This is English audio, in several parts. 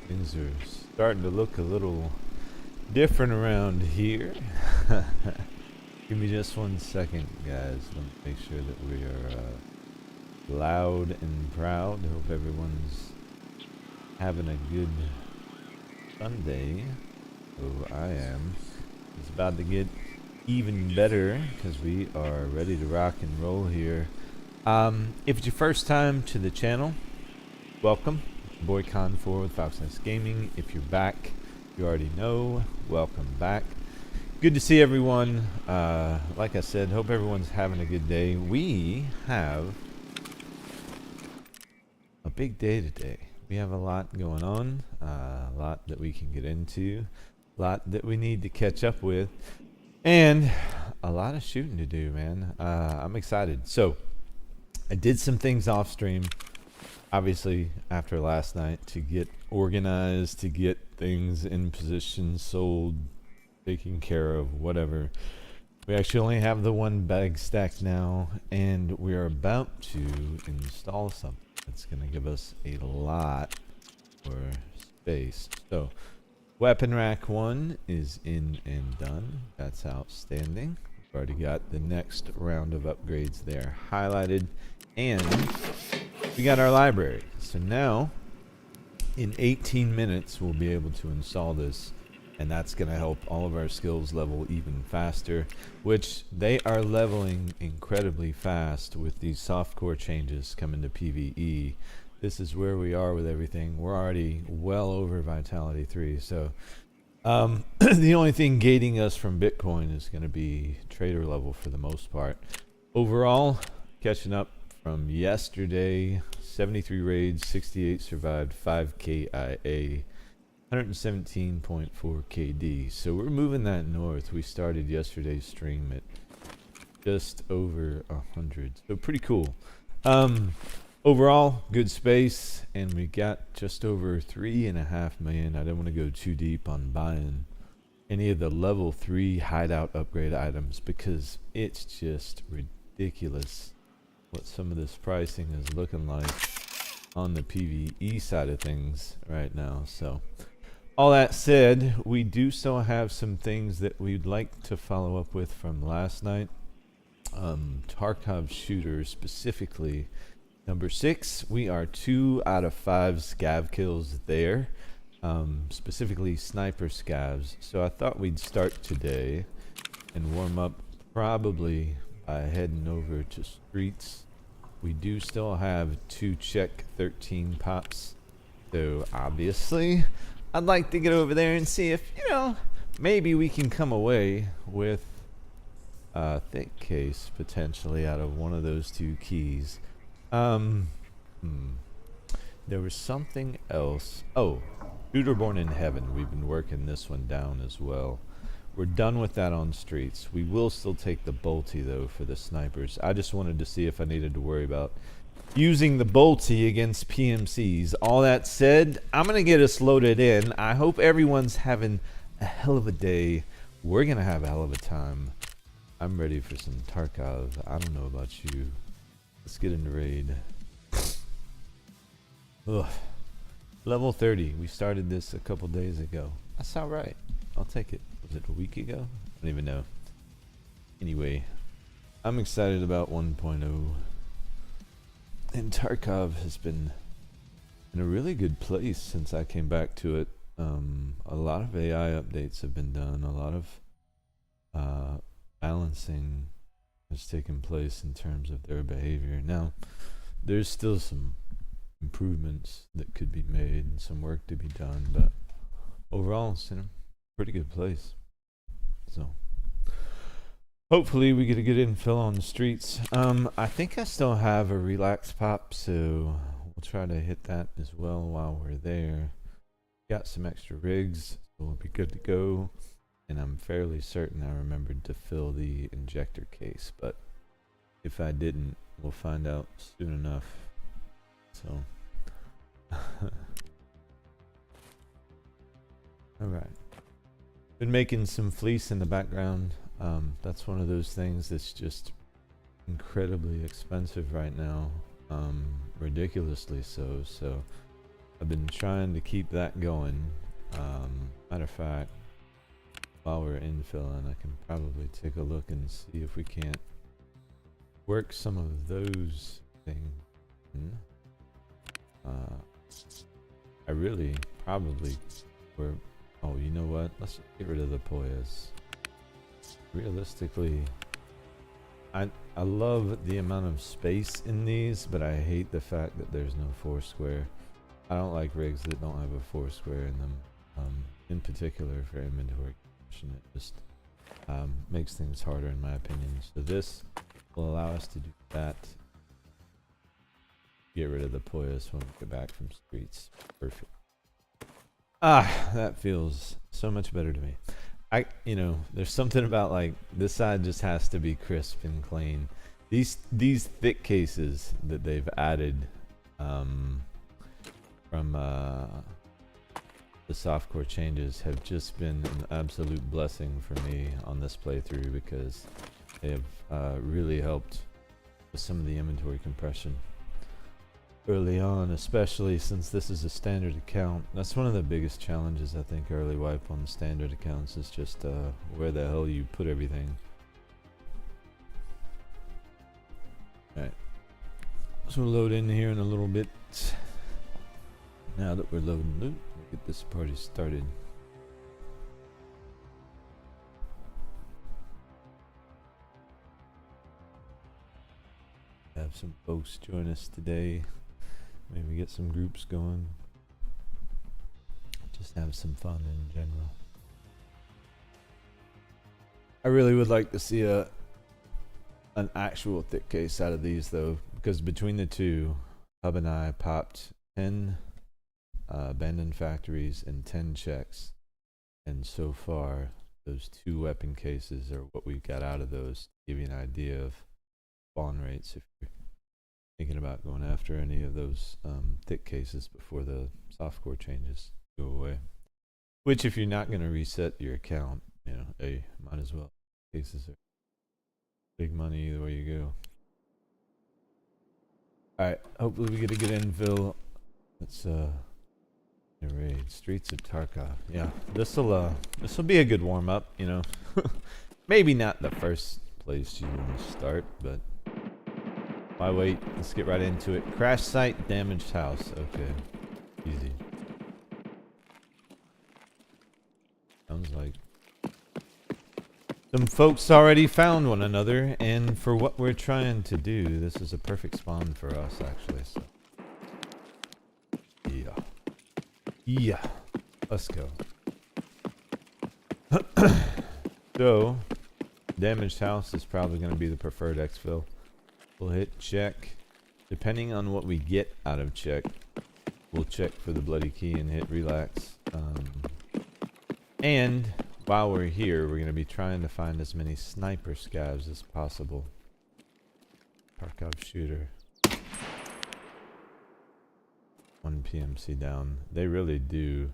Things are starting to look a little different around here. Give me just 1 second, guys. Let me make sure that we are loud and proud. Hope everyone's having a good Sunday. Oh, I am. It's about to get even better because we are ready to rock and roll here. If it's your first time to the channel, welcome. It's your boy Con4 with Falc Gaming. If you're back, you already know. Welcome back. Good to see everyone. Like I said, hope everyone's having a good day. We have a big day today. We have a lot going on, a lot that we can get into, a lot that we need to catch up with, and a lot of shooting to do, man. I'm excited. So I did some things off stream, obviously after last night, to get organized, to get things in position, sold, taken care of, whatever. We actually only have the one bag stacked now, and we are about to install something that's going to give us a lot more space. So weapon rack 1 is in and done. That's outstanding. We've already got the next round of upgrades there highlighted, and we got our library. So now in 18 minutes we'll be able to install this, and that's going to help all of our skills level even faster, which they are leveling incredibly fast with these softcore changes coming to PVE. This is where we are with everything. We're already well over Vitality 3, so the only thing gating us from Bitcoin is going to be trader level for the most part. Overall, catching up from yesterday, 73 raids, 68 survived, 5 KIA, 117.4 KD. So we're moving that north. We started yesterday's stream at just over 100. So pretty cool. Overall, good space, and we got just over 3.5 million. I don't want to go too deep on buying any of the level 3 hideout upgrade items because it's just ridiculous what some of this pricing is looking like on the PVE side of things right now. So all that said, we do still have some things that we'd like to follow up with from last night. Tarkov shooter specifically, number 6, we are 2 out of 5 scav kills there, specifically sniper scavs. So I thought we'd start today and warm up probably by heading over to streets. We do still have 2 check 13 pops, so obviously I'd like to get over there and see if, maybe we can come away with a thick case potentially out of one of those 2 keys. There was something else. Oh, Shooter Born in Heaven. We've been working this one down as well. We're done with that on streets. We will still take the bolty though for the snipers. I just wanted to see if I needed to worry about using the bolty against PMCs. All that said, I'm gonna get us loaded in. I hope everyone's having a hell of a day. We're gonna have a hell of a time. I'm ready for some Tarkov. I don't know about you. Let's get into raid. Ugh. Level 30. We started this a couple days ago. That's alright. I'll take it. Was it a week ago? I don't even know. Anyway, I'm excited about 1.0. And Tarkov has been in a really good place since I came back to it. A lot of AI updates have been done. A lot of balancing has taken place in terms of their behavior. Now, there's still some improvements that could be made and some work to be done, but overall it's in a pretty good place. So hopefully we get a good infill on the streets. I think I still have a relax pop, so we'll try to hit that as well while we're there. Got some extra rigs, so we'll be good to go. And I'm fairly certain I remembered to fill the injector case, but if I didn't, we'll find out soon enough. So alright. Been making some fleece in the background. That's one of those things that's just incredibly expensive right now. Ridiculously so. So I've been trying to keep that going. Matter of fact, while we're infilling, I can probably take a look and see if we can't work some of those things in. I really probably were. Oh, you know what? Let's just get rid of the Poyas. Realistically, I love the amount of space in these, but I hate the fact that there's no foursquare. I don't like rigs that don't have a foursquare in them. In particular for inventory creation, it just makes things harder in my opinion. So this will allow us to do that. Get rid of the Poyas when we get back from streets. Perfect. Ah, that feels so much better to me. You know, there's something about like this side just has to be crisp and clean. These thick cases that they've added from the Softcore Changes have just been an absolute blessing for me on this playthrough because they have really helped with some of the inventory compression early on, especially since this is a standard account. That's one of the biggest challenges I think early wipe on the standard accounts is just where the hell you put everything. Alright, so we'll load in here in a little bit. Now that we're loading loot, we'll get this party started. Have some folks join us today. Maybe get some groups going. Just have some fun in general. I really would like to see an actual thick case out of these though, because between the two, Hub and I popped 10 abandoned factories and 10 checks, and so far those 2 weapon cases are what we got out of those. To give you an idea of spawn rates if you're thinking about going after any of those thick cases before the softcore changes go away. Which, if you're not going to reset your account, you know, hey, might as well. Cases are big money either way you go. Alright, hopefully we get a good infill. Let's raid Streets of Tarkov. Yeah, this'll be a good warm up, you know. Maybe not the first place you want to start, but why wait? Let's get right into it. Crash site, damaged house. Okay, easy. Sounds like some folks already found one another, and for what we're trying to do, this is a perfect spawn for us, actually. So, yeah, let's go. So, damaged house is probably going to be the preferred exfil. We'll hit check. Depending on what we get out of check, we'll check for the bloody key and hit relax. And while we're here, we're going to be trying to find as many sniper scavs as possible. Tarkov shooter. 1 PMC down. They really do.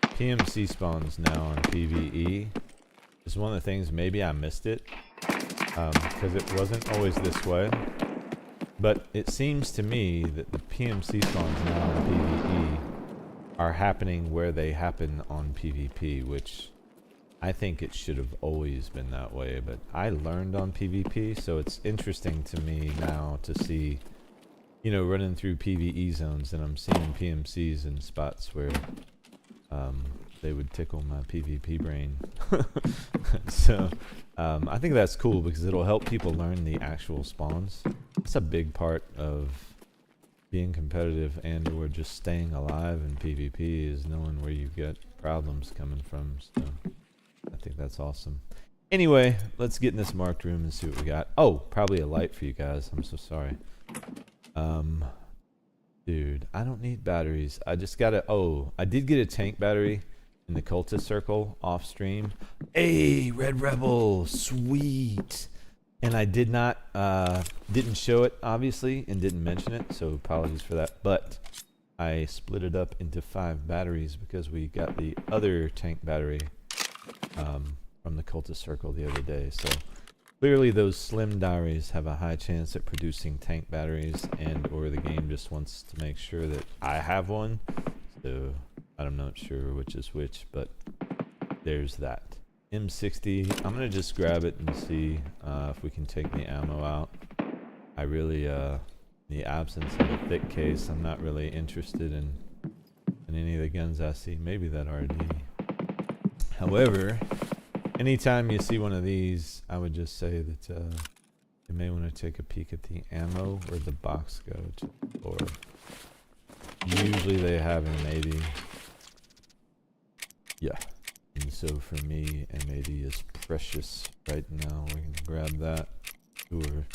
PMC spawns now on PVE. Is one of the things, maybe I missed it. Because it wasn't always this way. But it seems to me that the PMC spawns now on PVE are happening where they happen on PvP, which I think it should have always been that way, but I learned on PvP, so it's interesting to me now to see, you know, running through PvE zones and I'm seeing PMCs in spots where they would tickle my PvP brain. So I think that's cool because it'll help people learn the actual spawns. It's a big part of being competitive and or just staying alive in PvP is knowing where you get problems coming from. So I think that's awesome. Anyway, let's get in this marked room and see what we got. Oh, probably a light for you guys. I'm so sorry. Dude, I don't need batteries. I just gotta, I did get a tank battery in the cultist circle off stream. Hey, Red Rebel, sweet. And I did not, didn't show it, obviously, and didn't mention it, so apologies for that. But I split it up into 5 batteries because we got the other tank battery from the cultist circle the other day. So Clearly those slim diaries have a high chance at producing tank batteries, and or the game just wants to make sure that I have one. So I'm not sure which is which, but there's that. M60, I'm gonna just grab it and see if we can take the ammo out. I really, the absence of a thick case, I'm not really interested in any of the guns I see. Maybe that RD. However, anytime you see one of these, I would just say that you may want to take a peek at the ammo. Where'd the box go to? Or usually they have an M80. Yeah. And so for me, M80 is precious right now. We can grab that. Sure.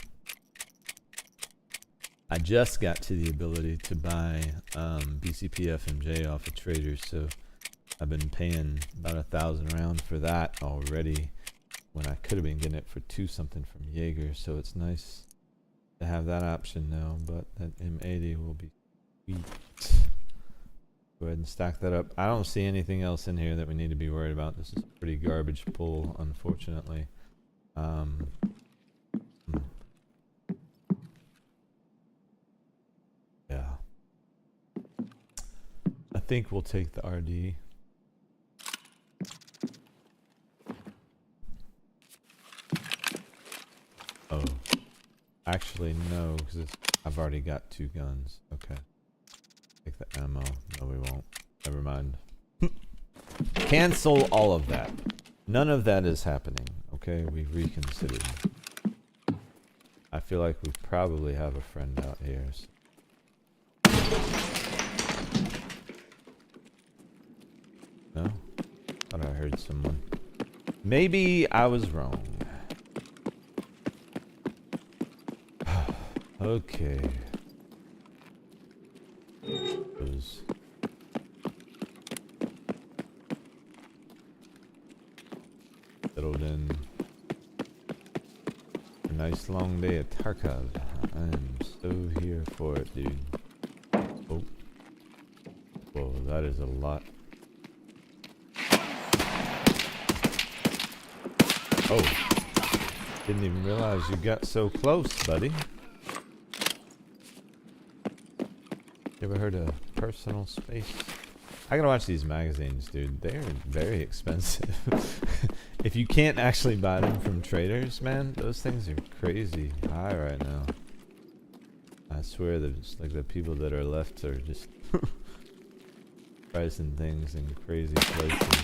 I just got to the ability to buy BCP FMJ off of traders, so I've been paying about 1,000 rounds for that already when I could have been getting it for 2 something from Jaeger, so it's nice to have that option now, but that M80 will be sweet. Go ahead and stack that up. I don't see anything else in here that we need to be worried about. This is a pretty garbage pull, unfortunately. Yeah. I think we'll take the RD. Oh. Actually, no, because I've already got 2 guns. Okay. Take the ammo. No, we won't. Never mind. Cancel all of that. None of that is happening. Okay, we've reconsidered. I feel like we probably have a friend out here. So. No? Thought I heard someone. Maybe I was wrong. Okay. Settled in. A nice long day at Tarkov. I am so here for it, dude. Oh. Whoa, that is a lot. Oh. Didn't even realize you got so close, buddy. You ever heard of personal space? I gotta watch these magazines, dude. They're very expensive. If you can't actually buy them from traders, man, those things are crazy high right now. I swear that it's like the people that are left are just pricing things in crazy places.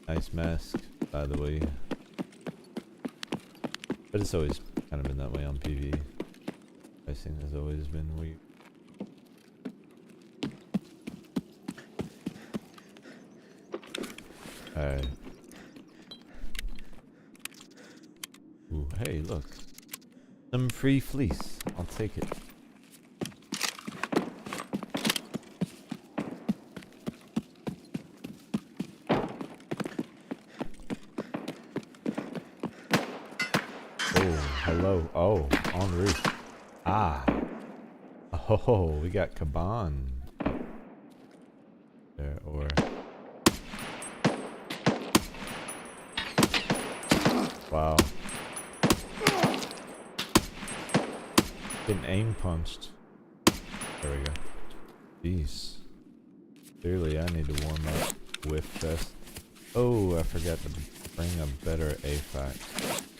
Nice mask, by the way. But it's always kind of been that way on PVE. Pricing has always been weird. Alright. Ooh, hey, look. Some free fleece. I'll take it. Oh, hello. Oh, on the roof. Ah. Oh, we got Kaban. There, or... Wow. Getting aim punched. There we go. Jeez. Clearly I need to warm up whiff fest. Oh, I forgot to bring a better AFAC.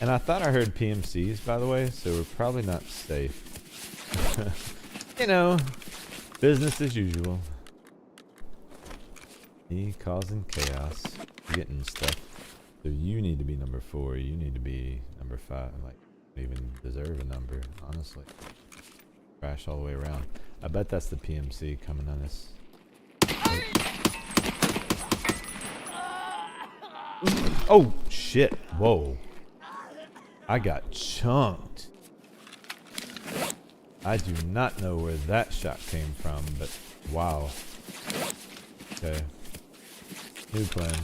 And I thought I heard PMCs, by the way, so we're probably not safe. You know, business as usual. Me causing chaos. Getting stuff. So you need to be number 4. You need to be number 5. Like, even deserve a number, honestly. Crash all the way around. I bet that's the PMC coming on us. Oh shit! Whoa! I got chunked. I do not know where that shot came from, but wow. Okay. New plan.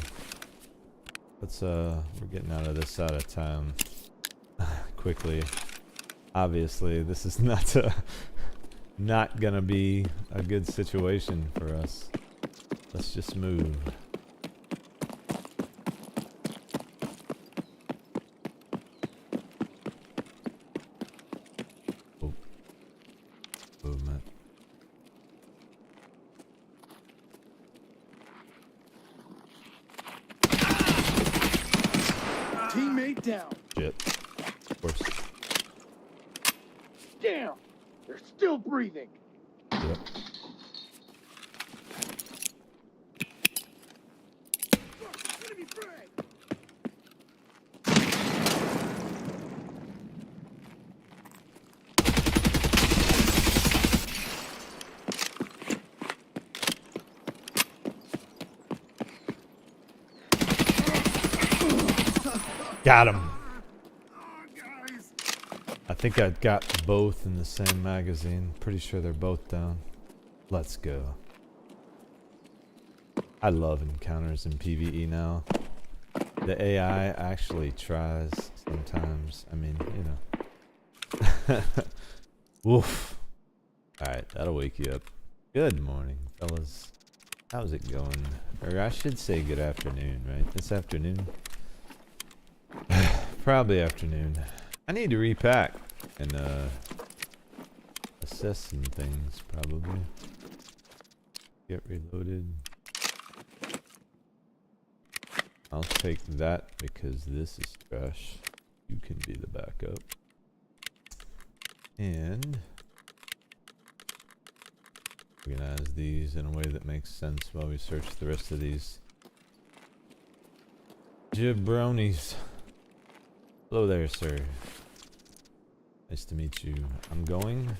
Let's we're getting out of this side of town quickly. Obviously, this is not gonna be a good situation for us. Let's just move. down. Shit. Of course. Damn, they're still breathing. Yep. Enemy frag. Got him. I think I got both in the same magazine. Pretty sure they're both down. Let's go. I love encounters in PVE now. The AI actually tries sometimes. I mean, you know. Woof. Alright, that'll wake you up. Good morning, fellas. How's it going? Or I should say good afternoon, right? This afternoon? Probably afternoon. I need to repack and assess some things, probably. Get reloaded. I'll take that because this is trash. You can be the backup. And organize these in a way that makes sense while we search the rest of these jabronis. Hello there, sir. Nice to meet you. I'm going.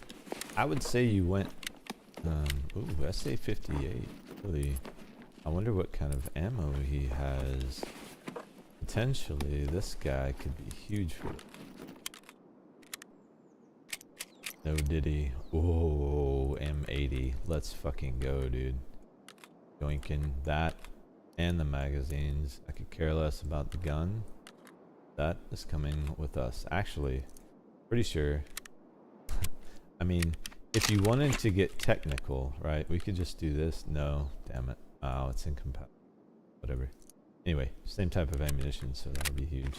I would say you went. Ooh, SA 58. Really. I wonder what kind of ammo he has. Potentially, this guy could be huge for it. No diddy. Whoa, M80. Let's fucking go, dude. Yoinking that and the magazines. I could care less about the gun. That is coming with us. Actually, pretty sure. I mean, if you wanted to get technical, right, we could just do this. No, damn it. Oh, it's incompatible. Whatever. Anyway, same type of ammunition, so that would be huge.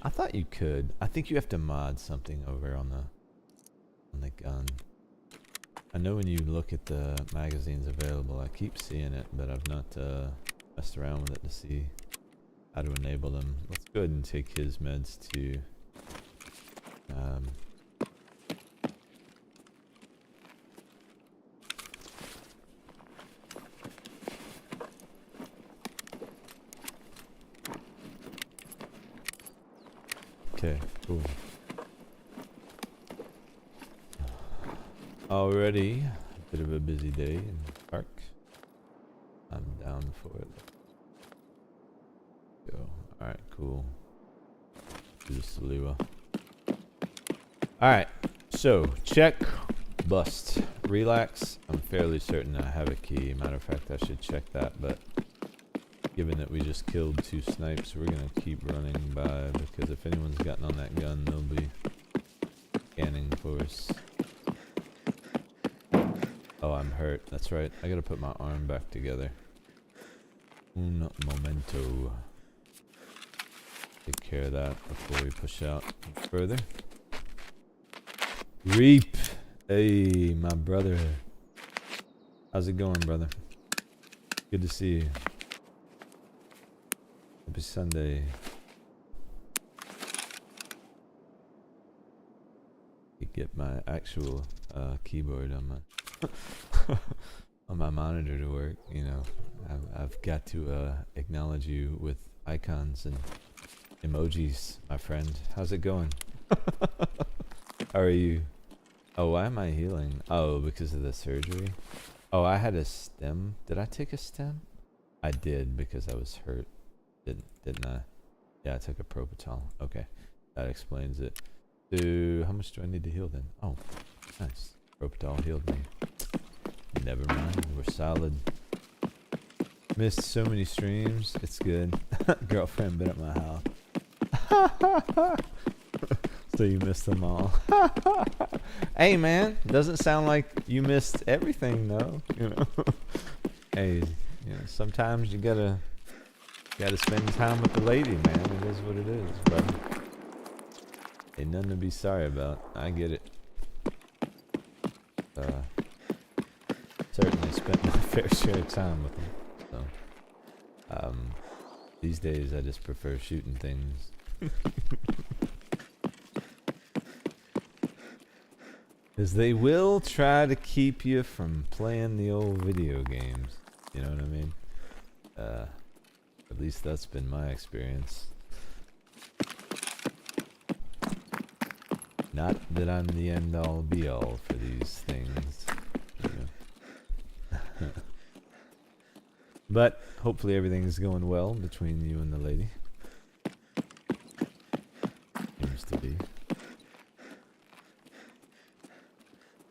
I thought you could. I think you have to mod something over on the gun. I know when you look at the magazines available, I keep seeing it, but I've not messed around with it to see how to enable them. Let's go ahead and take his meds to okay, cool. Already a bit of a busy day in the park. I'm down for it. Go. Alright, cool. Do the Saliwa. Alright, so check, bust, relax. I'm fairly certain I have a key. Matter of fact, I should check that, but given that we just killed 2 snipes, we're gonna keep running by because if anyone's gotten on that gun, they'll be scanning for us. Oh, I'm hurt. That's right. I gotta put my arm back together. Un momento. Take care of that before we push out further. Reap! Hey, my brother. How's it going, brother? Good to see you. Happy Sunday. You get my actual keyboard on my on my monitor to work. You know, I've got to acknowledge you with icons and emojis, my friend. How's it going? How are you? Oh, why am I healing? Oh, because of the surgery. Oh, I had a stem. Did I take a stem? I did because I was hurt. Didn't I? Yeah, I took a Propital. Okay, that explains it. So, how much do I need to heal then? Oh, nice. Propital healed me. Never mind, we're solid. Missed so many streams. It's good. Girlfriend been at my house. So you missed them all. Hey man, doesn't sound like you missed everything though. You know. Hey, you know, sometimes you gotta spend time with the lady, man. It is what it is, brother. Ain't nothing to be sorry about. I get it. Certainly spent my fair share of time with them. So, these days I just prefer shooting things Because they will try to keep you from playing the old video games. You know what I mean? At least that's been my experience. Not that I'm the end all be all for these things. You know. But hopefully everything's going well between you and the lady. Seems to be.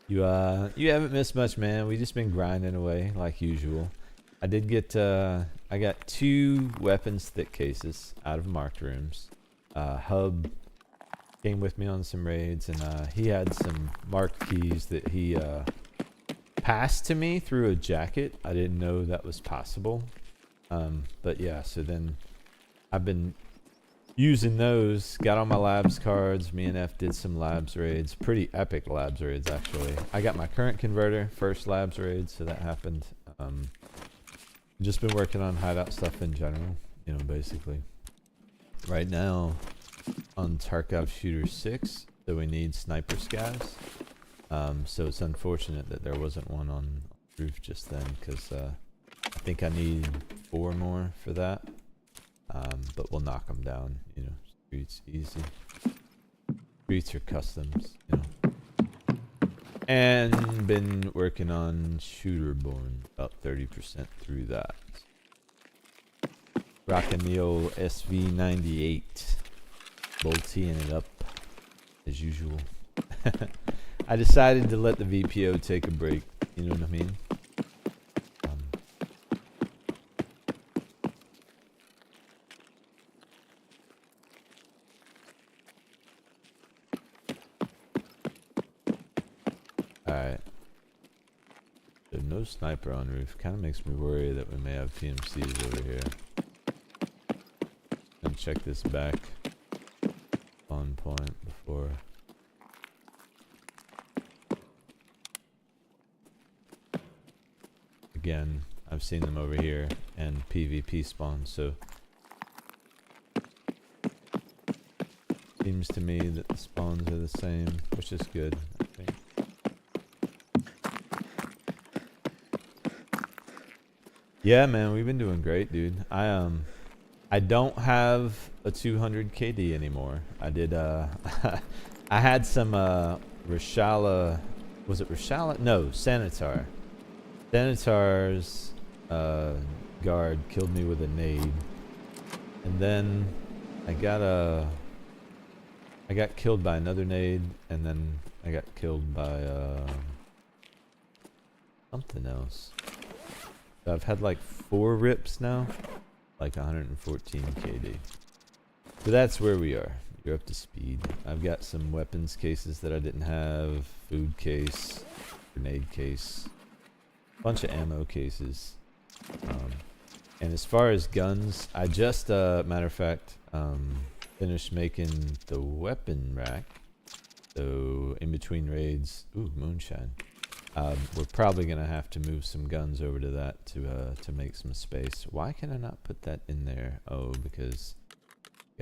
You haven't missed much, man. We just been grinding away like usual. I did get I got 2 weapons thick cases out of marked rooms. Hub came with me on some raids, and he had some marked keys that he passed to me through a jacket. I didn't know that was possible. But yeah, so then I've been using those, got on my labs cards. Me and F did some labs raids, pretty epic labs raids actually. I got my current converter, first labs raid, so that happened. Just been working on hideout stuff in general, you know, basically. Right now, on Tarkov Shooter 6, so we need sniper scavs. So it's unfortunate that there wasn't one on roof just then, because I think I need 4 more for that. But we'll knock them down, you know. Streets easy. Streets are customs, you know. And been working on Shooterborn, about 30% through that. Rocking the old SV98. Boltying it up as usual. I decided to let the VPO take a break, you know what I mean? Alright. So no sniper on roof. Kind of makes me worry that we may have PMCs over here. And check this back on point before. Again, I've seen them over here and PvP spawn, so seems to me that the spawns are the same, which is good, I think. Yeah, man, we've been doing great, dude. I don't have a 200 KD anymore. I did I had some Reshala, was it Reshala? No, Sanitar. Sanitar's guard killed me with a nade. And then I got killed by another nade, and then I got killed by something else. So I've had like 4 rips now, like 114 KD. So that's where we are. You're up to speed. I've got some weapons cases that I didn't have, food case, grenade case, bunch of ammo cases. And as far as guns, I just, matter of fact, finished making the weapon rack. So in between raids, ooh, moonshine. We're probably gonna have to move some guns over to that to make some space. Why can I not put that in there? Oh, because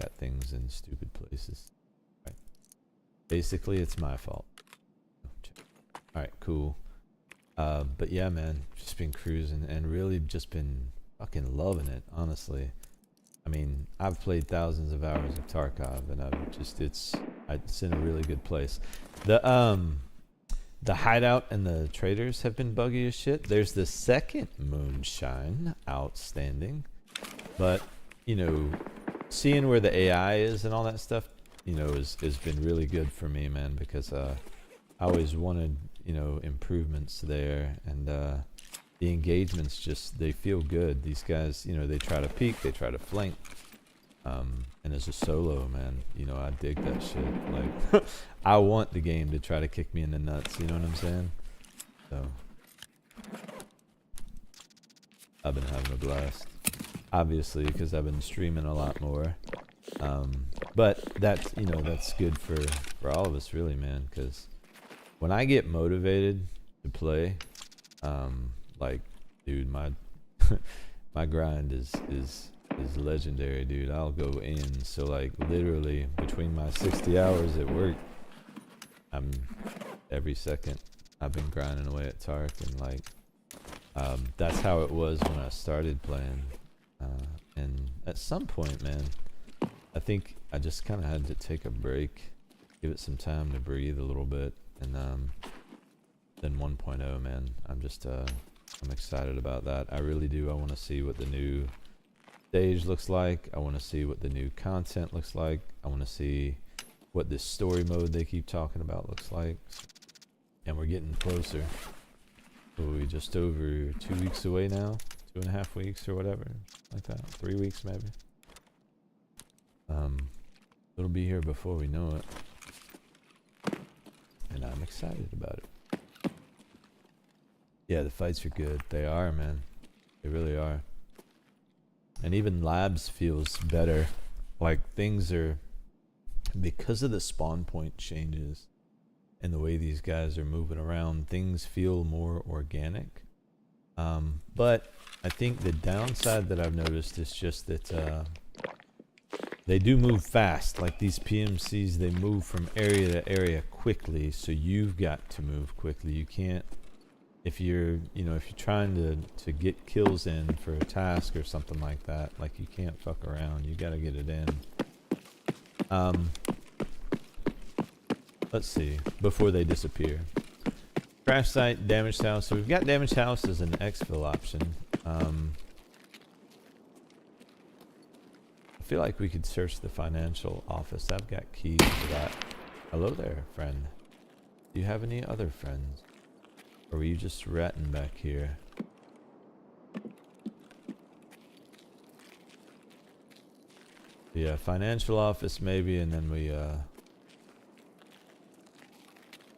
got things in stupid places. Right. Basically, it's my fault. All right, cool. But yeah, man, just been cruising and really just been fucking loving it, honestly. I mean, I've played thousands of hours of Tarkov, and it's in a really good place. The hideout and the traders have been buggy as shit. There's the second moonshine, outstanding. But, you know, seeing where the AI is and all that stuff, you know, has been really good for me, man, because I always wanted, you know, improvements there, and the engagements just, they feel good. These guys, you know, they try to peek, they try to flank. And as a solo, man, you know, I dig that shit. Like, I want the game to try to kick me in the nuts, you know what I'm saying? So, I've been having a blast. Obviously, because I've been streaming a lot more. But that's, you know, that's good for all of us, really, man, because when I get motivated to play, like, dude, my my grind is is legendary, dude. I'll go in. So like literally between my 60 hours at work, I'm every second I've been grinding away at Tark, and like that's how it was when I started playing. And at some point, man, I think I just kind of had to take a break, give it some time to breathe a little bit, and then 1.0, man, I'm excited about that. I really do. I want to see what the new stage looks like. I want to see what the new content looks like. I want to see what this story mode they keep talking about looks like. And we're getting closer. We're just over 2 weeks away now. 2.5 weeks or whatever, like that. 3 weeks maybe. It'll be here before we know it. And I'm excited about it. Yeah, the fights are good. They are, man. They really are. And even labs feels better. Like things are, because of the spawn point changes and the way these guys are moving around, things feel more organic. But I think the downside that I've noticed is just that they do move fast. Like these PMCs, they move from area to area quickly, so you've got to move quickly. You can't, if you're trying to get kills in for a task or something like that, like you can't fuck around. You gotta get it in. Let's see, before they disappear. Crash site, damaged house. So we've got damaged house as an exfil option. I feel like we could search the financial office. I've got keys for that. Hello there, friend. Do you have any other friends? Or were you just ratting back here? Yeah, financial office maybe, and then we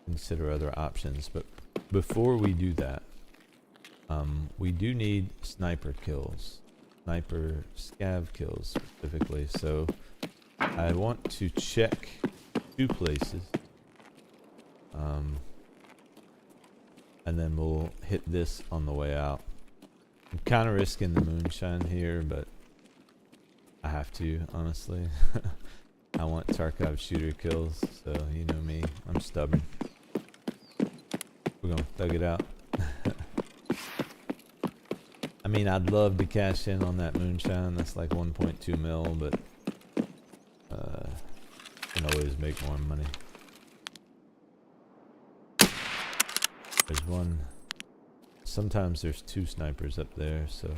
consider other options. But before we do that, we do need sniper kills. Sniper scav kills specifically. So I want to check 2 places. And then we'll hit this on the way out. I'm kind of risking the moonshine here, but I have to, honestly. I want Tarkov shooter kills, so you know me. I'm stubborn. We're gonna thug it out. I mean, I'd love to cash in on that moonshine. That's like 1.2 mil, but can always make more money. There's one. Sometimes there's 2 snipers up there, so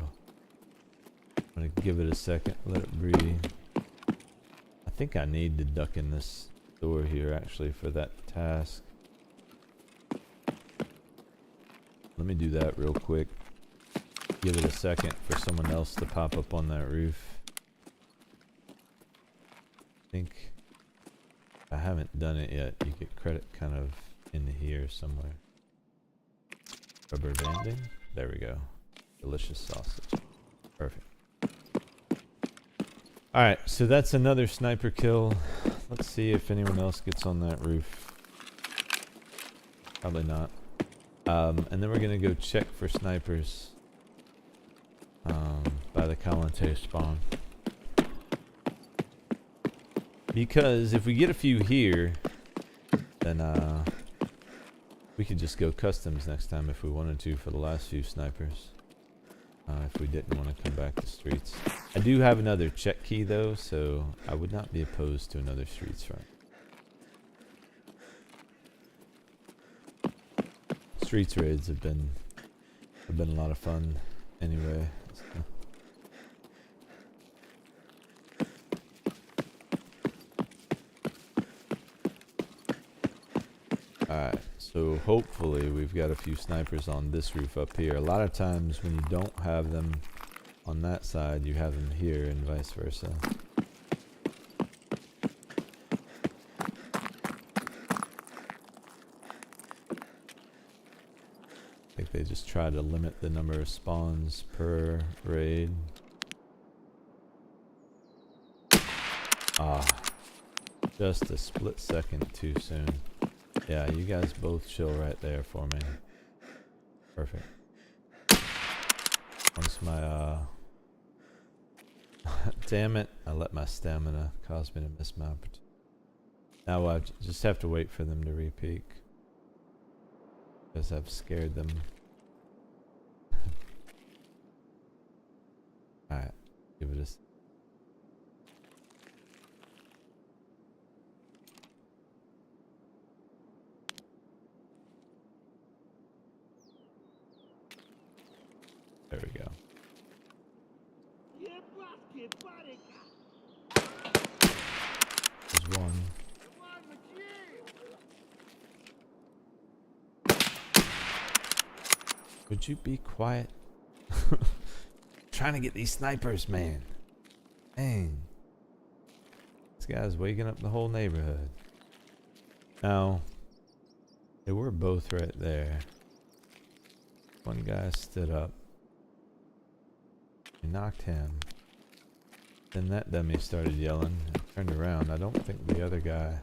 I'm gonna give it a second, let it breathe. I think I need to duck in this door here actually for that task. Let me do that real quick. Give it a second for someone else to pop up on that roof. I think if I haven't done it yet, you get credit kind of in here somewhere. Rubber banding. There we go. Delicious sausage. Perfect. Alright, so that's another sniper kill. Let's see if anyone else gets on that roof. Probably not. And then we're gonna go check for snipers by the Kalante spawn. Because if we get a few here, then we could just go customs next time if we wanted to for the last few snipers. If we didn't want to come back to streets. I do have another check key though, so I would not be opposed to another streets front. Streets raids have been a lot of fun anyway. So. Alright, so hopefully we've got a few snipers on this roof up here. A lot of times when you don't have them on that side, you have them here and vice versa. I think they just try to limit the number of spawns per raid. Ah, just a split second too soon. Yeah, you guys both chill right there for me. Perfect. Once my Damn it. I let my stamina cause me to miss my opportunity. Now I just have to wait for them to re-peak. Because I've scared them. Alright. Give it a... There we go. There's one. Would you be quiet? Trying to get these snipers, man. Dang. This guy's waking up the whole neighborhood. Now, they were both right there. One guy stood up. He knocked him. Then that dummy started yelling. I turned around. I don't think the other guy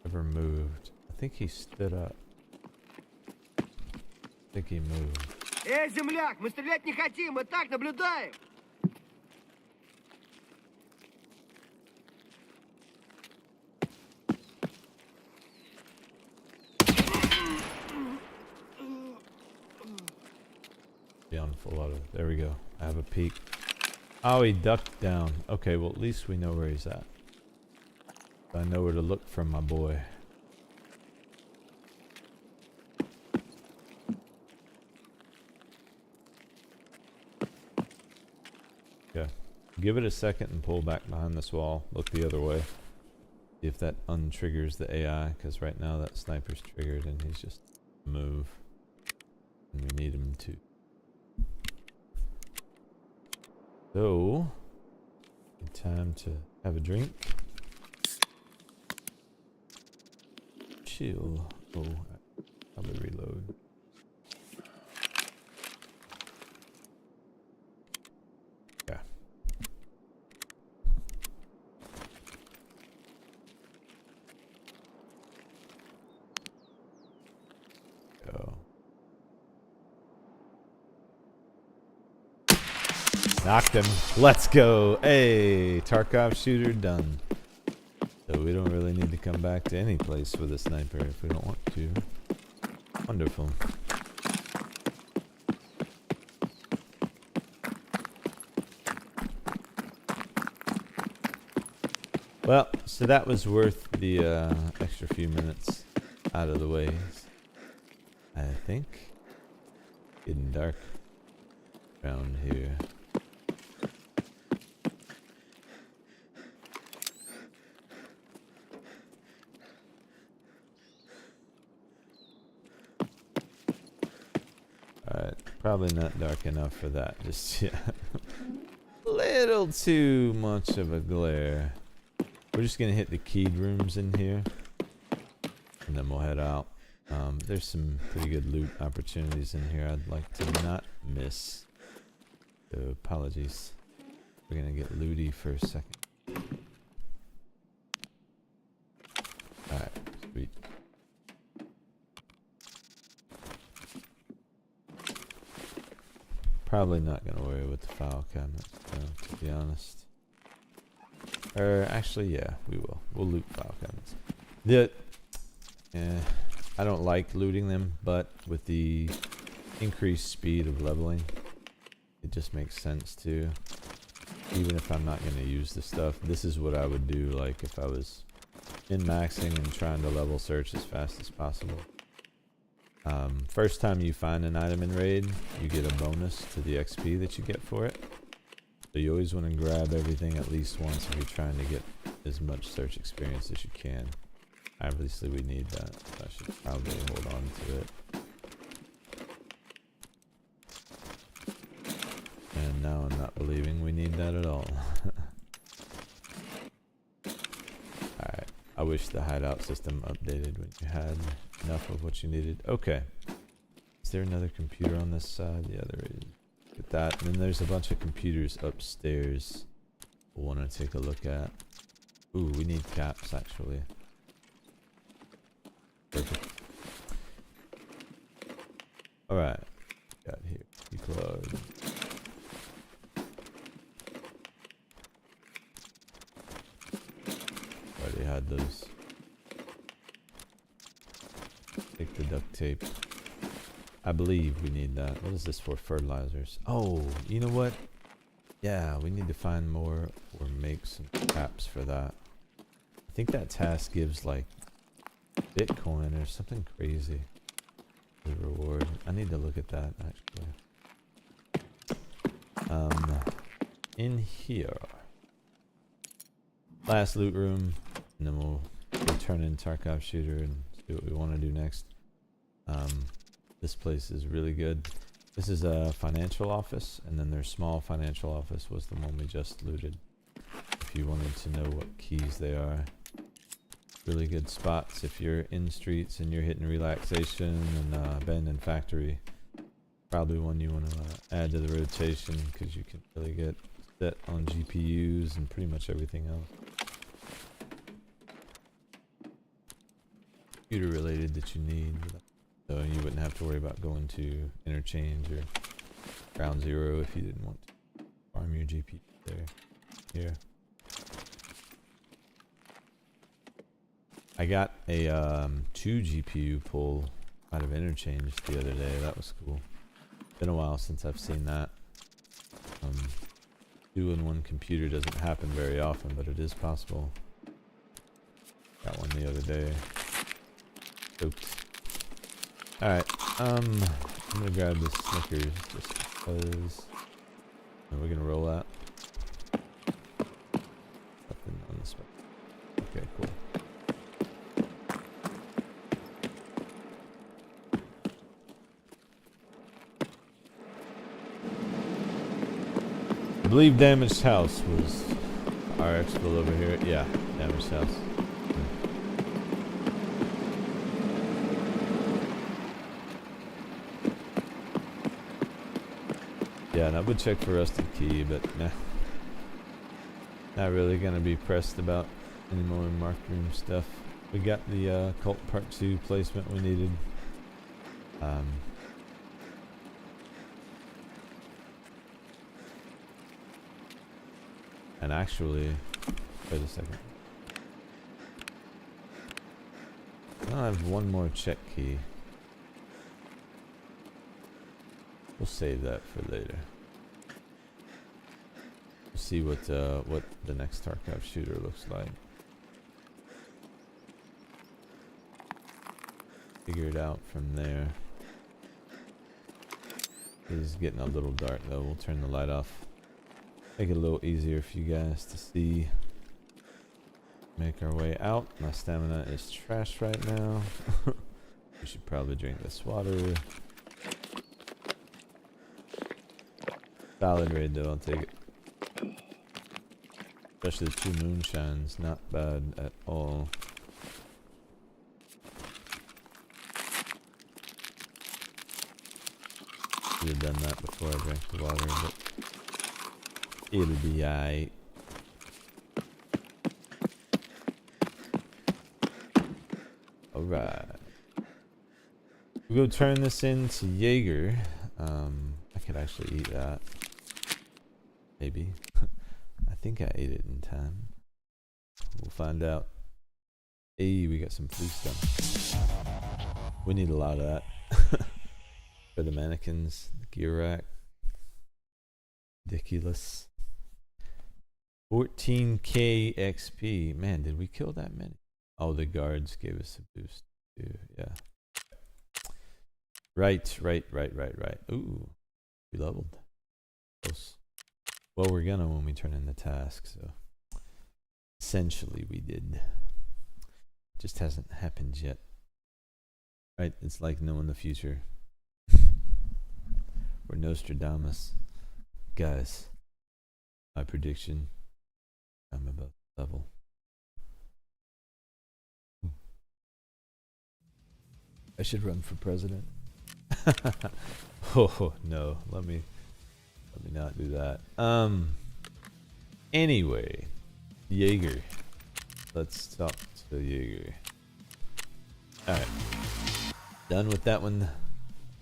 ever moved. I think he stood up. I think he moved. Эй, земляк, мы стрелять не хотим, мы так наблюдаем. Be on full auto. There we go. I have a peek. Oh, he ducked down. Okay, well at least we know where he's at. I know where to look for my boy. Yeah. Give it a second and pull back behind this wall. Look the other way. See if that untriggers the AI, because right now that sniper's triggered and he's just move. And we need him to. So, good time to have a drink. Chill. Oh, probably reload. Yeah. Go. Knocked him. Let's go. Hey, Tarkov shooter done. So we don't really need to come back to any place with a sniper if we don't want to. Wonderful. Well, so that was worth the extra few minutes out of the way. I think. Getting dark around here. Alright, probably not dark enough for that just yet. Little too much of a glare. We're just gonna hit the keyed rooms in here, and then we'll head out. There's some pretty good loot opportunities in here I'd like to not miss. So apologies. We're gonna get looty for a second. Alright, sweet. Probably not gonna worry with the file cabinet, to be honest. Or actually, yeah, we will. We'll loot file cabinets. I don't like looting them, but with the increased speed of leveling, it just makes sense to. Even if I'm not going to use the stuff, this is what I would do. Like if I was min-maxing and trying to level search as fast as possible. First time you find an item in raid, you get a bonus to the XP that you get for it. So you always want to grab everything at least once if you're trying to get as much search experience as you can. Obviously we need that, so I should probably hold on to it. And now I'm not believing we need that at all. Alright, I wish the hideout system updated when you had enough of what you needed. Okay. Is there another computer on this side? Yeah, there is. Look at that. And then there's a bunch of computers upstairs we'll want to take a look at. Ooh, we need caps actually. Perfect. Alright. Got here. Plug. have those. Take the duct tape. I believe we need that. What is this for? Fertilizers. Oh, you know what? Yeah, we need to find more or make some traps for that. I think that task gives like Bitcoin or something crazy. The reward. I need to look at that actually. In here. Last loot room, and then we'll return in Tarkov shooter and see what we want to do next. This place is really good. This is a financial office, and then their small financial office was the one we just looted. If you wanted to know what keys they are. Really good spots if you're in streets and you're hitting relaxation and abandoned factory. Probably one you want to add to the rotation because you can really get set on GPUs and pretty much everything else. Computer related that you need, so you wouldn't have to worry about going to interchange or ground zero if you didn't want to farm your GPU there. Here. I got a 2 GPU pull out of interchange the other day. That was cool. Been a while since I've seen that. 2 in 1 computer doesn't happen very often, but it is possible. Got one the other day. Oops. Alright, I'm gonna grab the Snickers just because. And we're gonna roll that. Nothing on the spot. Okay, cool. I believe Damaged House was our exfil over here. Yeah, Damaged House. Yeah, and I would check for Rusted Key, but nah. Not really gonna be pressed about any more marked room stuff. We got the Cult Part 2 placement we needed. And actually, wait a second. I have one more check key. We'll save that for later. We'll see what the next Tarkov shooter looks like. Figure it out from there. It is getting a little dark though. We'll turn the light off. Make it a little easier for you guys to see. Make our way out. My stamina is trash right now. We should probably drink this water. Solid raid though, I'll take it. Especially the 2 moonshines, not bad at all. Should have done that before I drank the water, but it'll be aight. Alright. We'll go turn this into Jaeger. I could actually eat that. Maybe. I think I ate it in time. We'll find out. Hey, we got some flu stuff. We need a lot of that. For the mannequins, the gear rack. Ridiculous. 14k XP. Man, did we kill that many? Oh, the guards gave us a boost too. Yeah. Right. Ooh. We leveled. Close. Well, we're gonna when we turn in the task, so essentially we did. Just hasn't happened yet. Right? It's like knowing the future. We're Nostradamus. Guys, my prediction, I'm above level. I should run for president. Oh no, let me not do that. Anyway, Jaeger. Let's talk to Jaeger. Alright. Done with that one.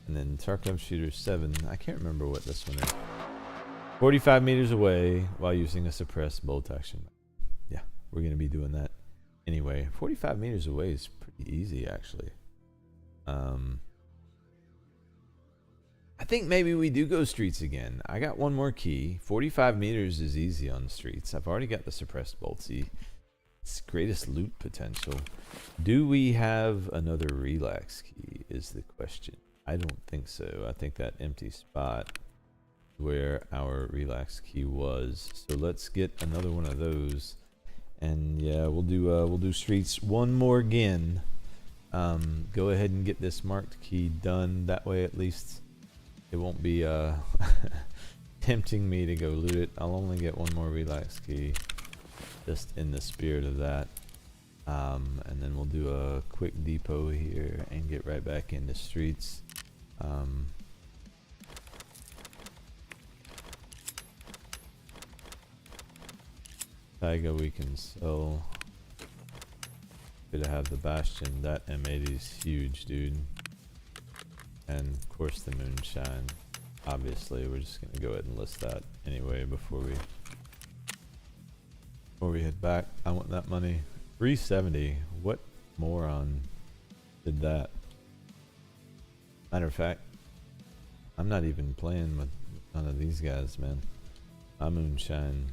And then Tarkov Shooter 7. I can't remember what this one is. 45 meters away while using a suppressed bolt action. Yeah, we're going to be doing that Anyway, 45 meters away is pretty easy, actually. I think maybe we do go streets again. I got one more key. 45 meters is easy on the streets. I've already got the suppressed boltsy. It's greatest loot potential. Do we have another relax key is the question. I don't think so. I think that empty spot where our relax key was. So let's get another one of those. And yeah, we'll do streets one more again. Go ahead and get this marked key done. That way at least it won't be tempting me to go loot it. I'll only get one more relax key, just in the spirit of that. And then we'll do a quick depot here and get right back into streets. Taiga we can sell. Good to have the Bastion. That M80 is huge, dude. And of course the Moonshine. Obviously, we're just gonna go ahead and list that anyway before we head back. I want that money. 370. What moron did that? Matter of fact, I'm not even playing with none of these guys, man. My Moonshine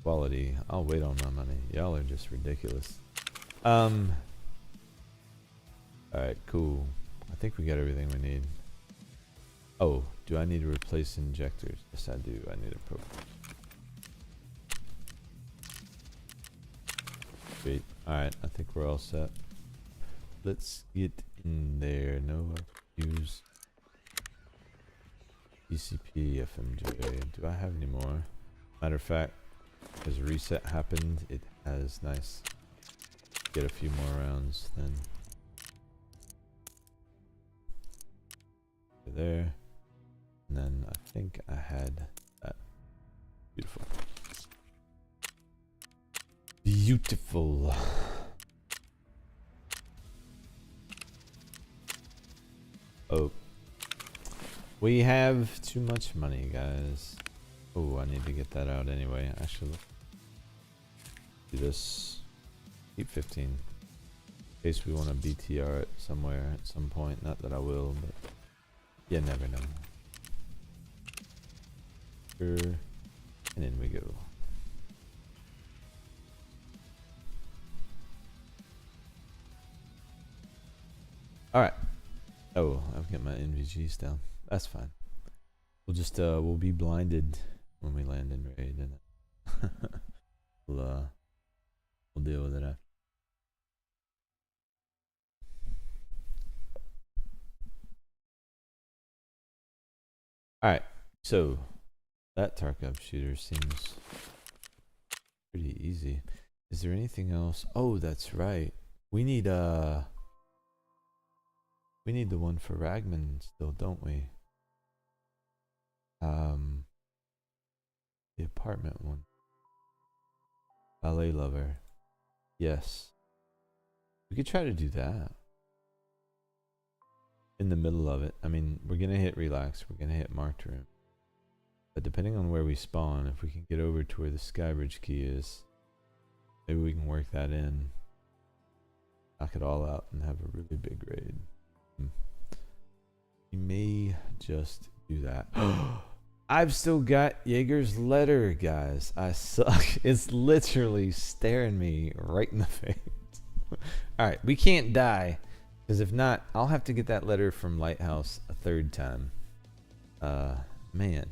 quality. I'll wait on my money. Y'all are just ridiculous. Alright, cool. I think we got everything we need. Oh, do I need to replace injectors? Yes, I do. I need a pro. Sweet. Alright, I think we're all set. Let's get in there. No use ECP, FMJ. Do I have any more? Matter of fact, as a reset happened, it has. Nice. Get a few more rounds then. There. And then I think I had that. Beautiful. Beautiful. Oh. We have too much money, guys. Oh, I need to get that out anyway. Actually, do this. Keep 15. In case we want to BTR it somewhere at some point. Not that I will, but you never know. Sure. And in we go. Alright. Oh, I've got my NVGs down. That's fine. We'll just we'll be blinded when we land in raid, and we'll deal with it after. Alright, so that Tarkov shooter seems pretty easy. Is there anything else? Oh, that's right. We need the one for Ragman still, don't we? The apartment one. Ballet Lover. Yes. We could try to do that. In the middle of it. I mean, we're gonna hit relax, we're gonna hit marked room. But depending on where we spawn, if we can get over to where the Skybridge key is, maybe we can work that in. Knock it all out and have a really big raid. We may just do that. I've still got Jaeger's letter, guys. I suck. It's literally staring me right in the face. Alright, we can't die. Because if not, I'll have to get that letter from Lighthouse a third time. Man.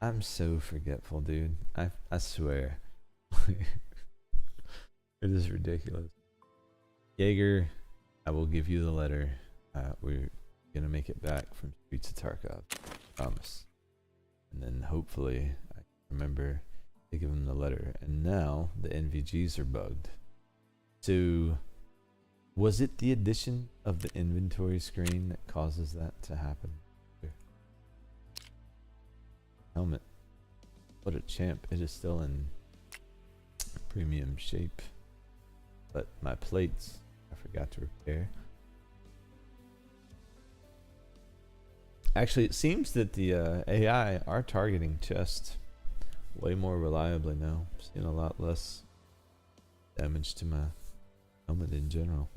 I'm so forgetful, dude. I swear. It is ridiculous. Jaeger, I will give you the letter. We're gonna make it back from Streets of Tarkov. Promise. And then hopefully I remember to give him the letter. And now the NVGs are bugged. So was it the addition of the inventory screen that causes that to happen? Here. Helmet. What a champ. It is still in premium shape. But my plates I forgot to repair. Actually, it seems that the AI are targeting chests way more reliably now. Seeing a lot less damage to my helmet in general.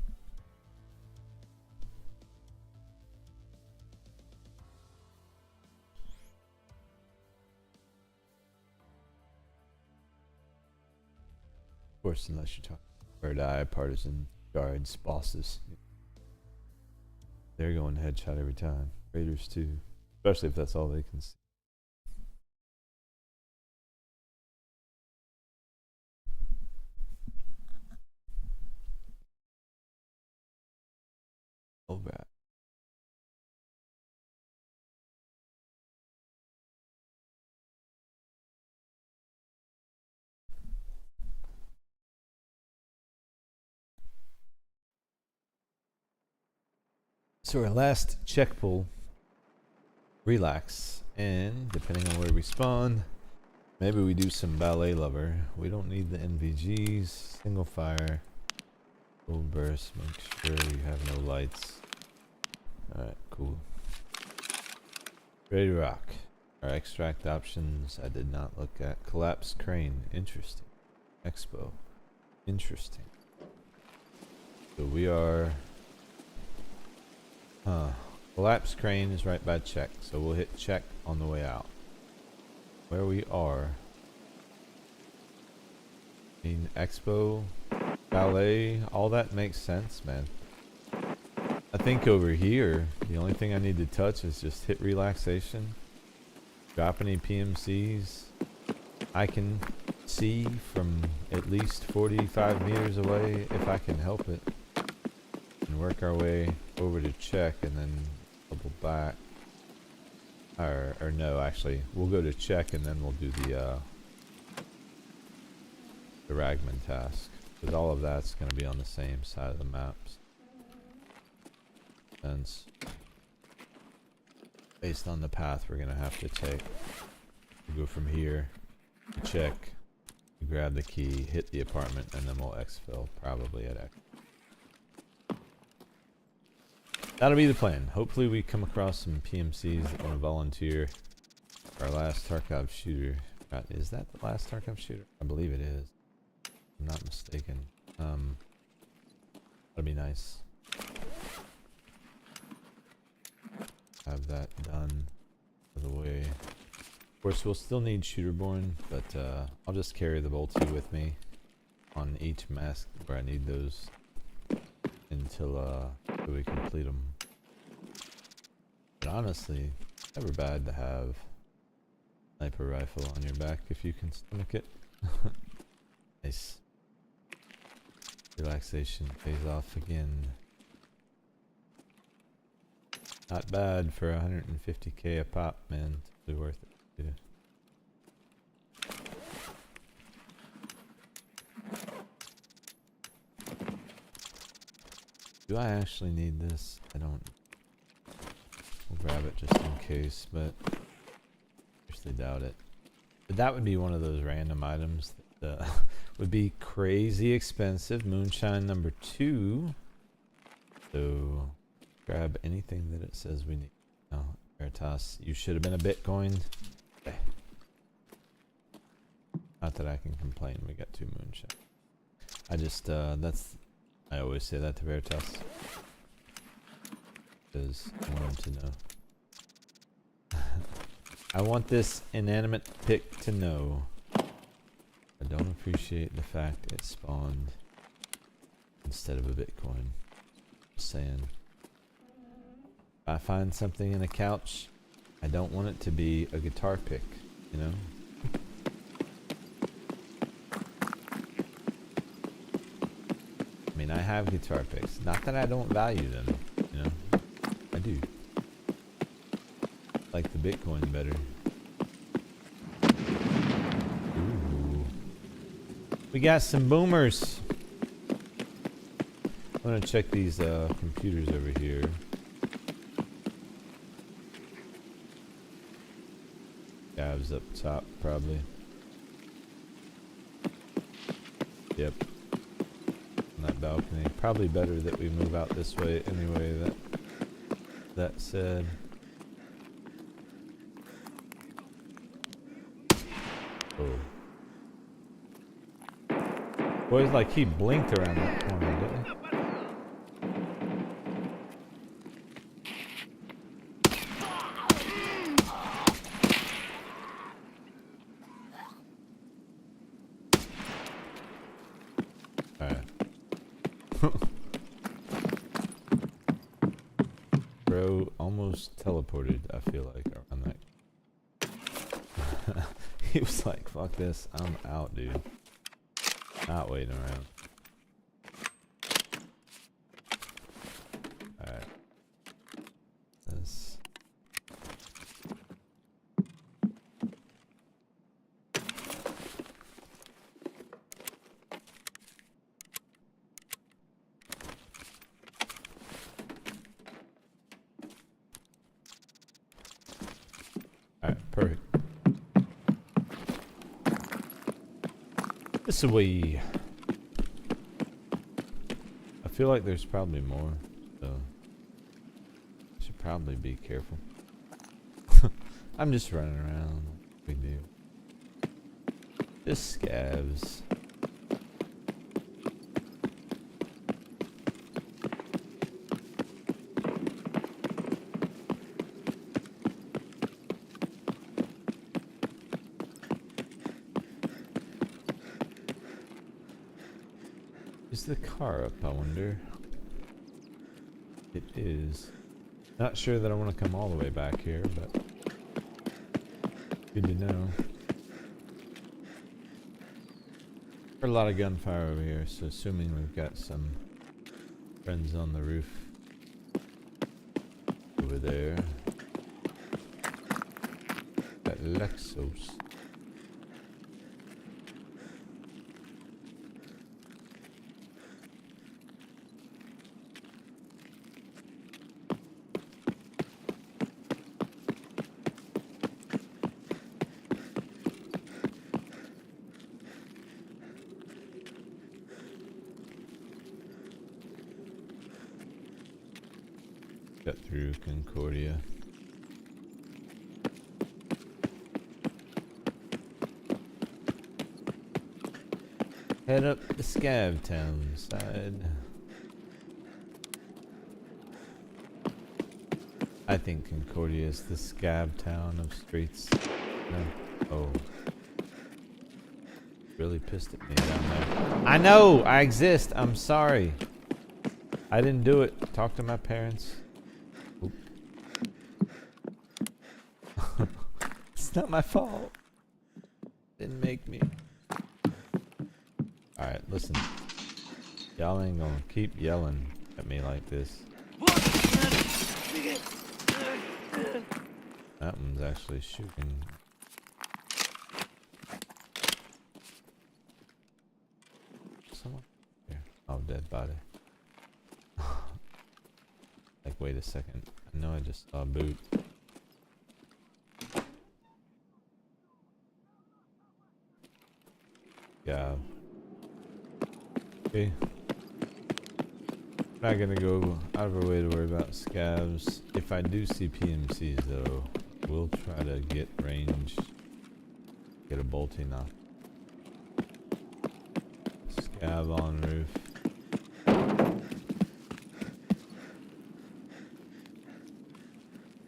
Of course, unless you're talking bird eye, partisan, guards, bosses. They're going headshot every time. Raiders too. Especially if that's all they can see. All right. So our last check pull, relax, and depending on where we spawn, maybe we do some ballet lover. We don't need the NVGs, single fire, full burst, make sure you have no lights. Alright, cool. Ready to rock. Our extract options I did not look at. Collapse crane, interesting. Expo, interesting. So we are... collapse crane is right by check, so we'll hit check on the way out. Where we are, I mean, expo, ballet, all that makes sense, man. I think over here, the only thing I need to touch is just hit relaxation, drop any PMCs. I can see from at least 45 meters away if I can help it, and work our way over to check and then double back. Or no, actually, we'll go to check and then we'll do the Ragman task, because all of that's going to be on the same side of the maps. Since based on the path we're going to have to take, we'll go from here to check, grab the key, hit the apartment, and then we'll exfil probably at X. That'll be the plan. Hopefully we come across some PMCs that want to volunteer. Our last Tarkov shooter. God, is that the last Tarkov shooter? I believe it is. If I'm not mistaken. That'll be nice. Have that done for the way. Of course, we'll still need shooterborn, but I'll just carry the bolty with me on each mask where I need those until we complete them. But honestly, never bad to have sniper rifle on your back if you can stomach it. Nice. Relaxation pays off again. Not bad for 150k a pop, man. It's really worth it too. Do I actually need this? I don't. We'll grab it just in case, but seriously doubt it. But that would be one of those random items that would be crazy expensive. Moonshine number 2. So grab anything that it says we need. Oh, Veritas, you should have been a Bitcoin. Okay. Not that I can complain. We got 2 moonshine. I just that's. I always say that to Veritas, because I want him to know. I want this inanimate pick to know. I don't appreciate the fact it spawned instead of a Bitcoin. Just saying. If I find something in a couch, I don't want it to be a guitar pick, you know? I have guitar picks. Not that I don't value them, you know. I do. Like the Bitcoin better. Ooh. We got some boomers. I'm gonna check these computers over here. Gav's up top, probably. Yep. That balcony. Probably better that we move out this way anyway. That said, oh, Boys, like he blinked around that corner, didn't he? Bro almost teleported, I feel like, around that. He was like, fuck this, I'm out, dude. Not waiting around. Alright. This. Alright, perfect. This way. I feel like there's probably more, so I should probably be careful. I'm just running around. Big deal. Just scavs. Is the car up, I wonder? It is. Not sure that I want to come all the way back here, but good to know. Heard a lot of gunfire over here, so assuming we've got some friends on the roof over there. Got Lexos. Got through Concordia. Head up the Scav Town side. I think Concordia is the Scav Town of streets. No. Oh. Really pissed at me down there. I know! I exist! I'm sorry. I didn't do it. Talk to my parents. It's not my fault. Didn't make me. Alright, listen. Y'all ain't gonna keep yelling at me like this. That one's actually shooting. Someone? Here. Oh, dead body. Like, wait a second. I know I just saw a boot. Yeah. Okay. Not gonna go out of our way to worry about scavs. If I do see PMCs though, we'll try to get range. Get a bolting off. Scav on roof.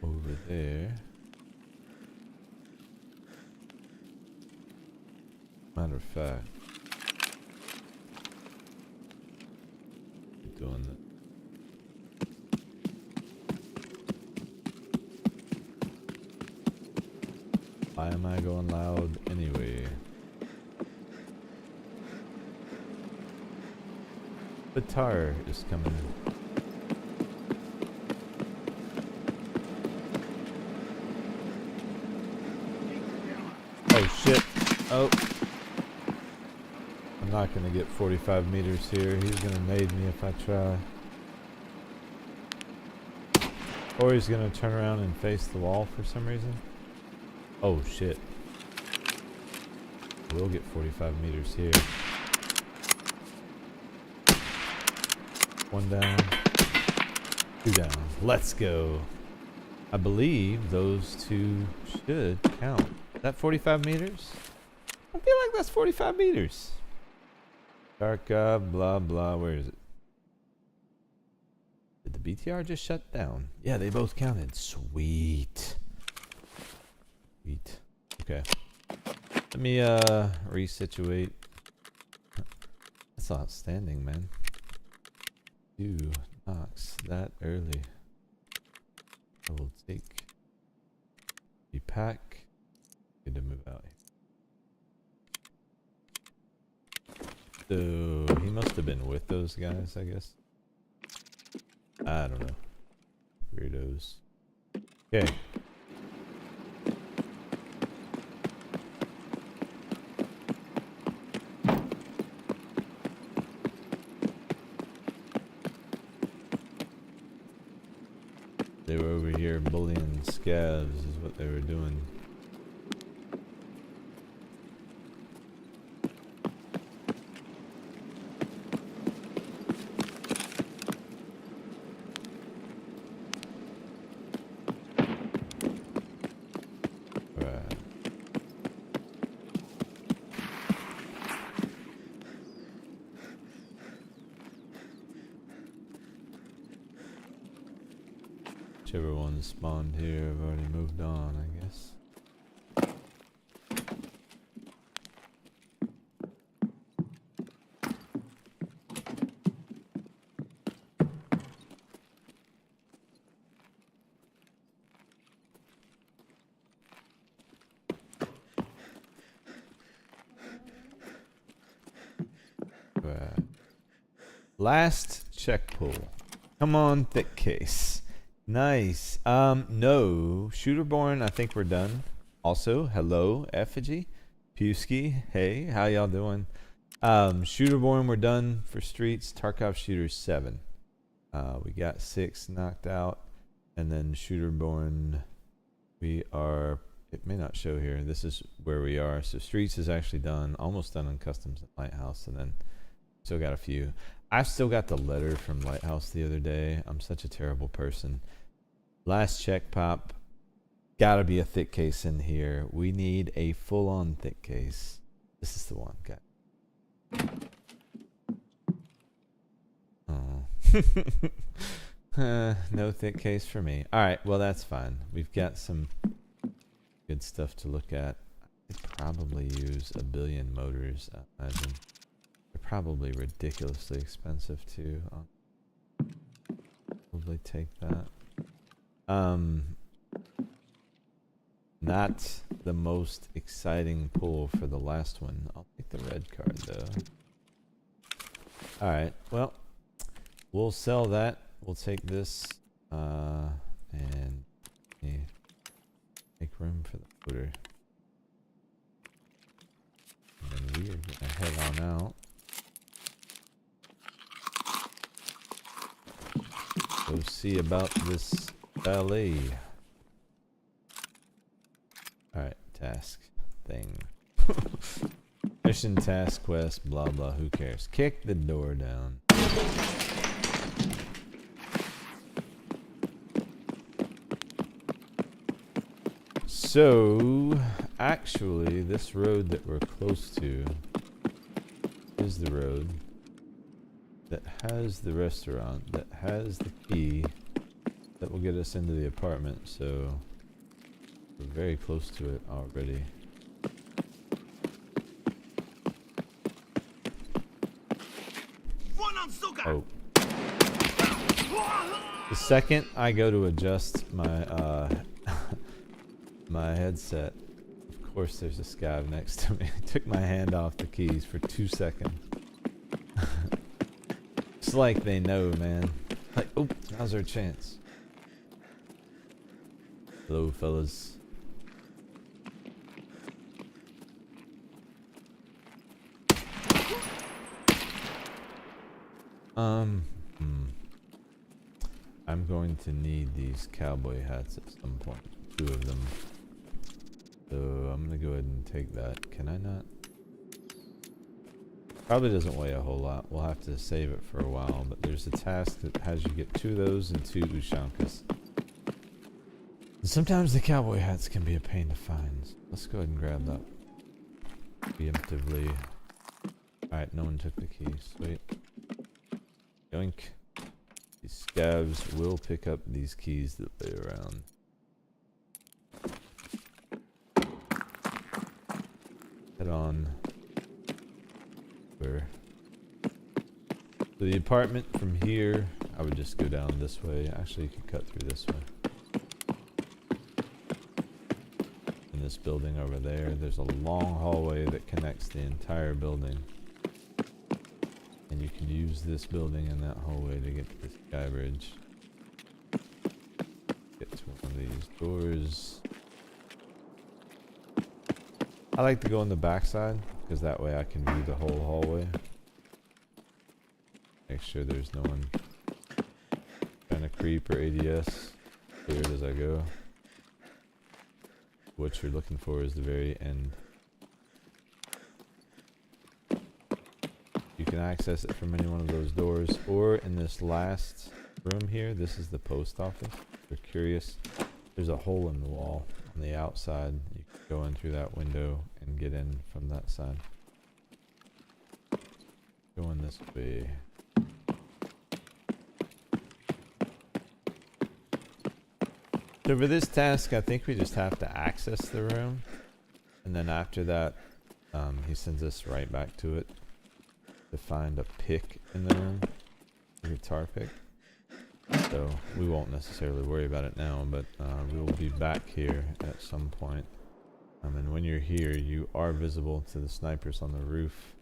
Over there. Matter of fact, keep doing that. Why am I going loud anyway? The tar is coming. Oh shit. Oh. I'm not gonna get 45 meters here. He's gonna nade me if I try. Or he's gonna turn around and face the wall for some reason. Oh shit. We'll get 45 meters here. One down. Two down. Let's go. I believe those two should count. Is that 45 meters? I feel like that's 45 meters. Tarkov, blah blah. Where is it? Did the BTR just shut down? Yeah, they both counted. Sweet. Sweet. Okay. Let me resituate. That's outstanding, man. 2 knocks that early. I will take the pack. Need to move out here. So he must have been with those guys, I guess. I don't know. Weirdos. Okay. They were over here bullying scavs is what they were doing. Right. Whichever one spawned here, I've already moved on, I guess. Right. Last check pull. Come on, thick case. Nice. No. Shooterborn, I think we're done. Also, hello, Effigy. Pewski, hey, how y'all doing? Shooterborn, we're done for streets. Tarkov shooters 7. We got 6 knocked out. And then Shooterborn, we are, it may not show here. This is where we are. So streets is actually done, almost done on customs at Lighthouse. And then still got a few. I still got the letter from Lighthouse the other day. I'm such a terrible person. Last check pop. Gotta be a thick case in here. We need a full-on thick case. This is the one, guys. Oh. No thick case for me. Alright, well that's fine. We've got some good stuff to look at. I could probably use a billion motors, I imagine. They're probably ridiculously expensive too. I'll probably take that. Not the most exciting pull for the last one. I'll take the red card though. Alright, well, we'll sell that. We'll take this and make room for the footer. And then we are gonna head on out. Go see about this ballet. Alright, task thing. Mission, task, quest, blah blah, who cares? Kick the door down. So, actually, this road that we're close to is the road that has the restaurant, that has the key that will get us into the apartment, so we're very close to it already. Oh. The second I go to adjust my my headset, of course there's a scav next to me. I took my hand off the keys for 2 seconds. It's like they know, man. Like, oh, now's our chance. Hello, fellas. I'm going to need these cowboy hats at some point. 2 of them. So I'm gonna go ahead and take that. Can I not? Probably doesn't weigh a whole lot. We'll have to save it for a while, but there's a task that has you get 2 of those and 2 Ushankas. And sometimes the cowboy hats can be a pain to find. So let's go ahead and grab that preemptively. Alright, no one took the key. Sweet. Yoink. These scavs will pick up these keys that lay around. Head on. Where? So the apartment from here, I would just go down this way. Actually, you could cut through this way. In this building over there, there's a long hallway that connects the entire building. And you can use this building and that hallway to get to this sky bridge. Get to one of these doors. I like to go on the back side because that way I can view the whole hallway. Make sure there's no one trying to creep or ADS. Clear it as I go. What you're looking for is the very end. You can access it from any one of those doors, or in this last room here. This is the post office. If you're curious, there's a hole in the wall on the outside. You can go in through that window and get in from that side. Going this way. So for this task, I think we just have to access the room, and then after that, he sends us right back to it to find a pick in the room, a guitar pick. So we won't necessarily worry about it now, but we will be back here at some point. And when you're here, you are visible to the snipers on the roof,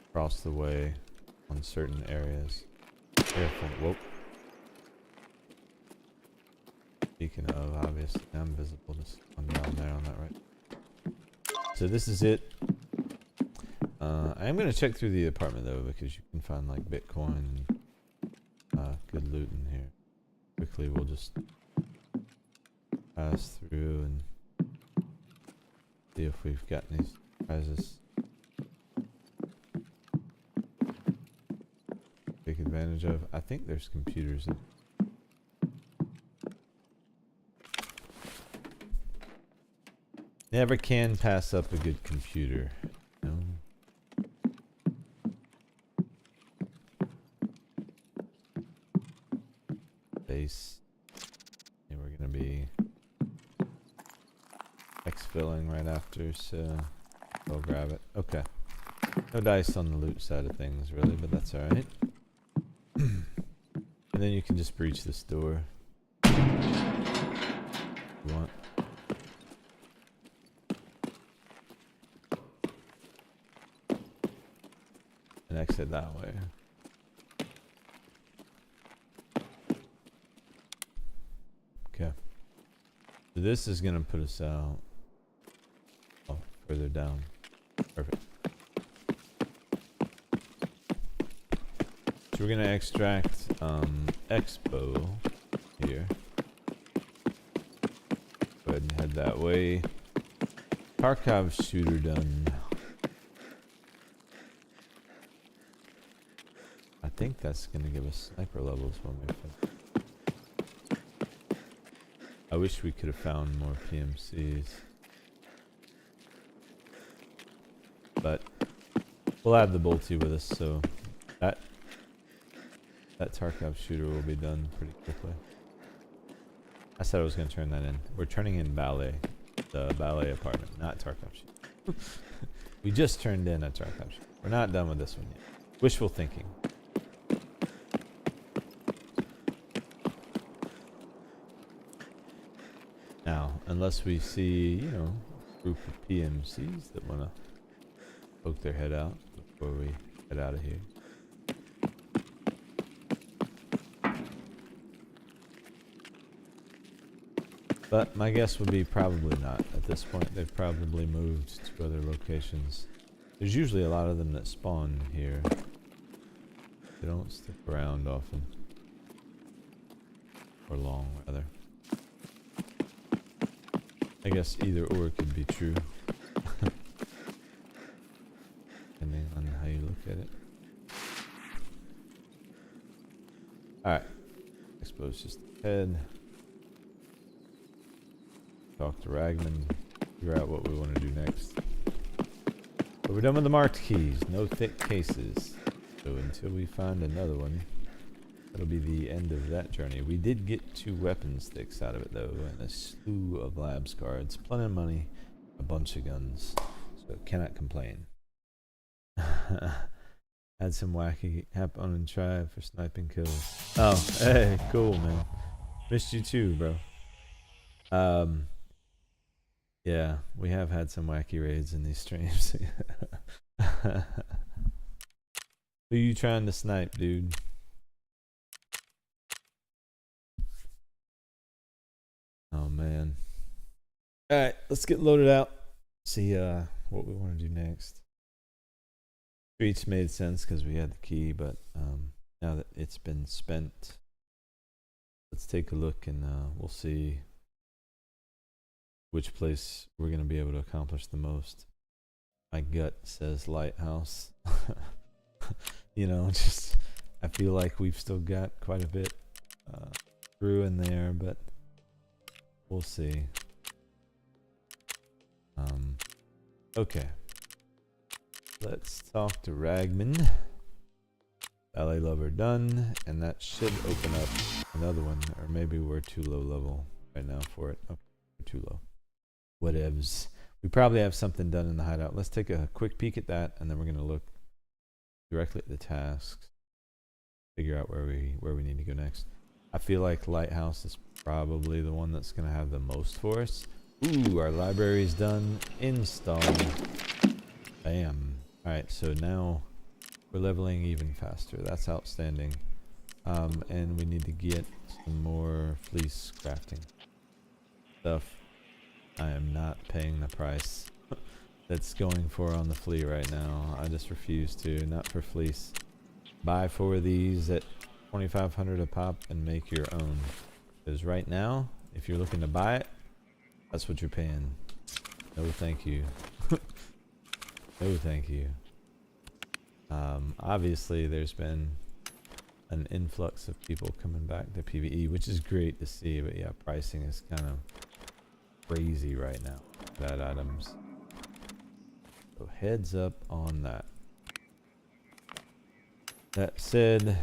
across the way, on certain areas. Careful. Whoa. Speaking of, obviously, I'm visible to someone down there on that right. So this is it. I am going to check through the apartment though, because you can find like Bitcoin and good loot in here. Quickly, we'll just pass through and see if we've got any surprises. Take advantage of. I think there's computers in. Never can pass up a good computer. No. Base. And we're gonna be exfilling right after, so we'll grab it. Okay. No dice on the loot side of things really, but that's alright. And then you can just breach this door. If you want. And exit that way. Okay. So this is gonna put us out further down. Perfect. So we're gonna extract Expo here. Go ahead and head that way. Tarkov shooter done. I think that's gonna give us sniper levels when we finish. I wish we could have found more PMCs. But we'll have the bolty with us, so that Tarkov shooter will be done pretty quickly. I said I was going to turn that in. We're turning in Ballet, the Ballet apartment, not Tarkov shooter. We just turned in a Tarkov shooter. We're not done with this one yet. Wishful thinking. Now, unless we see, you know, a group of PMCs that want to poke their head out before we get out of here. But my guess would be probably not. At this point, they've probably moved to other locations. There's usually a lot of them that spawn here. They don't stick around often. Or long, rather. I guess either or could be true. Depending on how you look at it. Alright. Expose just head. Talk to Ragman. Figure out what we want to do next. But we're done with the marked keys. No thick cases. So until we find another one, that'll be the end of that journey. We did get 2 weapon sticks out of it though, and a slew of labs cards, plenty of money, a bunch of guns. So cannot complain. Had some wacky hap on and try for sniping kills. Oh, hey, cool man. Missed you too, bro. Yeah, we have had some wacky raids in these streams. Who you trying to snipe, dude? Oh man. Alright, let's get loaded out. See what we want to do next. Streets made sense because we had the key, but now that it's been spent, let's take a look and we'll see which place we're going to be able to accomplish the most. My gut says lighthouse. You know, just I feel like we've still got quite a bit through in there, but we'll see. Okay. Let's talk to Ragman. Ballet Lover done, and that should open up another one, or maybe we're too low level right now for it. Okay, we're too low. Whatevs. We probably have something done in the hideout. Let's take a quick peek at that, and then we're going to look directly at the tasks, figure out where we need to go next. I feel like Lighthouse is probably the one that's going to have the most for us. Ooh, our library's done. Install. Bam. Alright, so now we're leveling even faster. That's outstanding. And we need to get some more fleece crafting stuff. I am not paying the price that's going for on the flea right now. I just refuse to. Not for fleece. Buy 4 of these at 2,500 a pop and make your own. Because right now, if you're looking to buy it, that's what you're paying. No thank you. No thank you. Obviously there's been an influx of people coming back to PVE, which is great to see, but yeah, pricing is kind of crazy right now. Bad items. So heads up on that. That said,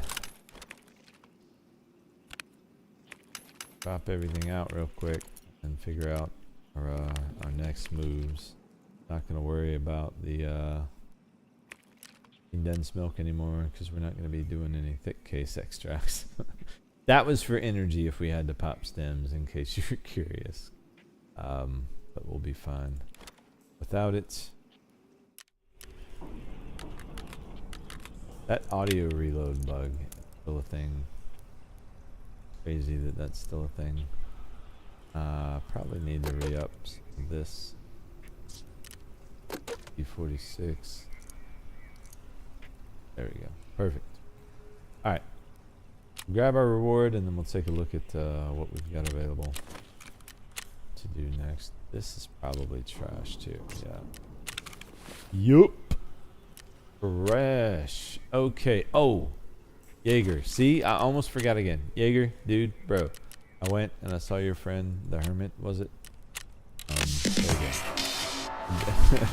drop everything out real quick and figure out our next moves. Not gonna worry about the condensed milk anymore because we're not going to be doing any thick case extracts. That was for energy if we had to pop stems, in case you're curious. But we'll be fine without it. That audio reload bug is still a thing. Crazy that that's still a thing. Probably need to re-up this. E46. There we go. Perfect. Alright. Grab our reward and then we'll take a look at what we've got available to do next. This is probably trash too. Yeah. Yup. Fresh. Okay. Oh. Jaeger. See? I almost forgot again. Jaeger, dude, bro. I went and I saw your friend, the hermit, was it? There you go.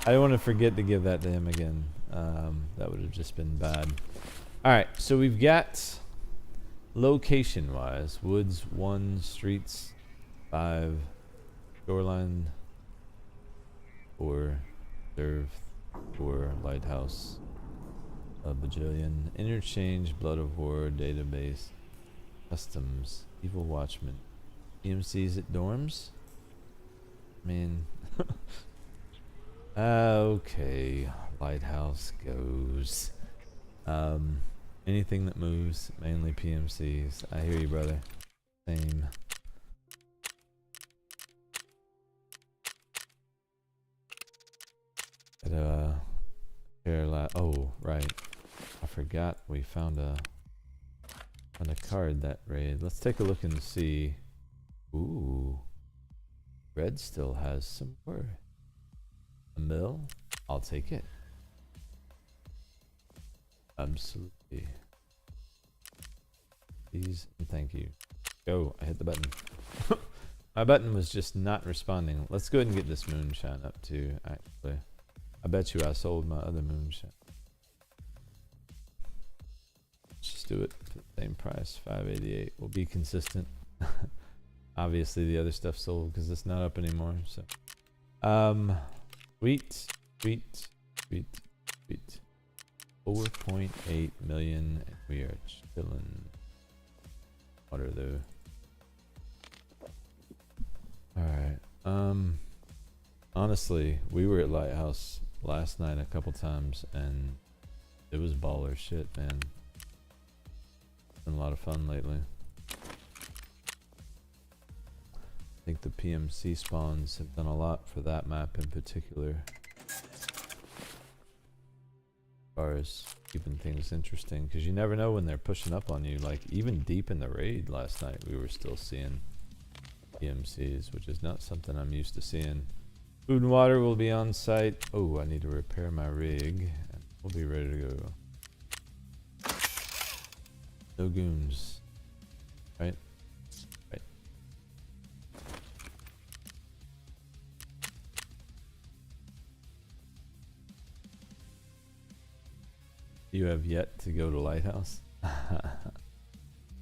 I don't want to forget to give that to him again. That would have just been bad. Alright, so we've got location wise, woods 1, streets 5, shoreline 4, serve 4, lighthouse a bajillion, interchange, blood of war, database, customs, evil watchman, EMCs at dorms. I mean, okay, lighthouse goes. Anything that moves, mainly PMCs. I hear you, brother. Same. Oh, right. I forgot we found a card that raid. Let's take a look and see. Ooh. Red still has some worth. A mill? I'll take it. Absolutely. Please and thank you. Go. I hit the button. My button was just not responding. Let's go ahead and get this moonshine up too, actually. I bet you I sold my other moonshine. Let's just do it for the same price, 588. We'll be consistent. Obviously the other stuff sold because it's not up anymore. So, sweet. 4.8 million. And we are chilling. Water though. All right. Honestly, we were at Lighthouse last night a couple times, and it was baller shit, man. Been a lot of fun lately. I think the PMC spawns have done a lot for that map in particular, as far as keeping things interesting, because you never know when they're pushing up on you. Like even deep in the raid last night, we were still seeing PMCs, which is not something I'm used to seeing. Food and water will be on site. Oh, I need to repair my rig. We'll be ready to go. No goons. Right? Right. You have yet to go to Lighthouse?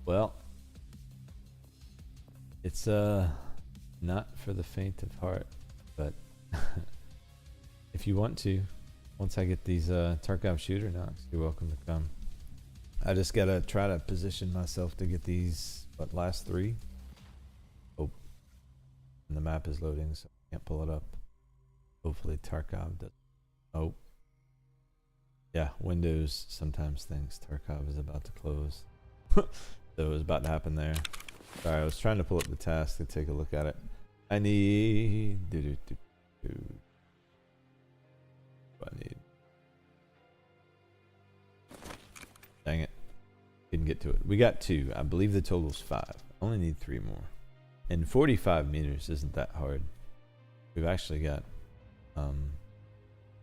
Well, it's not for the faint of heart, but if you want to, once I get these Tarkov shooter knocks, you're welcome to come. I just gotta try to position myself to get these last 3. Oh, and the map is loading, so I can't pull it up. Hopefully Tarkov does. Oh, yeah, Windows sometimes thinks Tarkov is about to close. So it was about to happen there. Sorry, I was trying to pull up the task to take a look at it. I need what I need. Dang it. Didn't get to it. We got 2. I believe the total's 5. Only need 3 more. And 45 meters isn't that hard. We've actually got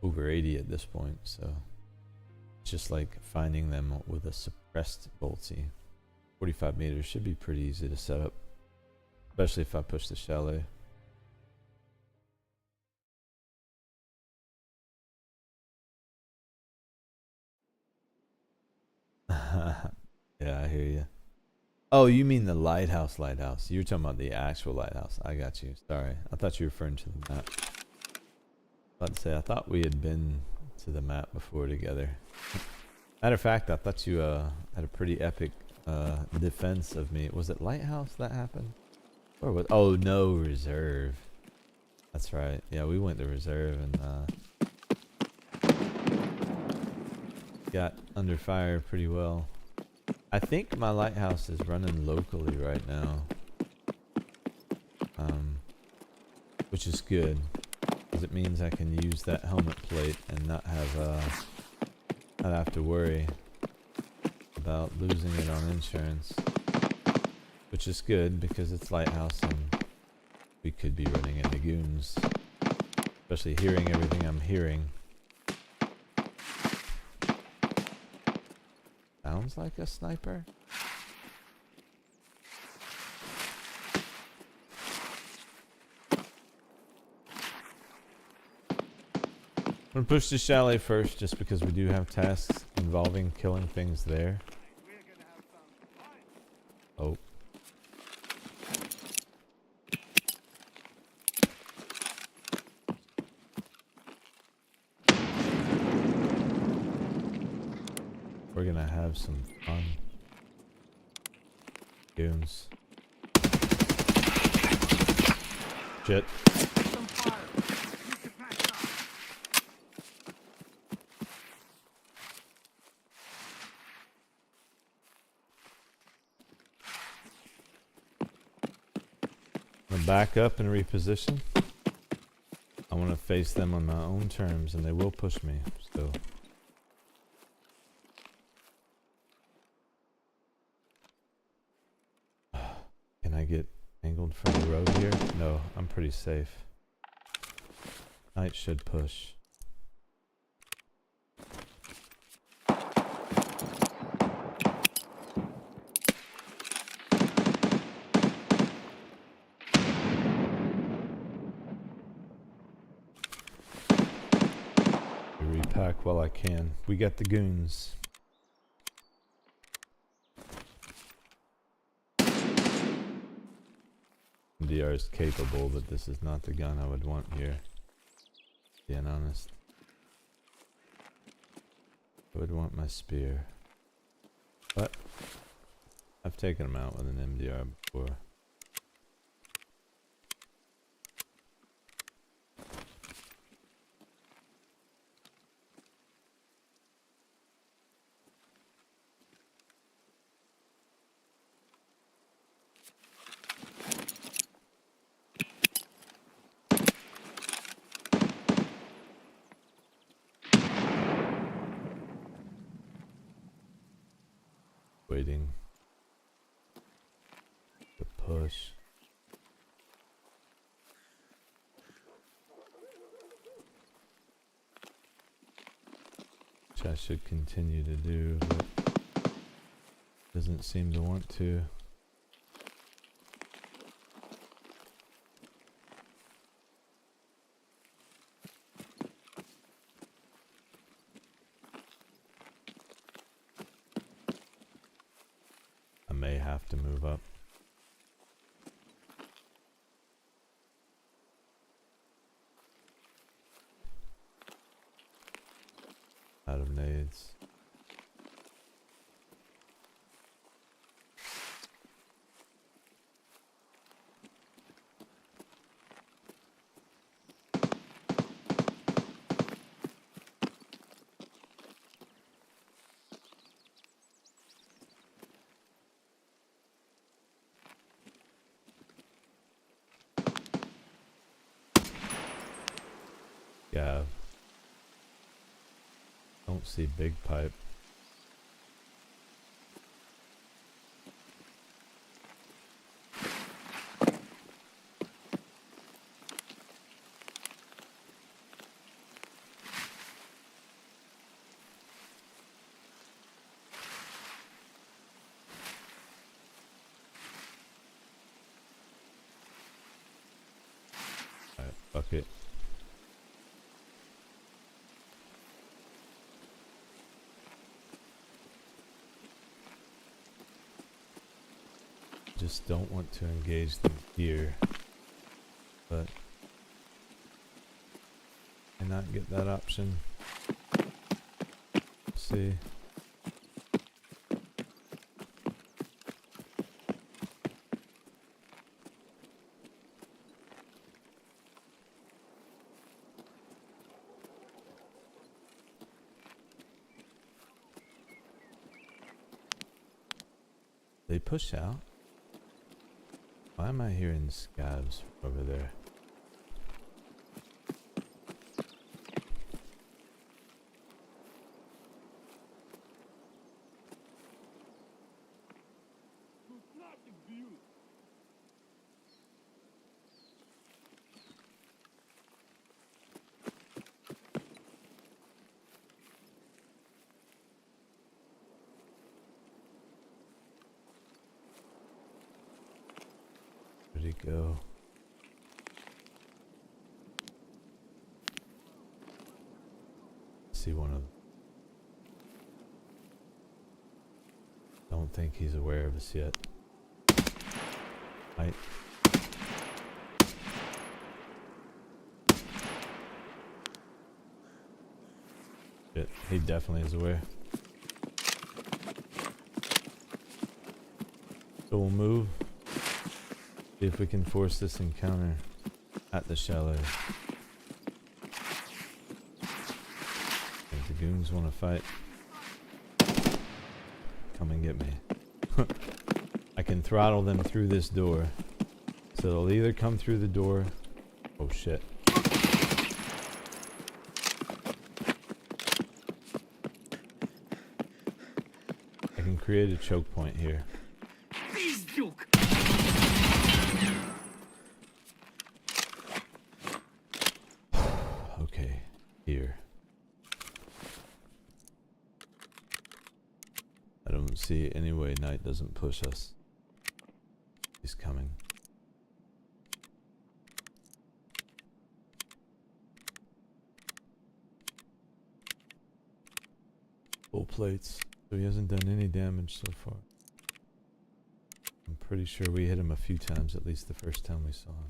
over 80 at this point, so it's just like finding them with a suppressed boltsy. 45 meters should be pretty easy to set up, especially if I push the chalet. Yeah, I hear you. Oh, you mean the lighthouse? You're talking about the actual lighthouse. I got you. Sorry, I thought you were referring to the map. About to say, I thought we had been to the map before together. Matter of fact, I thought you had a pretty epic defense of me. Was it lighthouse that happened? Or was? Oh no, reserve. That's right. Yeah, we went to reserve and got under fire pretty well. I think my lighthouse is running locally right now, which is good because it means I can use that helmet plate and not have to worry about losing it on insurance, which is good because it's lighthouse and we could be running into goons, especially hearing everything I'm hearing. Sounds like a sniper. I'm gonna push the chalet first just because we do have tasks involving killing things there. Oh. We're gonna have some fun. Goons. Shit. I'm gonna back up and reposition. I want to face them on my own terms, and they will push me, so. Can I get angled from the road here? No, I'm pretty safe. Knight should push. back while I can. We got the goons. MDR is capable, but this is not the gun I would want here. Being honest. I would want my spear. But I've taken him out with an MDR before. Waiting to push. Which I should continue to do, but doesn't seem to want to. I may have to move up. Out of nades. Yeah. Don't see big pipe. Alright, fuck it. Just don't want to engage them here, but I not get that option. Let's see. They push out. Why am I hearing scabs over there? Where'd he go? See one of them. Don't think he's aware of us yet. Right. Shit, he definitely is aware. So we'll move. See if we can force this encounter at the shallow. If the goons want to fight, come and get me. I can throttle them through this door. So they'll either come through the door. Oh shit. I can create a choke point here. Okay, here. I don't see any way Knight doesn't push us. He's coming. Full plates. So he hasn't done any damage so far. I'm pretty sure we hit him a few times, at least the first time we saw him.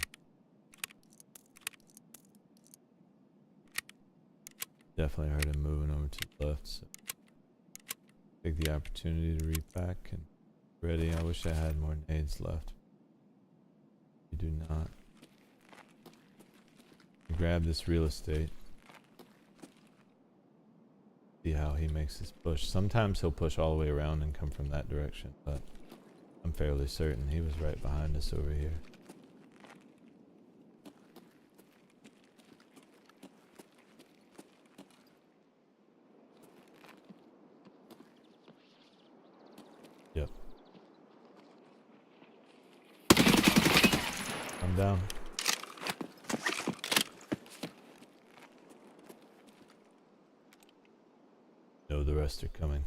Definitely heard him moving over to the left, so take the opportunity to repack and ready. I wish I had more nades left. You do not. Grab this real estate. See how he makes his push. Sometimes he'll push all the way around and come from that direction, but I'm fairly certain he was right behind us over here. Yep. I'm down. No, the rest are coming.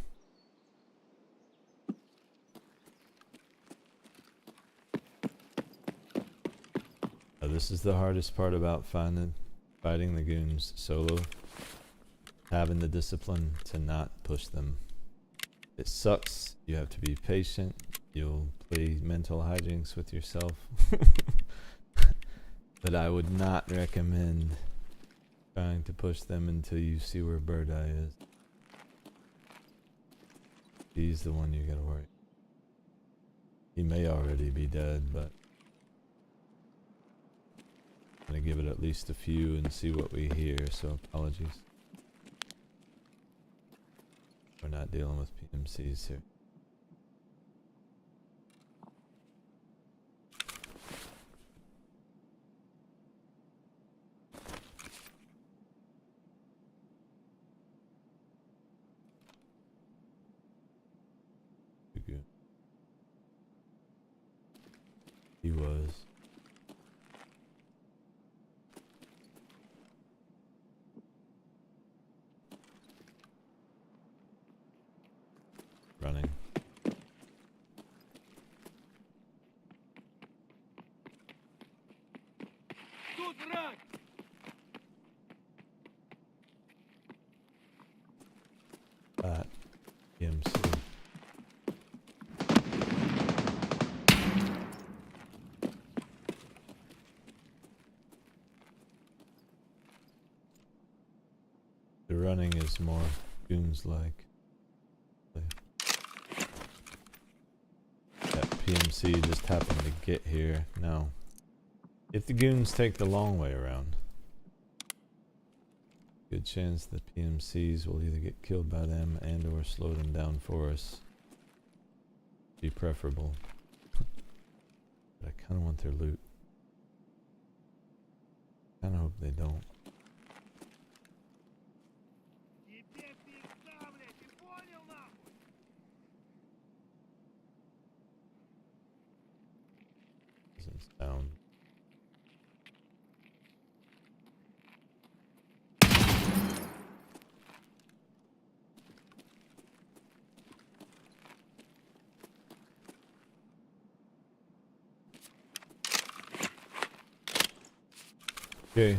Now, this is the hardest part about fighting the goons solo. Having the discipline to not push them. It sucks. You have to be patient. You'll play mental hijinks with yourself. But I would not recommend trying to push them until you see where Bird Eye is. He's the one you gotta worry. He may already be dead, but I'm gonna give it at least a few and see what we hear, so apologies. We're not dealing with PMCs here. He was. Running. Тут враг! That PMC. The running is more goons-like. That PMC just happened to get here. Now, if the goons take the long way around, good chance the PMCs will either get killed by them and or slow them down for us. Be preferable. But I kind of want their loot. Kind of hope they don't. Тебе пизда, блядь, ты понял, нахуй? Doesn't sound. Okay.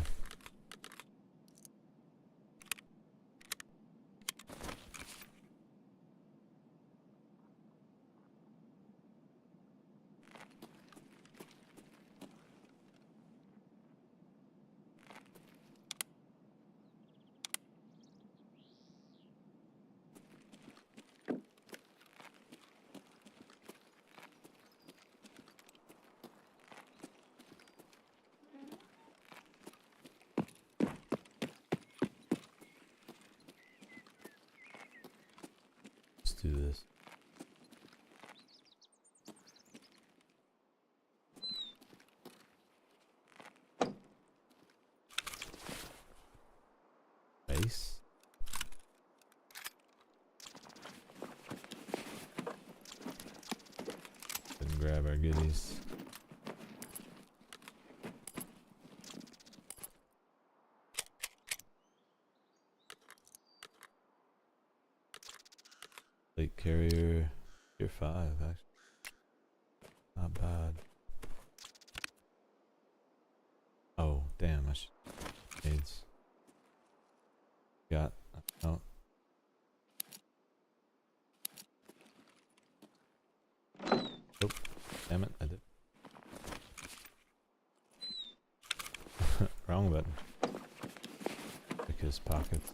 Let's do this. Base. And grab our goodies. Plate carrier, tier 5 actually. Not bad. Oh, damn, I should needs. Got, oh. Wrong button. Pick his pockets.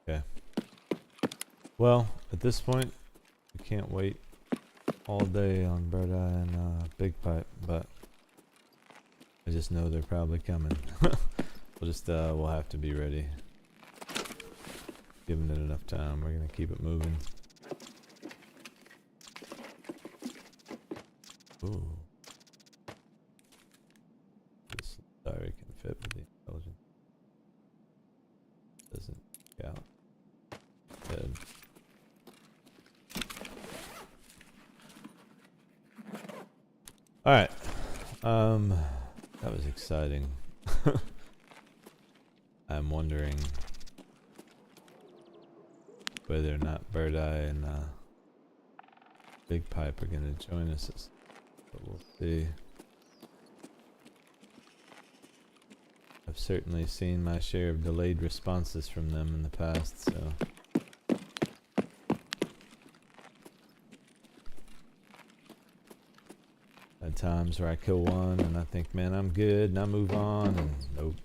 Okay. Well, at this point, we can't wait all day on Bird Eye and Big Pipe, but I just know they're probably coming. We'll have to be ready. Giving it enough time, we're gonna keep it moving. Ooh. This diary can fit with the intelligence. Doesn't count. Dead. Alright. That was exciting. I'm wondering whether or not Bird Eye and Big Pipe are gonna join us, but we'll see. I've certainly seen my share of delayed responses from them in the past, so at times where I kill one and I think, man, I'm good, and I move on, and nope.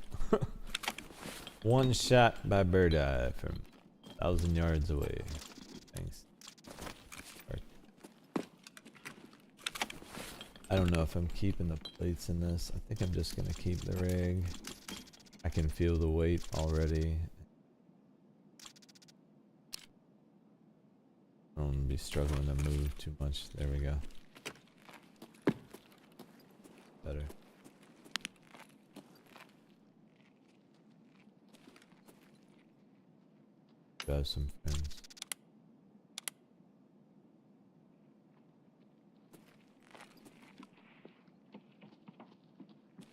One shot by Bird Eye from 1,000 yards away. Thanks. I don't know if I'm keeping the plates in this. I think I'm just gonna keep the rig. I can feel the weight already. I don't wanna be struggling to move too much. There we go. Better. Got some friends.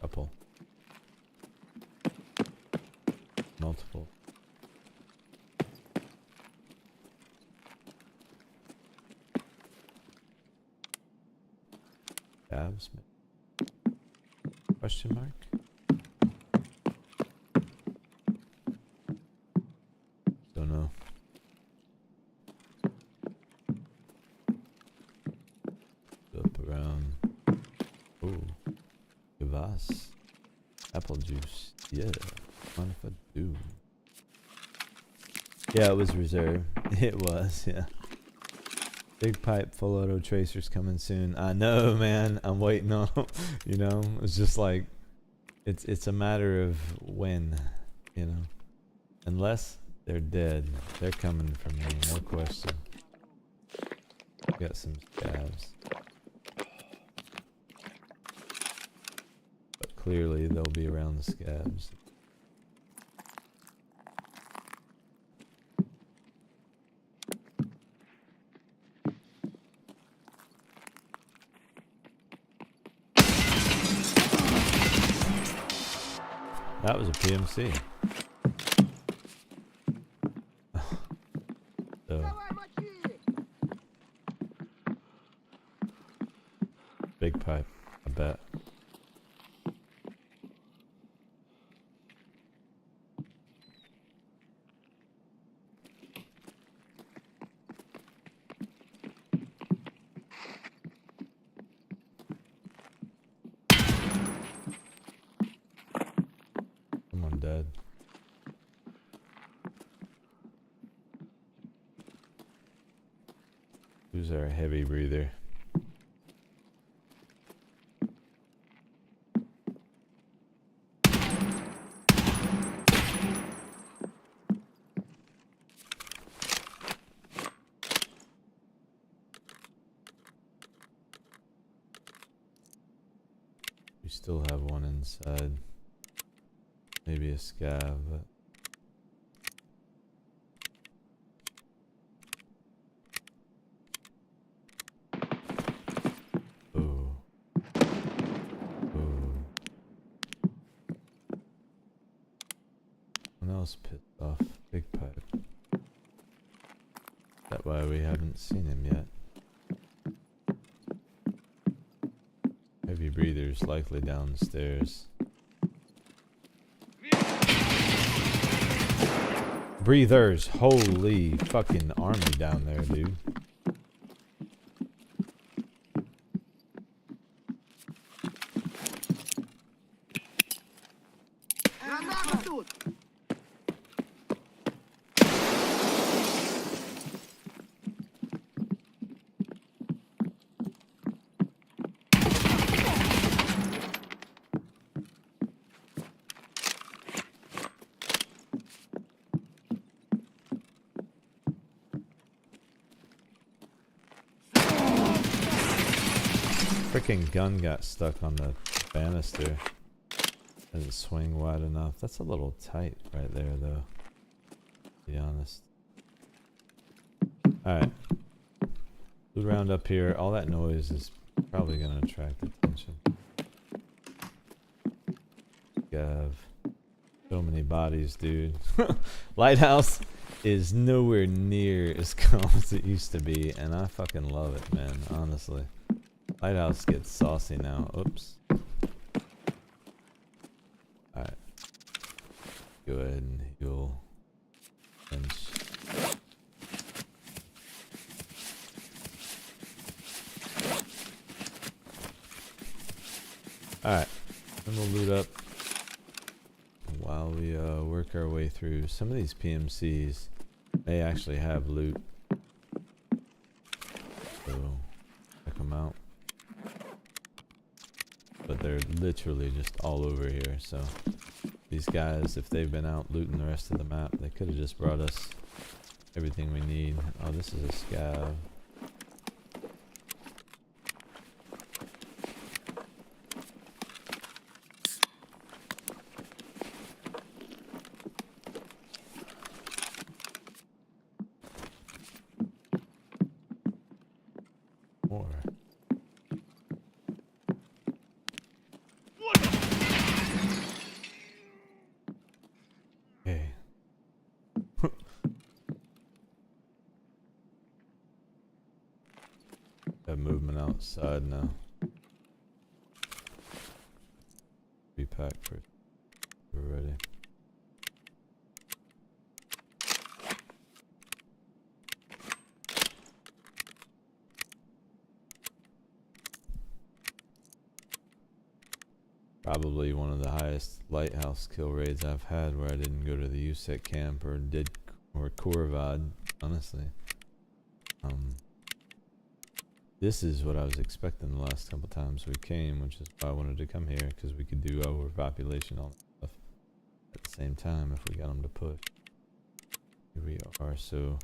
Couple. Multiple. Tabs? Question mark? Don't know. Up around. Ooh. Kvass. Apple juice. Yeah. Mind if I do? Yeah, it was reserved. It was, yeah. Big Pipe full auto tracers coming soon. I know, man. I'm waiting on them. You know, it's just like it's a matter of when, you know. Unless they're dead, they're coming for me, no question. Got some scabs, but clearly they'll be around the scabs. That was a PMC. So, Big Pipe, I bet. Someone dead. Who's our heavy breather? We still have one inside. Maybe a scab, but ooh. Ooh. Someone else pissed off Big Pipe. That's why we haven't seen him yet. Heavy breathers likely downstairs. Breathers, holy fucking army down there, dude. тут! Freaking gun got stuck on the banister. Doesn't swing wide enough. That's a little tight right there, though. To be honest. Alright. Loot around up here. All that noise is probably going to attract attention. You have so many bodies, dude. Lighthouse is nowhere near as calm as it used to be, and I fucking love it, man, honestly. Lighthouse gets saucy now. Oops. Alright. Go ahead and heal. Bench. Alright. Then we'll loot up while we work our way through. Some of these PMCs may actually have loot. So check them out. But they're literally just all over here, so these guys, if they've been out looting the rest of the map, they could have just brought us everything we need. Oh, this is a scav. More. Okay. Got movement outside now. Repack first. We're ready. Probably one of the highest lighthouse kill raids I've had, where I didn't go to the USEC camp or Corvad, honestly. This is what I was expecting the last couple times we came, which is why I wanted to come here, because we could do overpopulation all that stuff at the same time if we got them to push. Here we are, so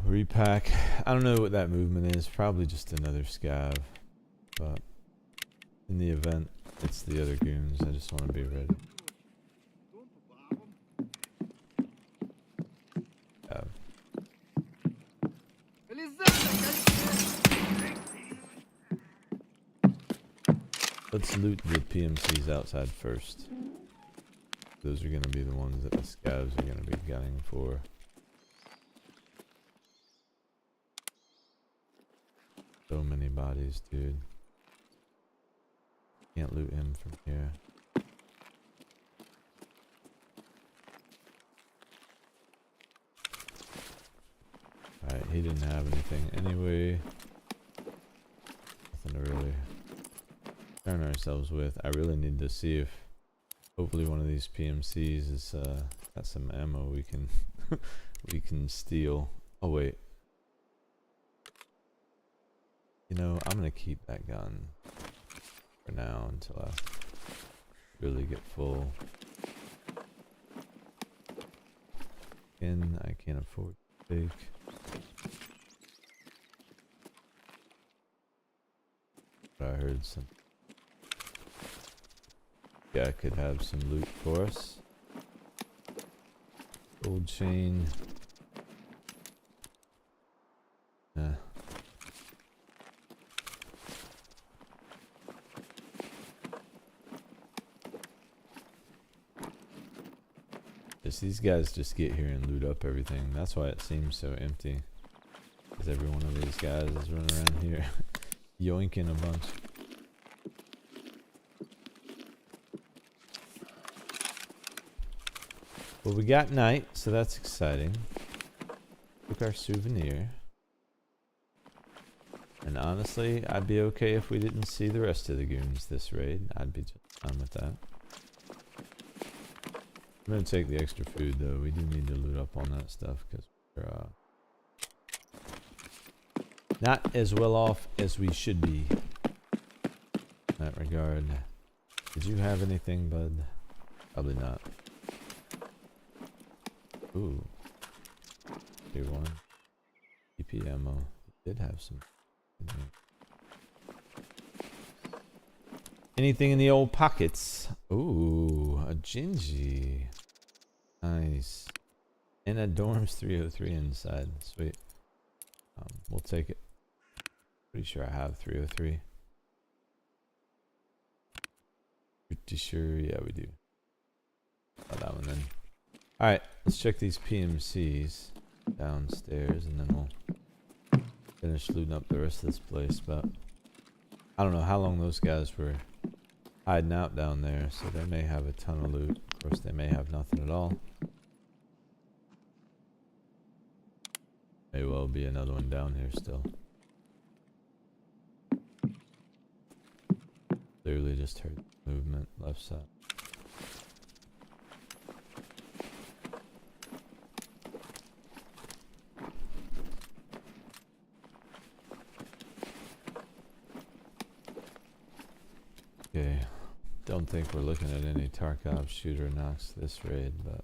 repack. I don't know what that movement is, probably just another scav, but in the event it's the other goons, I just want to be ready. Let's loot the PMCs outside first. Those are going to be the ones that the scavs are going to be gunning for. So many bodies, dude. Can't loot him from here. Alright, he didn't have anything anyway. Nothing to really concern ourselves with. I really need to see if hopefully one of these PMCs is got some ammo we can we can steal. Oh wait. You know, I'm gonna keep that gun for now until I really get full. And I can't afford to take. But I heard some. Yeah, I could have some loot for us. Gold chain. Yeah. These guys just get here and loot up everything. That's why it seems so empty. Because every one of these guys is running around here yoinking a bunch. Well, we got night, so that's exciting. Took our souvenir. And honestly, I'd be okay if we didn't see the rest of the goons this raid. I'd be just fine with that. I'm gonna take the extra food though. We do need to loot up on that stuff because we're not as well off as we should be in that regard. Did you have anything, bud? Probably not. Ooh. Tier 1. EP ammo. Did have some. Anything in the old pockets? Ooh, a Gingy. Nice. And a Dorms 303 inside. Sweet. We'll take it. Pretty sure I have 303. Pretty sure, yeah, we do. Oh, that one then. Alright, let's check these PMCs downstairs and then we'll finish looting up the rest of this place. But I don't know how long those guys were hiding out down there, so they may have a ton of loot. Of course, they may have nothing at all. May well be another one down here still. Clearly just heard movement left side. Okay, don't think we're looking at any Tarkov shooter knocks this raid, but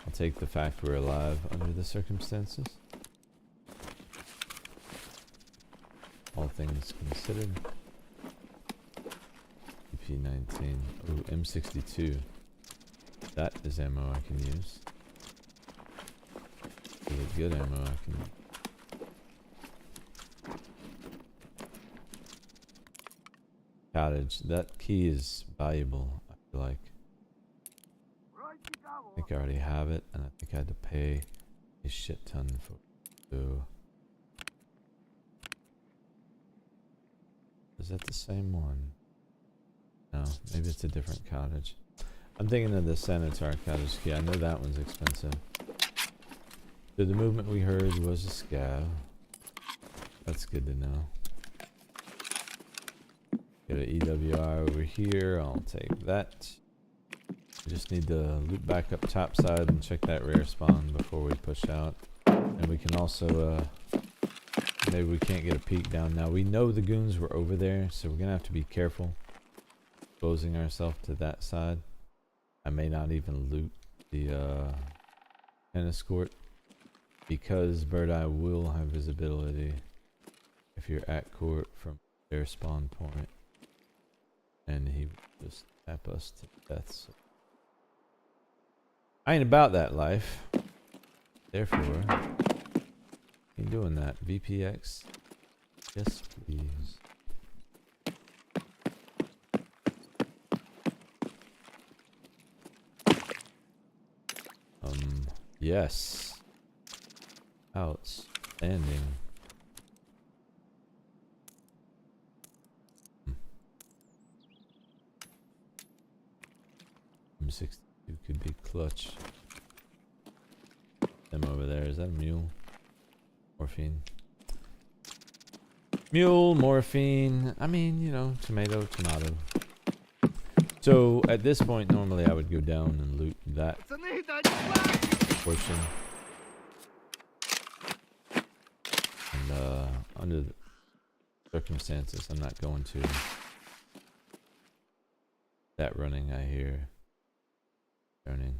I'll take the fact we're alive under the circumstances. All things considered. EP19. Ooh, M62. That is ammo I can use. Really good ammo I can use. Cottage. That key is valuable, I feel like. I think I already have it, and I think I had to pay a shit ton for it. So, is that the same one? No, maybe it's a different cottage. I'm thinking of the Sanitar cottage key. I know that one's expensive. So the movement we heard was a scav. That's good to know. Get an EWR over here. I'll take that. We just need to loop back up top side and check that rare spawn before we push out. And we can also, maybe we can't get a peek down now. We know the goons were over there, so we're gonna have to be careful exposing ourselves to that side. I may not even loot the tennis court because Bird Eye will have visibility if you're at court from their spawn point, and he will just tap us to death. So I ain't about that life. Therefore, ain't doing that. VPX, yes please. Yes. Outstanding. M62 could be clutch. Them over there. Is that a mule? Morphine. Mule, morphine. I mean, you know, tomato, tomato. So at this point, normally I would go down and loot that portion. And under the circumstances, I'm not going to. That running, I hear. Turning.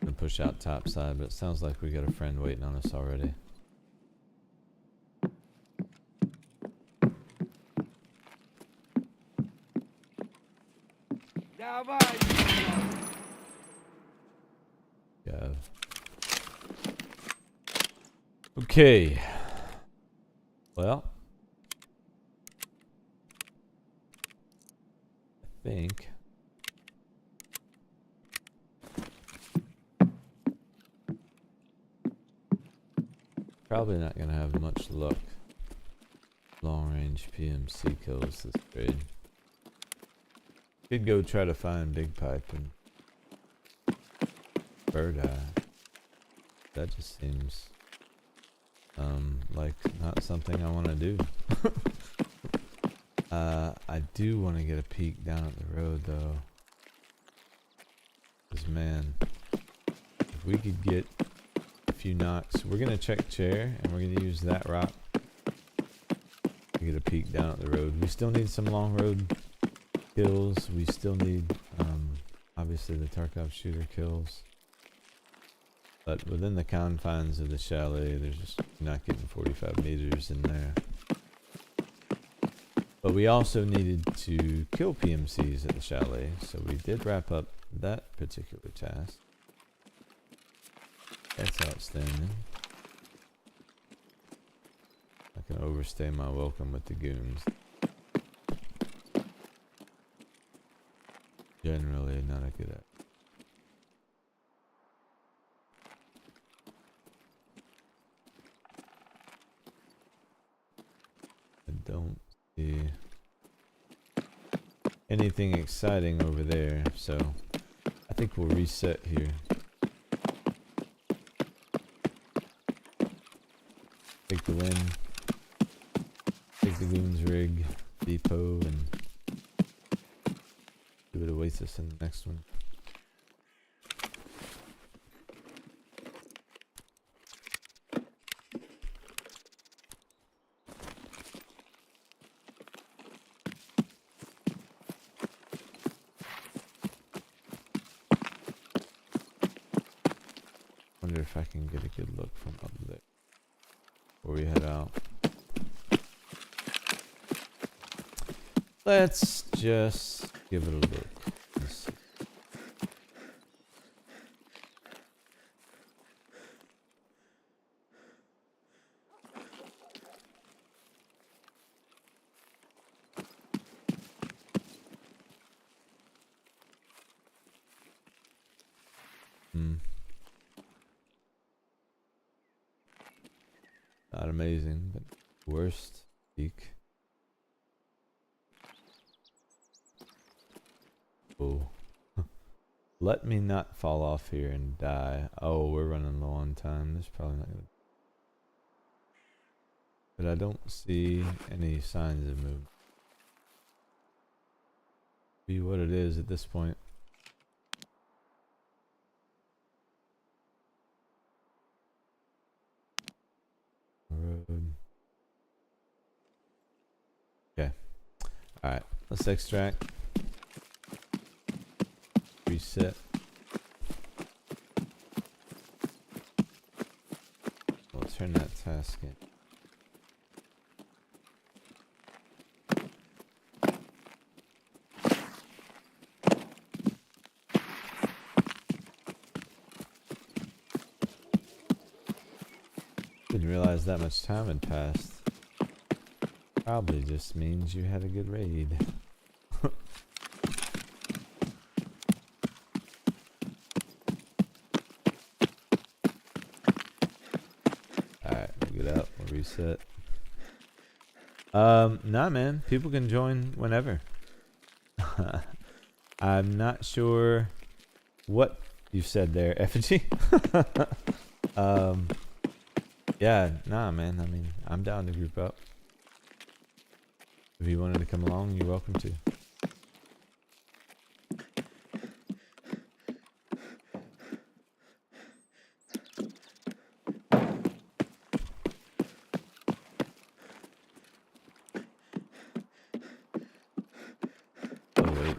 Gonna push out top side, but it sounds like we got a friend waiting on us already. Yeah. Okay. Well, I think probably not gonna have much luck. Long range PMC kills this trade. Could go try to find Big Pipe and Bird Eye. That just seems Like not something I want to do. I do want to get a peek down at the road though. Cause man, if we could get a few knocks, we're gonna check chair and we're gonna use that rock to get a peek down at the road. We still need some long road kills. We still need, obviously the Tarkov shooter kills. But within the confines of the chalet, there's just not getting 45 meters in there. But we also needed to kill PMCs at the chalet, so we did wrap up that particular task. That's outstanding. I can overstay my welcome with the goons. Generally not a good at. I don't see anything exciting over there, so I think we'll reset here. Take the win. Take the goons rig, depot, and do it Oasis in the next one. Wonder if I can get a good look from up there before we head out. Let's just give it a look. Let's see. Not amazing, but worst peak. Oh. Let me not fall off here and die. Oh, we're running low on time. This is probably not gonna. But I don't see any signs of movement. Be what it is at this point. Road. Okay. Alright. Let's extract. Reset. We'll turn that task in. Didn't realize that much time had passed. Probably just means you had a good raid. Alright, we'll get out, we'll reset. Nah man, people can join whenever. I'm not sure what you said there, Effigy. Yeah, nah man, I mean, I'm down to group up. If you wanted to come along, you're welcome to. Oh wait.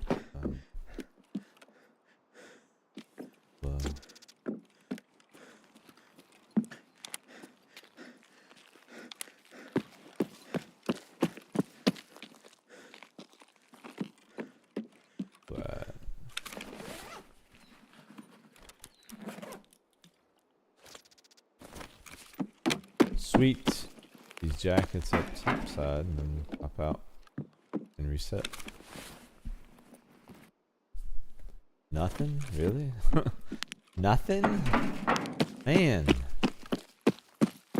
Sweet. These jackets up top side and then pop out and reset. Nothing? Really? Nothing? Man.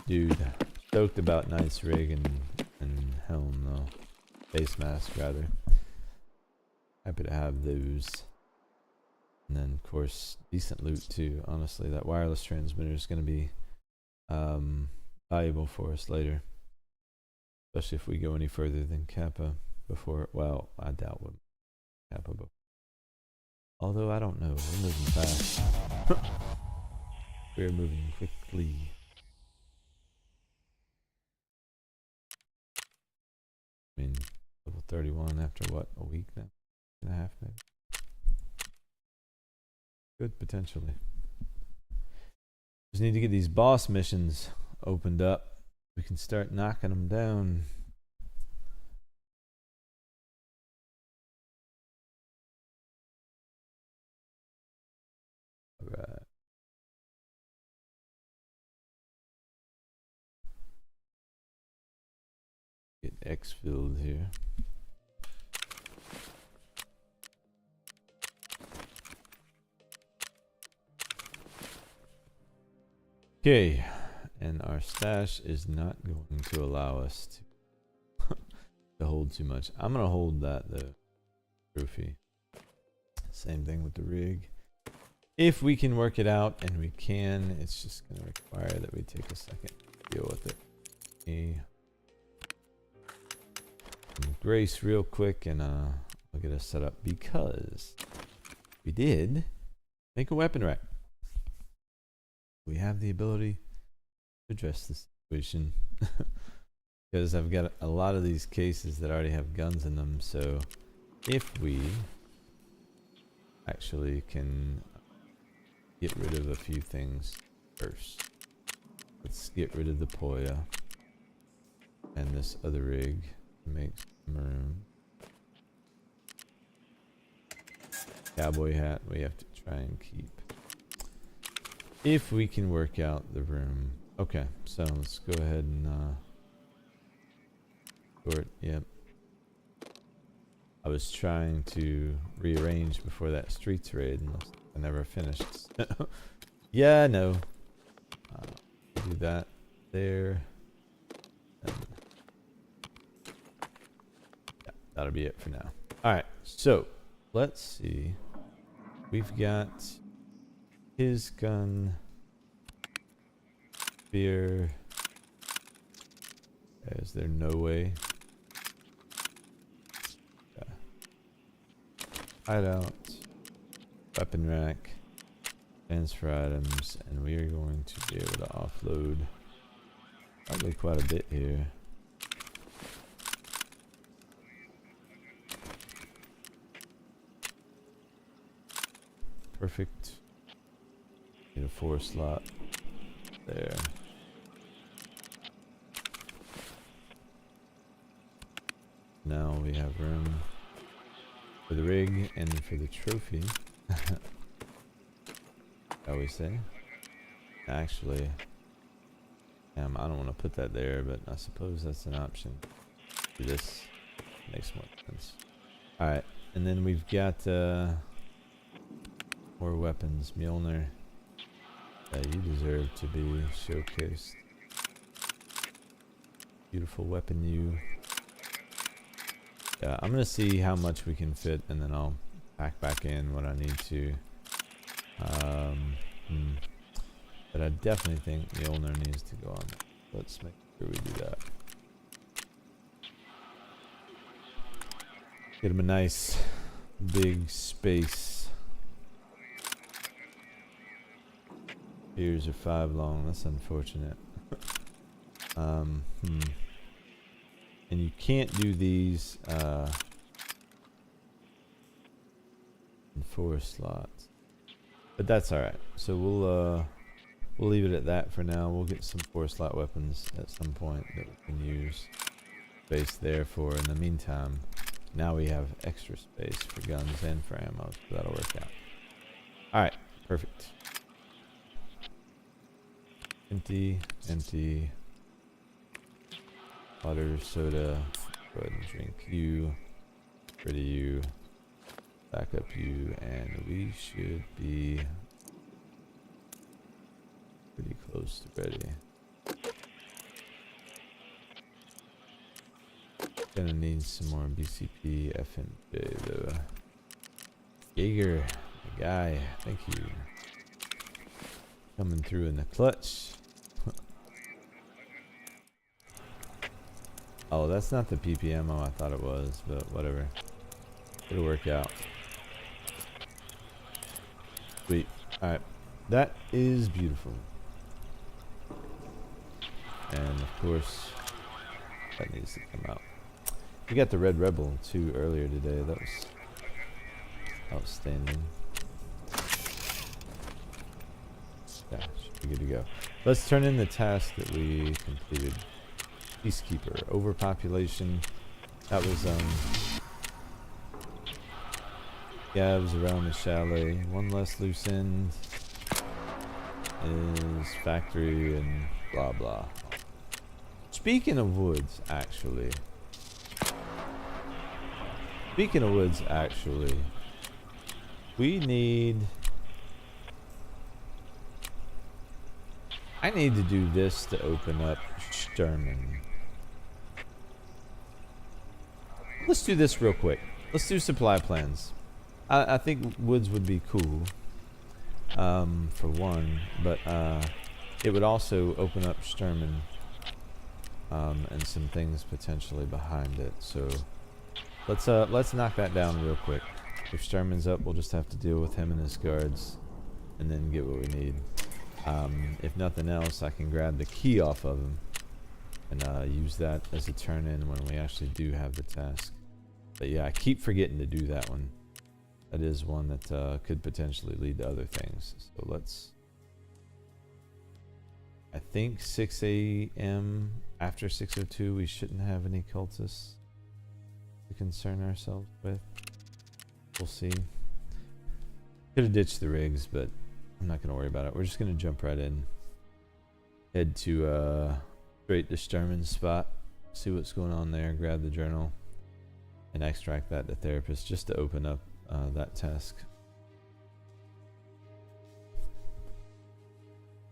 Dude. Stoked about nice rig and helm though. Face mask rather. Happy to have those. And then of course decent loot too. Honestly, that wireless transmitter is gonna be valuable for us later. Especially if we go any further than Kappa before. Well, I doubt we'll Kappa before. Although I don't know. We're moving fast. We're moving quickly. I mean, level 31 after what? A week now? And a half maybe? Good, potentially. Just need to get these boss missions opened up. We can start knocking them down. Alright. Get X filled here. Okay, and our stash is not going to allow us to to hold too much. I'm gonna hold that though. Trophy. Same thing with the rig. If we can work it out, and we can, it's just gonna require that we take a second to deal with it. Grace real quick, and I'll get us set up because we did make a weapon rack. We have the ability to address the situation because I've got a lot of these cases that already have guns in them. So if we actually can get rid of a few things first, let's get rid of the Poya and this other rig to make some room. Cowboy hat we have to try and keep. If we can work out the room. Okay, so let's go ahead and sort. Yep. I was trying to rearrange before that streets raid, and I never finished. Yeah, no. Do that there. And yeah, that'll be it for now. All right, so let's see. We've got his gun, spear. Is there no way? Hideout, weapon rack, transfer items, and we are going to be able to offload probably quite a bit here. Perfect. Need a 4 slot there. Now we have room for the rig and for the trophy. I always say. Actually, I don't want to put that there, but I suppose that's an option. Do this makes more sense. Alright, and then we've got more weapons. Mjolnir. You deserve to be showcased. Beautiful weapon, you. Yeah, I'm gonna see how much we can fit, and then I'll pack back in what I need to. But I definitely think Mjolnir needs to go on. Let's make sure we do that. Get him a nice big space. Ears are 5 long. That's unfortunate. And you can't do these in 4 slots, but that's all right. So we'll leave it at that for now. We'll get some 4 slot weapons at some point that we can use space there for. In the meantime, now we have extra space for guns and for ammo, so that'll work out. All right, perfect. Empty, empty. Water, soda. Go ahead and drink you. Ready you. Back up you, and we should be pretty close to ready. Gonna need some more BCP, FNJ though. Jaeger, the guy, thank you. Coming through in the clutch. Oh, that's not the PP ammo I thought it was, but whatever. It'll work out. Sweet. Alright. That is beautiful. And of course, that needs to come out. We got the Red Rebel too earlier today. That was outstanding. Yeah, should be good to go. Let's turn in the task that we completed. Peacekeeper. Overpopulation. That was yeah, it was around the chalet. One less loose end is factory and blah blah. Speaking of woods, actually. We need... I need to do this to open up Sturman. Let's do this real quick. Let's do supply plans. I think woods would be cool, for one, but it would also open up Sturman, and some things potentially behind it. So let's knock that down real quick. If Sturman's up, we'll just have to deal with him and his guards, and then get what we need. If nothing else, I can grab the key off of him and use that as a turn-in when we actually do have the task. But yeah, I keep forgetting to do that one. That is one that could potentially lead to other things. So let's... I think 6 a.m. after 6:02 we shouldn't have any cultists to concern ourselves with. We'll see. Could have ditched the rigs, but I'm not going to worry about it. We're just going to jump right in. Head to straight to Sturman's spot. See what's going on there. Grab the journal. And extract that to therapist just to open up that task.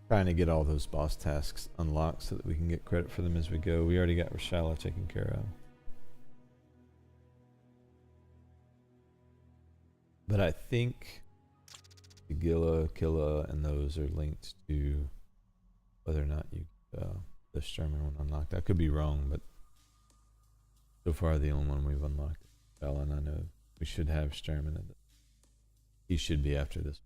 Trying to get all those boss tasks unlocked so that we can get credit for them as we go. We already got Rashala taken care of. But I think the Gilla, Killa, and those are linked to whether or not you the Sherman one unlocked. I could be wrong, but so far the only one we've unlocked is Rashala, and I know we should have Sturman in it. He should be after this.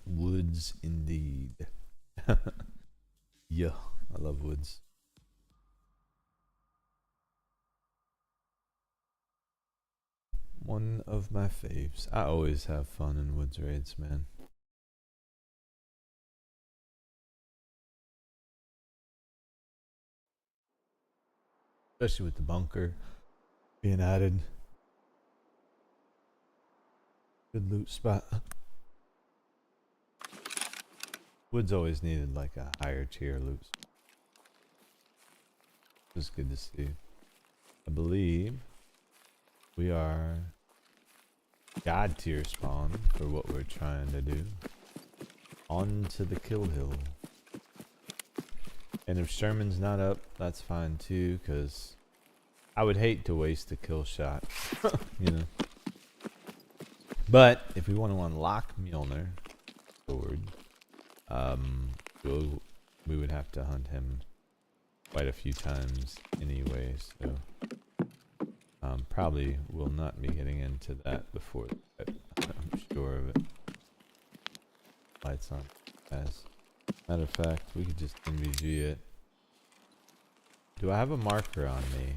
Woods indeed. Yeah, I love woods. One of my faves. I always have fun in woods raids, man. Especially with the bunker being added. Good loot spot. Woods always needed like a higher tier loot. It was good to see. I believe we are God tier spawn for what we're trying to do. On to the kill hill. And if Sherman's not up, that's fine too, because I would hate to waste a kill shot. You know. But if we want to unlock Mjolnir sword, we would have to hunt him quite a few times anyway, so probably will not be getting into that before that. I'm sure of it. Lights on. As matter of fact, we could just NVG it. Do I have a marker on me?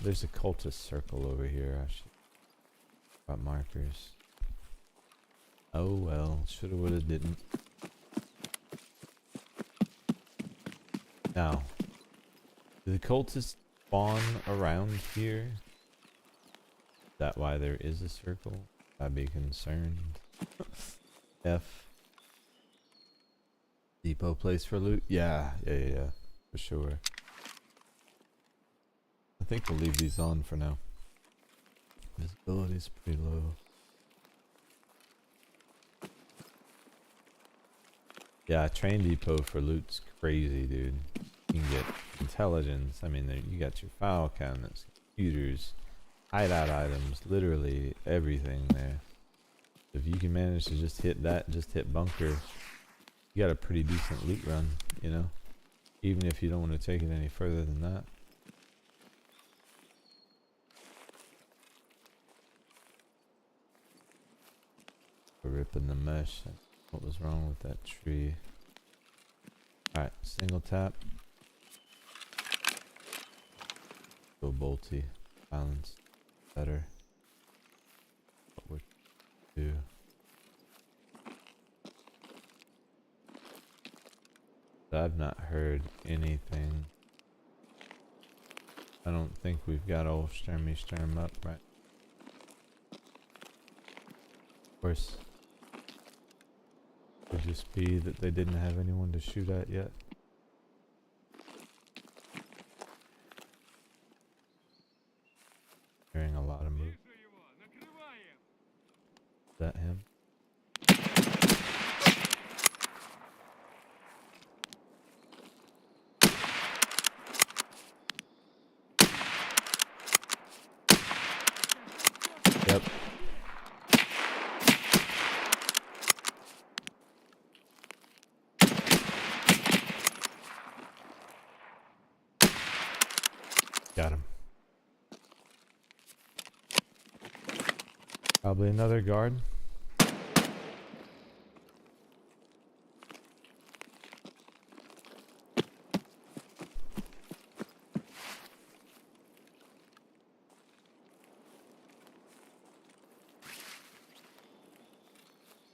There's a cultist circle over here. I should got markers. Oh well, shoulda, woulda, didn't. Now, do the cultists spawn around here? Is that why there is a circle? I'd be concerned. F. Depot place for loot? Yeah, for sure. I think we'll leave these on for now. Visibility's pretty low. Yeah, train depot for loot's crazy, dude. You can get intelligence. I mean, you got your file cabinets, computers, hideout items, literally everything there. If you can manage to just hit that, just hit bunker, you got a pretty decent loot run, you know? Even if you don't want to take it any further than that. We're ripping the mesh. What was wrong with that tree? Alright, single tap. Go bolty. Balance. Better. What would do? I've not heard anything. I don't think we've got old Sturm up, right? Of course. Could just be that they didn't have anyone to shoot at yet. Hearing a lot of movement. Is that him? Yep. Got him. Probably another guard.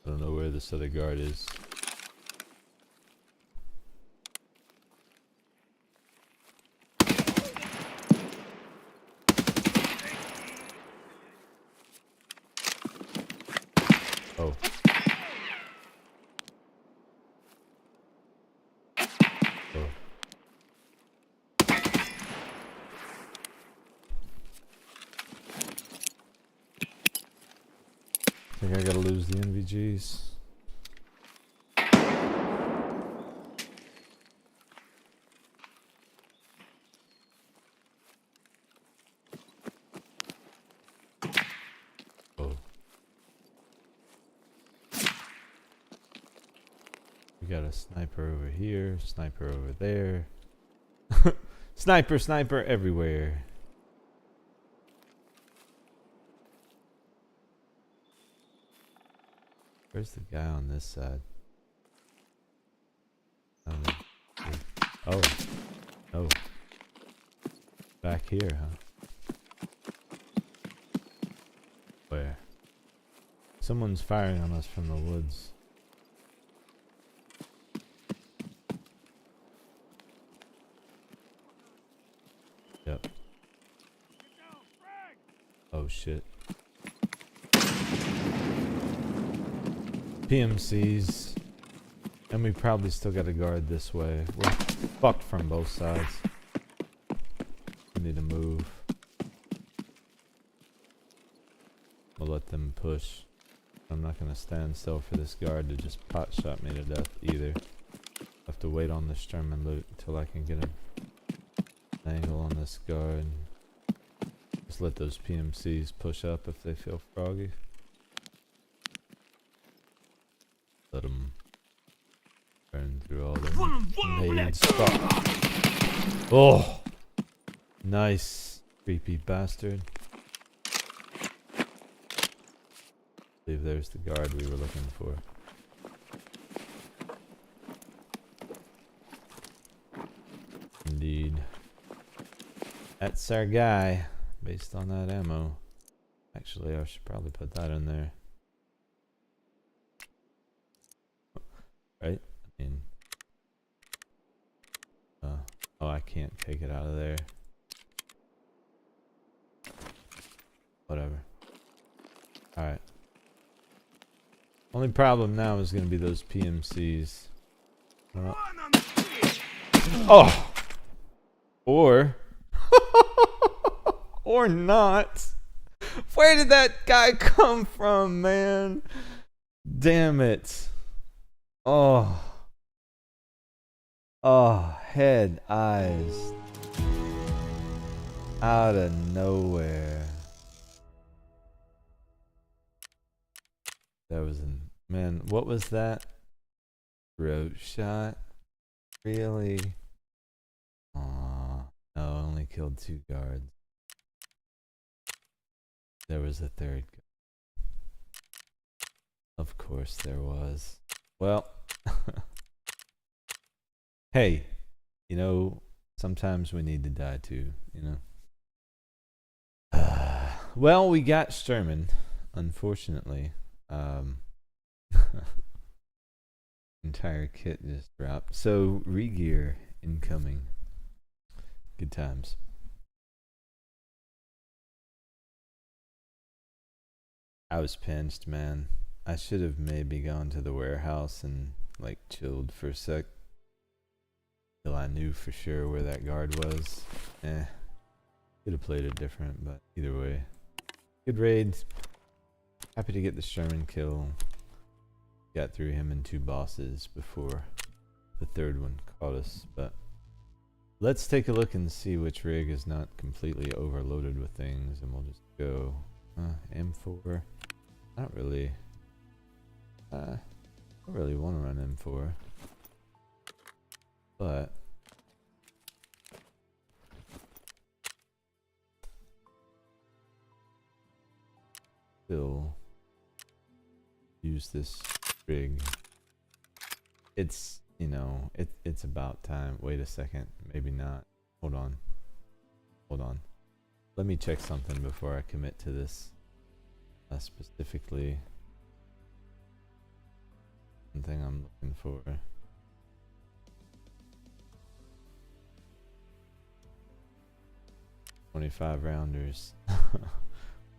I don't know where this other guard is. Oh. Oh. I think I gotta lose the NVGs. Oh. We got a sniper over here, sniper over there. Sniper everywhere. Where's the guy on this side? Oh. Oh. Back here, huh? Where? Someone's firing on us from the woods. Yep. Oh shit. PMCs. And we probably still got a guard this way. We're fucked from both sides. We need to move. We'll let them push. I'm not gonna stand still for this guard to just pot shot me to death either. I have to wait on the Sturm and loot until I can get an angle on this guard. Just let those PMCs push up if they feel froggy. Let them burn through all their nades. Oh! Nice, creepy bastard. I believe there's the guard we were looking for. Indeed. That's our guy, based on that ammo. Actually, I should probably put that in there. Right? I mean... oh, I can't take it out of there. Whatever. Alright. Only problem now is going to be those PMCs. Oh! Or... or not. Where did that guy come from, man? Damn it. Oh. Oh, head, eyes. Out of nowhere. That was an man. What was that? Throat shot? Really? Aw, no, only killed 2 guards. There was a third. Of course there was. Well, hey, you know, sometimes we need to die too, you know. Well, we got Sherman, unfortunately. Entire kit just dropped. So, regear incoming. Good times. I was pinched, man. I should have maybe gone to the warehouse and like chilled for a sec till I knew for sure where that guard was. Could have played it different, but either way, good raid. Happy to get the Sherman kill. Got through him and 2 bosses before the 3rd one caught us. But let's take a look and see which rig is not completely overloaded with things, and we'll just go M4. Not really. I don't really want to run M4, but still use this rig. It's, you know, it's about time. Wait a second, maybe not. Hold on. Let me check something before I commit to this. Specifically, something I'm looking for. 25 rounders.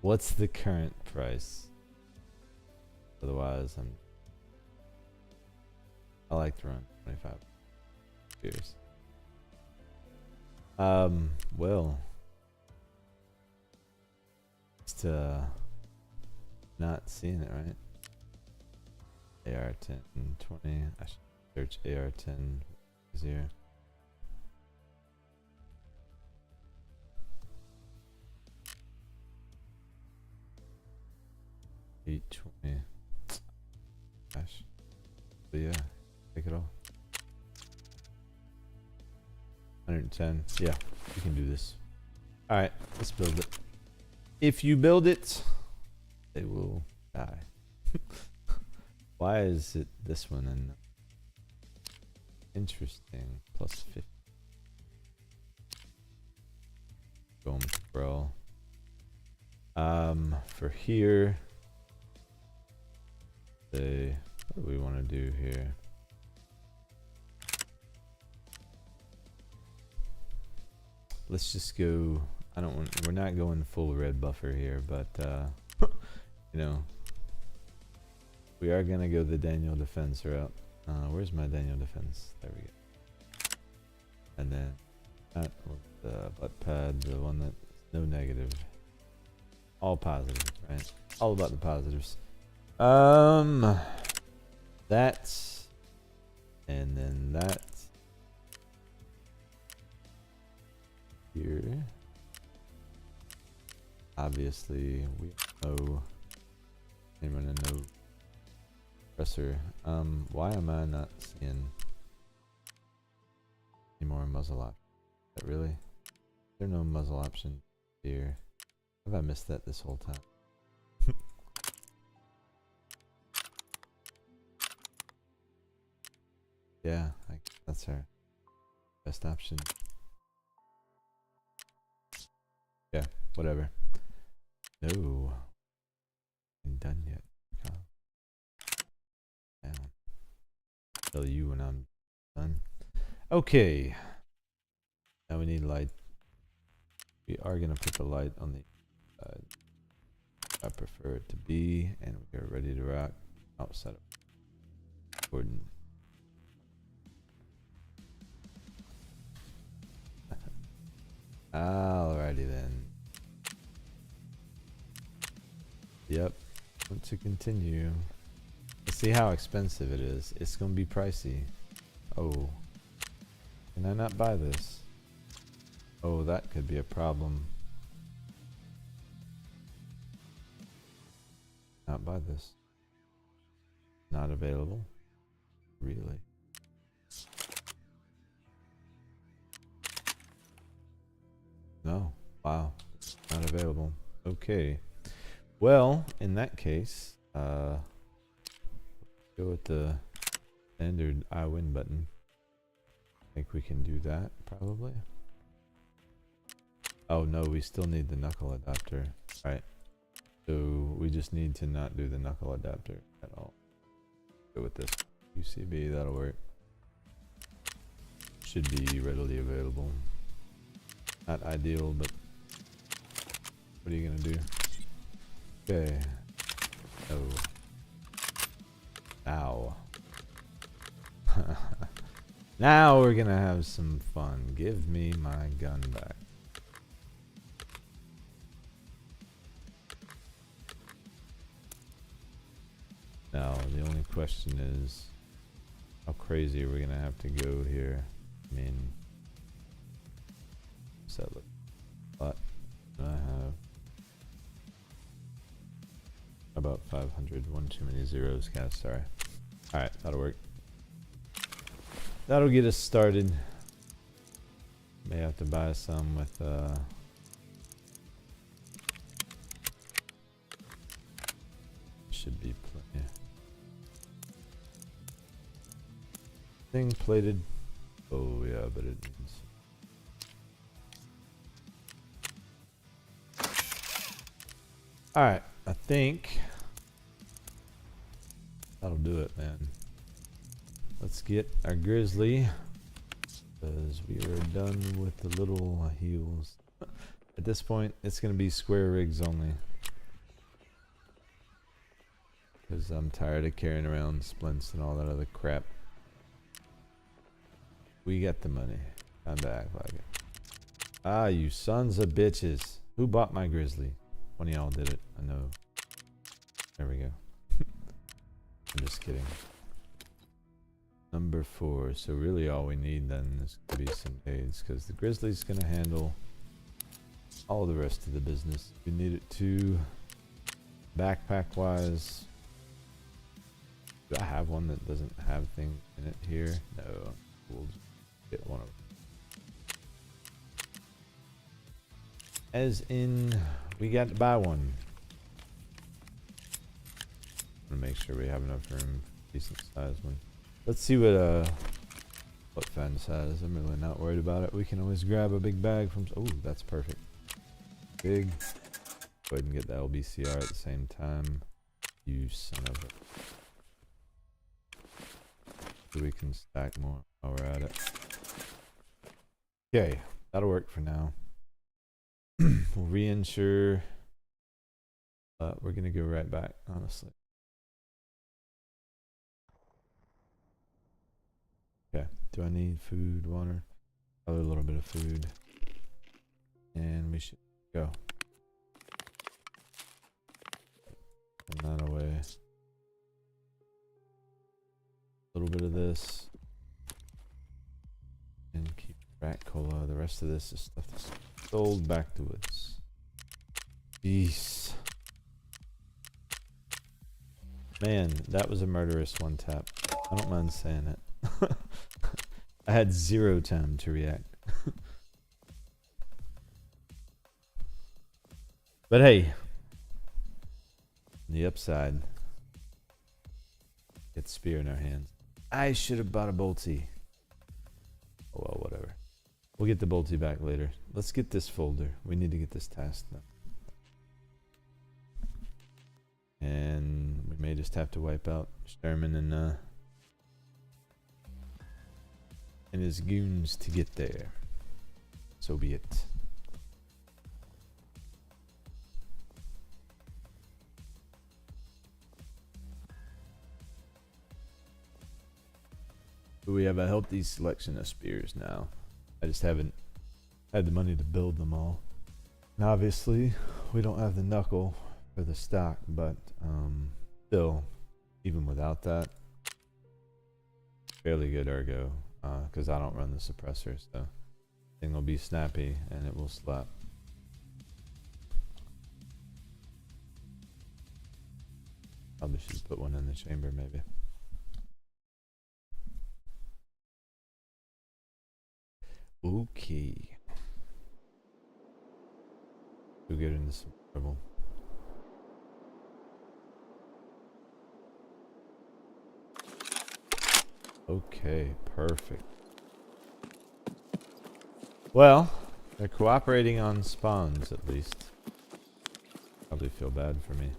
What's the current price? Otherwise, I like to run 25 years. Well, just not seeing it right. AR-10 and 20. I should search AR-10 easier. $820. Gosh. But yeah, take it all. 110. Yeah, you can do this. Alright, let's build it. If you build it, they will die. Why is it this one and interesting? Plus 50. Going with bro. For here, what do we want to do here? Let's just go. We're not going full red buffer here, but you know, we are gonna go the Daniel defense route. Where's my Daniel defense? There we go. And then that was the butt pad, the one that's no negative. All positive, right? All about the positives. That, and then that here. Obviously, we know anyone to know pressor. Why am I not seeing any more muzzle options? Really? Is there no muzzle option here? Have I missed that this whole time? Yeah, that's our best option. Yeah, whatever. No, I'm done yet. Down. Tell you when I'm done. Okay. Now we need light. We are gonna put the light on the side. I prefer it to be, and we are ready to rock outside of Gordon. Alrighty then. Yep. Want to continue. Let's see how expensive it is. It's gonna be pricey. Oh. Can I not buy this? Oh, that could be a problem. Not buy this. not available. Really? No. Wow. Not available. Okay. Well, in that case, go with the standard I win button. I think we can do that, probably. Oh no, we still need the knuckle adapter. Alright. So we just need to not do the knuckle adapter at all. Go with this UCB, that'll work. Should be readily available. Not ideal, but what are you gonna do? Okay. Oh. Ow. Now we're gonna have some fun. Give me my gun back. Now the only question is, how crazy are we gonna have to go here? I mean, what's that look? What do I have? About 500. One too many zeros, guys. Sorry. Alright, that'll work. That'll get us started. May have to buy some with should be plenty. Thing plated. Oh yeah, but it needs. Alright, I think that'll do it, man. Let's get our grizzly, because we are done with the little heels. At this point, it's going to be square rigs only, because I'm tired of carrying around splints and all that other crap. We got the money. Time to act like it. Ah, you sons of bitches. Who bought my grizzly? One of y'all did it. I know. There we go. I'm just kidding. Number 4. So really all we need then is to be some aids, because the grizzly's going to handle all the rest of the business. We need it to backpack wise. Do I have one that doesn't have things in it here? No. We'll get one of them. As in, we got to buy one. I'm gonna make sure we have enough room for decent size one. Let's see what Fence has. I'm really not worried about it. We can always grab a big bag from. Oh, that's perfect. Big. Go ahead and get the LBCR at the same time. You son of a. So we can stack more while we're at it. Okay, that'll work for now. We'll reinsure. We're gonna go right back, honestly. Okay, do I need food, water? Probably a little bit of food. And we should go. Put that away. A little bit of this. And keep rat cola. The rest of this is stuff that's sold back to woods. Jeez. Man, that was a murderous one tap. I don't mind saying it. I had 0 time to react. But hey, the upside, get spear in our hands. I should have bought a bolty. Oh well, whatever. We'll get the bolty back later. Let's get this folder. We need to get this task done. And we may just have to wipe out Sherman and his goons to get there. So be it. We have a healthy selection of spears now. I just haven't had the money to build them all. And obviously, we don't have the knuckle for the stock, but still, even without that, fairly good ergo, because I don't run the suppressor, so thing will be snappy and it will slap. Probably should put one in the chamber, maybe. Okay. We'll get into some trouble. Okay, perfect. Well, they're cooperating on spawns at least. Probably feel bad for me.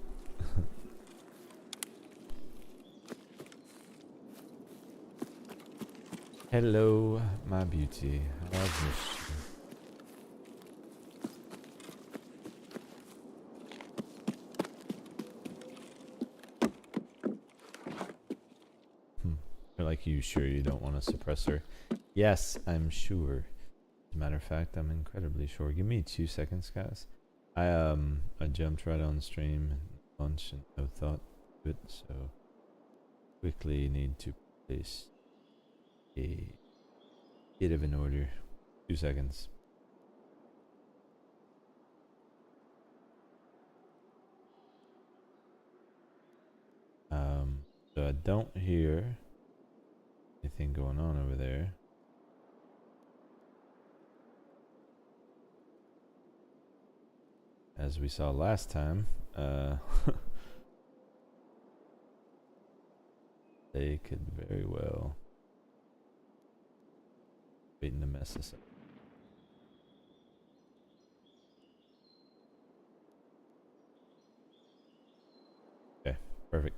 Hello, my beauty. I've missed you. You're like, you sure you don't want a suppressor? Yes, I'm sure. As a matter of fact, I'm incredibly sure. Give me 2 seconds, guys. I jumped right on stream and lunch and no thought to it, so quickly need to place a bit of an order. 2 seconds. So I don't hear anything going on over there. As we saw last time, they could very well waiting to mess us up. Okay, perfect.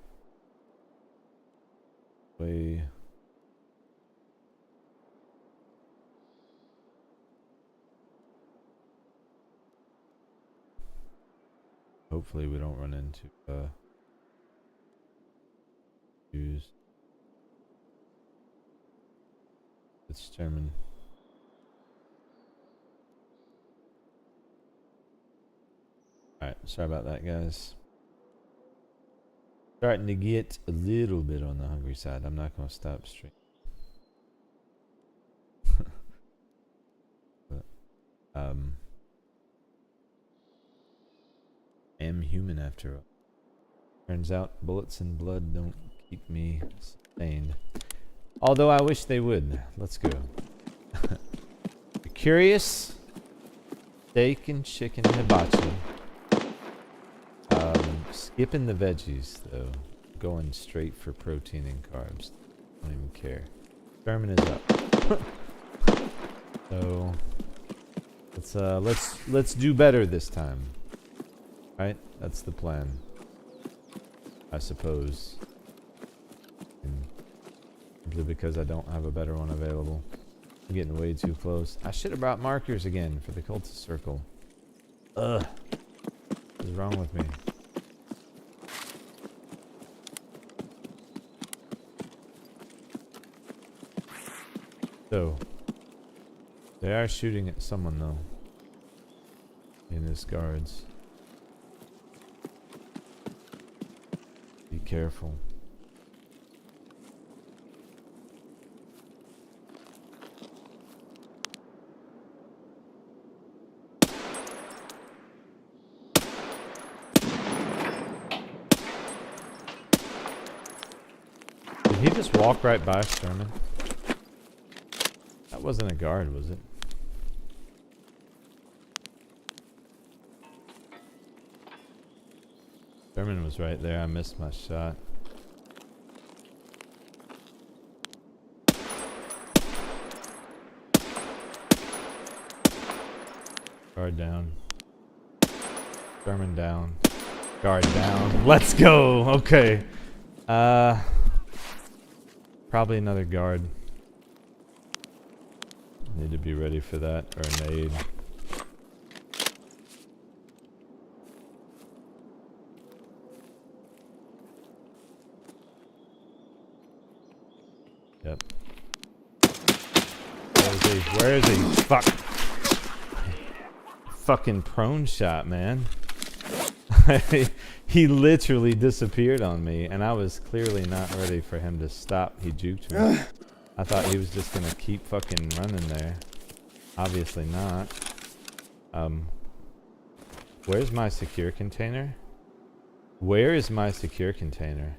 Hopefully we don't run into issues. It's determined. Alright, sorry about that, guys. Starting to get a little bit on the hungry side. I'm not going to stop streaming. But, am human after all. Turns out bullets and blood don't keep me sustained. Although I wish they would. Let's go. Curious? Steak and chicken hibachi. Skipping the veggies though. Going straight for protein and carbs. Don't even care. Sherman is up. So let's do better this time. Right? That's the plan. I suppose. And simply because I don't have a better one available. I'm getting way too close. I should have brought markers again for the cultist circle. Ugh. What is wrong with me? So, they are shooting at someone though. In his guards. Be careful. Did he just walk right by Sherman? That wasn't a guard, was it? Sherman was right there. I missed my shot. Guard down. Sherman down. Guard down. Let's go. Okay. Probably another guard. Need to be ready for that, or a nade. Yep. Where is he? Where is he? Fuck. Fucking prone shot, man. He literally disappeared on me, and I was clearly not ready for him to stop. He juked me. I thought he was just gonna keep fucking running there. Obviously not. Where's my secure container? Where is my secure container?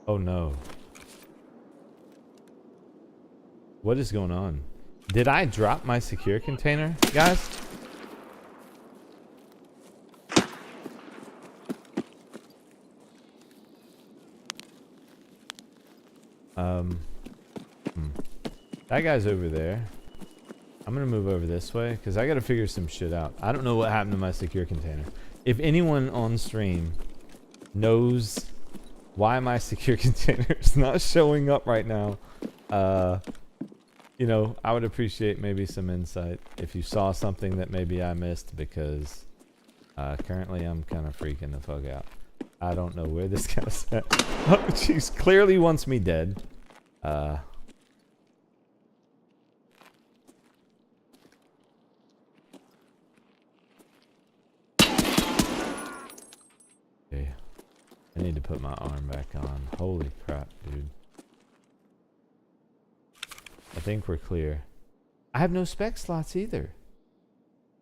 Oh no. What is going on? Did I drop my secure container, guys? That guy's over there. I'm gonna move over this way because I gotta figure some shit out. I don't know what happened to my secure container. If anyone on stream knows why my secure container is not showing up right now, you know, I would appreciate maybe some insight if you saw something that maybe I missed, because currently I'm kind of freaking the fuck out. I don't know where this guy's at. Oh, jeez, clearly wants me dead. Okay. I need to put my arm back on. Holy crap, dude. I think we're clear. I have no spec slots either.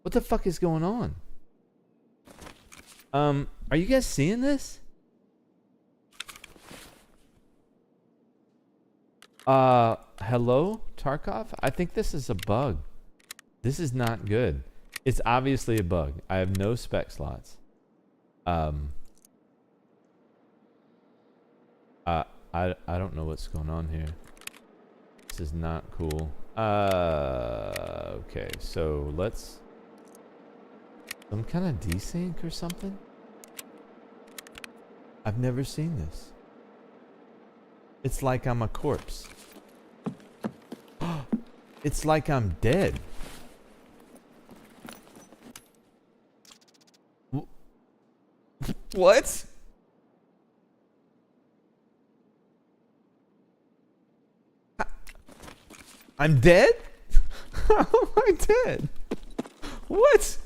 What the fuck is going on? Are you guys seeing this? Hello, Tarkov? I think this is a bug. This is not good. It's obviously a bug. I have no spec slots. I don't know what's going on here. This is not cool. Okay, so let's... Some kind of desync or something? I've never seen this. It's like I'm a corpse. It's like I'm dead. What? I'm dead? How am I dead? What?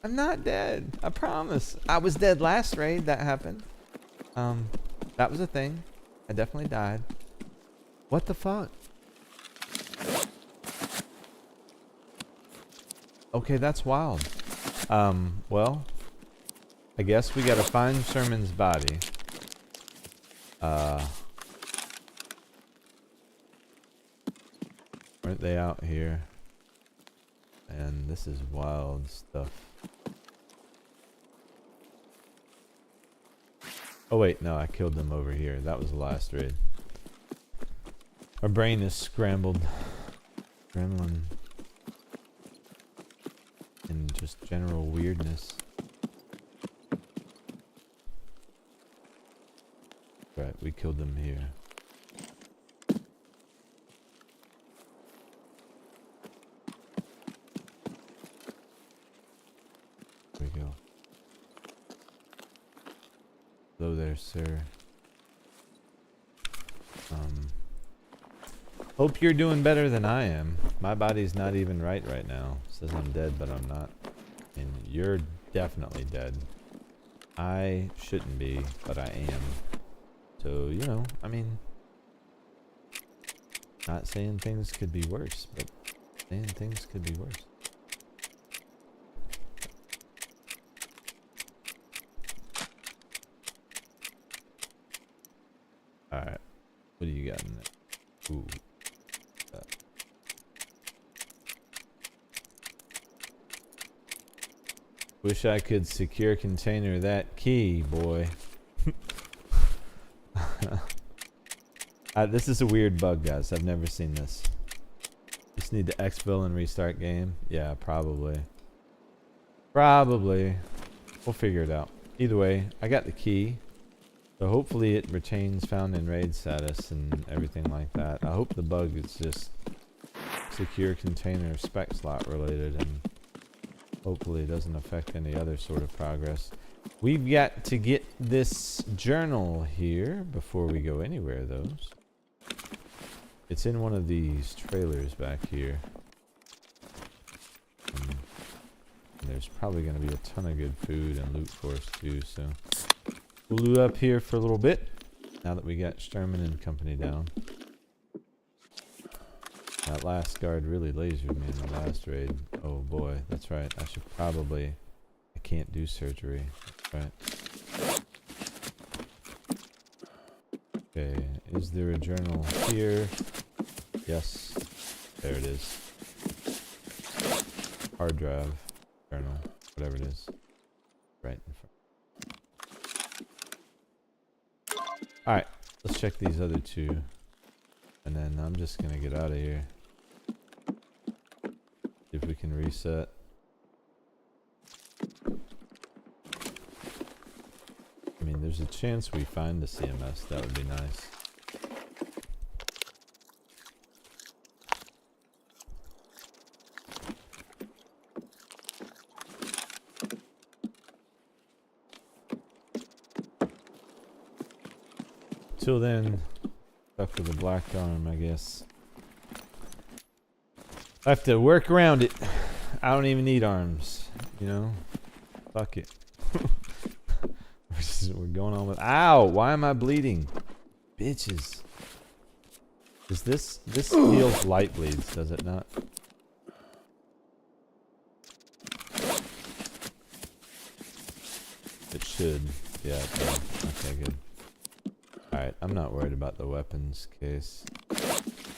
I'm not dead. I promise. I was dead last raid. That happened. That was a thing. I definitely died. What the fuck? Okay, that's wild. Well, I guess we gotta find Sherman's body. Aren't they out here? And this is wild stuff. Oh wait, no, I killed them over here. That was the last raid. Our brain is scrambled. Gremlin. And just general weirdness. Right, we killed them here. There we go. Hello there, sir. Hope you're doing better than I am. My body's not even right now. It says I'm dead, but I'm not. And you're definitely dead. I shouldn't be, but I am. So, you know, I mean, not saying things could be worse, but saying things could be worse. Alright. What do you got in there? Ooh. Wish I could secure container that key, boy. This is a weird bug, guys. I've never seen this. Just need to exfil and restart game. Yeah, probably. Probably. We'll figure it out. Either way, I got the key. So hopefully it retains found in raid status and everything like that. I hope the bug is just secure container spec slot related, and hopefully it doesn't affect any other sort of progress. We've got to get this journal here before we go anywhere, though. It's in one of these trailers back here. And there's probably going to be a ton of good food and loot for us too, so we'll loot up here for a little bit now that we got Sherman and company down. That last guard really lasered me in the last raid. Oh boy, that's right. I should probably... I can't do surgery. That's right. Okay, is there a journal here? Yes, there it is. Hard drive, journal, whatever it is. Right in front. Alright, let's check these other two. And then I'm just gonna get out of here. See if we can reset. I mean, there's a chance we find the CMS. That would be nice. Till then, stuck with a black arm, I guess. I have to work around it. I don't even need arms, you know? Fuck it. We're going on with... Ow! Why am I bleeding? Bitches. Is this heals light bleeds, does it not? It should. Yeah, it does. Okay, good. Alright, I'm not worried about the weapons case.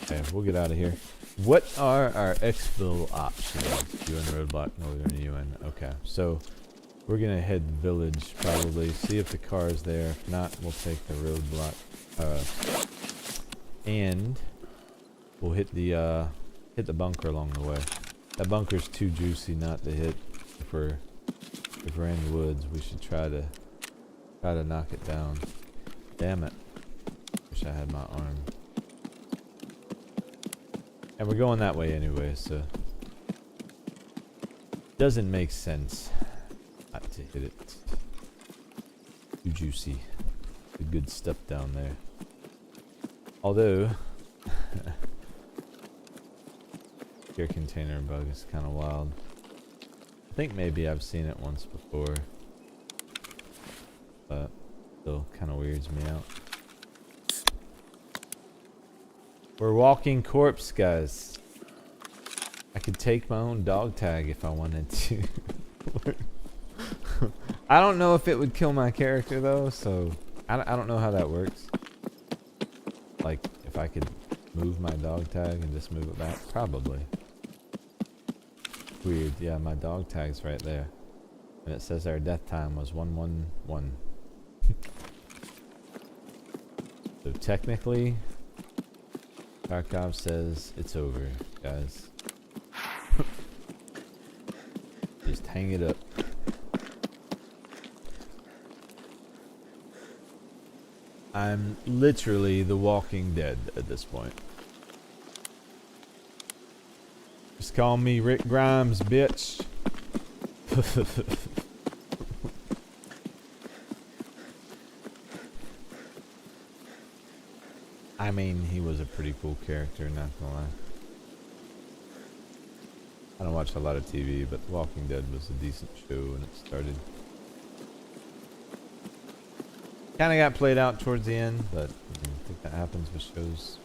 Okay, we'll get out of here. What are our exfil options? UN roadblock, northern UN. Okay, so we're gonna head village probably. See if the car is there. If not, we'll take the roadblock. And we'll hit the bunker along the way. That bunker's too juicy not to hit. If we're in the woods, we should try to knock it down. Damn it. Wish I had my arm. And we're going that way anyway, so doesn't make sense not to hit it. Too juicy. The good stuff down there. Although air container bug is kind of wild. I think maybe I've seen it once before, but still kind of weirds me out. We're walking corpse, guys. I could take my own dog tag if I wanted to. I don't know if it would kill my character though, so I don't know how that works. Like if I could move my dog tag and just move it back, probably. Weird, yeah, my dog tag's right there. And it says our death time was 111. So technically, Tarkov says it's over, guys. Just hang it up. I'm literally the Walking Dead at this point. Just call me Rick Grimes, bitch. I mean, he was a pretty cool character, not gonna lie. I don't watch a lot of TV, but The Walking Dead was a decent show when it started. Kinda got played out towards the end, but I think that happens with shows.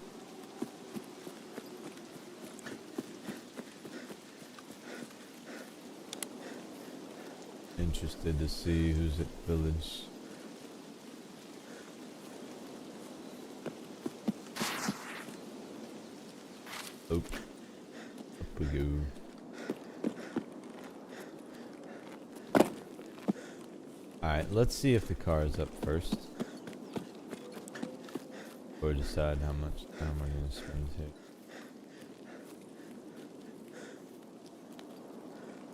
Interested to see who's at village. Oh, up we go. Alright, let's see if the car is up first. Or decide how much time we're going to spend here.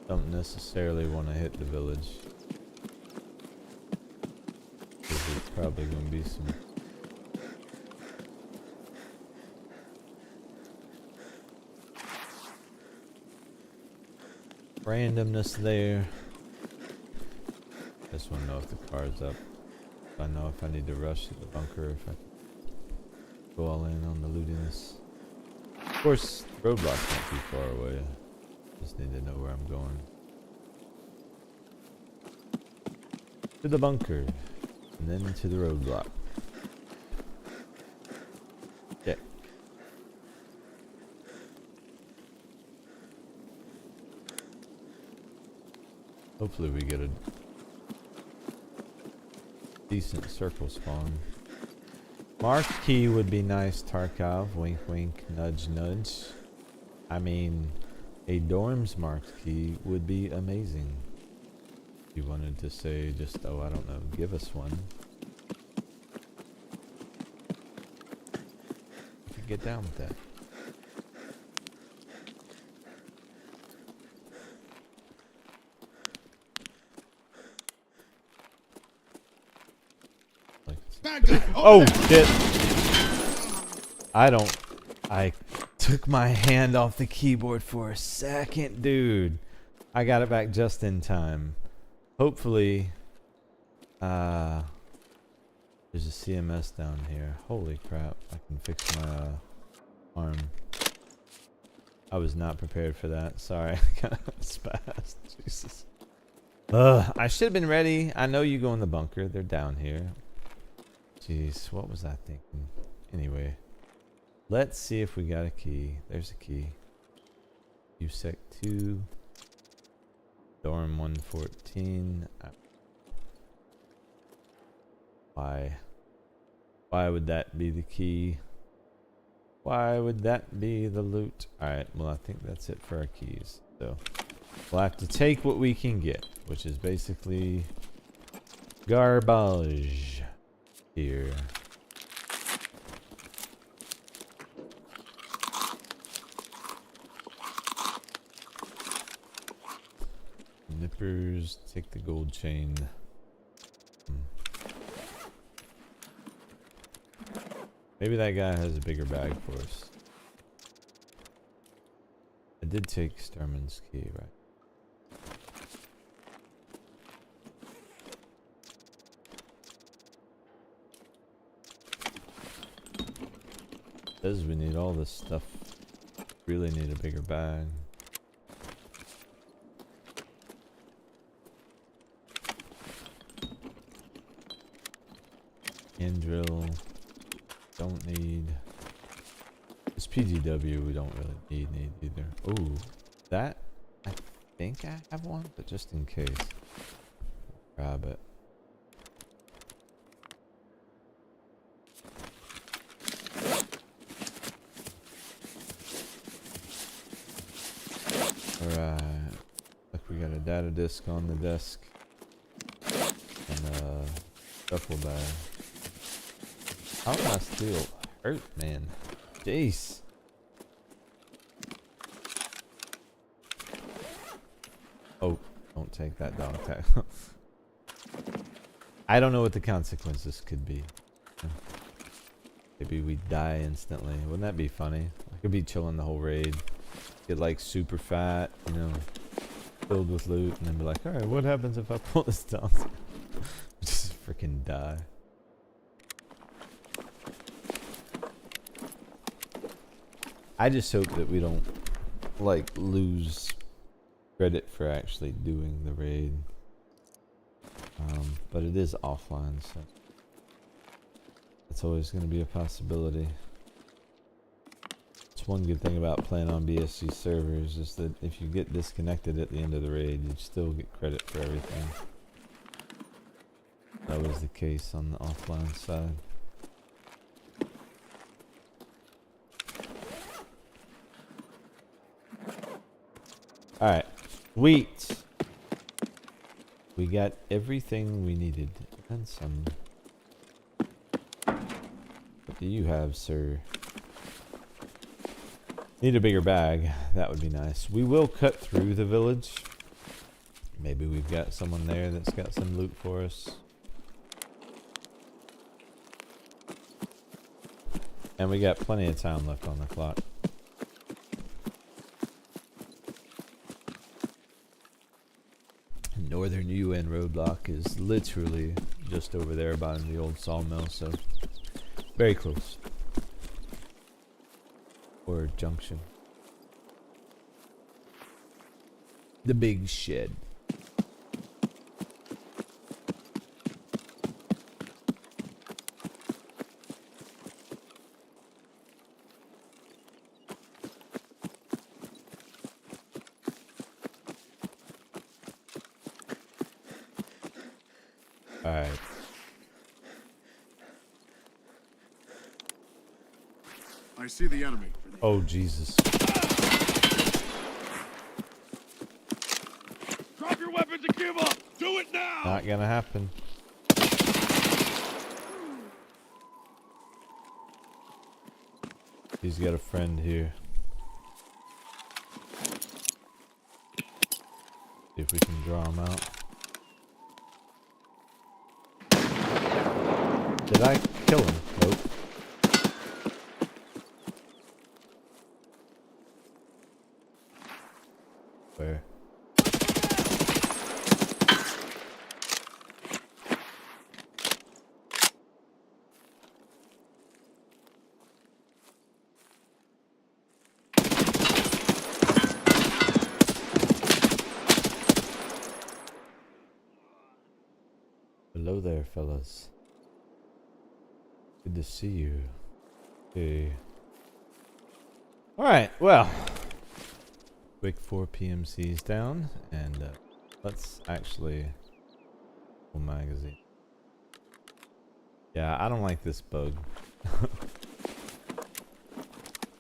Don't necessarily want to hit the village. Because there's probably going to be some randomness there. Just want to know if the car's up. If I know if I need to rush to the bunker, or if I can go all in on the lootiness. Of course, the roadblock's not too far away. Just need to know where I'm going. To the bunker, and then to the roadblock. Yeah. Hopefully we get a decent circle spawn. Marked key would be nice, Tarkov. Wink, wink, nudge, nudge. I mean, a dorm's marked key would be amazing. If you wanted to say just, oh, I don't know, give us one. You could get down with that. Oh shit! I took my hand off the keyboard for a second, dude. I got it back just in time. Hopefully, there's a CMS down here. Holy crap! I can fix my arm. I was not prepared for that. Sorry, I kind of spazzed. Jesus. I should have been ready. I know you go in the bunker. They're down here. Jeez, what was I thinking? Anyway, let's see if we got a key. There's a key. USEC 2. Dorm 114. Why would that be the key? Why would that be the loot? Alright, well I think that's it for our keys. So, we'll have to take what we can get, which is basically garbage. Here. Nippers, take the gold chain. Maybe that guy has a bigger bag for us. I did take Sturman's key, right? Says we need all this stuff. Really need a bigger bag. Hand drill. Don't need. This PGW we don't really need either. Oh, that I think I have one, but just in case, grab it. Alright, look, we got a data disk on the desk and a duffel bag. How am I still hurt, man? Jeez. Oh, don't take that dog tag. I don't know what the consequences could be. Maybe we die instantly. Wouldn't that be funny? I could be chilling the whole raid. Get like super fat, you know, filled with loot, and then be like, alright, what happens if I pull this down? Just freaking die. I just hope that we don't like lose credit for actually doing the raid. But it is offline, so it's always going to be a possibility. It's one good thing about playing on BSG servers is that if you get disconnected at the end of the raid, you still get credit for everything. That was the case on the offline side. Alright, sweet. We got everything we needed and some. What do you have, sir? Need a bigger bag. That would be nice. We will cut through the village. Maybe we've got someone there that's got some loot for us. And we got plenty of time left on the clock. Northern UN roadblock is literally just over there by the old sawmill, so very close. Or junction. The big shed. Alright. I see the enemy. Oh, Jesus. Drop your weapons and give up. Do it now. Not gonna happen. He's got a friend here. See if we can draw him out. Did I kill him? Nope. Where? Hello there, fellas. Good to see you. Hey. Alright, well. Quick 4 PMCs down, and let's actually full magazine. Yeah, I don't like this bug.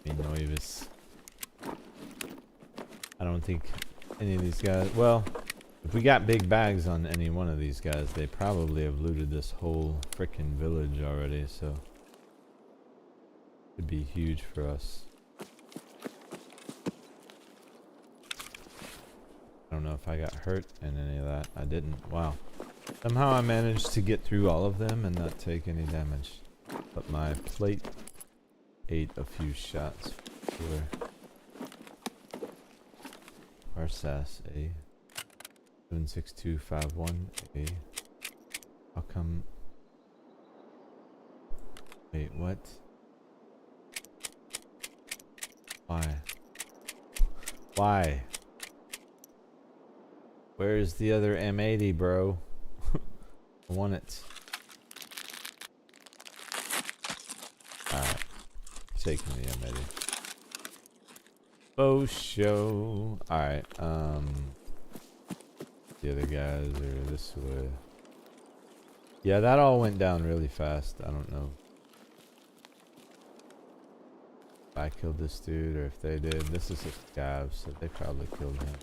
Noivus. I don't think any of these guys, well, if we got big bags on any one of these guys, they probably have looted this whole frickin' village already, so it'd be huge for us. I don't know if I got hurt in any of that. I didn't. Wow. Somehow I managed to get through all of them and not take any damage. But my plate ate a few shots. Sure. Arsas, A. 76251, A. How come? Wait, what? Why? Why? Where's the other M80, bro? I want it. Alright. Taking the M80. Faux show. Alright, the other guys are this way. Yeah, that all went down really fast. I don't know if I killed this dude or if they did. This is a scav, so they probably killed him.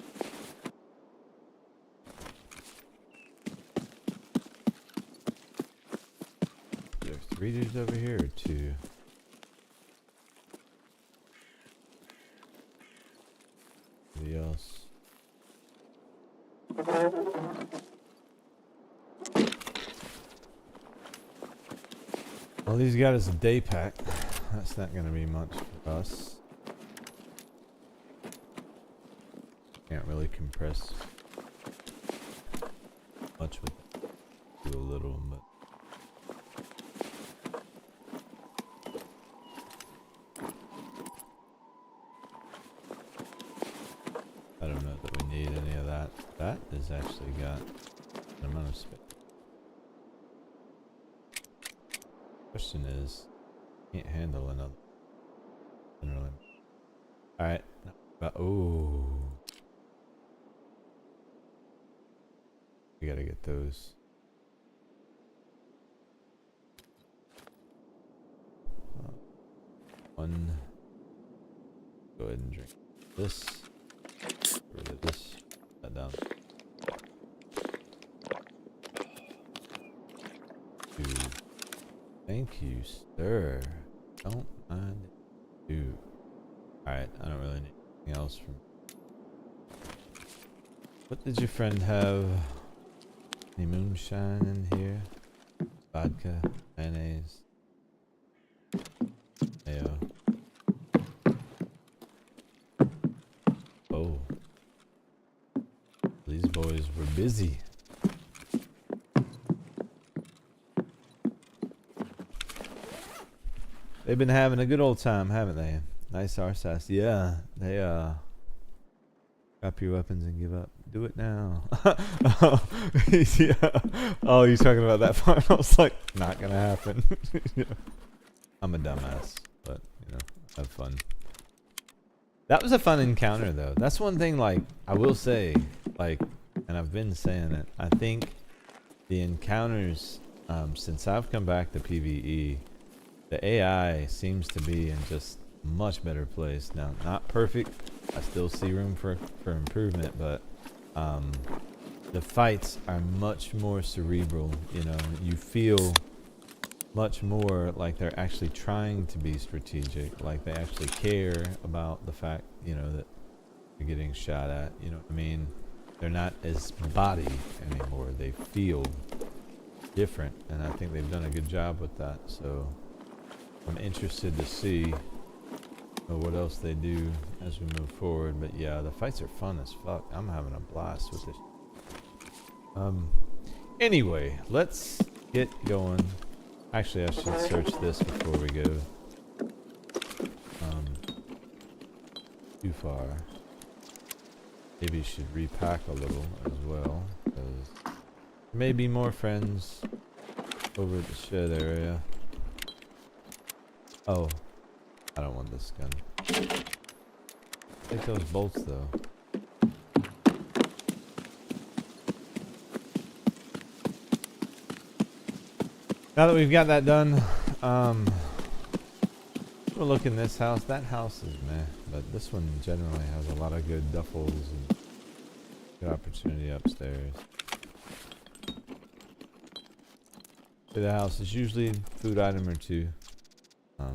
There are 3 dudes over here or 2? Anybody else? Well, he's got us a day pack. That's not gonna be much for us. Can't really compress much with it. Do a little, but I don't know that we need any of that. That has actually got an amount of space. Question is, can't handle another. Generally. Alright. Oh. We gotta get those. One. Go ahead and drink this. Get rid of this. Put that down. 2. Thank you, sir. Don't mind it. 2. Alright, I don't really need anything else from. What did your friend have? Any moonshine in here? Vodka, mayonnaise, mayo. Oh. These boys were busy. They've been having a good old time, haven't they? Nice RSAS. Yeah, they drop your weapons and give up. Do it now. Yeah. Oh, you're talking about that part. I was like, not gonna happen. Yeah. I'm a dumbass, but you know, have fun. That was a fun encounter though. That's one thing, like, I will say, like, and I've been saying it, I think the encounters, since I've come back to PVE, the AI seems to be in just much better place now. Not perfect. I still see room for improvement, but the fights are much more cerebral. You know, you feel much more like they're actually trying to be strategic, like they actually care about the fact, you know, that you're getting shot at. You know what I mean? They're not as body anymore. They feel different, and I think they've done a good job with that. So I'm interested to see what else they do as we move forward. But yeah, the fights are fun as fuck. I'm having a blast with this. Anyway, let's get going. Actually, I should search this before we go too far. Maybe you should repack a little as well, because there may be more friends over at the shed area. Oh, I don't want this gun. Take those bolts though. Now that we've got that done, we'll look in this house. That house is meh, but this one generally has a lot of good duffels and good opportunity upstairs. The house is usually food item or two. I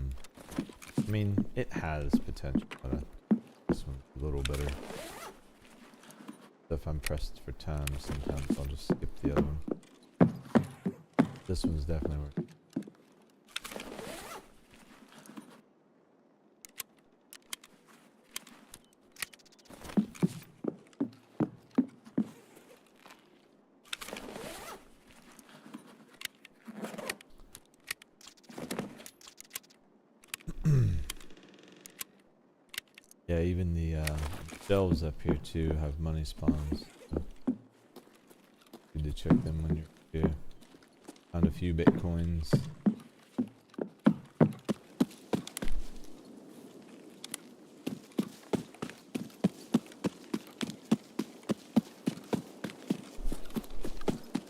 mean, it has potential, but this one's a little better. So if I'm pressed for time, sometimes I'll just skip the other one. This one's definitely working. Yeah, even the shelves up here too have money spawns. So good to check them when you're here. Found a few bitcoins.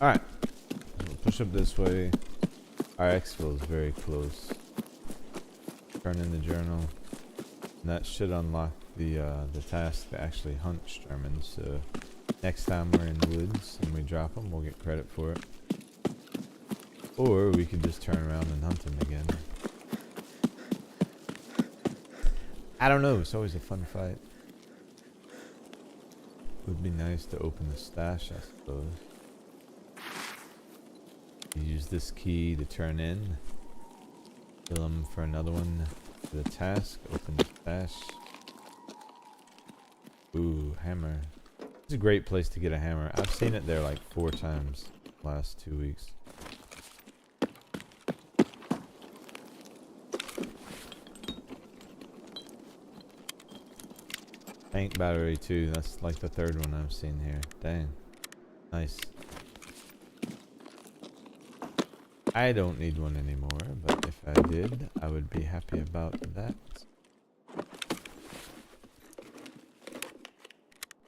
Alright. We'll push up this way. Our exfil is very close. Turn in the journal. And that should unlock the task to actually hunt Shermans. So next time we're in the woods and we drop them, we'll get credit for it. Or we could just turn around and hunt them again. I don't know. It's always a fun fight. Would be nice to open the stash, I suppose. You use this key to turn in. Kill them for another one for the task. Open the stash. Ooh, hammer. It's a great place to get a hammer. I've seen it there like 4 times last 2 weeks. Tank battery too. That's like the 3rd one I've seen here. Dang. Nice. I don't need one anymore, but if I did, I would be happy about that.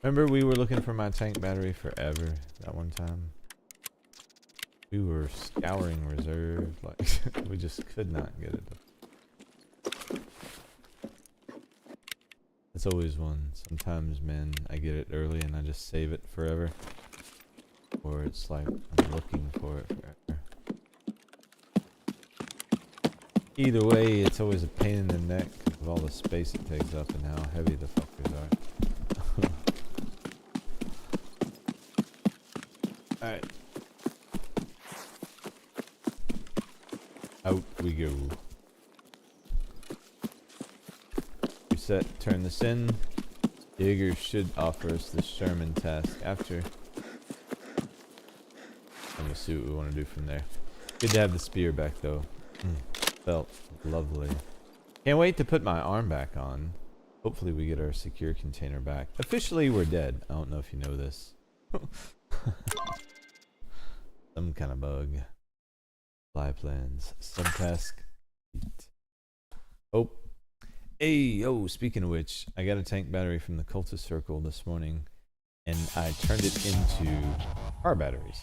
Remember we were looking for my tank battery forever that one time? We were scouring reserve, like we just could not get it. It's always one. Sometimes, man, I get it early and I just save it forever. Or it's like I'm looking for it forever. Either way, it's always a pain in the neck because of all the space it takes up and how heavy the fuckers are. Alright. Out we go. Reset, turn this in. Jaeger should offer us the Sherman task after. I'm gonna see what we want to do from there. Good to have the spear back though. Felt lovely. Can't wait to put my arm back on. Hopefully we get our secure container back. Officially we're dead. I don't know if you know this. Some kind of bug. Fly plans. Subtask. Oh. Hey, yo, speaking of which, I got a tank battery from the cultist circle this morning and I turned it into car batteries.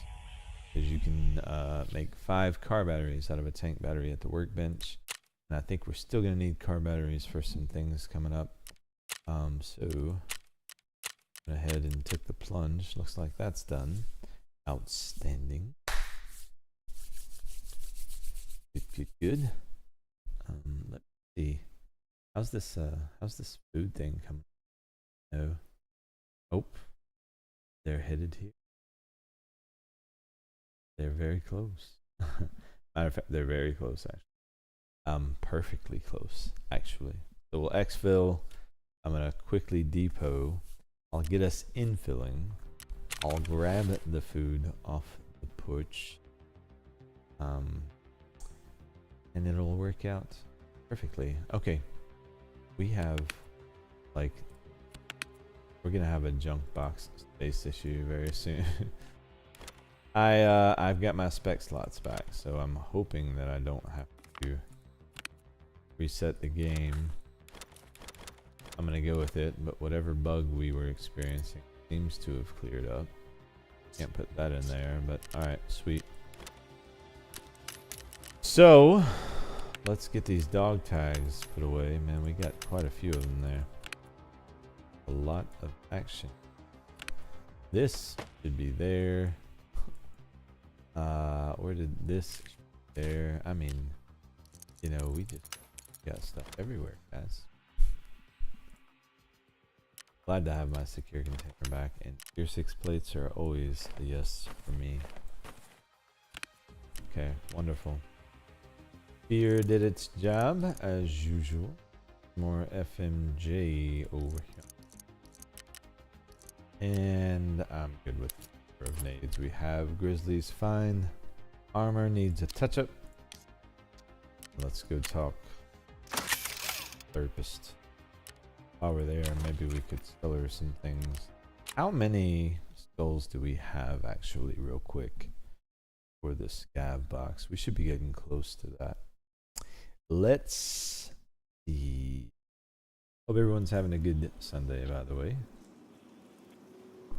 Because you can make 5 car batteries out of a tank battery at the workbench. And I think we're still gonna need car batteries for some things coming up. So went ahead and took the plunge. Looks like that's done. Outstanding. Good. Let's see. How's this food thing coming? No. Oh. They're headed here. They're very close. Matter of fact, they're very close actually. Perfectly close, actually. So we'll exfil. I'm gonna quickly depot. I'll get us infilling. I'll grab the food off the porch. And it'll work out perfectly. Okay. We have like we're gonna have a junk box space issue very soon. I've got my spec slots back, so I'm hoping that I don't have to reset the game. I'm gonna go with it, but whatever bug we were experiencing seems to have cleared up. Can't put that in there, but alright, sweet. So let's get these dog tags put away. Man, we got quite a few of them there. A lot of action. This should be there. Where did this there? I mean, you know, we just got stuff everywhere, guys. Glad to have my secure container back, and tier 6 plates are always a yes for me. Okay, wonderful. Fear did its job as usual. More FMJ over here. And I'm good with grenades. We have Grizzlies fine. Armor needs a touch up. Let's go talk therapist. While we're there, maybe we could sell her some things. How many skulls do we have actually, real quick, for the scav box? We should be getting close to that. Let's see. Hope everyone's having a good Sunday, by the way.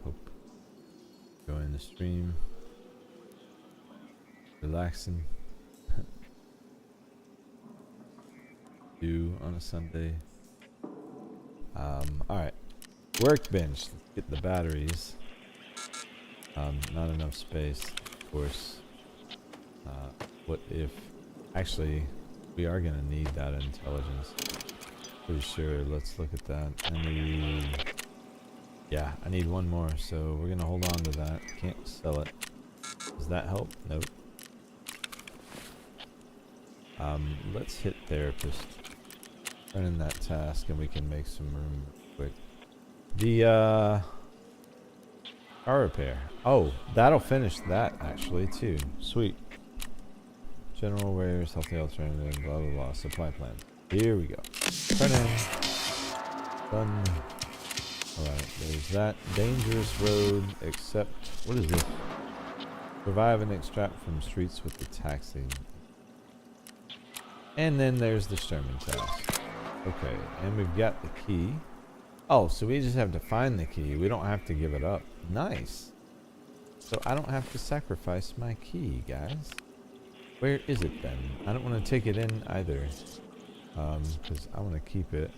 Hope enjoying the stream, relaxing. Do on a Sunday. Alright. Workbench. Let's get the batteries. Not enough space, of course. What if... Actually, we are going to need that intelligence. Pretty sure. Let's look at that. I need... Yeah, I need one more, so we're going to hold on to that. Can't sell it. Does that help? Nope. Let's hit therapist. Turn in that task and we can make some room quick. The car repair. Oh, that'll finish that actually too. Sweet. General wares, healthy alternative, blah blah blah. Supply plan. Here we go. Turn in. Done. Alright, there's that. Dangerous road, except what is this? Survive and extract from streets with the taxi. And then there's the Sherman task. Okay, and we've got the key. Oh, so we just have to find the key. We don't have to give it up. Nice. So I don't have to sacrifice my key, guys. Where is it then? I don't want to take it in either. Because I want to keep it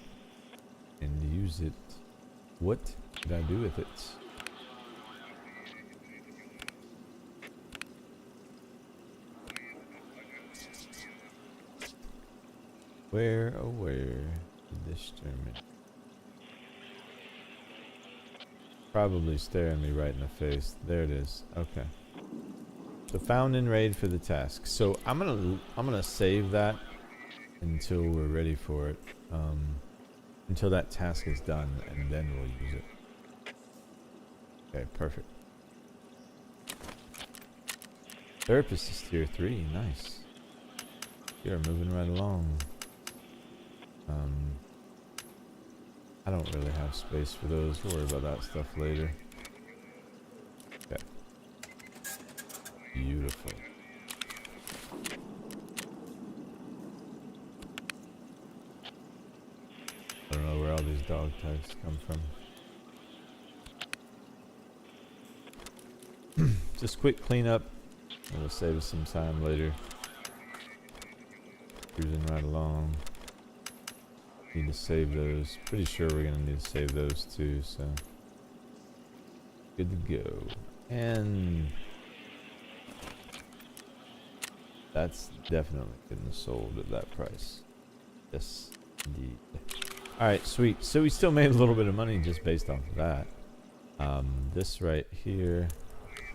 and use it. What did I do with it? Where, oh where did this German? Probably staring me right in the face. There it is. Okay. So found in raid for the task. So I'm gonna save that until we're ready for it. Until that task is done, and then we'll use it. Okay, perfect. Therapist is tier 3. Nice. You're moving right along. I don't really have space for those. We'll worry about that stuff later. Okay. Beautiful. I don't know where all these dog tags come from. Just quick cleanup. It'll save us some time later. Cruising right along. Need to save those. Pretty sure we're gonna need to save those too, so good to go. And that's definitely getting sold at that price. Yes, indeed. Alright, sweet. So we still made a little bit of money just based off of that. This right here,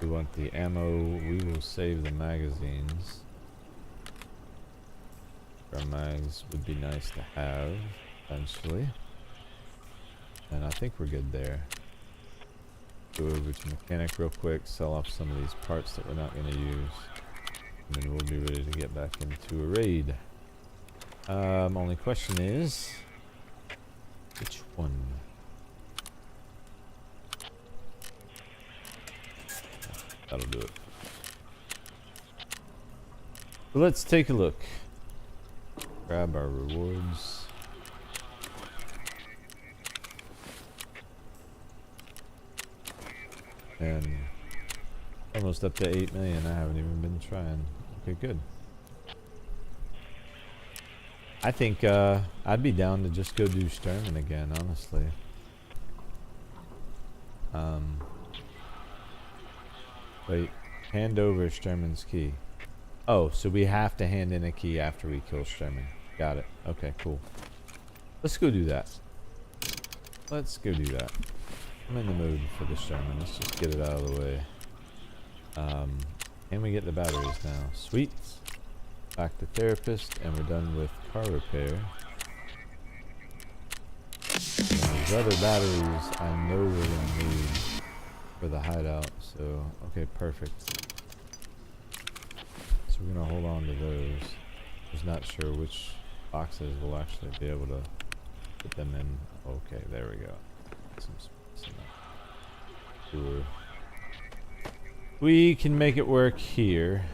we want the ammo. We will save the magazines. Our mags would be nice to have eventually. And I think we're good there. Go over to mechanic real quick, sell off some of these parts that we're not going to use. And then we'll be ready to get back into a raid. Only question is, which one? That'll do it. So let's take a look. Grab our rewards. And almost up to 8 million. I haven't even been trying. Okay, good. I think I'd be down to just go do Sturman again, honestly. Wait, hand over Sturman's key. Oh, so we have to hand in a key after we kill Sturman. Got it. Okay, cool. Let's go do that. Let's go do that. I'm in the mood for the Sturman. Let's just get it out of the way. And we get the batteries now. Sweet. Back to therapist, and we're done with car repair. And these other batteries I know we're gonna need for the hideout, so okay, perfect. So we're gonna hold on to those. Just not sure which boxes we'll actually be able to put them in. Okay, there we go. Some space in that. Sure. We can make it work here.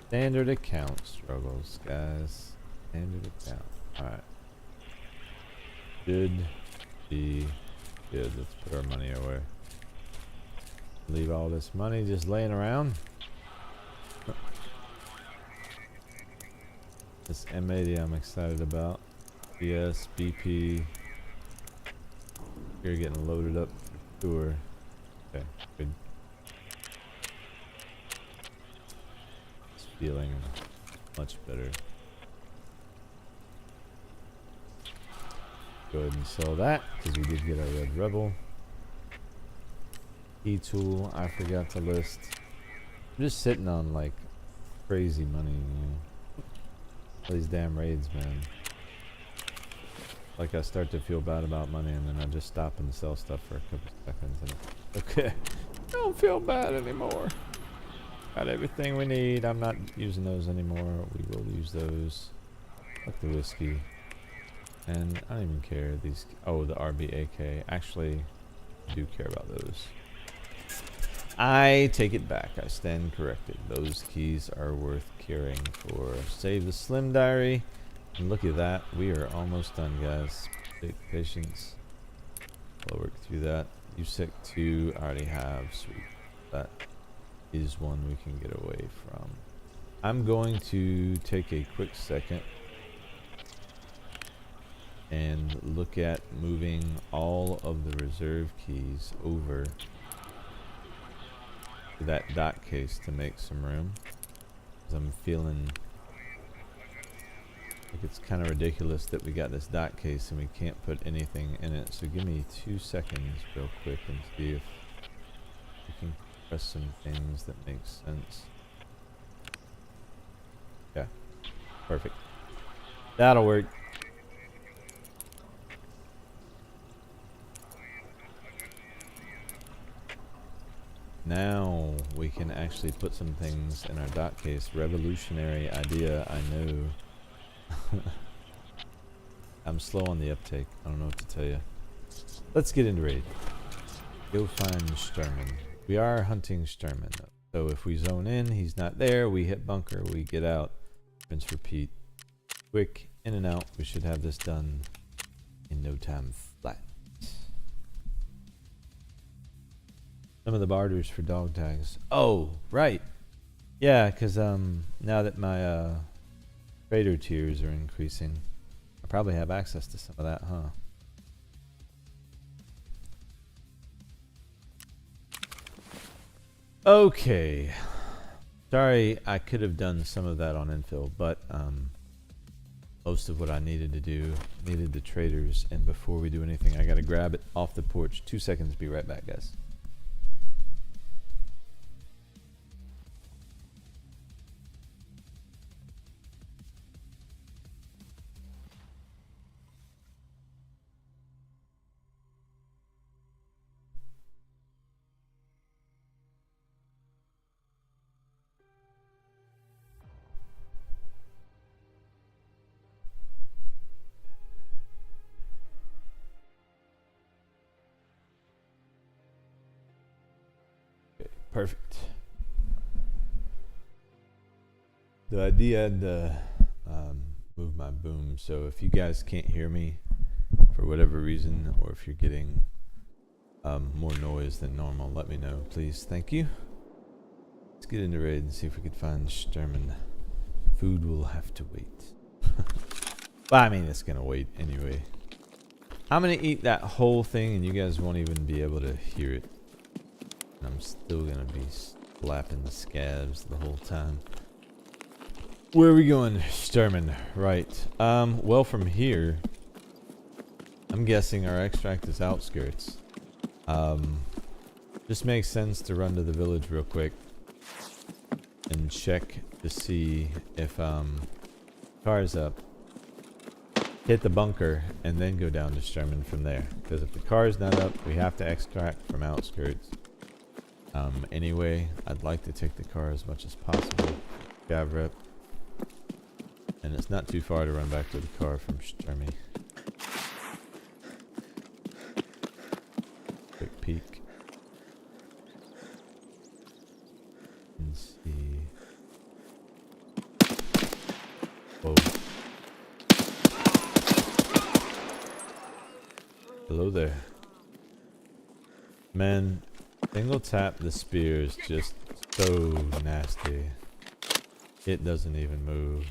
Standard account struggles, guys. Standard account. Alright. Should be good. Let's put our money away. Leave all this money just laying around. This M80 I'm excited about. BS, BP. You're getting loaded up for sure. Okay, good. Feeling much better. Go ahead and sell that because we did get our Red Rebel. E-tool, I forgot to list. I'm just sitting on like crazy money, you know. All these damn raids, man. Like I start to feel bad about money and then I just stop and sell stuff for a couple seconds and okay. I don't feel bad anymore. Got everything we need. I'm not using those anymore. We will use those. Like the whiskey. And I don't even care. These. Oh, the RBAK. Actually, I do care about those. I take it back. I stand corrected. Those keys are worth caring for. Save the Slim Diary. And look at that. We are almost done, guys. Take patience. I'll work through that. You sick 2. I already have. Sweet. That is one we can get away from. I'm going to take a quick second and look at moving all of the reserve keys over to that dot case to make some room, because I'm feeling like it's kind of ridiculous that we got this dot case and we can't put anything in it. So give me 2 seconds real quick and see if we can press some things that make sense. Yeah, perfect. That'll work. Now we can actually put some things in our dot case. Revolutionary idea, I know. I'm slow on the uptake. I don't know what to tell you. Let's get into raid. Go find Sturman. We are hunting Sturman though. So if we zone in, he's not there. We hit bunker, we get out. Rinse, repeat. Quick in and out. We should have this done in no time flat. Some of the barters for dog tags. Oh, right. Yeah, because now that my Trader tiers are increasing. I probably have access to some of that, huh? Okay. Sorry, I could have done some of that on infill, but most of what I needed to do needed the traders. And before we do anything, I gotta grab it off the porch. 2 seconds. Be right back, guys. Perfect. The idea to move my boom, so if you guys can't hear me for whatever reason, or if you're getting more noise than normal, let me know, please. Thank you. Let's get into raid and see if we could find Sturman. Food will have to wait. Well, I mean, it's gonna wait anyway. I'm gonna eat that whole thing and you guys won't even be able to hear it. I'm still gonna be slapping the scabs the whole time. Where are we going, Sturman? Right. Well, from here, I'm guessing our extract is outskirts. Just makes sense to run to the village real quick and check to see if car's up. Hit the bunker and then go down to Sturman from there. Because if the car's not up, we have to extract from outskirts. Anyway, I'd like to take the car as much as possible. Gav rep. And it's not too far to run back to the car from Sturmy. Quick peek. And see. Whoa. Hello there. Man. Single tap the spear is just so nasty. It doesn't even move.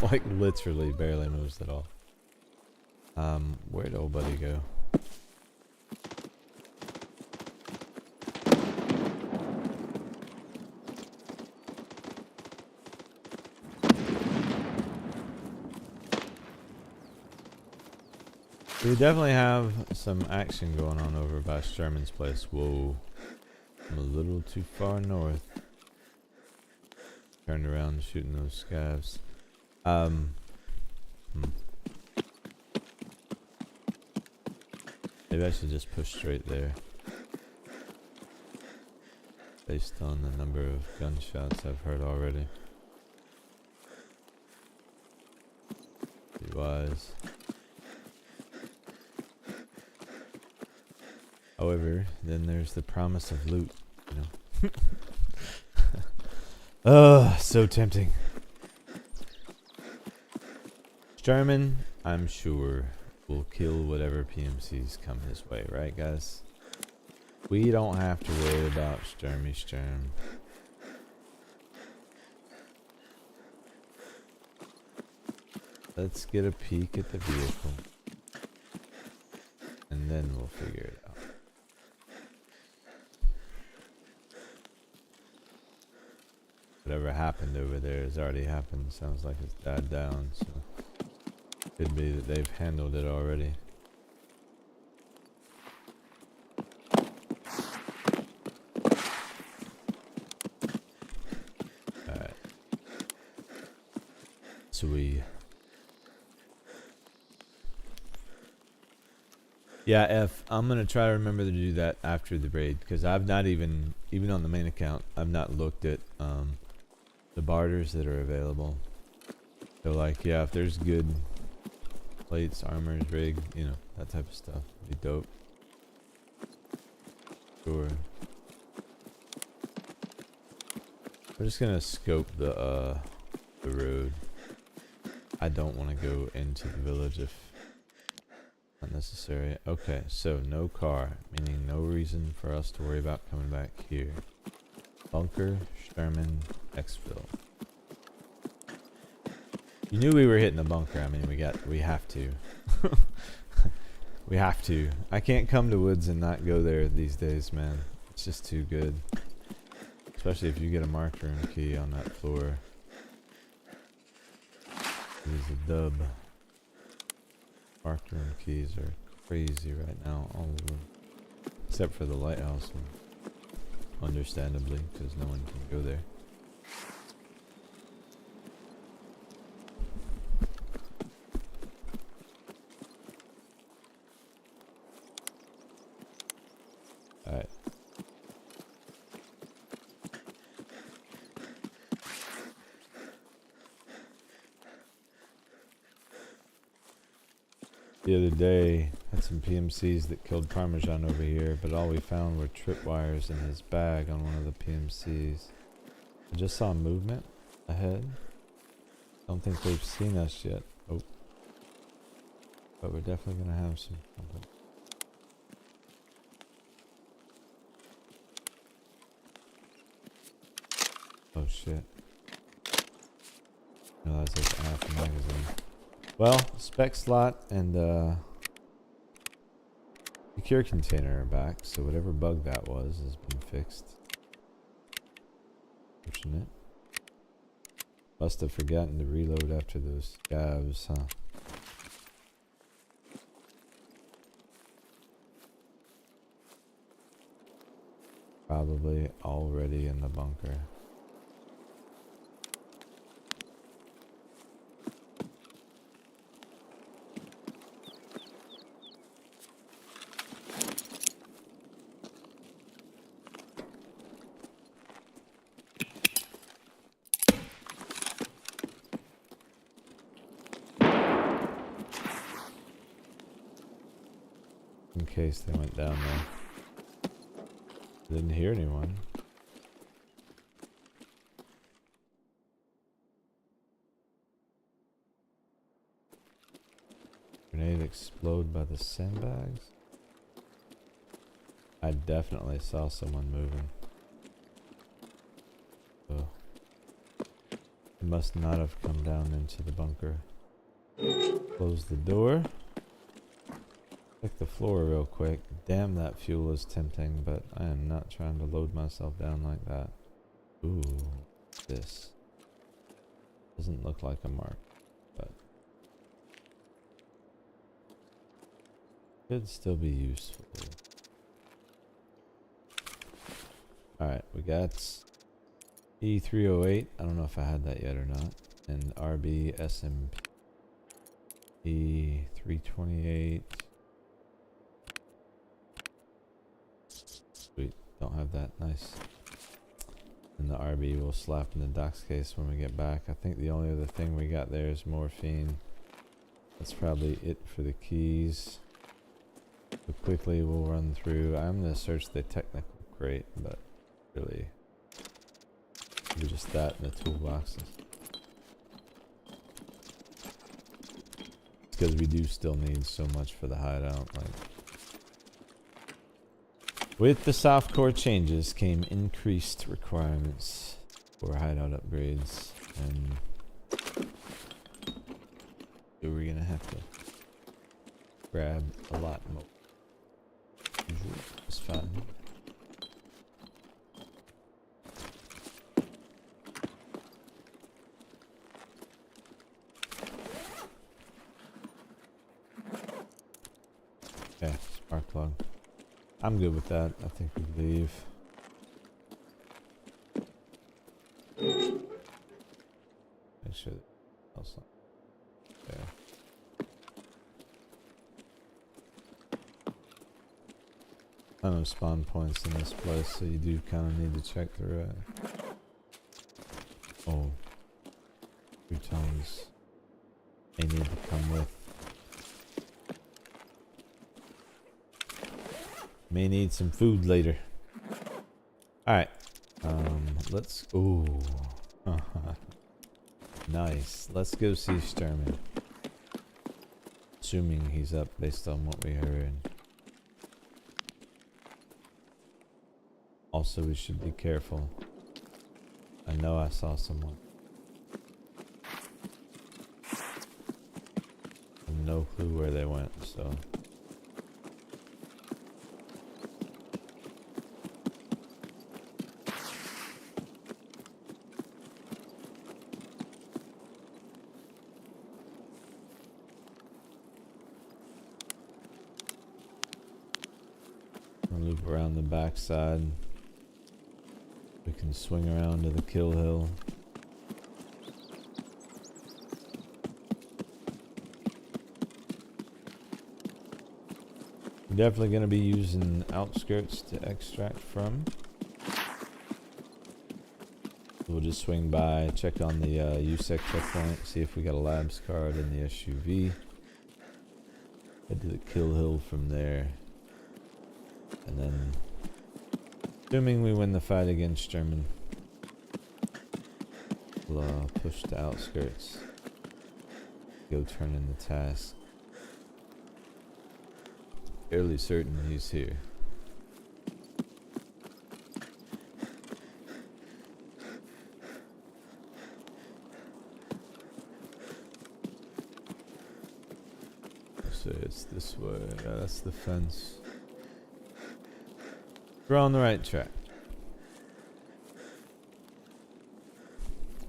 Like literally barely moves at all. Where'd old buddy go? We definitely have some action going on over by Sherman's place. Whoa. I'm a little too far north. Turned around shooting those scavs. Maybe I should just push straight there. Based on the number of gunshots I've heard already. Be wise. However, then there's the promise of loot, you know. Oh, so tempting. Sturman, I'm sure, will kill whatever PMCs come his way, right, guys? We don't have to worry about Sturm. Let's get a peek at the vehicle. And then we'll figure it out. Whatever happened over there has already happened. Sounds like it's died down, so could be that they've handled it already. Alright. Sweet. Yeah, I'm gonna try to remember to do that after the raid, because I've not even on the main account, I've not looked at the barters that are available. So like, yeah, if there's good plates, armors, rig, you know, that type of stuff, be dope. Sure. We're just gonna scope the road. I don't want to go into the village if unnecessary. Okay, so no car, meaning no reason for us to worry about coming back here. Bunker, Sherman, exfil. You knew we were hitting the bunker. I mean, we have to. We have to. I can't come to woods and not go there these days, man. It's just too good. Especially if you get a marked room key on that floor. It is a dub. Marked room keys are crazy right now, all of them. Except for the lighthouse one. Understandably, because no one can go there. Alright. The other day, had some PMCs that killed Parmesan over here, but all we found were tripwires in his bag on one of the PMCs. I just saw movement ahead. Don't think they've seen us yet. Oh. But we're definitely gonna have some company. Oh shit. Realize there's half a magazine. Well, spec slot and secure container are back, so whatever bug that was has been fixed. Fortunate. Must have forgotten to reload after those scavs, huh? Probably already in the bunker. In case they went down there. Didn't hear anyone. Grenade explode by the sandbags? I definitely saw someone moving. Oh. It must not have come down into the bunker. Close the door. Check the floor real quick. Damn, that fuel is tempting, but I am not trying to load myself down like that. Ooh, this doesn't look like a mark, but could still be useful. Alright, we got E308. I don't know if I had that yet or not. And RB SMP E328. Sweet, don't have that. Nice. And the RB will slap in the docs case when we get back. I think the only other thing we got there is morphine. That's probably it for the keys. So quickly we'll run through. I'm going to search the technical crate, but really maybe just that in the toolboxes. It's because we do still need so much for the hideout. Like, with the softcore changes came increased requirements for hideout upgrades, and so we're gonna have to grab a lot more. It's fun. Okay, spark plug. I'm good with that. I think we leave. Make sure that else there. I know spawn points in this place, so you do kind of need to check through it. Oh, croutons. They need to come with. May need some food later. Alright. Let's... Ooh. Nice. Let's go see Sturman. Assuming he's up based on what we heard. Also, we should be careful. I know I saw someone. I have no clue where they went, so. I'll loop around the backside. We can swing around to the kill hill. We're definitely going to be using outskirts to extract from. We'll just swing by, check on the USEC checkpoint, see if we got a labs card in the SUV. Head to the kill hill from there. And then, assuming we win the fight against German, we'll push the outskirts. Go turn in the task. Fairly certain he's here. So it's this way. Yeah, that's the fence. We're on the right track.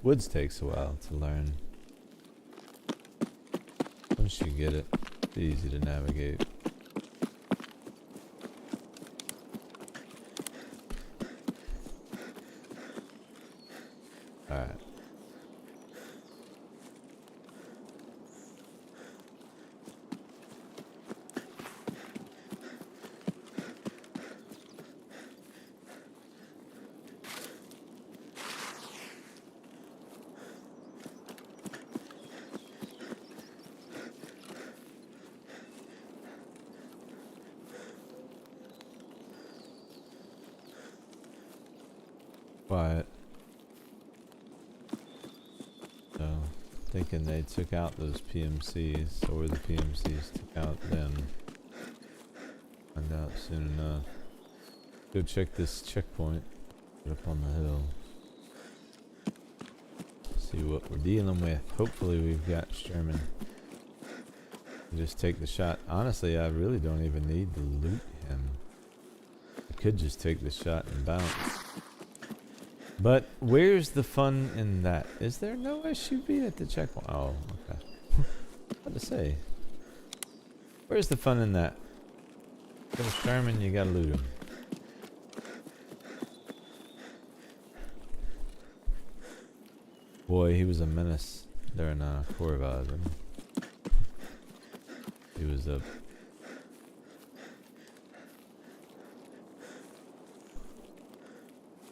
Woods takes a while to learn. Once you get it, it's easy to navigate. Alright. Quiet. So, thinking they took out those PMCs, or the PMCs took out them. Find out soon enough. Go check this checkpoint. Get up on the hill. See what we're dealing with. Hopefully we've got Sherman. Just take the shot. Honestly, I really don't even need to loot him. I could just take the shot and bounce. But where's the fun in that? Is there no SUV at the checkpoint? Oh, okay. What to say? Where's the fun in that? Go Sherman, you gotta loot him. Boy, he was a menace during Corvad. He was a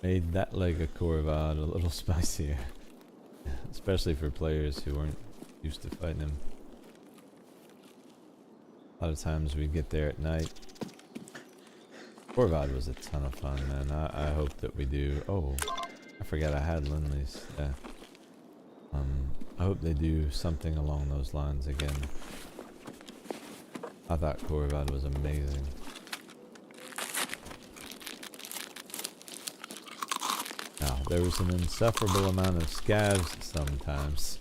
made that leg of Corvad a little spicier, especially for players who weren't used to fighting him. A lot of times we'd get there at night. Corvad was a ton of fun, man. I hope that we do. Oh, I forgot I had Lindley's. Yeah. I hope they do something along those lines again. I thought Corvad was amazing. Now, there was an insufferable amount of scavs sometimes.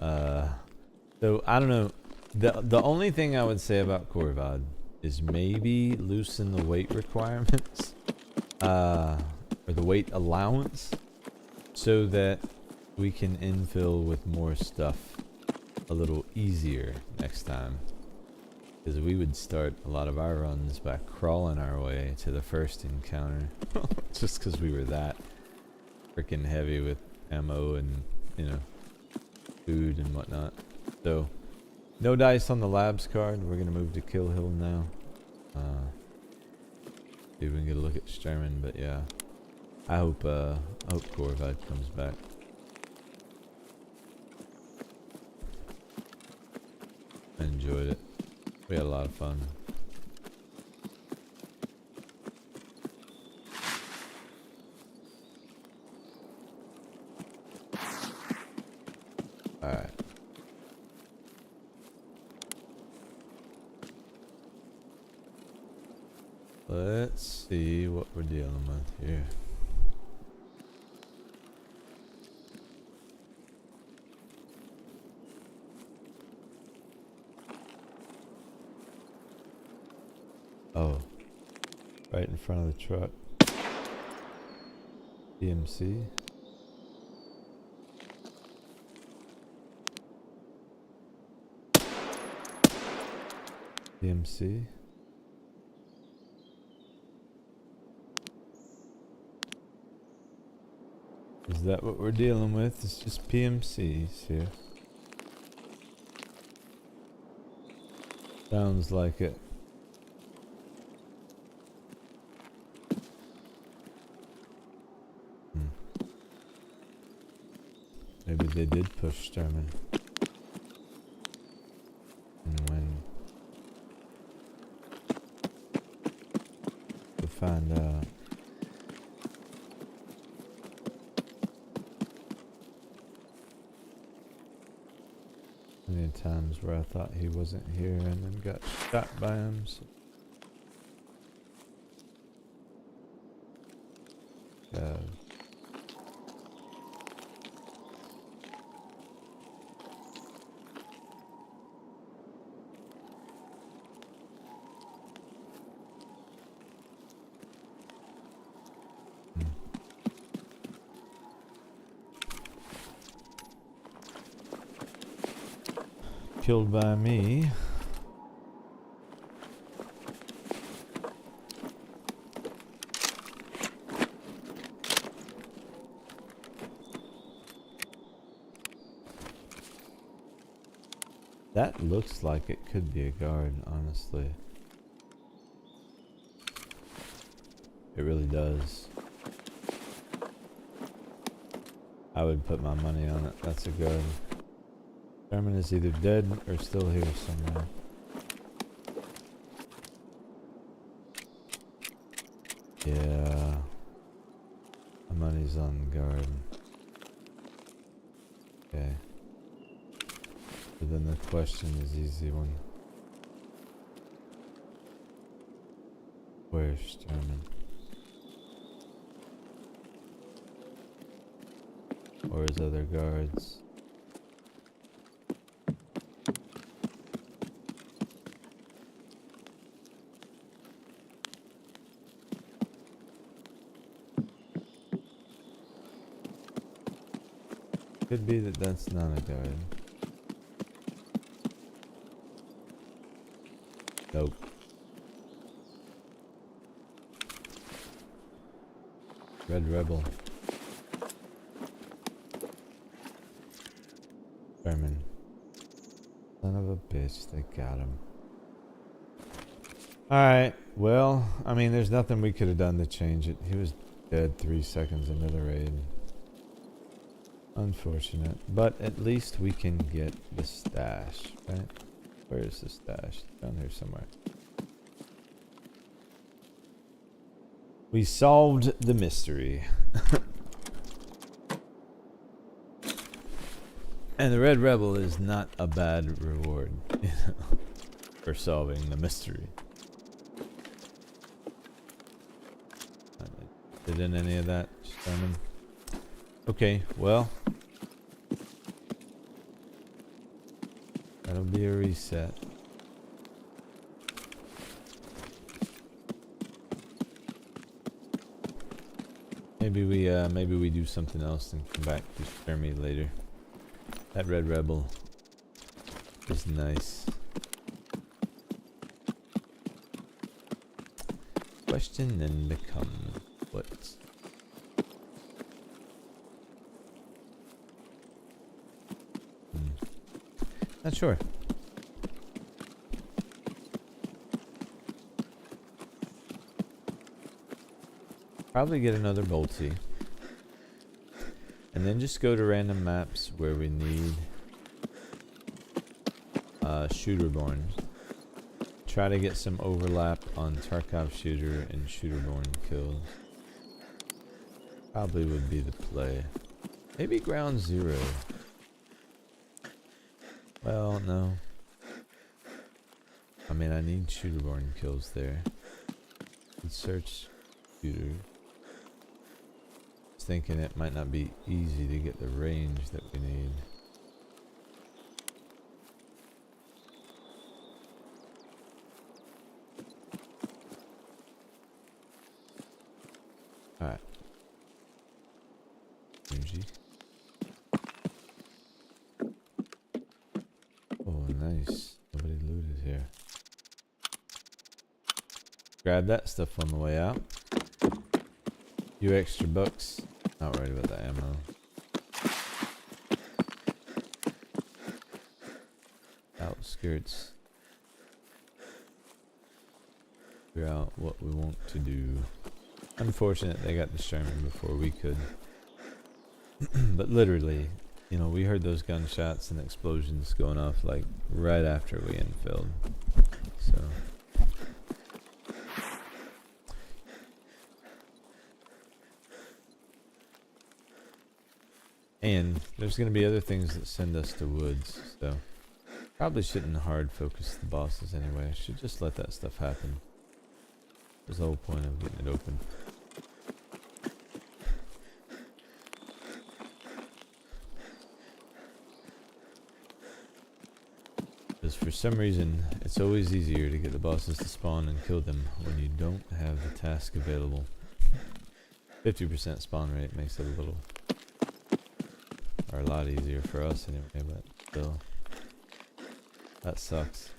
So, I don't know. The only thing I would say about Corvad is maybe loosen the weight requirements. Or the weight allowance. So that we can infill with more stuff a little easier next time. Because we would start a lot of our runs by crawling our way to the first encounter. Just because we were that freaking heavy with ammo and, you know, food and whatnot. So, no dice on the labs card. We're going to move to Kill Hill now. See if we can get a look at Sherman, but yeah. I hope Corvad comes back. I enjoyed it. We had a lot of fun. Alright. Let's see what we're dealing with here. right in front of the truck. DMC. DMC. Is that what we're dealing with? It's just PMCs here. Sounds like it. Maybe they did push Sturman. And when? We'll find out. Many times where I thought he wasn't here and then got shot by him. So. Killed by me. That looks like it could be a guard, honestly. It really does. I would put my money on it. That's a guard. Sherman is either dead or still here somewhere. Yeah. My money's on guard. Okay. But then the question is an easy one. Where's Sherman? Or his other guards? Could be that that's not a guard. Nope. Red Rebel. Sherman. Son of a bitch, they got him. Alright, well, I mean, there's nothing we could have done to change it. He was dead 3 seconds into the raid. Unfortunate, but at least we can get the stash, right? Where is the stash? Down here somewhere. We solved the mystery. And the Red Rebel is not a bad reward, you know, for solving the mystery. Did in any of that, Sherman? Okay, well. That'll be a reset. Maybe we do something else and come back to Jeremy later. That Red Rebel is nice. Question then becomes what? Not sure. Probably get another bolty. And then just go to random maps where we need Shooterborn. Try to get some overlap on Tarkov shooter and Shooterborn kills. Probably would be the play. Maybe Ground Zero. Well, no. I mean, I need Shooterborn kills there. Let's search shooter. Just thinking it might not be easy to get the range that we need. Nice. Nobody looted here. Grab that stuff on the way out. Few extra bucks. Not worried about the ammo. Outskirts. Figure out what we want to do. Unfortunate they got the Sherman before we could. But literally, you know, we heard those gunshots and explosions going off like right after we infilled. So and there's going to be other things that send us to woods, so probably shouldn't hard focus the bosses anyway. Should just let that stuff happen. That's the whole point of getting it open. Because for some reason, it's always easier to get the bosses to spawn and kill them when you don't have the task available. 50% spawn rate makes it a little, or a lot easier for us anyway, but still, that sucks.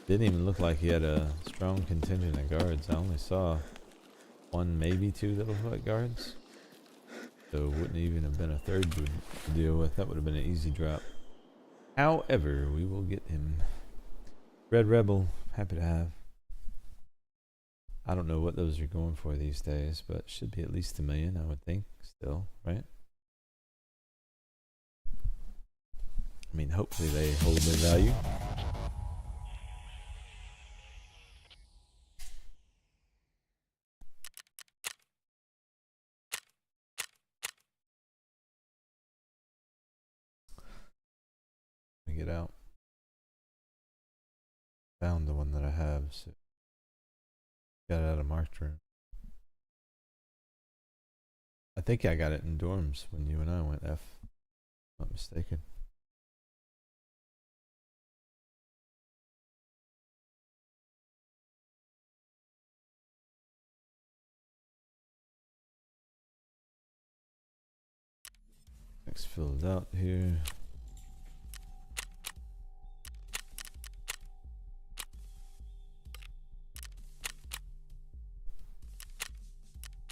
Didn't even look like he had a strong contingent of guards. I only saw one, maybe two that looked like guards. So it wouldn't even have been a third to deal with. That would have been an easy drop. However, we will get him. Red Rebel, happy to have. I don't know what those are going for these days, but should be at least 1 million, I would think, still, right? I mean, hopefully they hold their value. Let me get out. Found the one that I have, so got it out of marked room. I think I got it in dorms when you and I went, F. Not mistaken. Next filled out here.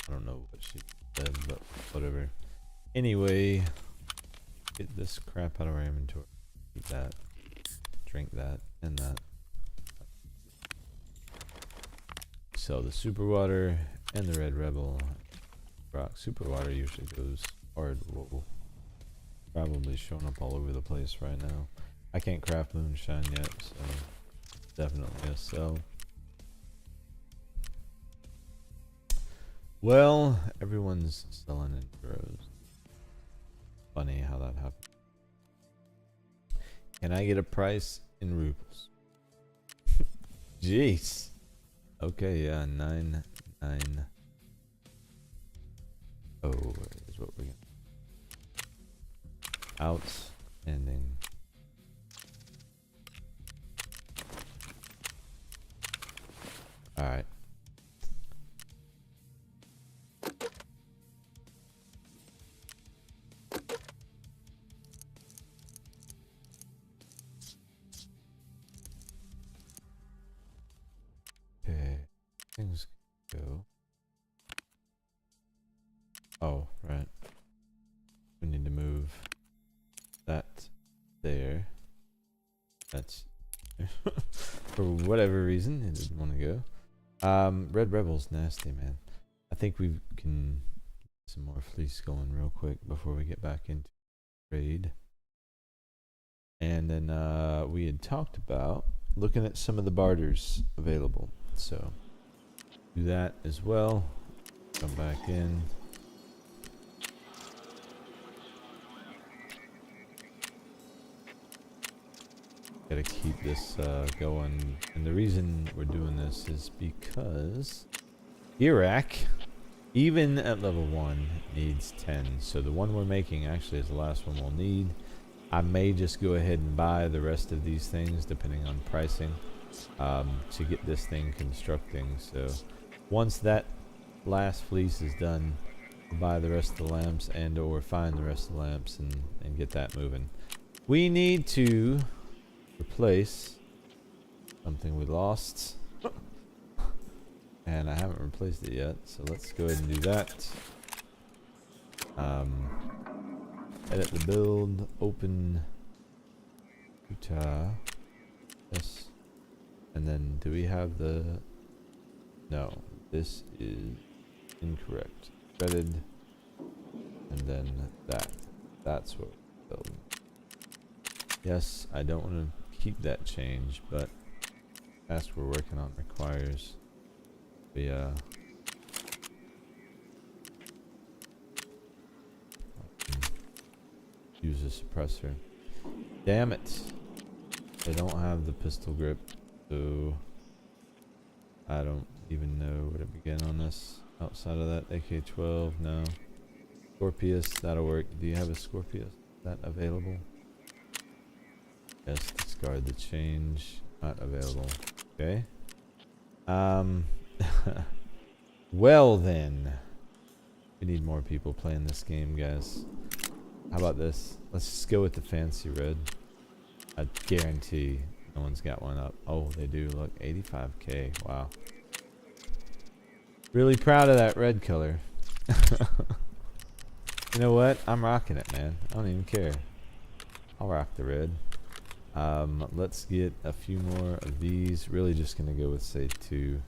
I don't know what she said, but whatever. Anyway, get this crap out of our inventory. Eat that, drink that, and that. Sell the super water and the Red Rebel. Rock super water usually goes hard. Whoa. Probably showing up all over the place right now. I can't craft moonshine yet, so definitely a sell. Well, everyone's selling in grows. Funny how that happened. Can I get a price in rubles? Jeez. Okay, yeah, 990 is what we're getting. Outstanding. All right. Okay, things go. Oh, right. We need to move that there. That's for whatever reason it didn't want to go. Red Rebel's nasty, man. I think we can get some more fleece going real quick before we get back into trade. And then we had talked about looking at some of the barters available. So do that as well. Come back in. Gotta keep this going, and the reason we're doing this is because Iraq, even at level 1, needs 10. So the one we're making actually is the last one we'll need. I may just go ahead and buy the rest of these things depending on pricing to get this thing constructing. So once that last fleece is done, we'll buy the rest of the lamps and or find the rest of the lamps and get that moving. We need to replace something we lost. And I haven't replaced it yet, so let's go ahead and do that. Edit the build, open Utah. Yes. And then do we have the... No, this is incorrect. Threaded. And then that. That's what we're building. Yes, I don't want to keep that change, but that's what we're working on requires we use a suppressor. Damn it! I don't have the pistol grip, so I don't even know where to begin on this. Outside of that, AK-12, no. Scorpius, that'll work. Do you have a Scorpius? Is that available? Yes, discard the change. Not available. Okay. Well then. We need more people playing this game, guys. How about this? Let's just go with the fancy red. I guarantee no one's got one up. Oh, they do. Look, 85k. Wow. Really proud of that red color. You know what? I'm rocking it, man. I don't even care. I'll rock the red. Let's get a few more of these. Really just gonna go with say 2.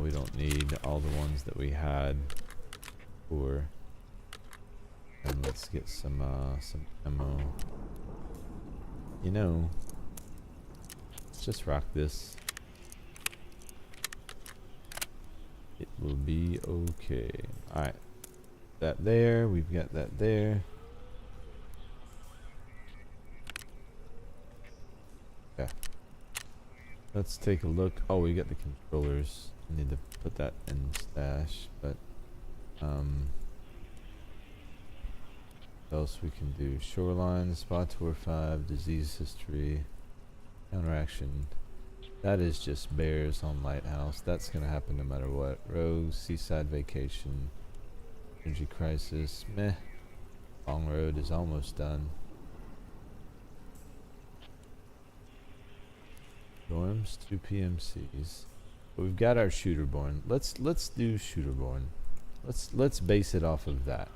We don't need all the ones that we had before. And let's get some ammo. You know, let's just rock this. It will be okay. Alright. That there, we've got that there. Yeah. Let's take a look. Oh, we got the controllers. I need to put that in stash, but what else we can do? Shoreline, Spot Tour 5, disease history, counteraction. That is just bears on Lighthouse. That's gonna happen no matter what. Rogue, Seaside Vacation, Energy Crisis, meh. Long Road is almost done. Dorms, 2 PMCs. But we've got our Shooterborn. Let's do Shooterborn. Let's base it off of that.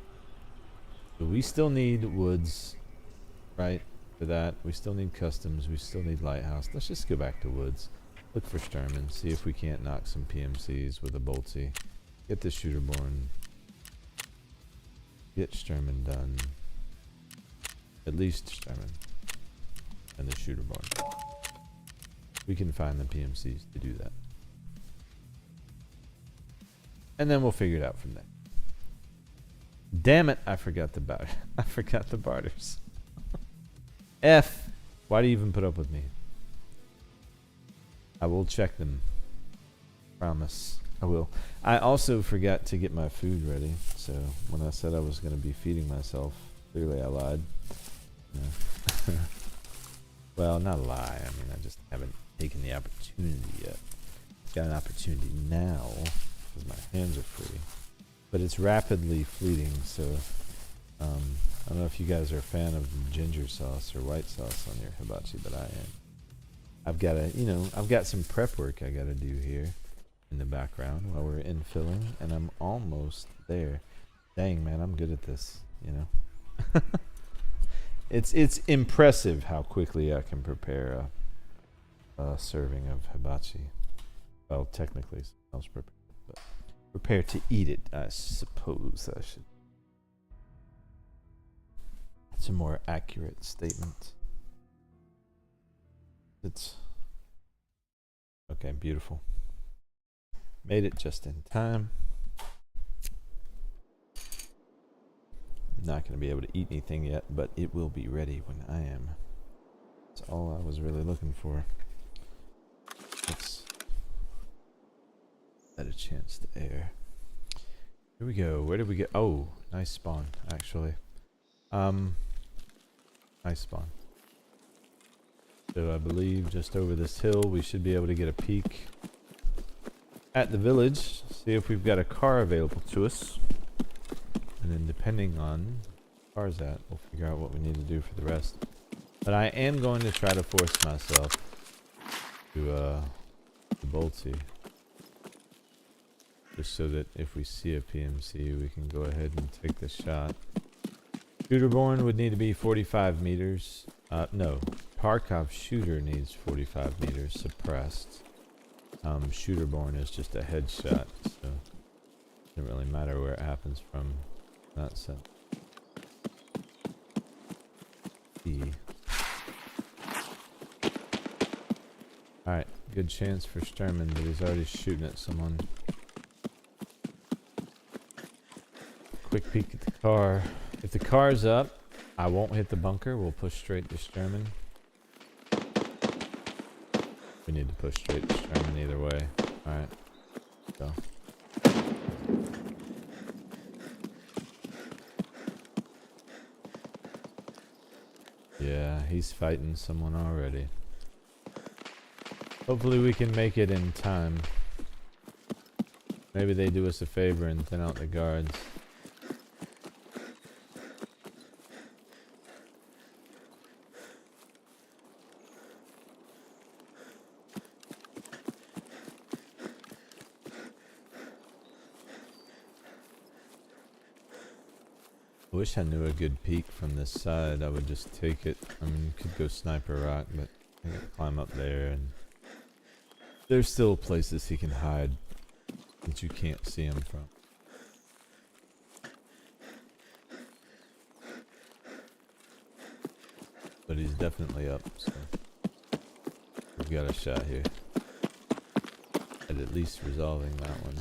So we still need woods, right? For that, we still need customs. We still need Lighthouse. Let's just go back to woods. Look for Sturman. See if we can't knock some PMCs with a Boltsy. Get the Shooterborn. Get Sturman done. At least Sturman. And the Shooterborn. We can find the PMCs to do that. And then we'll figure it out from there. Damn it, I forgot the barter. I forgot the barters. F. Why do you even put up with me? I will check them. Promise. I will. I also forgot to get my food ready. So when I said I was going to be feeding myself, clearly I lied. Yeah. Well, not a lie. I mean, I just haven't taken the opportunity yet. Got an opportunity now because my hands are free. But it's rapidly fleeting, so I don't know if you guys are a fan of ginger sauce or white sauce on your hibachi, but I am. I've got I've got some prep work I got to do here in the background while we're infilling, and I'm almost there. Dang, man, I'm good at this, you know. It's impressive how quickly I can prepare a serving of hibachi. Well, technically, I was prepared, but prepare to eat it, I suppose I should. It's a more accurate statement. It's okay, beautiful. Made it just in time. Not going to be able to eat anything yet, but it will be ready when I am. That's all I was really looking for. Let's let a chance to air. Here we go. Where did we get? Oh, nice spawn, actually. Nice spawn. So I believe just over this hill we should be able to get a peek at the village. See if we've got a car available to us. And then depending on car's at. We'll figure out what we need to do for the rest. But I am going to try to force myself to Boltsy. Just so that if we see a PMC, we can go ahead and take the shot. Shooterborn would need to be 45 meters. No, Tarkov shooter needs 45 meters suppressed. Shooterborn is just a headshot, so it doesn't really matter where it happens from that sense. Alright, good chance for Sturman, but he's already shooting at someone. Quick peek at the car. If the car's up, I won't hit the bunker. We'll push straight to Sturman. We need to push straight to Sturman either way. Alright, go. Yeah, he's fighting someone already. Hopefully we can make it in time. Maybe they do us a favor and thin out the guards. I wish I knew a good peek from this side. I would just take it. I mean, you could go sniper rock, but I could climb up there, and there's still places he can hide that you can't see him from. But he's definitely up, so we've got a shot here at least resolving that one.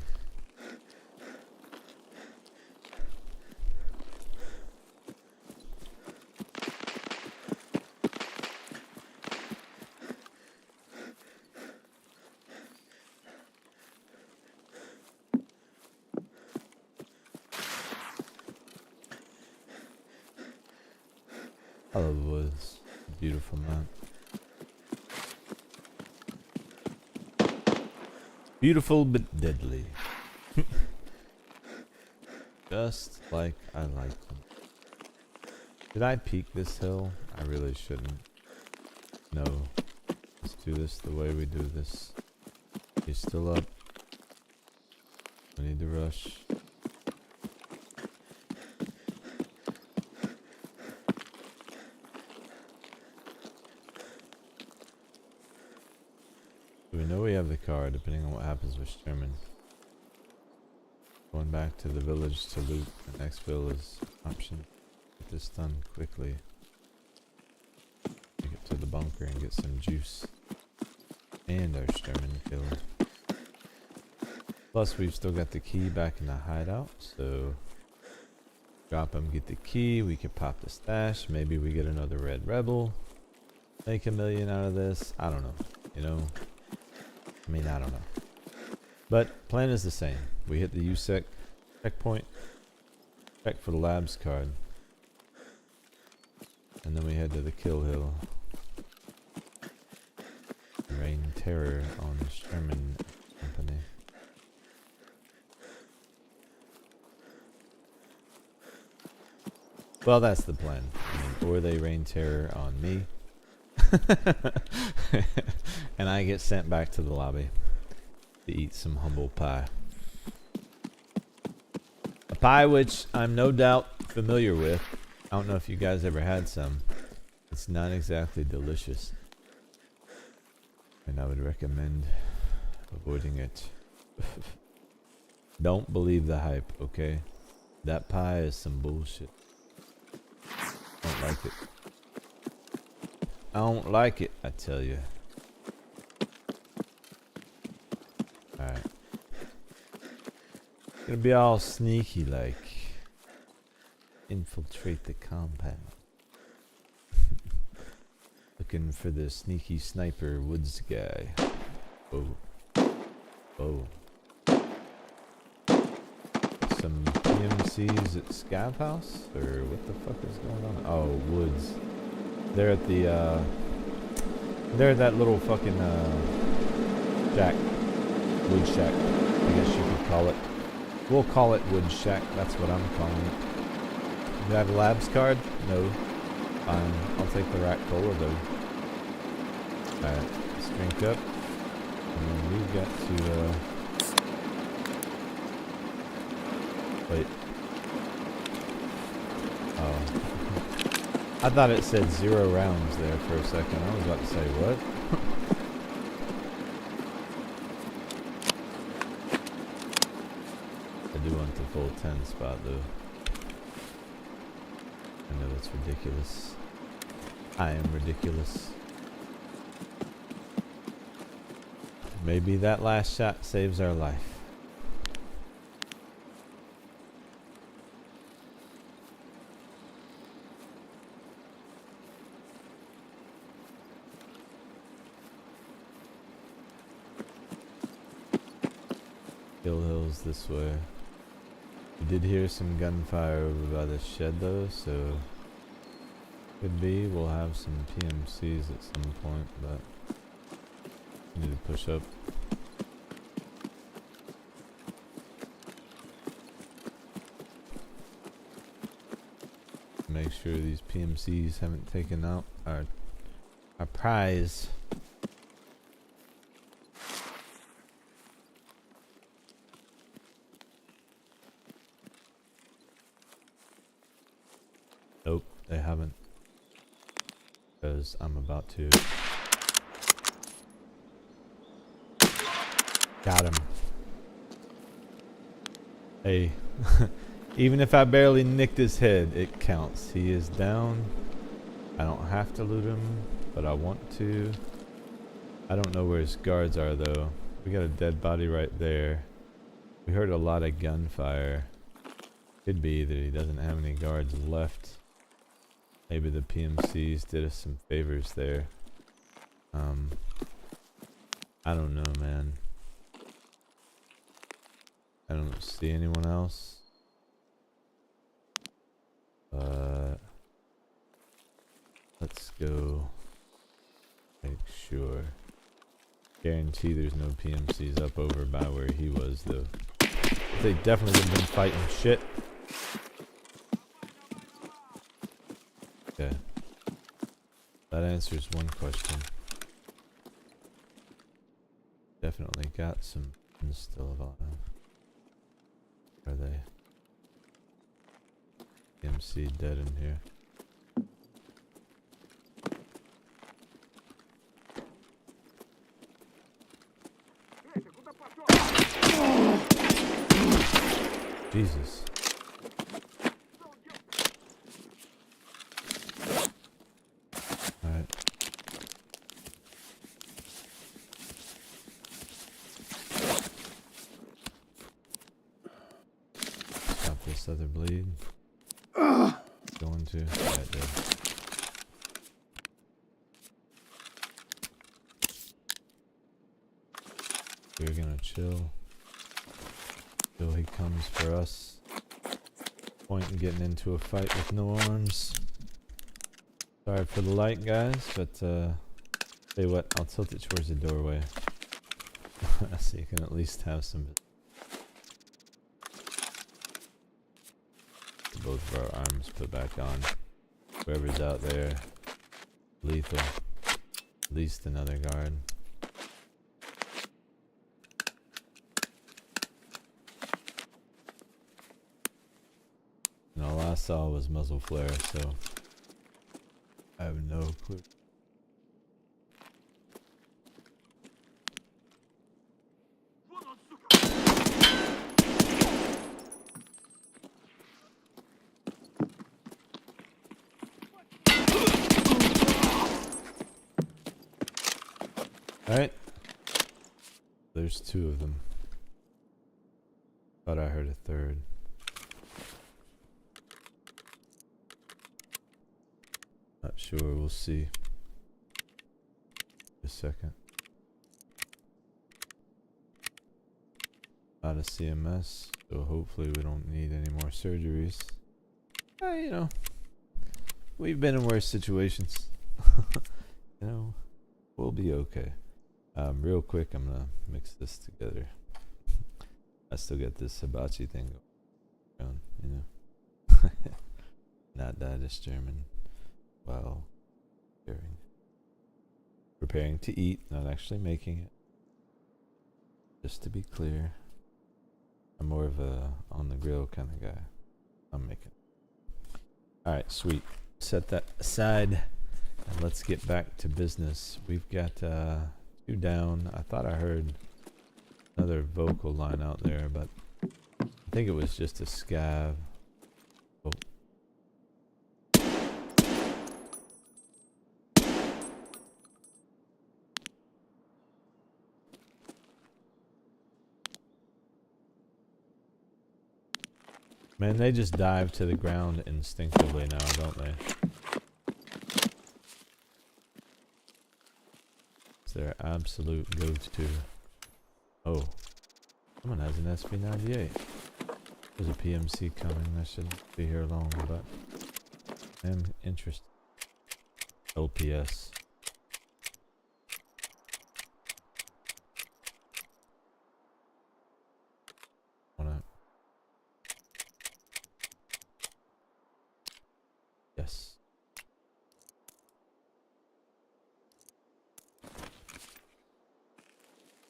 I love the woods. Beautiful map. Beautiful but deadly. Just like I like them. Did I peek this hill? I really shouldn't. No. Let's do this the way we do this. He's still up. We need to rush. We know we have the car, depending on what happens with Sherman. Going back to the village to loot the next bill is an option. Get this done quickly. Take it to the bunker and get some juice. And our Sherman killed. Plus, we've still got the key back in the hideout, so drop him, get the key. We could pop the stash. Maybe we get another red rebel. Make $1 million out of this. I don't know. You know. I mean, I don't know. But plan is the same. We hit the USEC checkpoint, check for the labs card, and then we head to the kill hill. Rain terror on the Sherman company. Well, that's the plan. I mean, or they rain terror on me. And I get sent back to the lobby to eat some humble pie. A pie which I'm no doubt familiar with. I don't know if you guys ever had some. It's not exactly delicious. And I would recommend avoiding it. Don't believe the hype, okay? That pie is some bullshit. I don't like it. I don't like it, I tell you. Alright. Gonna be all sneaky like. Infiltrate the compound. Looking for the sneaky sniper woods guy. Oh. Oh. Some PMCs at Scav House? Or what the fuck is going on? Oh, woods. They're at the, they're at that little fucking, shack. Wood shack, I guess you could call it. We'll call it wood shack, that's what I'm calling it. Do I have a labs card? No. Fine. I'll take the rat cola though. Alright, let's drink up. And then we've got to wait. Oh. I thought it said 0 rounds there for a second. I was about to say what? I do want the full 10 spot though. I know that's ridiculous. I am ridiculous. Maybe that last shot saves our life. Hill Hills this way. We did hear some gunfire over by the shed though, so could be we'll have some PMCs at some point, but we need to push up. Make sure these PMCs haven't taken out our prize. Nope, they haven't. Because I'm about to. Got him. Hey, even if I barely nicked his head, it counts. He is down. I don't have to loot him, but I want to. I don't know where his guards are though. We got a dead body right there. We heard a lot of gunfire. Could be that he doesn't have any guards left. Maybe the PMCs did us some favors there. I don't know, man. I don't see anyone else. Let's go make sure. Guarantee there's no PMCs up over by where he was though. They definitely would have been fighting shit. Okay. That answers one question. Definitely got some still alive. Are they? MC dead in here. Jesus. Alright. Stop this other bleed. Going to. Right there. We're gonna chill. Till he comes for us. Point in getting into a fight with no arms. Sorry for the light, guys, but tell you what, I'll tilt it towards the doorway. So you can at least have some. Both of our arms put back on. Whoever's out there, lethal. At least another guard. And all I saw was muzzle flare, so I have no clue. Alright. There's two of them. Thought I heard a third. Not sure, we'll see. A second. Out of CMS, so hopefully we don't need any more surgeries. You know, we've been in worse situations. You know, we'll be okay. Real quick, I'm gonna mix this together. I still got this hibachi thing going, you know. Not that is German. Well, preparing to eat, not actually making it. Just to be clear, I'm more of a on the grill kind of guy. I'm making. Alright, sweet. Set that aside and let's get back to business. We've got 2 down. I thought I heard another vocal line out there, but I think it was just a scav. Oh. Man, they just dive to the ground instinctively now, don't they? It's their absolute go-to. Oh, someone has an SB98. There's a PMC coming. I shouldn't be here long, but I'm interested. LPS. Yes.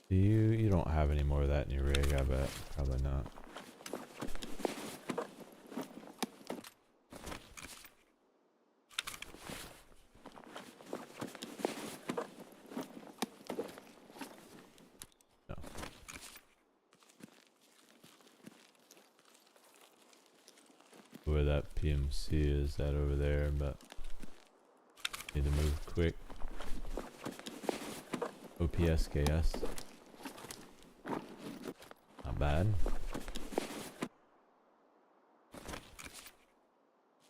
You don't have any more of that in your rig, I bet. Probably not. No. Where that PMC is that over there, but need to move quick. OPSKS. Not bad.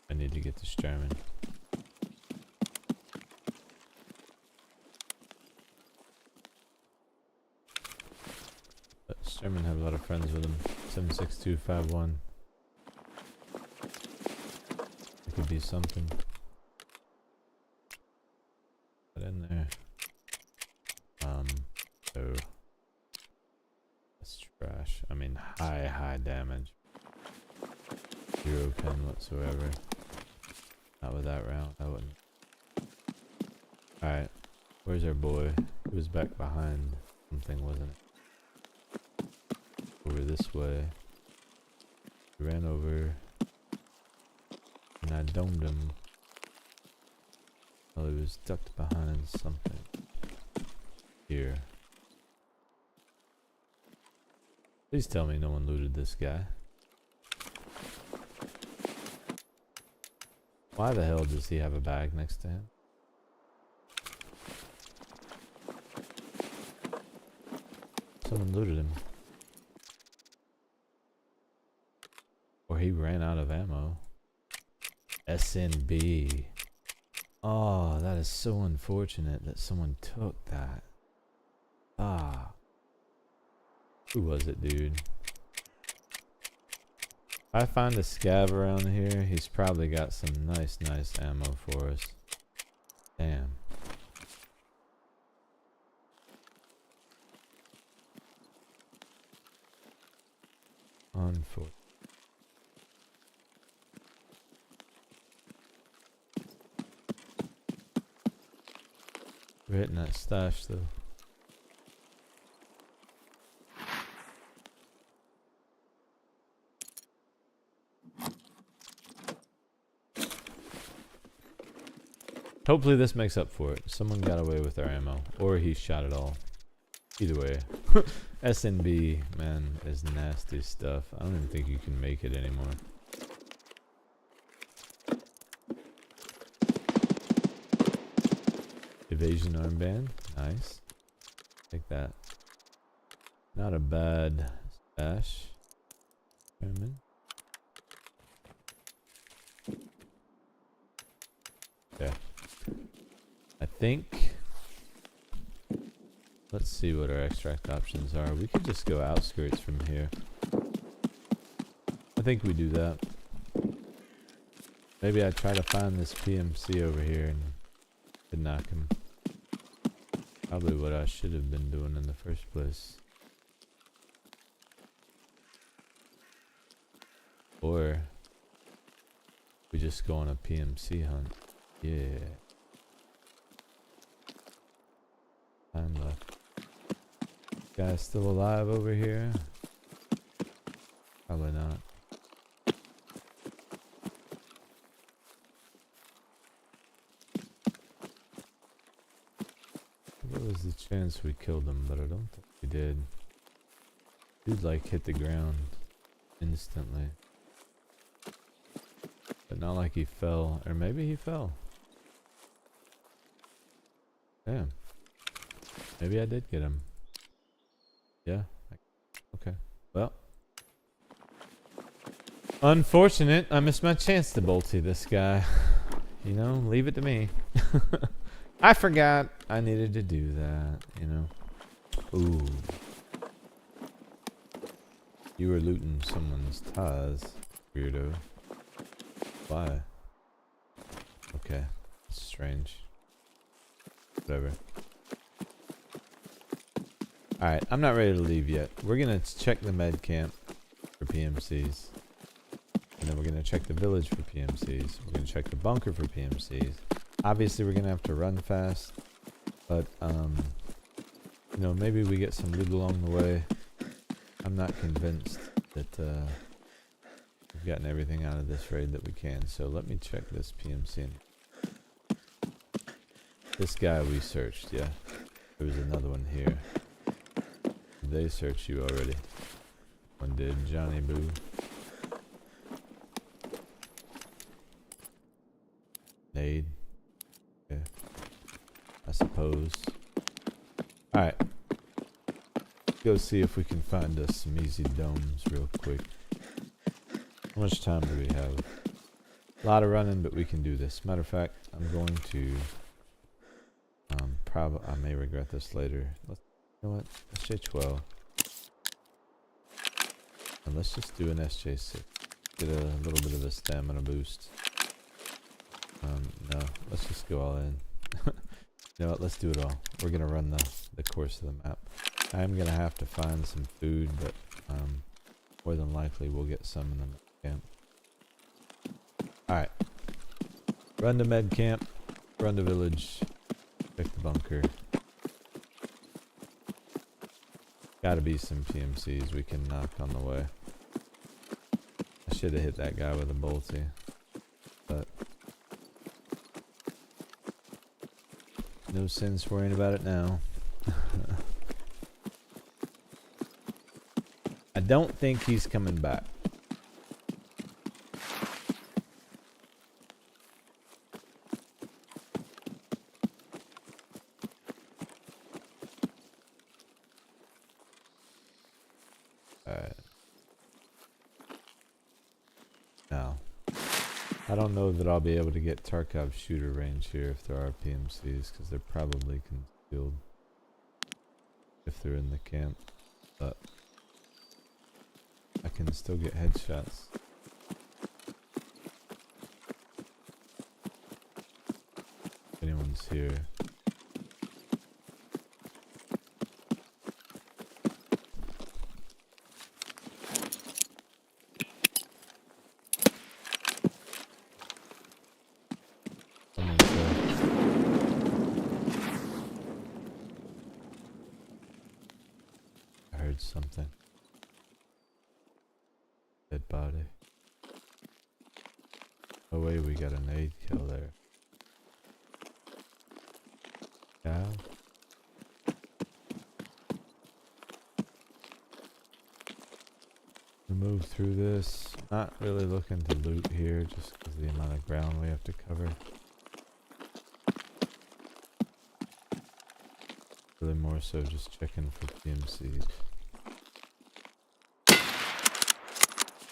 I need to get this German. But Sherman have a lot of friends with him. 76251. It could be something. Put in there. So that's trash. I mean, high damage. 0 pen whatsoever. Not with that round. I wouldn't. Alright. Where's our boy? He was back behind something, wasn't it? Over this way. He ran over. And I domed him. Well, he was ducked behind something. Here. Please tell me no one looted this guy. Why the hell does he have a bag next to him? Someone looted him. Or he ran out of ammo. SNB. Oh, that is so unfortunate that someone took that. Ah. Who was it, dude? If I find a scav around here, he's probably got some nice ammo for us. Damn. Unfortunate. We're hitting that stash though. Hopefully this makes up for it. Someone got away with our ammo. Or he shot it all. Either way. SNB, man, is nasty stuff. I don't even think you can make it anymore. Evasion armband. Nice. Take that. Not a bad stash. Yeah. I think. Let's see what our extract options are. We could just go outskirts from here. I think we do that. Maybe I try to find this PMC over here and could knock him. Probably what I should have been doing in the first place. Or we just go on a PMC hunt. Yeah. Time left. Guy's still alive over here? Probably not. What was the chance we killed him? But I don't think we did. Dude, like, hit the ground instantly. But not like he fell. Or maybe he fell. Damn. Maybe I did get him. Yeah. Okay. Well. Unfortunate. I missed my chance to bolty this guy. You know, leave it to me. I forgot I needed to do that, you know. Ooh. You were looting someone's ties, weirdo. Why? Okay. It's strange. Whatever. Alright, I'm not ready to leave yet. We're gonna check the med camp for PMCs. And then we're gonna check the village for PMCs. We're gonna check the bunker for PMCs. Obviously we're gonna have to run fast. But, you know, maybe we get some loot along the way. I'm not convinced that, we've gotten everything out of this raid that we can. So let me check this PMC. This guy we searched, yeah. There was another one here. They searched you already. One did, Johnny Boo. Nade. Yeah. I suppose. Alright. Go see if we can find us some easy domes real quick. How much time do we have? A lot of running, but we can do this. Matter of fact, I'm going to I may regret this later. You know what? SJ12. And let's just do an SJ6. Get a little bit of a stamina boost. No, let's just go all in. You know what? Let's do it all. We're gonna run the course of the map. I'm gonna have to find some food, but more than likely we'll get some in the camp. Alright. Run to med camp. Run to village. Check the bunker. Gotta be some PMCs we can knock on the way. I should have hit that guy with a bolty. But no sense worrying about it now. I don't think he's coming back. Now, I don't know that I'll be able to get Tarkov shooter range here if there are PMCs, because they're probably concealed if they're in the camp, but I can still get headshots. If anyone's here. Something. Dead body. Oh wait, we got a nade kill there. Yeah. We move through this. Not really looking to loot here, just because of the amount of ground we have to cover. Really more so just checking for PMCs.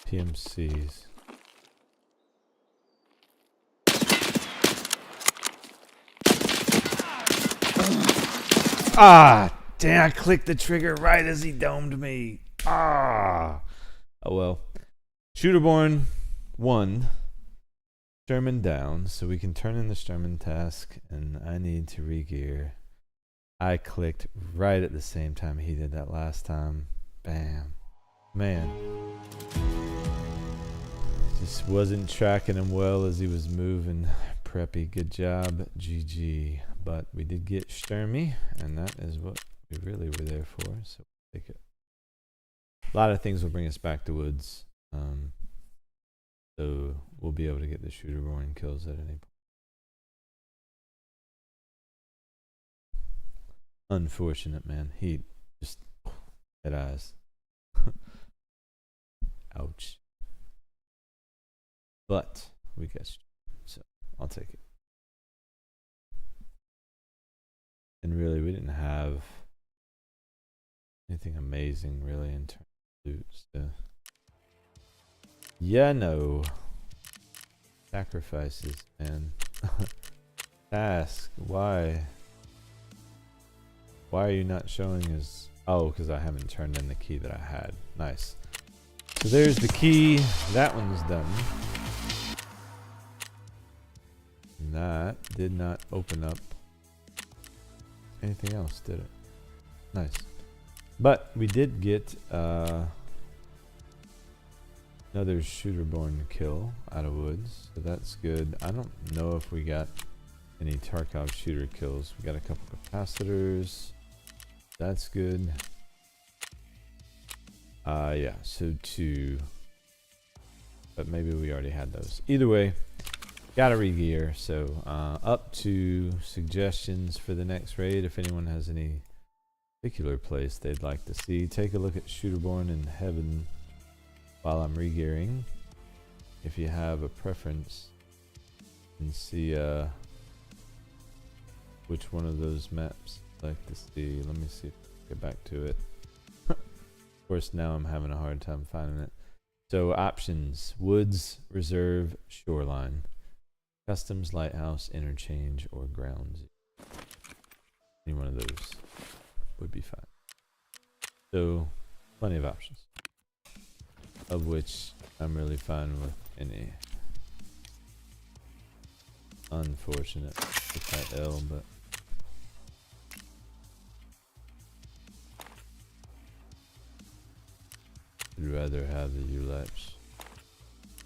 PMCs. Ah! Damn, I clicked the trigger right as he domed me. Ah! Oh well. Shooterborn 1. Sherman down, so we can turn in the Sherman task, and I need to re-gear. I clicked right at the same time he did that last time. Bam. Man. Just wasn't tracking him well as he was moving. Preppy, good job. GG. But we did get Sturmy, and that is what we really were there for. So we'll take it. A lot of things will bring us back to woods. So we'll be able to get the shooter born kills at any point. Unfortunate, man. He just had eyes. Ouch. But we got you. So I'll take it. And really, we didn't have anything amazing really in terms of loot. So yeah, no. Sacrifices, man. Task. Why? Why are you not showing us? Oh, because I haven't turned in the key that I had. Nice. So there's the key. That one's done. And that did not open up anything else, did it? Nice. But we did get another shooter-born kill out of woods, so that's good. I don't know if we got any Tarkov shooter kills. We got a couple capacitors. That's good. Yeah, so 2. But maybe we already had those. Either way, gotta re-gear. So up to suggestions for the next raid. If anyone has any particular place they'd like to see, take a look at Shooterborn in Heaven while I'm re-gearing. If you have a preference, and see which one of those maps I'd like to see. Let me see if I can get back to it. Of course, now I'm having a hard time finding it. So options: Woods, Reserve, Shoreline, Customs, Lighthouse, Interchange, or Grounds. Any one of those would be fine. So plenty of options, of which I'm really fine with any. Unfortunate with that L, but I'd rather have the U-latch,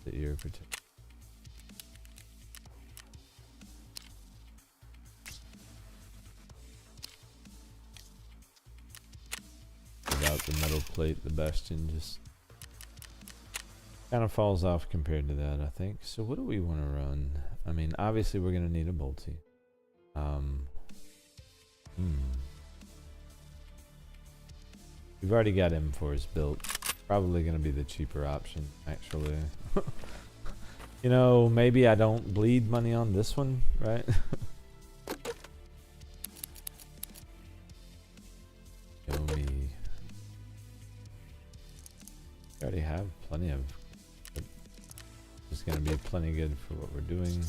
the ear protection. Without the metal plate, the Bastion just kind of falls off compared to that, I think. So what do we want to run? I mean, obviously we're going to need a bolty. We've already got M4s built. Probably going to be the cheaper option, actually. You know, maybe I don't bleed money on this one, right? Show me. We already have plenty of. It's going to be plenty good for what we're doing.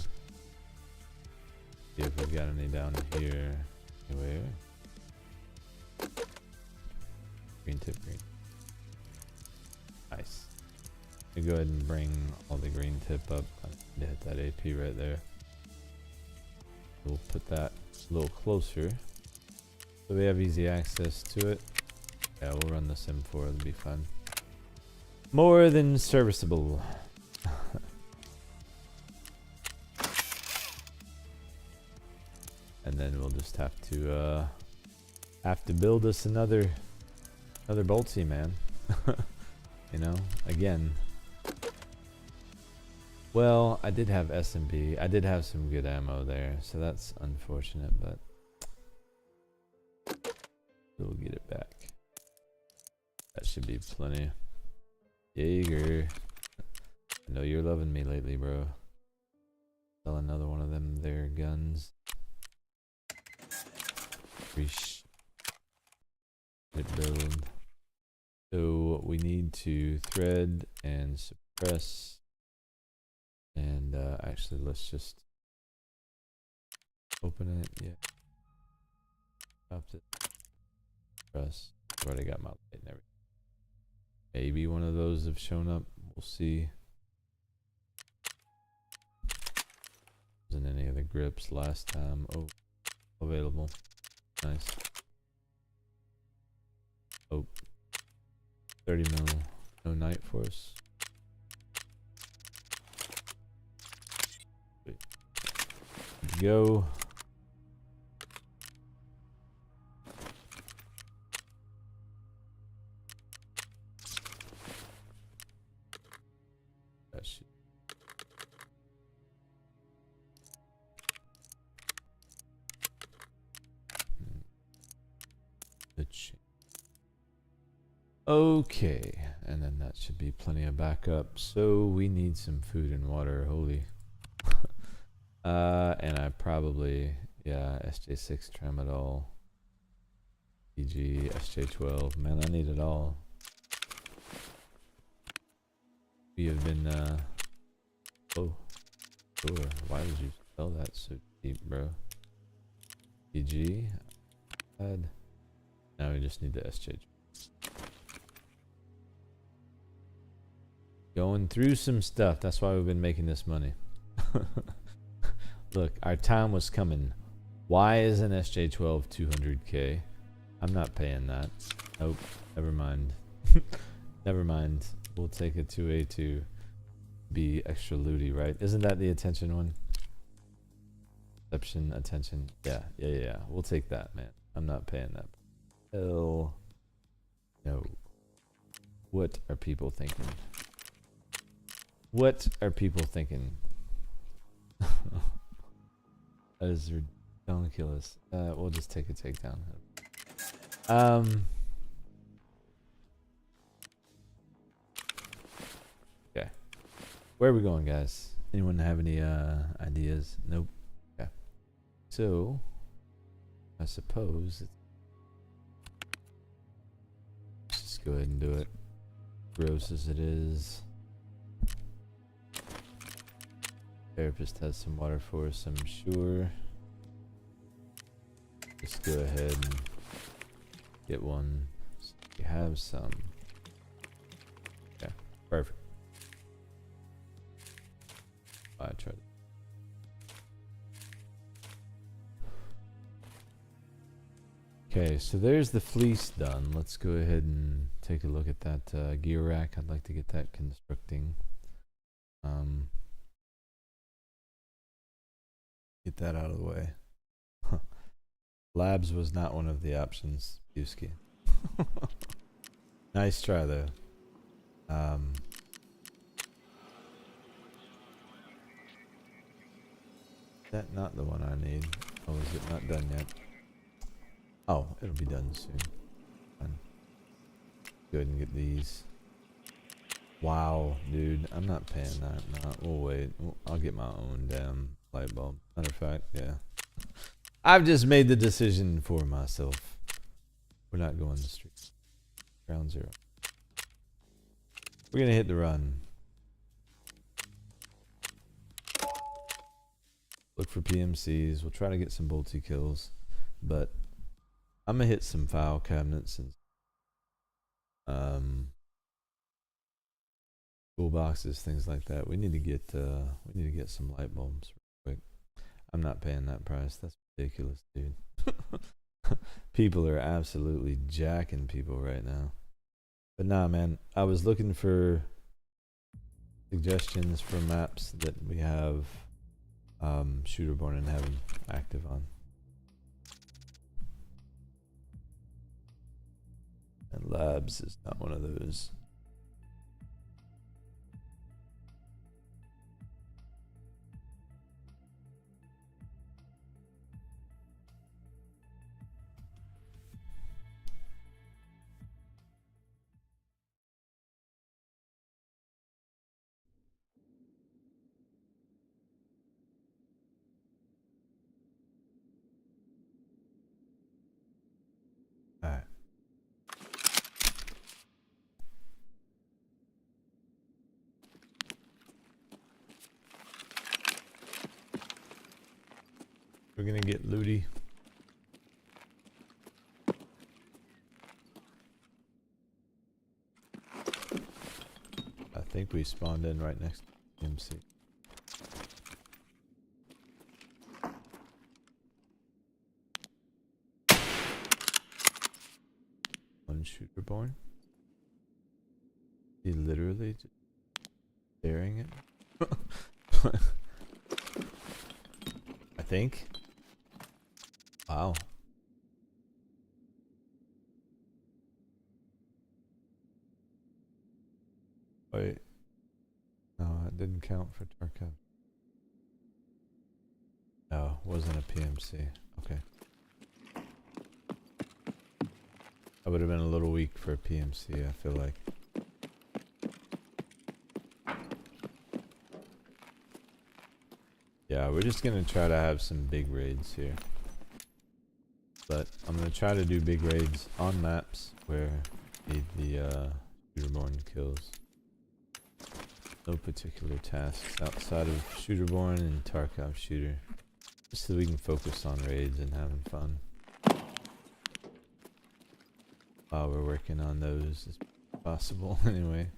See if we've got any down here. Anywhere. Green tip, green. Nice. I'll go ahead and bring all the green tip up. I need to hit that AP right there. We'll put that a little closer so we have easy access to it. Yeah, we'll run this M4. It'll be fun. More than serviceable. And then we'll just have to build us another boltsy, man. You know, again. Well, I did have S&B. I did have some good ammo there, so that's unfortunate, but we'll get it back. That should be plenty. Jaeger. I know you're loving me lately, bro. Sell another one of them there guns. Build. So we need to thread and suppress, and actually let's just open it. Yeah, stopped it. Suppress. I've already got my light and everything. Maybe one of those have shown up. We'll see. Wasn't any of the grips last time. Oh, available. Nice. Oh, 30 mil. No night force. go. That should. Okay, and then that should be plenty of backup. So we need some food and water. Holy. And I probably, yeah, SJ6 tramadol, PG, SJ12. Man, I need it all. We have been, oh, sure. Why did you sell that so cheap, bro? PG, add. Now we just need the SJ12. Going through some stuff. That's why we've been making this money. Look, our time was coming. Why is an SJ12 200k? I'm not paying that. Nope. Never mind. Never mind. We'll take it to A to be extra looty, right? Isn't that the attention one? Perception, attention. Yeah. We'll take that, man. I'm not paying that. Hell no. What are people thinking? What are people thinking? That is ridiculous. We'll just take a takedown. Okay. Where are we going, guys? Anyone have any ideas? Nope. Okay. So I suppose let's just go ahead and do it. Gross as it is. Therapist has some water for us, I'm sure. Just go ahead and get one. So we have some. Okay, perfect. I tried it. Okay, so there's the fleece done. Let's go ahead and take a look at that gear rack. I'd like to get that constructing. Get that out of the way. Labs was not one of the options, Yuski. Nice try though. That not the one I need. Oh, is it not done yet? Oh, it'll be done soon. Fine. Go ahead and get these. Wow, dude, I'm not paying that. No, we'll wait. I'll get my own damn light bulb. Matter of fact, yeah. I've just made the decision for myself. We're not going to the street. Ground zero. We're gonna hit the run. Look for PMCs. We'll try to get some bolty kills, but I'm gonna hit some file cabinets and toolboxes, things like that. We need to get some light bulbs real quick. I'm not paying that price. That's ridiculous, dude. People are absolutely jacking people right now. But nah, man, I was looking for suggestions for maps that we have Shooterborn in Heaven active on. And Labs is not one of those. Alright. We're gonna get looty. I think we spawned in right next to MC. One shooter born. He literally just staring at me. I think. Wow. Wait. No, it didn't count for Tarkov. No, it wasn't a PMC. Okay. I would have been a little weak for a PMC, I feel like. Yeah, we're just gonna try to have some big raids here. But I'm gonna try to do big raids on maps where need the shooterborn kills. No particular tasks outside of shooterborn and Tarkov shooter. Just so we can focus on raids and having fun. While we're working on those as possible anyway.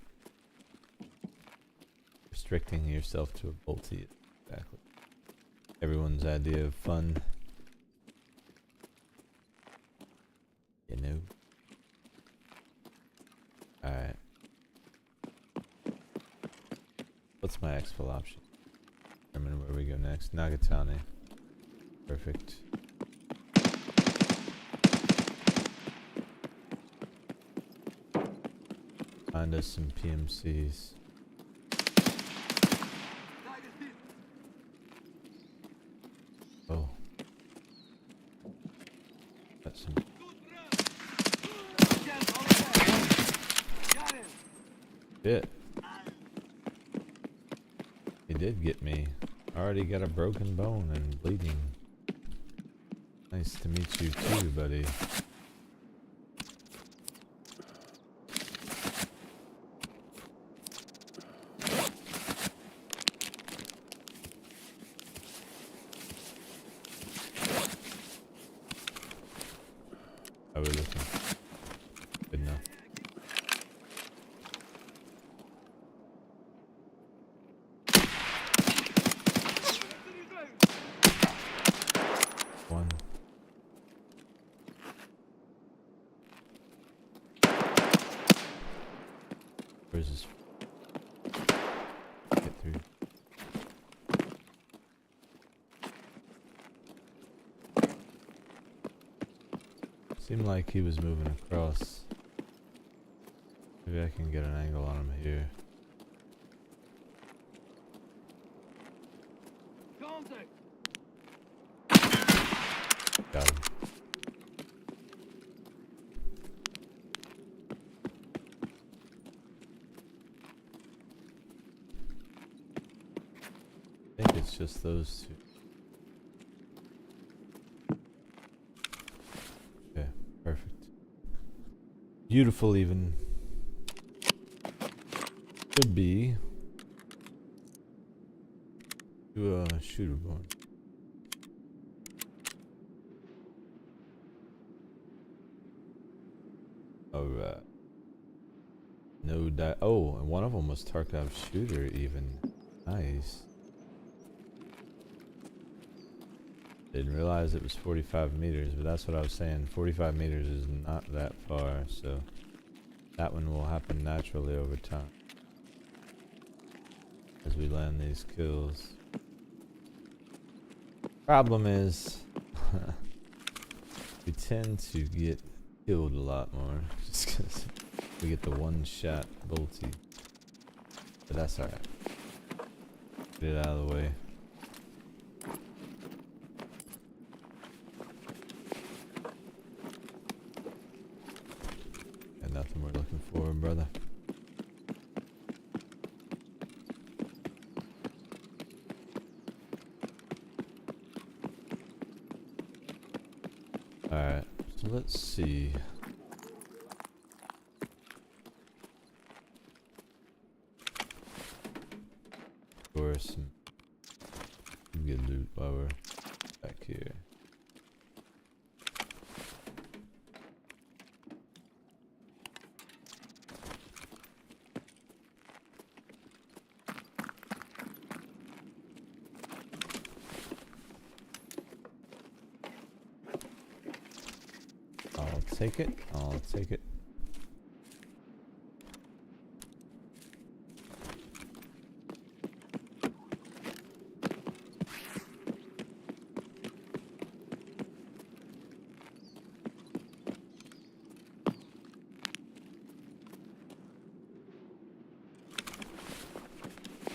Restricting yourself to a bolty. Exactly. Everyone's idea of fun. You know. Alright. What's my exfil option? Determine where we go next. Nagatane. Perfect. Find us some PMCs. Oh. Got some. Shit. He did get me. Already got a broken bone and bleeding. Nice to meet you too, buddy. How are we looking? Good enough. One. Where's this? Get through. Seemed like he was moving across. Maybe I can get an angle on him here. Contact. Got him. I think it's just those two. Okay, perfect. Beautiful even. Could be to a shooterborn. Alright. No die. Oh, and one of them was Tarkov shooter even. Nice. Didn't realize it was 45 meters, but that's what I was saying. 45 meters is not that far, so that one will happen naturally over time. As we land these kills. Problem is, we tend to get killed a lot more, just because we get the one shot bolty. But that's alright. Get it out of the way. Got nothing we're looking for, brother. Alright, so let's see. Score some good loot while we're back here. I'll take it. I'll take it.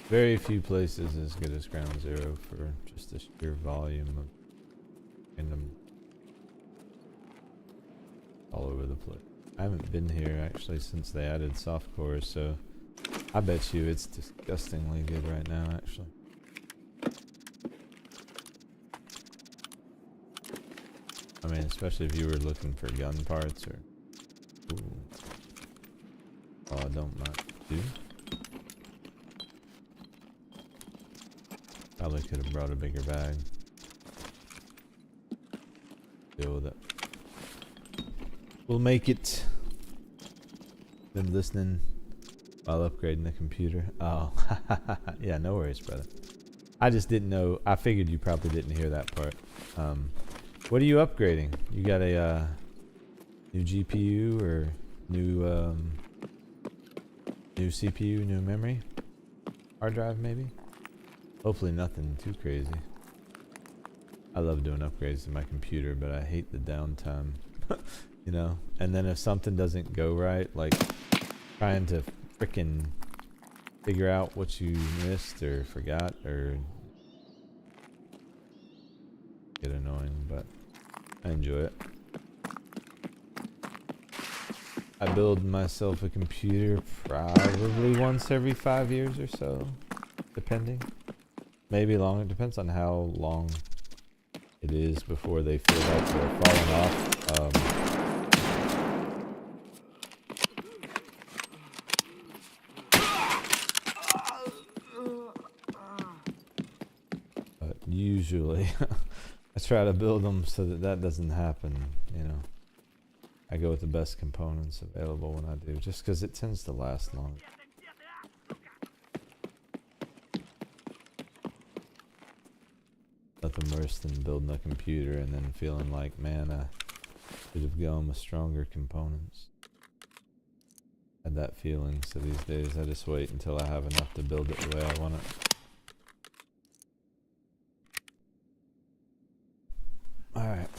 Very few places as good as Ground Zero for just the sheer volume of random all over the place. I haven't been here actually since they added softcore, so I bet you it's disgustingly good right now actually. I mean, especially if you were looking for gun parts or... Ooh. Oh, I don't mind. Dude. Probably could have brought a bigger bag. Deal with it. We'll make it. Been listening while upgrading the computer. Oh, yeah, no worries, brother. I just didn't know. I figured you probably didn't hear that part. What are you upgrading? You got a new GPU or new CPU, new memory, hard drive maybe? Hopefully nothing too crazy. I love doing upgrades to my computer, but I hate the downtime. You know? And then if something doesn't go right, like trying to frickin' figure out what you missed or forgot or get annoying, but I enjoy it. I build myself a computer probably once every 5 years or so, depending. Maybe longer, depends on how long it is before they feel like they're falling off. But usually I try to build them so that that doesn't happen, you know. I go with the best components available when I do, just because it tends to last longer. Nothing worse than building a computer and then feeling like, man, I should have gone with stronger components. Had that feeling, so these days I just wait until I have enough to build it the way I want it. Alright.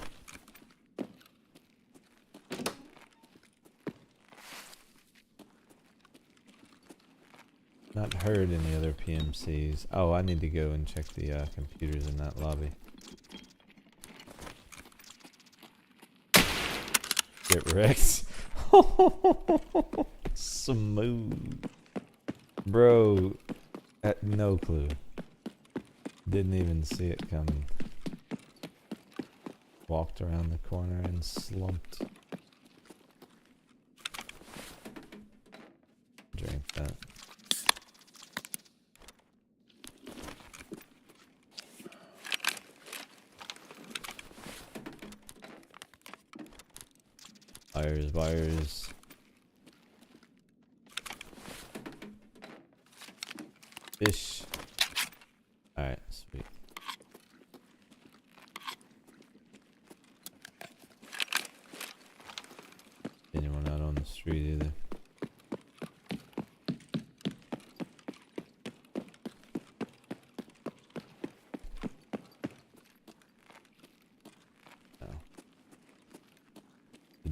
Not heard any other PMCs. Oh, I need to go and check the computers in that lobby. Get wrecked. Smooth. Bro, had no clue. Didn't even see it coming. Walked around the corner and slumped. Drink that. Wires. Fish. Alright, sweet. Anyone out on the street either.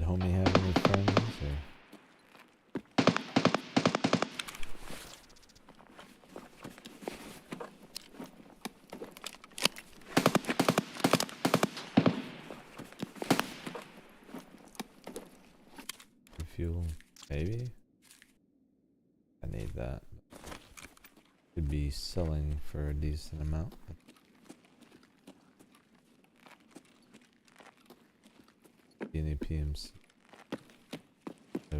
Homie have any friends or? Fuel, maybe? I need that. Could be selling for a decent amount. Any PMs? Oh.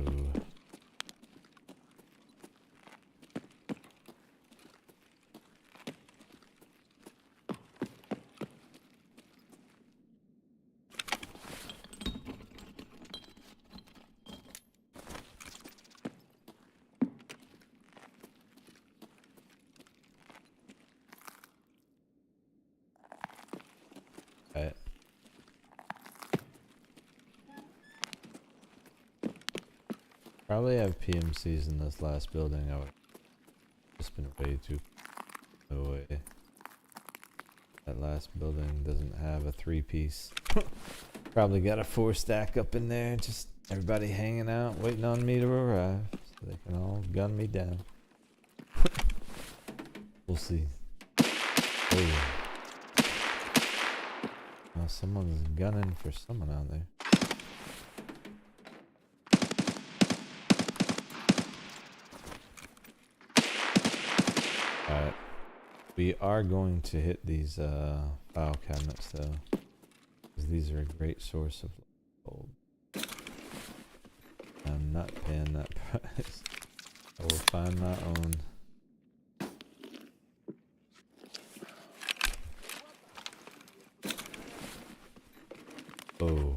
Right. Probably have PMCs in this last building. I would just been way too away. That last building doesn't have a 3-piece. Probably got a 4-stack up in there. Just everybody hanging out, waiting on me to arrive, so they can all gun me down. We'll see. Oh. Oh, someone's gunning for someone out there. Alright. We are going to hit these file cabinets though. Because these are a great source of gold. I'm not paying that price. I will find my own. Oh.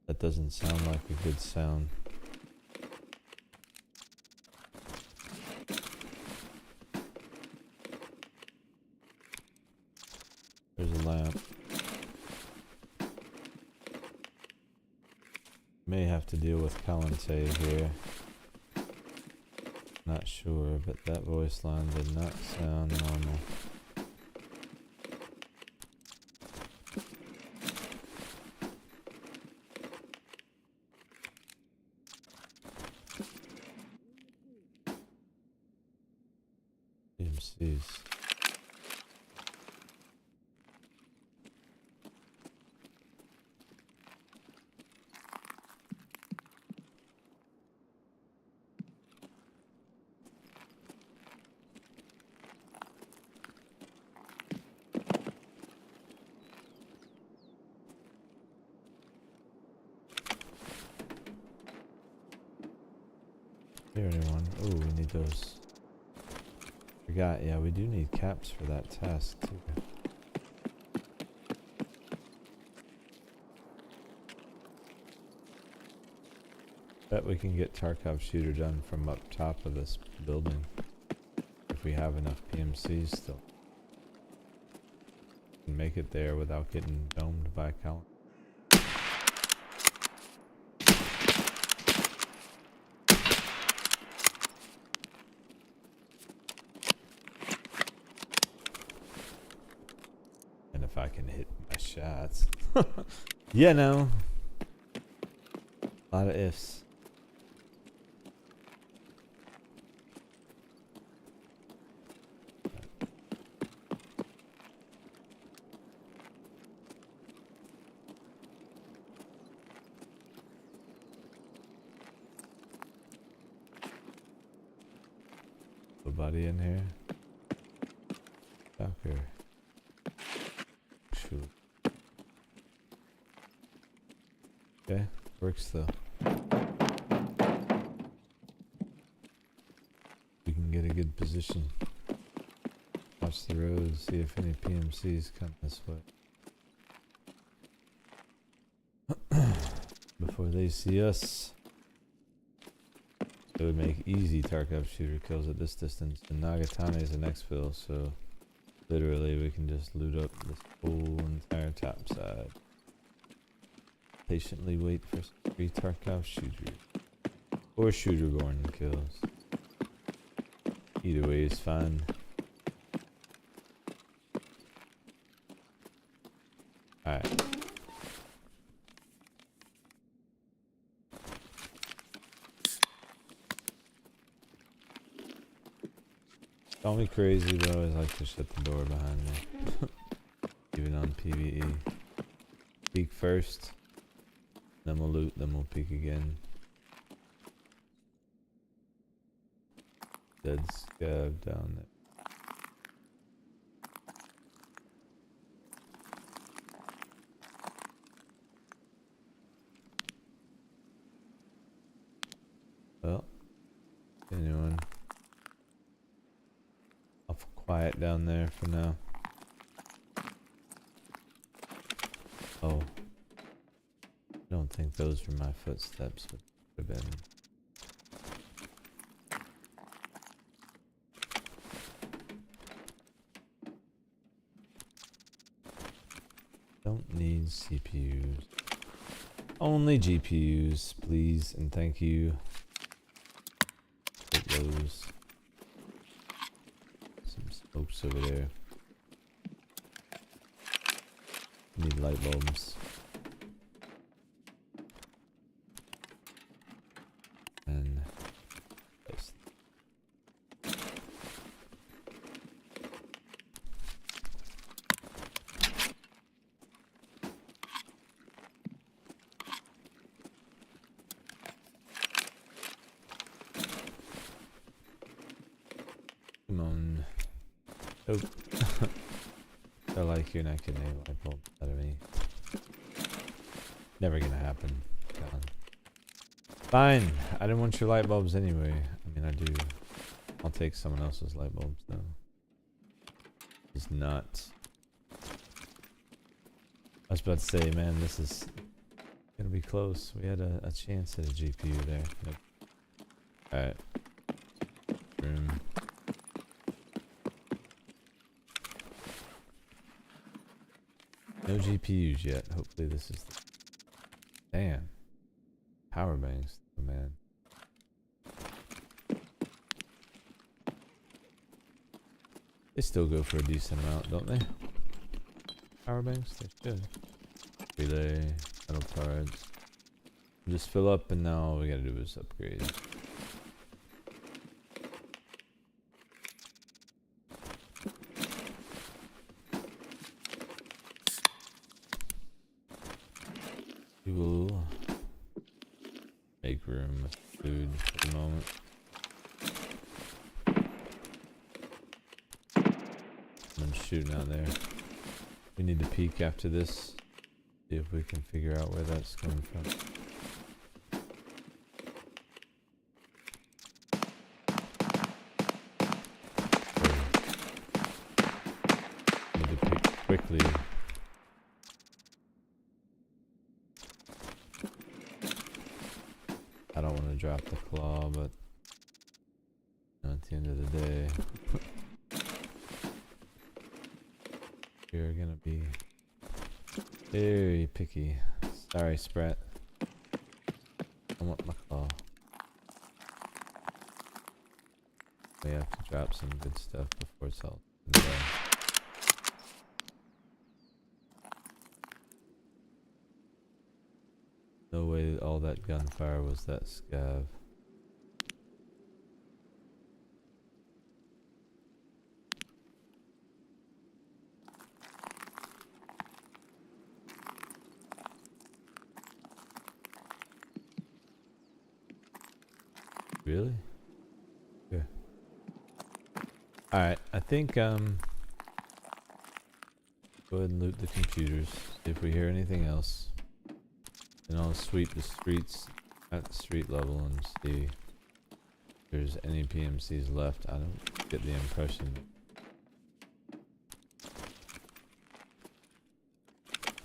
That doesn't sound like a good sound. There's a lamp. May have to deal with Calente here. Not sure, but that voice line did not sound normal. PMCs. Here, anyone? Oh, we need those. Forgot, yeah, we do need caps for that task too. Bet we can get Tarkov shooter done from up top of this building if we have enough PMCs still. And make it there without getting domed by Cal. If I can hit my shots. Yeah, no. A lot of ifs. Nobody in here. Stalker. Okay, works though. We can get a good position. Watch the road, see if any PMCs come this way. Before they see us. It would make easy Tarkov shooter kills at this distance. And Nagatane is an exfil, so literally we can just loot up this whole entire top side. Patiently wait for some free Tarkov shooter. Or shooter born kills. Either way is fine. Alright. Call me crazy, but I always like to shut the door behind me. Even on PVE. Peek first. Then we'll loot, then we'll peek again. Dead scav down there. Well, anyone? I'll quiet down there for now. Oh. I don't think those were my footsteps, but could have been. Don't need CPUs. Only GPUs, please, and thank you. Take those. Some smokes over there. Need light bulbs. Oh. Feel like you're not getting any light bulbs out of me. Never gonna happen. God. Fine. I didn't want your light bulbs anyway. I mean, I do. I'll take someone else's light bulbs though. It's nuts. I was about to say, man, this is gonna be close. We had a chance at a GPU there. Nope. Alright. Room. No GPUs yet. Hopefully this is the... Damn. Power banks, oh, man. They still go for a decent amount, don't they? Power banks? They should. Relay, metal cards. Just fill up and now all we gotta do is upgrade. We will make room with food for the moment. I'm shooting out there. We need to peek after this. See if we can figure out where that's coming from. Need to pick quickly. I don't want to drop the claw, but at the end of the day, we're gonna be very picky. Sorry, Sprat. I want my claw. We have to drop some good stuff before it's all done. No way all that gunfire was that scav. Really? Yeah. Alright, I think go ahead and loot the computers. See if we hear anything else. And I'll sweep the streets at the street level and see if there's any PMCs left. I don't get the impression.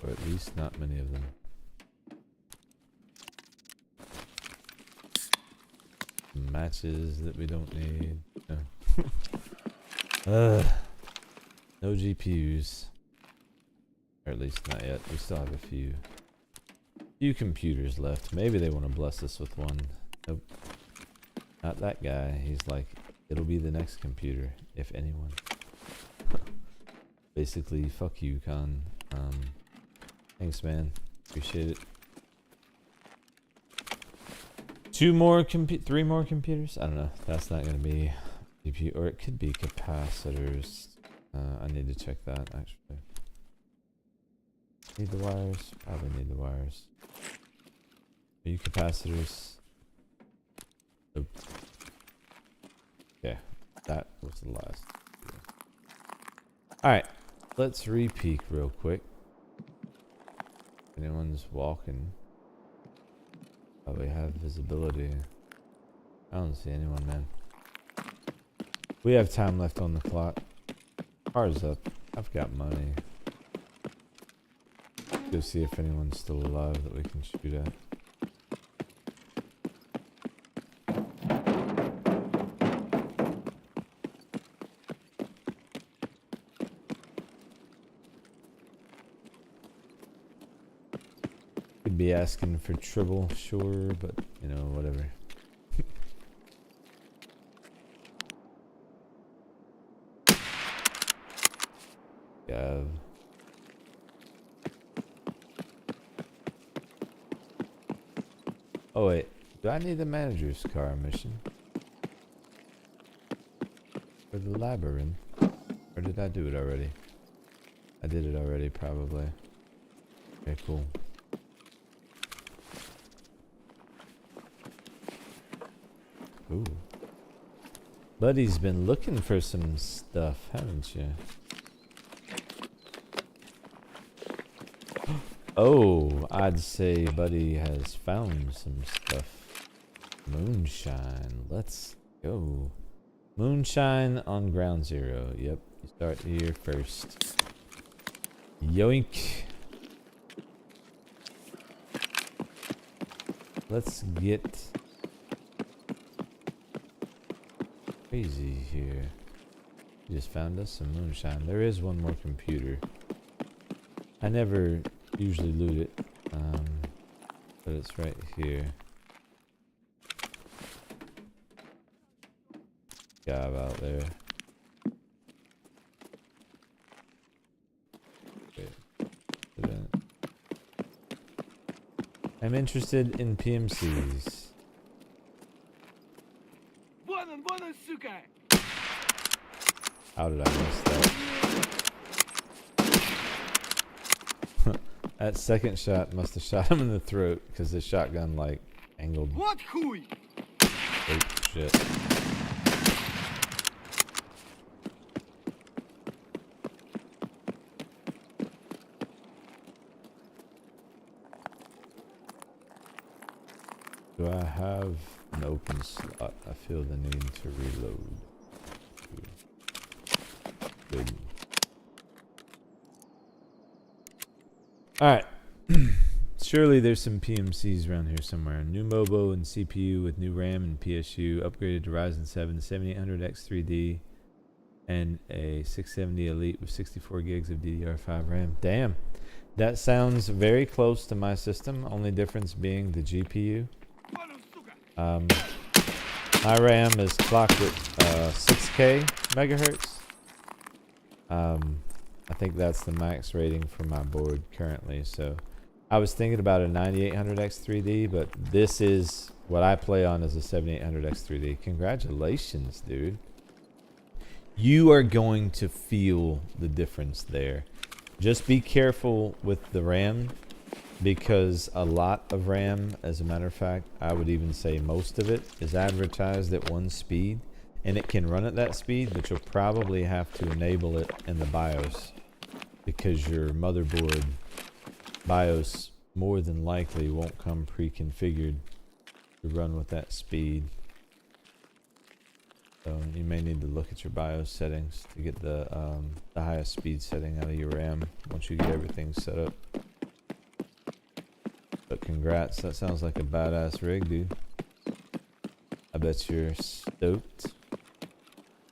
Or at least not many of them. Matches that we don't need. No. No GPUs. Or at least not yet. We still have a few computers left. Maybe they want to bless us with one. Nope. Not that guy. He's like, it'll be the next computer, if anyone. Basically, fuck you, Con. Thanks, man. Appreciate it. 3 more computers? I don't know. That's not gonna be GPU, or it could be capacitors. I need to check that actually. Need the wires? Probably need the wires. Are you capacitors? Nope. Okay, that was the last. Alright, let's re-peek real quick. If anyone's walking. Probably have visibility. I don't see anyone, man. We have time left on the clock. Car's up. I've got money. Go see if anyone's still alive that we can shoot at. Could be asking for trouble, sure, but you know, whatever. Gav. Oh wait, do I need the manager's car mission? For the labyrinth? Or did I do it already? I did it already, probably. Okay, cool. Ooh. Buddy's been looking for some stuff, haven't you? Oh, I'd say Buddy has found some stuff. Moonshine. Let's go. Moonshine on ground zero. Yep, you start here first. Yoink. Let's get crazy here. We just found us some moonshine. There is one more computer. I never usually loot it, but it's right here. Guy out there. Wait, put in. I'm interested in PMCs. Вон он, сука! How did I miss that? That second shot must have shot him in the throat because the shotgun like angled. Вот хуй! Oh shit. Do I have an open slot? I feel the need to reload. Good. Alright. Surely there's some PMCs around here somewhere. New MOBO and CPU with new RAM and PSU, upgraded to Ryzen 7 7800X3D, and a 670 Elite with 64 gigs of DDR5 RAM. Damn. That sounds very close to my system, only difference being the GPU. My RAM is clocked at 6K megahertz. I think that's the max rating for my board currently. So I was thinking about a 9800X3D, but this is what I play on as a 7800X3D. Congratulations, dude. You are going to feel the difference there. Just be careful with the RAM, because a lot of RAM, as a matter of fact, I would even say most of it, is advertised at 1 speed, and it can run at that speed, but you'll probably have to enable it in the BIOS, because your motherboard BIOS more than likely won't come pre-configured to run with that speed. So you may need to look at your BIOS settings to get the highest speed setting out of your RAM once you get everything set up. But congrats, that sounds like a badass rig, dude. I bet you're stoked.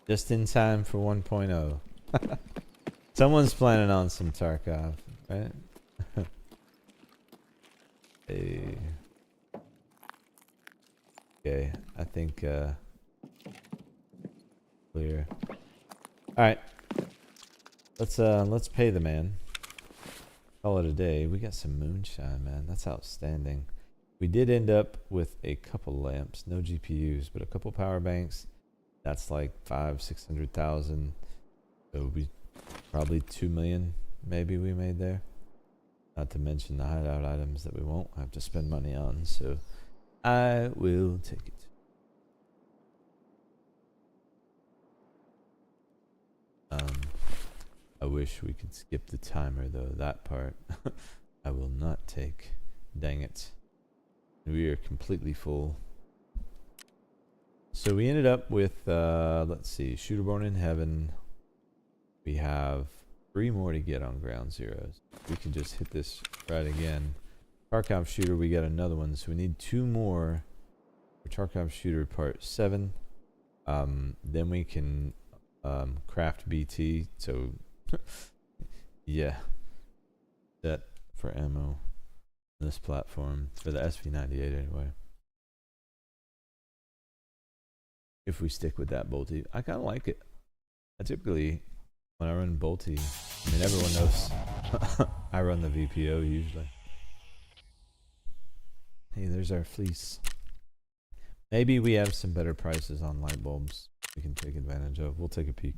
Just in time for 1.0. Someone's planning on some Tarkov, right? Hey. Okay, I think clear. Alright. Let's pay the man. Call it a day. We got some moonshine, man. That's outstanding. We did end up with a couple lamps, no GPUs, but a couple power banks. That's like 500,000-600,000. So we probably 2 million maybe we made there. Not to mention the hideout items that we won't have to spend money on. So I will take it. I wish we could skip the timer though, that part. I will not take. Dang it. We are completely full. So we ended up with, let's see, Shooterborn in Heaven. We have 3 more to get on ground zeros. We can just hit this right again. Tarkov Shooter, we got another one. So we need 2 more for Tarkov Shooter Part 7. Then we can craft BT. So yeah, that for ammo on this platform for the SV98 anyway. If we stick with that bolty, I kind of like it. I typically, when I run bolty, I mean everyone knows I run the VPO usually. Hey, there's our fleece. Maybe we have some better prices on light bulbs we can take advantage of. We'll take a peek.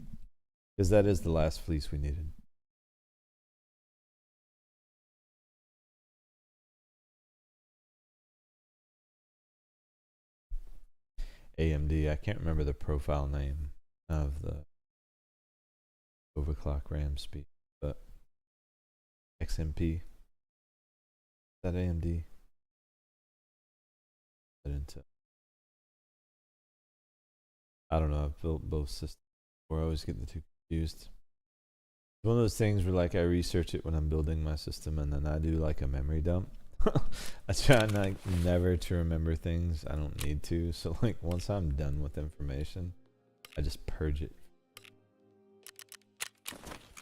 Because that is the last fleece we needed. AMD. I can't remember the profile name of the overclock RAM speed, but XMP. Is that AMD? I don't know. I've built both systems, or I always get the two confused. It's one of those things where like I research it when I'm building my system, and then I do like a memory dump. I try like never to remember things I don't need to. So like once I'm done with information, I just purge it.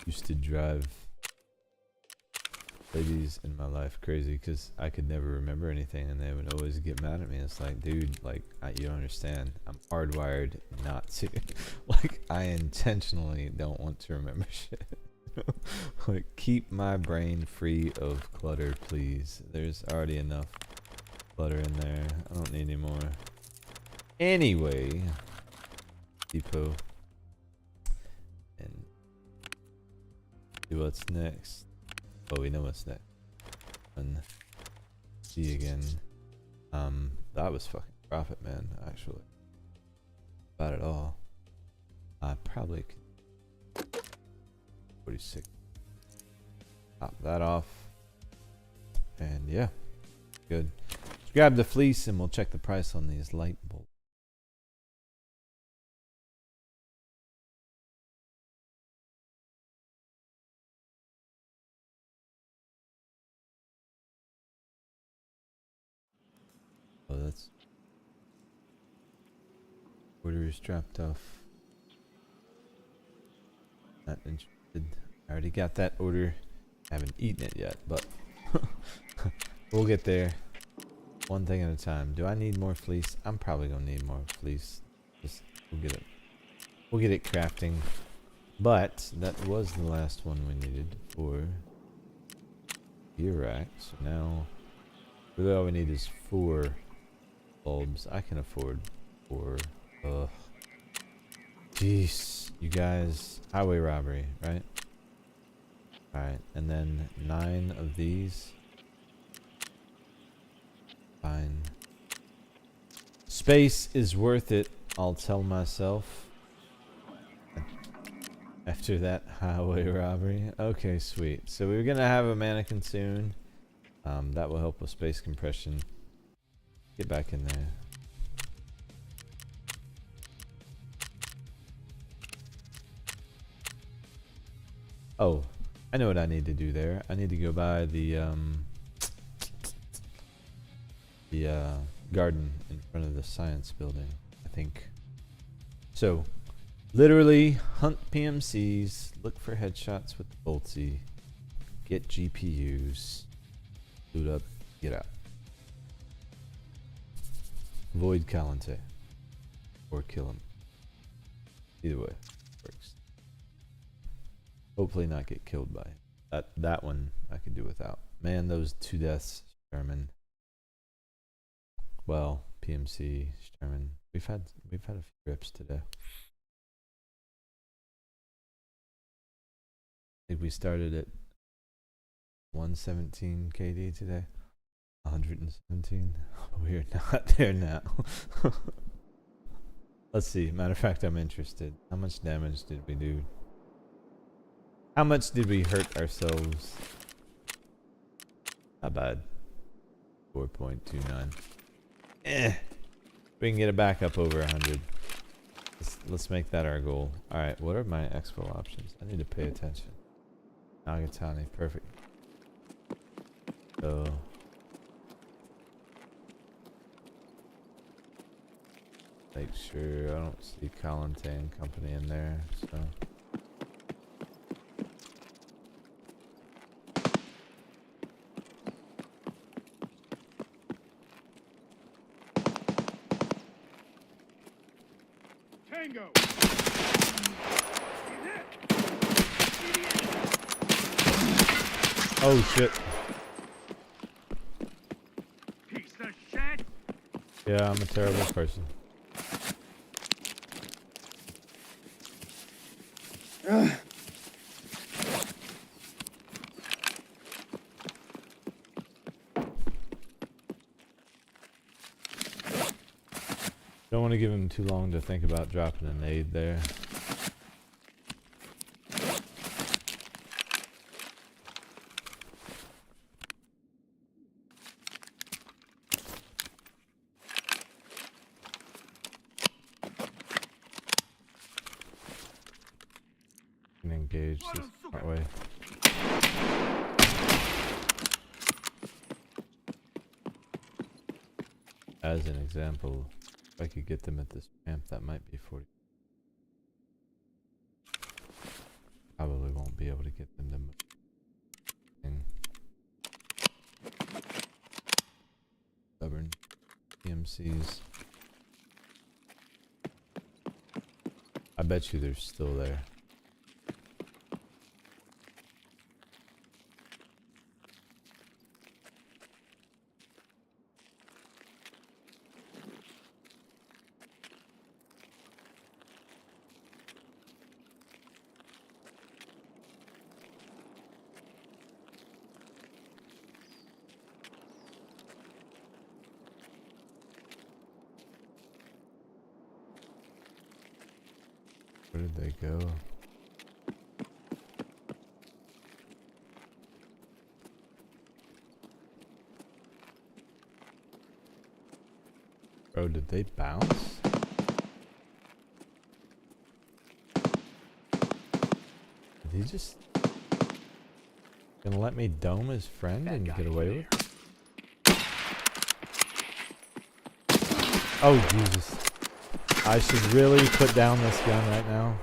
Used to drive ladies in my life crazy because I could never remember anything, and they would always get mad at me. It's like, dude, like you don't understand. I'm hardwired not to. Like I intentionally don't want to remember shit. Like keep my brain free of clutter, please. There's already enough clutter in there. I don't need any more. Anyway, depot and see what's next. Oh, we know what's next. And see again. That was fucking profit, man. Actually, about it all. I probably could. 46. Top that off. And yeah, good. Let's grab the fleece and we'll check the price on these light bulbs. Oh, that's order is dropped off. Not interested. I already got that order. I haven't eaten it yet, but we'll get there. One thing at a time. Do I need more fleece? I'm probably gonna need more fleece. Just we'll get it. We'll get it crafting. But that was the last one we needed for gear rack. So now really all we need is 4 bulbs. I can afford 4. Ugh. Jeez, you guys. Highway robbery, right? Alright, and then 9 of these. Fine. Space is worth it, I'll tell myself. After that highway robbery. Okay, sweet. So we're gonna have a mannequin soon. That will help with space compression. Get back in there. Oh, I know what I need to do there. I need to go by the garden in front of the science building, I think. So, literally hunt PMCs, look for headshots with the Boltsy, get GPUs, loot up, get out. Avoid Calente. Or kill him. Either way, works. Hopefully not get killed by it. That one I could do without. Man, those 2 deaths, Sherman. Well, PMC, Sherman. We've had a few rips today. I think we started at 117 KD today. 117. We're not there now. Let's see. Matter of fact, I'm interested. How much damage did we do? How much did we hurt ourselves? Not bad. 4.29. We can get it back up over 100. Let's make that our goal. Alright, what are my expo options? I need to pay attention. Nagatani, perfect. So make sure I don't see Calente and company in there, so Tango. oh shit. Piece of shit. Yeah, I'm a terrible person. Don't want to give him too long to think about dropping a nade there. Can engage this smart way. As an example, if I could get them at this ramp, that might be 40. Probably won't be able to get them to move. Stubborn PMCs. I bet you they're still there. Where did they go? Bro, did they bounce? Did he just gonna let me dome his friend and get away with it? Oh Jesus. I should really put down this gun right now.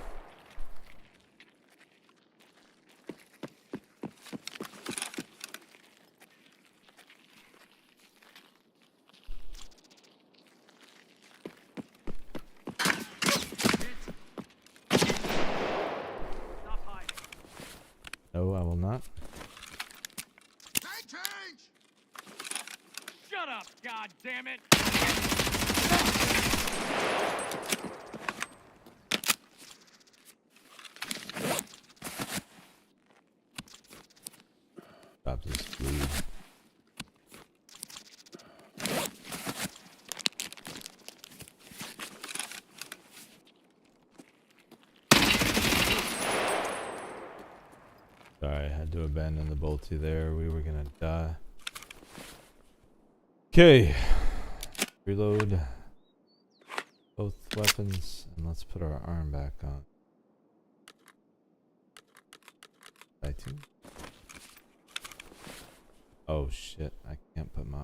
Stop hiding. No, I will not. Shut up, God damn it! Stop this bleed. Sorry, I had to abandon the bolty there. We were gonna die. Okay. Reload both weapons and let's put our arm back on. I too. Oh shit, I can't put my...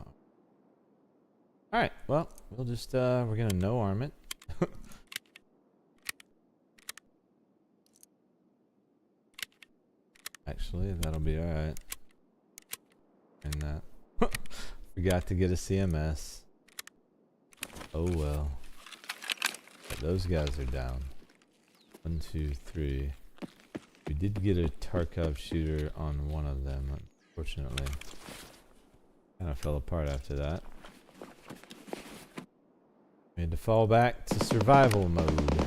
Alright, well, we'll just, we're gonna no arm it. Actually, that'll be alright. And that. Forgot to get a CMS. Oh well. But those guys are down. 1, 2, 3. We did get a Tarkov shooter on one of them, unfortunately. Kind of fell apart after that. We had to fall back to survival mode.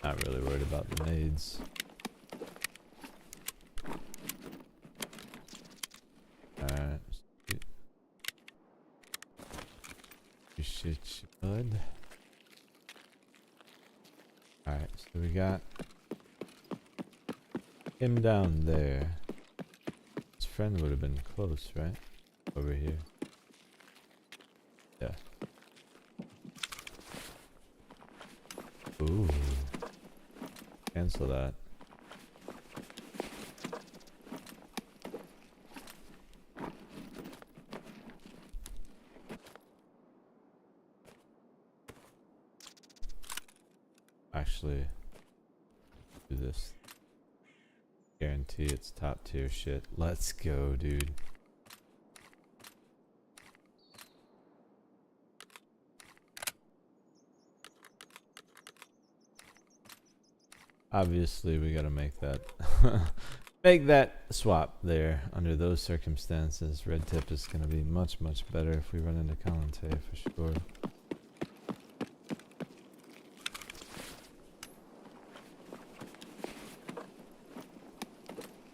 Not really worried about the nades. Alright. Appreciate you, bud. Alright, so we got him down there. His friend would have been close, right? Over here. Yeah. Ooh. Cancel that. Actually, do this. Guarantee it's top tier shit. Let's go, dude. Obviously, we gotta make that make that swap there. Under those circumstances, red tip is gonna be much better if we run into Conte for sure.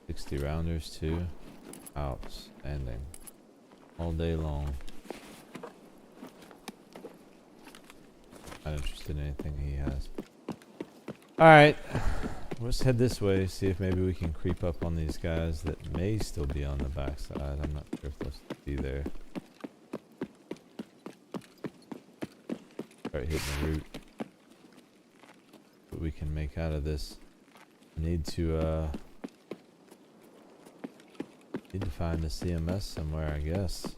60 rounders too. Outstanding. All day long. Not interested in anything he has. Alright. Let's head this way, see if maybe we can creep up on these guys that may still be on the backside. I'm not sure if they'll still be there. Start hitting the route. What we can make out of this. Need to find a CMS somewhere, I guess.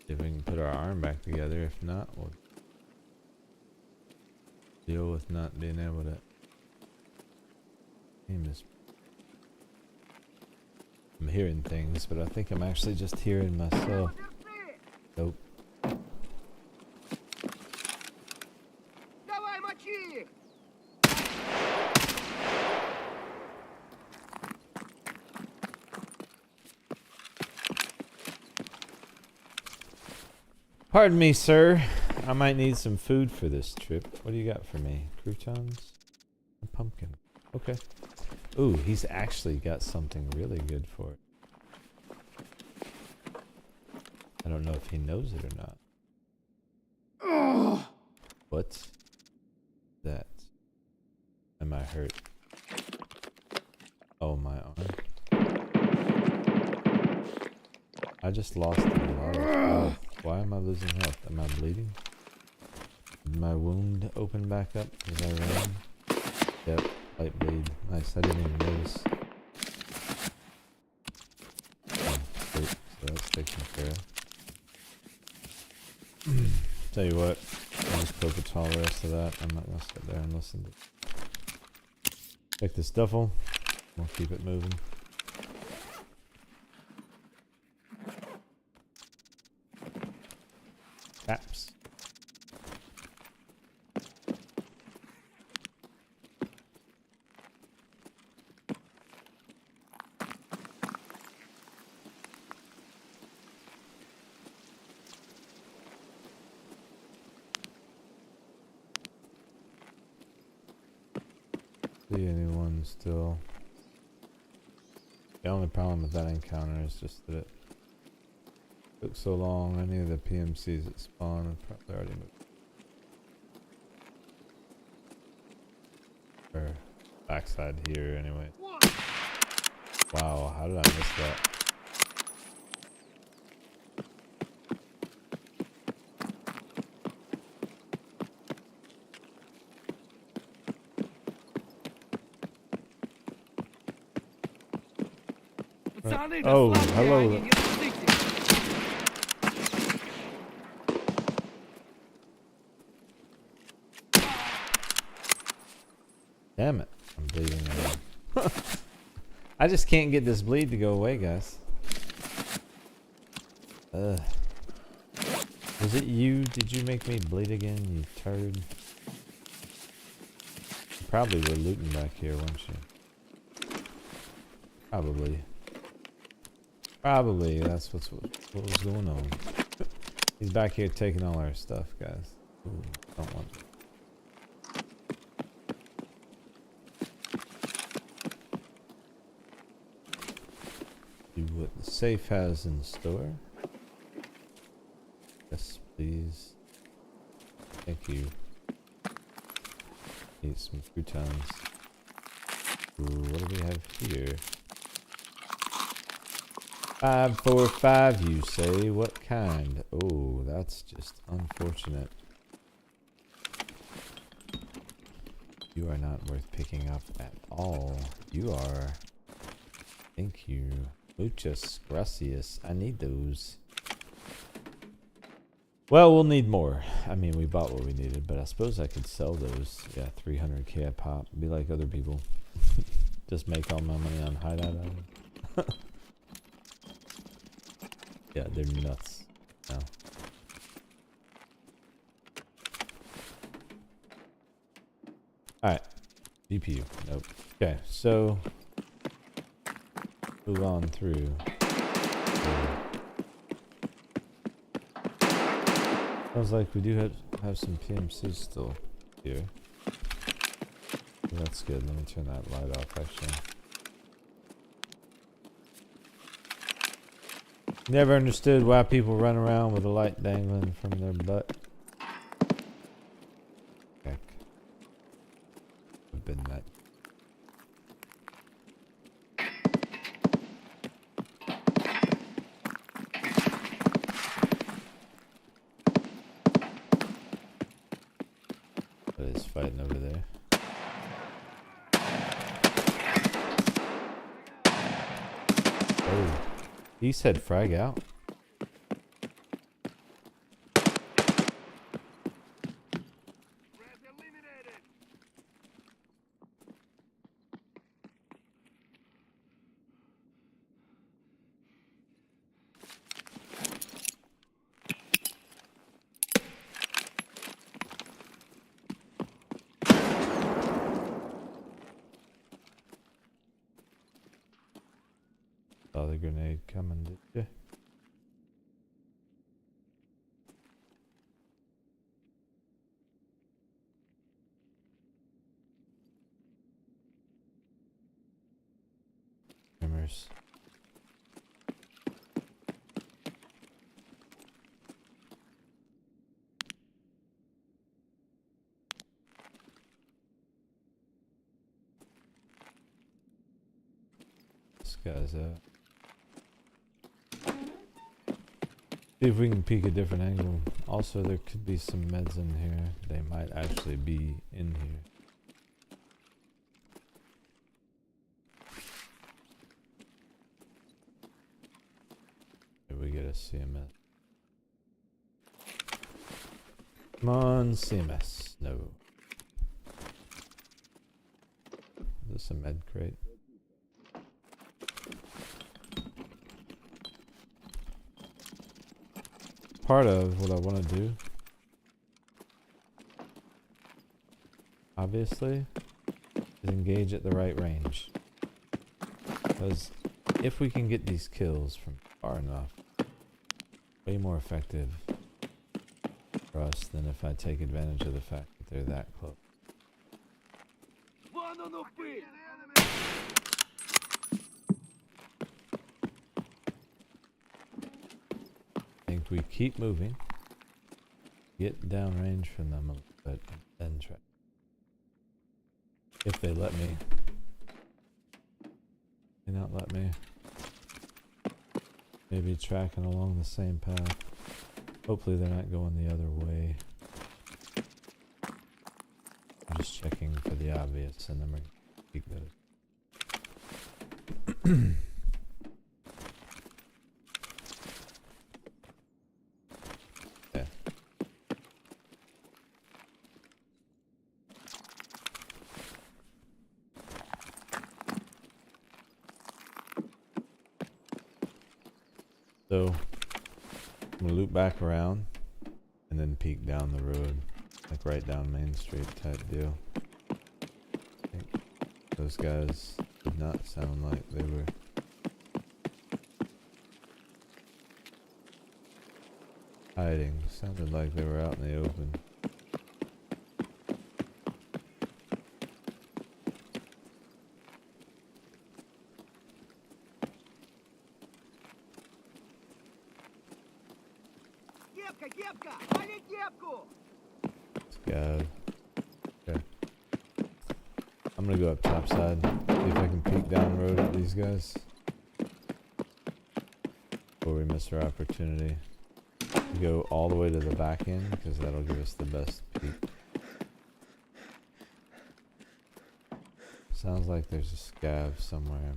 If we can put our arm back together. If not, we'll deal with not being able to aim this. I'm hearing things, but I think I'm actually just hearing myself. Nope. Давай, мочи их! Pardon me, sir. I might need some food for this trip. What do you got for me? Croutons? A pumpkin. Okay. Ooh, he's actually got something really good for it. I don't know if he knows it or not. What's that? Am I hurt? Oh, my arm. I just lost a lot of health. Why am I losing health? Am I bleeding? Did my wound open back up? Did I run? Yep, light bleed. Nice, I didn't even notice. Oh, great. So that's taken care of. Tell you what, I'll just focus all the rest of that. I'm not gonna sit there and listen to it. Check this duffel. We'll keep it moving. Caps. See anyone still? The only problem with that encounter is just that it took so long. Any of the PMCs that spawn have probably already moved. Or backside here anyway. Wow, how did I miss that? Пацаны, Oh, дослал hello. меня, они не стыки. Damn it, I'm bleeding again. I just can't get this bleed to go away, guys. Ugh. Was it you? Did you make me bleed again, you turd? You probably were looting back here, weren't you? Probably. Probably, that's what was going on. He's back here taking all our stuff, guys. Ooh, don't want to. See what the safe has in store. Yes, please. Thank you. Need some croutons. Ooh, what do we have here? 5 for 5, you say? What kind? Oh, that's just unfortunate. You are not worth picking up at all. You are. Thank you. Muchas gracias. I need those. Well, we'll need more. I mean, we bought what we needed, but I suppose I could sell those. Yeah, 300k a pop. Be like other people. Just make all my money on hideout items. Yeah, they're nuts. No. Alright. GPU. Nope. Okay, so move on through. Sounds like we do have some PMCs still here. That's good. Let me turn that light off actually. Never understood why people run around with a light dangling from their butt. Heck. I've been that. What is fighting over there? Oh. He said frag out. Saw the grenade coming, did you? Hammers. This guy's out. See if we can peek a different angle. Also, there could be some meds in here. They might actually be in here. Here we get a CMS. Come on, CMS. No. Is this a med crate? Part of what I want to do, obviously, is engage at the right range. Because if we can get these kills from far enough, way more effective for us than if I take advantage of the fact that they're that close. I think we keep moving, get downrange from them a little bit, and then try. If they let me. They not let me. Maybe tracking along the same path. Hopefully they're not going the other way. I'm just checking for the obvious and then we're gonna keep those. Yeah. So I'm gonna loop back around and then peek down the road, like right down Main Street type deal. I think those guys did not sound like they were hiding. Sounded like they were out in the open. Кепка, кепка! Вали кепку! Scav. Okay. I'm gonna go up top side, see if I can peek down the road at these guys before we miss our opportunity to go all the way to the back end, because that'll give us the best peek. Sounds like there's a scav somewhere.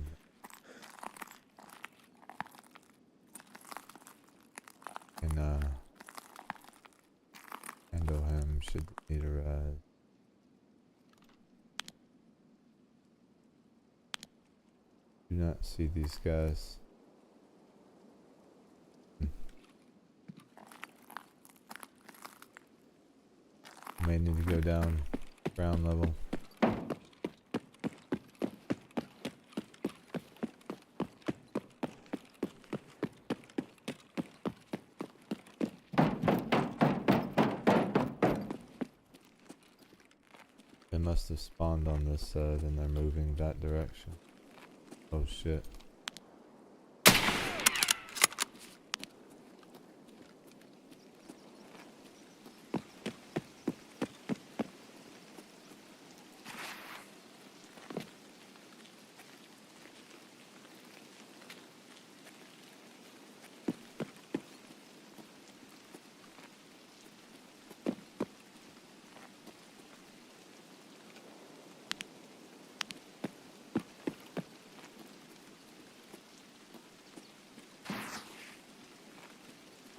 And handle him, should need a ride. Do not see these guys. May need to go down ground level. They must have spawned on this side and they're moving that direction. Oh shit.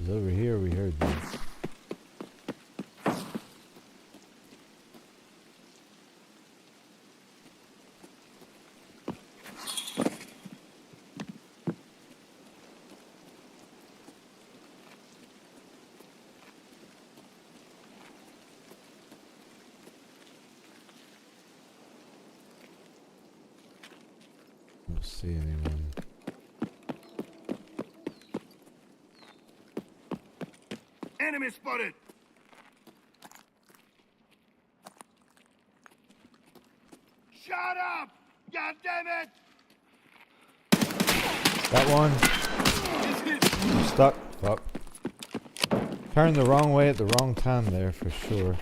was over here we heard this. Don't see anyone. Enemy spotted. Shut up! God damn it! That one. I'm stuck. Fuck. Turned the wrong way at the wrong time there for sure.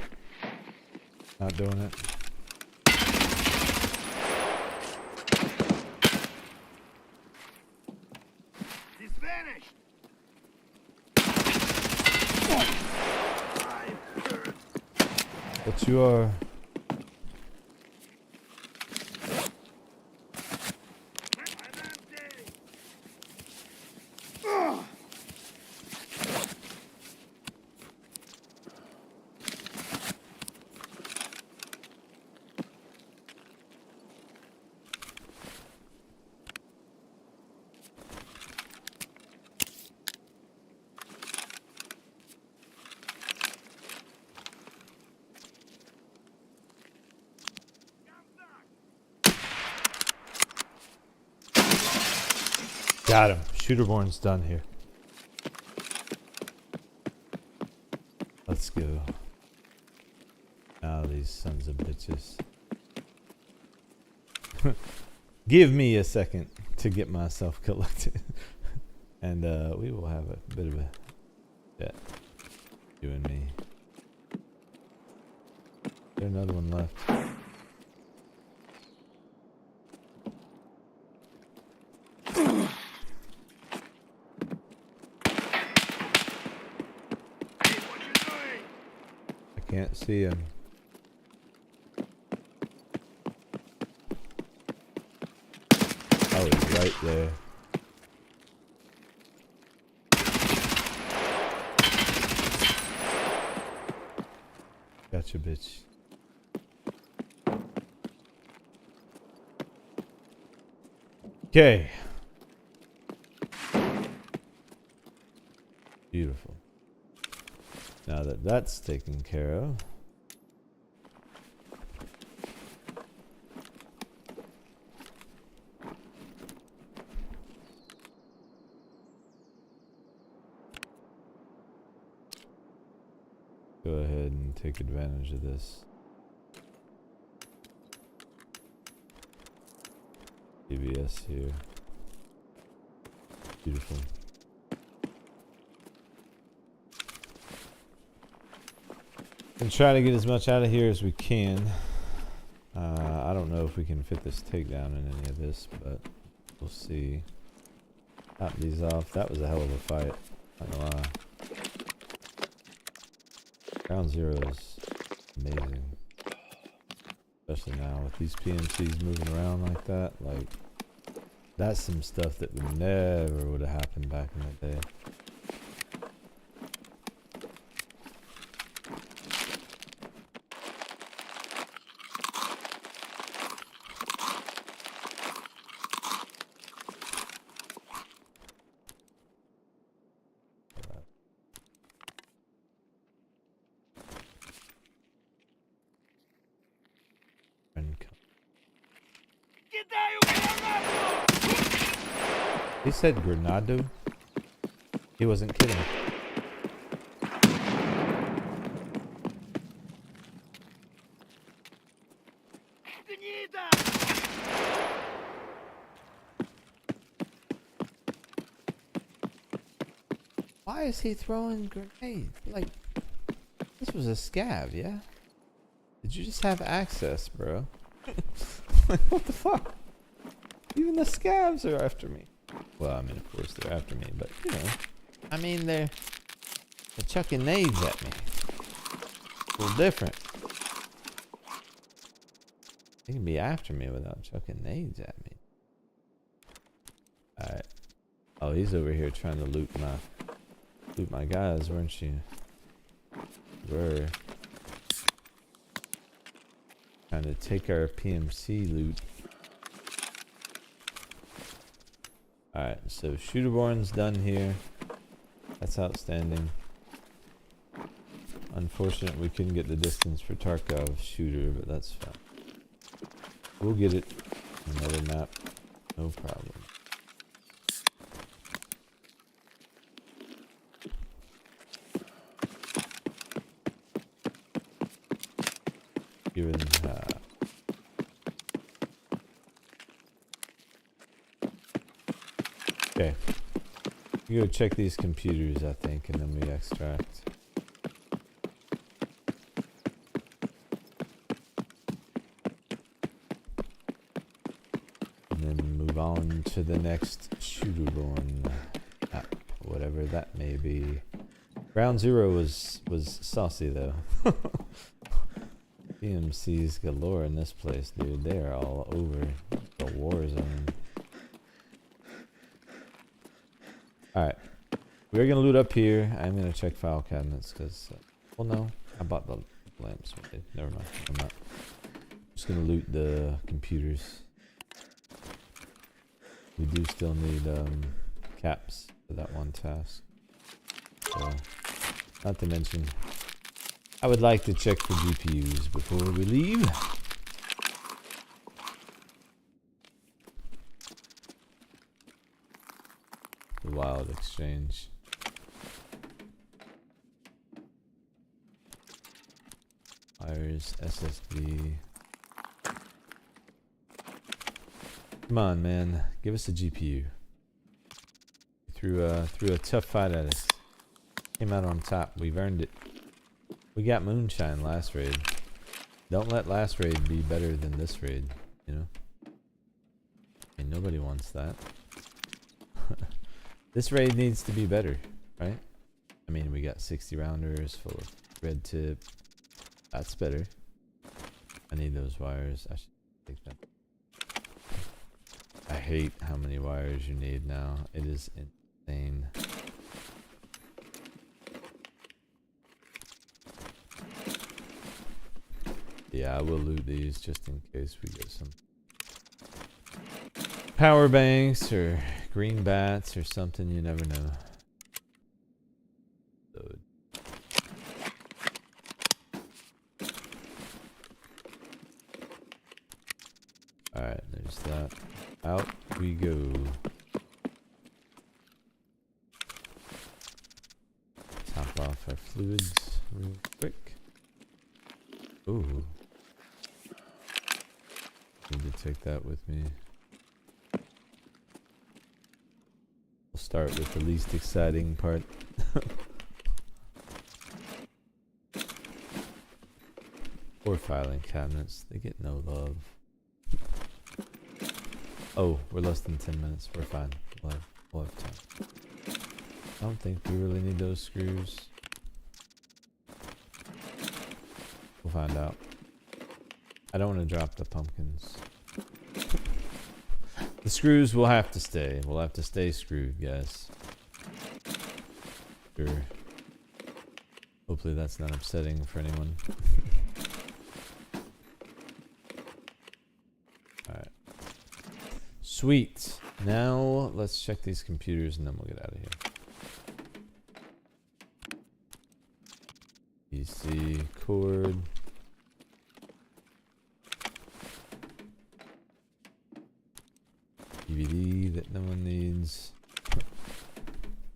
Not doing it. He's vanished. But you are. I'm empty. Got him. Shooterborn's done here. Let's go. Now these sons of bitches. Give me a second to get myself collected. And we will have a bit of a chat. You and me. There's another one left. Can't see him. Oh, he's right there. Gotcha, bitch. Okay. Beautiful. Now that that's taken care of. Go ahead and take advantage of this. PVS here. Beautiful. And try to get as much out of here as we can. I don't know if we can fit this takedown in any of this, but we'll see. Top these off. That was a hell of a fight. Not gonna lie. Ground zero is amazing. Especially now with these PMCs moving around like that. Like, that's some stuff that never would have happened back in the day. He said Granado. He wasn't kidding. Why is he throwing grenades? Like, this was a scav, yeah? Did you just have access, bro? Like, what the fuck? Even the scavs are after me. Well, I mean, of course they're after me, but, you know. I mean, they're chucking nades at me. It's a little different. They can be after me without chucking nades at me. Alright. Oh, he's over here trying to loot my Loot my guys, weren't you? Were trying to take our PMC loot. Alright, so Shooterborn's done here. That's outstanding. Unfortunate we couldn't get the distance for Tarkov shooter, but that's fine. We'll get it. Another map. No problem. Given okay. You go check these computers, I think, and then we extract. And then move on to the next Shooterborn app, whatever that may be. Ground Zero was saucy though. PMCs galore in this place, dude. They are all over the war zone. Alright. We're gonna loot up here. I'm gonna check file cabinets because, well, no. I bought the lamps. Okay, never mind. I'm not. Just gonna loot the computers. We do still need caps for that one task. So, not to mention, I would like to check for GPUs before we leave. The wild exchange. Wires, SSD. Come on, man. Give us a GPU. Threw a tough fight at us. Came out on top. We've earned it. We got moonshine last raid. Don't let last raid be better than this raid, you know? I mean, nobody wants that. This raid needs to be better, right? I mean, we got 60 rounders full of red tip. That's better. I need those wires. I should take them. I hate how many wires you need now. It is insane. Yeah, I will loot these just in case we get some power banks or green bats or something. You never know. So, alright, there's that. Out we go. Top off our fluids real quick. Ooh. Need to take that with me. We'll start with the least exciting part. Poor filing cabinets. They get no love. Oh, we're less than 10 minutes. We're fine. We'll have time. I don't think we really need those screws. We'll find out. I don't want to drop the pumpkins. The screws will have to stay. We'll have to stay screwed, guys. Sure. Hopefully that's not upsetting for anyone. Alright. Sweet. Now let's check these computers and then we'll get out of here. PC cord. DVD that no one needs.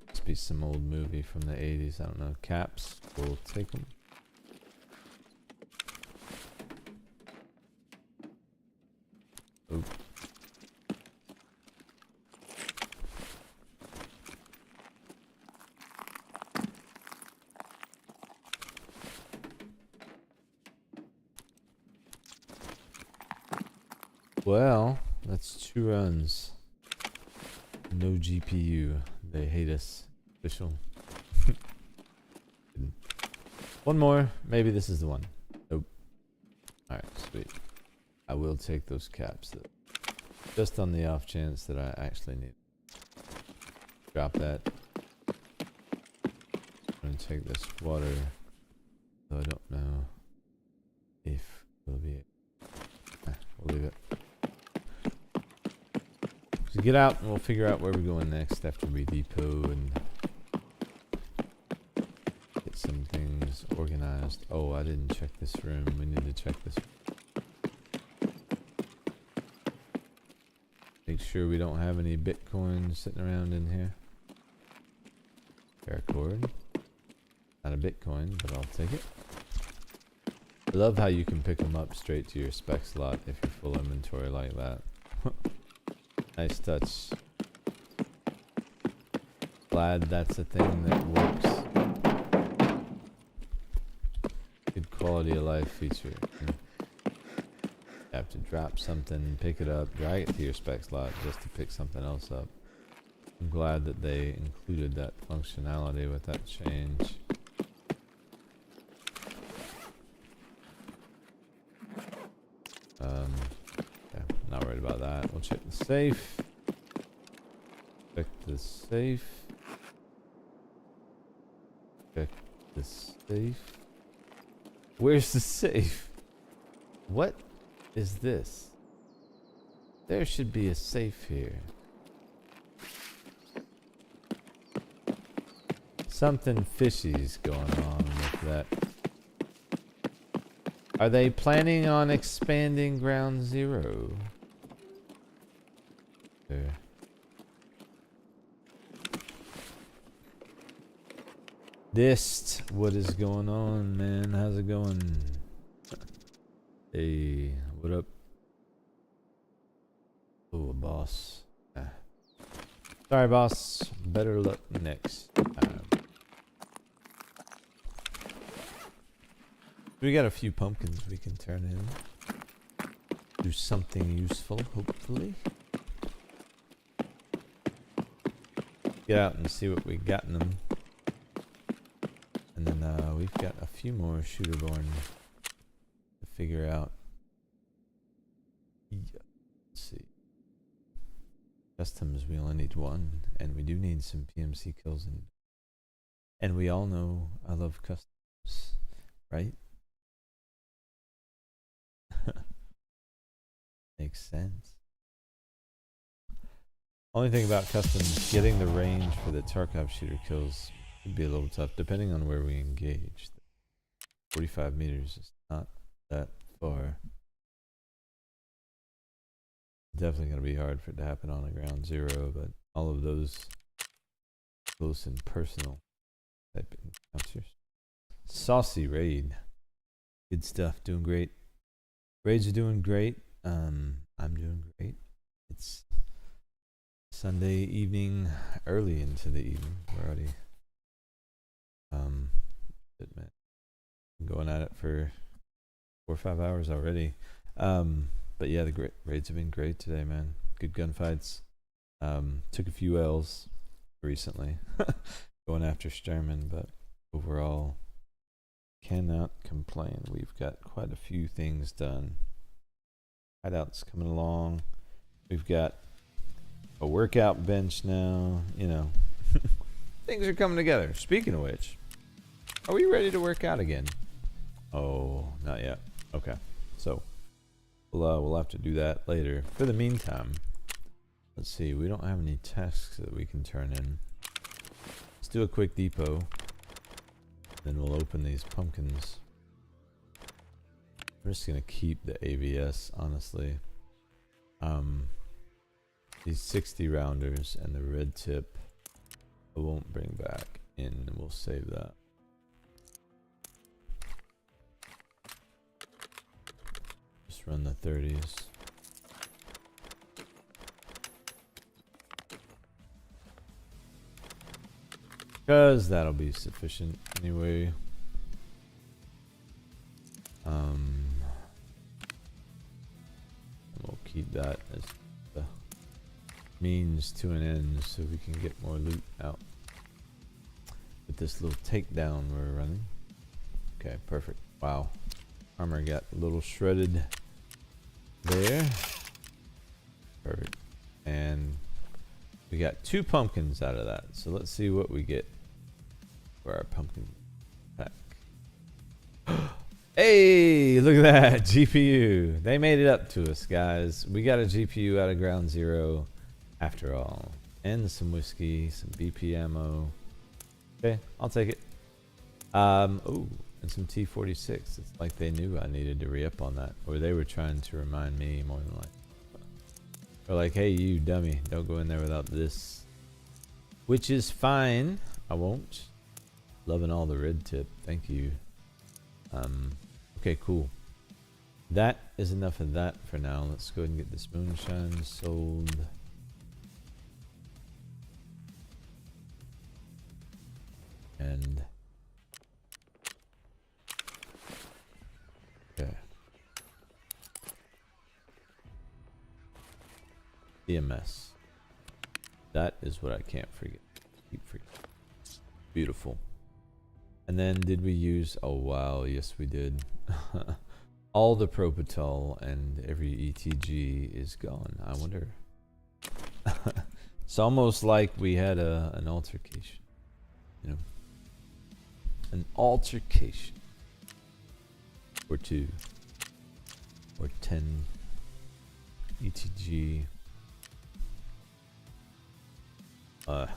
Must be some old movie from the 80s. I don't know. Caps. We'll take them. Oh. Well, that's 2 runs. No GPU. They hate us. Official. One more. Maybe this is the one. Nope. Alright, sweet. I will take those caps though. Just on the off chance that I actually need. Drop that. take this water. So I don't know if we'll be. We'll leave it. So get out and we'll figure out where we're going next after we depot and get some things organized. Oh, I didn't check this room. We need to check this. Make sure we don't have any Bitcoin sitting around in here. Paracord. Not a Bitcoin, but I'll take it. I love how you can pick them up straight to your spec slot if you're full inventory like that. Nice touch. Glad that's a thing that works. Good quality of life feature. You have to drop something, pick it up, drag it to your spec slot just to pick something else up. I'm glad that they included that functionality with that change. Yeah, not worried about that. We'll check the safe. Check the safe. Check the safe. Where's the safe? What is this? There should be a safe here. Something fishy's going on with that. Are they planning on expanding Ground Zero? There. Dist, what is going on, man? How's it going? Hey, what up? Oh, boss. Sorry, boss. Better luck next time. We got a few pumpkins we can turn in. Do something useful, hopefully. Get out and see what we got in them. And then we've got a few more shooterborn to figure out. Yeah. Let's see. Customs, we only need one. And we do need some PMC kills. And we all know I love customs, right? Makes sense. Only thing about customs, getting the range for the Tarkov shooter kills would be a little tough, depending on where we engage. 45 meters is not that far. Definitely going to be hard for it to happen on a Ground Zero, but all of those close and personal type encounters. Saucy raid. Good stuff, doing great. Raids are doing great. I'm doing great. It's Sunday evening, early into the evening. We're already I'm going at it for 4 or 5 hours already. But yeah, the raids have been great today, man. Good gunfights. Took a few L's recently going after Sturman, but overall cannot complain. We've got quite a few things done. Hideouts coming along. We've got a workout bench now. You know, things are coming together. Speaking of which, are we ready to work out again? Oh, not yet. Okay, so we'll have to do that later. For the meantime, let's see. We don't have any tasks that we can turn in. Let's do a quick depot. Then we'll open these pumpkins. We're just gonna keep the AVS, honestly. These 60 rounders and the red tip I won't bring back in. We'll save that. Just run the 30s. Because that'll be sufficient anyway. We'll keep that as the means to an end so we can get more loot out with this little takedown we're running. Okay, perfect. Wow. Armor got a little shredded there. Perfect. And we got 2 pumpkins out of that. So let's see what we get for our pumpkin pack. Hey, look at that GPU. They made it up to us, guys. We got a GPU out of ground zero after all. And some whiskey, some BP ammo. Okay, I'll take it. Oh, and some T46. It's like they knew I needed to re-up on that. Or they were trying to remind me more than like. Or like, hey, you dummy, don't go in there without this. Which is fine. I won't. Loving all the red tip. Thank you. Okay, cool. That is enough of that for now. Let's go ahead and get this moonshine sold. And okay. EMS. That is what I can't forget. Keep forgetting. Beautiful. And then did we use, oh wow, yes we did. All the Propital and every ETG is gone. I wonder. It's almost like we had an altercation. You know. An altercation. Or 2. Or 10 ETG. I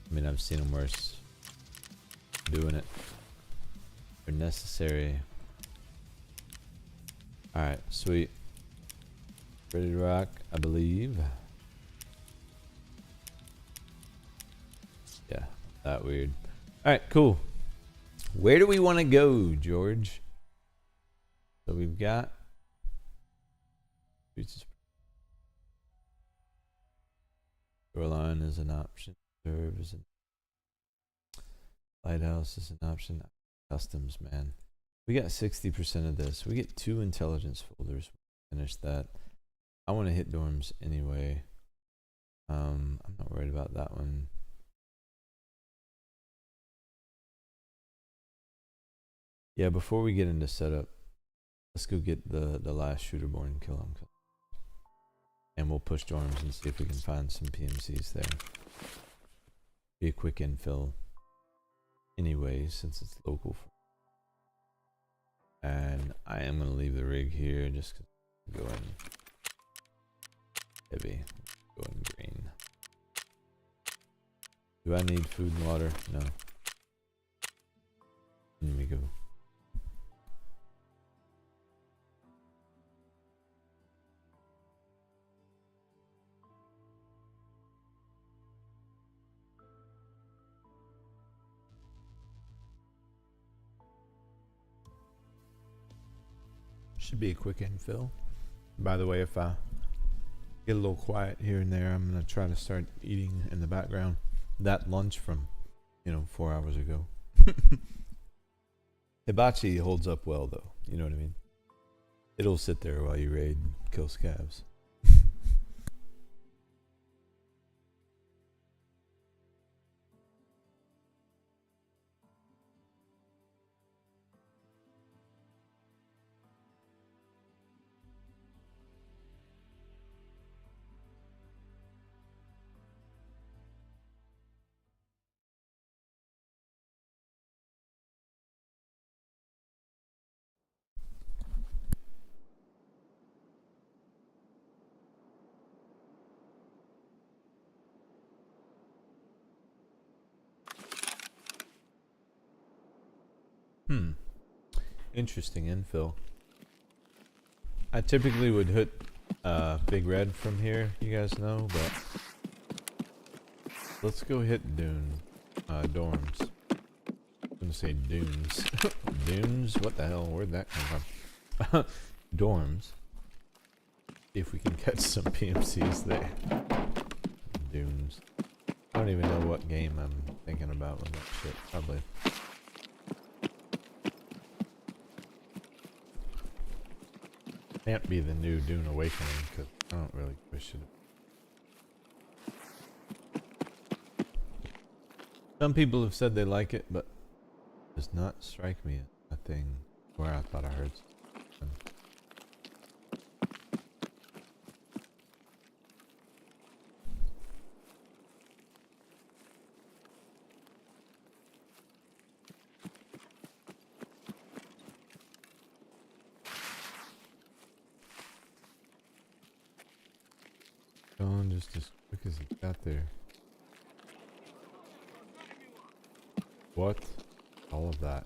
mean, I've seen them worse. Doing it. They're necessary. Alright, sweet. Ready to rock, I believe. Yeah, that weird. Alright, cool. Where do we want to go, George? So we've got Shoreline is an option. Serve is an Lighthouse is an option. Customs, man. We got 60% of this. We get 2 intelligence folders. Finish that. I want to hit dorms anyway. I'm not worried about that one. Yeah, before we get into setup, let's go get the last shooter-born kill on. And we'll push dorms and see if we can find some PMCs there. Be a quick infill anyway, since it's local. And I am going to leave the rig here just to go in heavy, go in green. Do I need food and water? No. Let me go. Should be a quick infill. By the way, if I get a little quiet here and there, I'm gonna try to start eating in the background. That lunch from, 4 hours ago. Hibachi holds up well though, you know what I mean? It'll sit there while you raid and kill scavs. Interesting infill. I typically would hit Big Red from here, you guys know, but let's go hit dorms. I'm gonna say dunes. Dunes? What the hell? Where'd that come from? Dorms. See if we can catch some PMCs there. Dunes. I don't even know what game I'm thinking about with that shit. Probably. Can't be the new Dune Awakening because I don't really wish it. Some people have said they like it, but it does not strike me as a thing where I thought I heard. just as quick as it got there. What? All of that.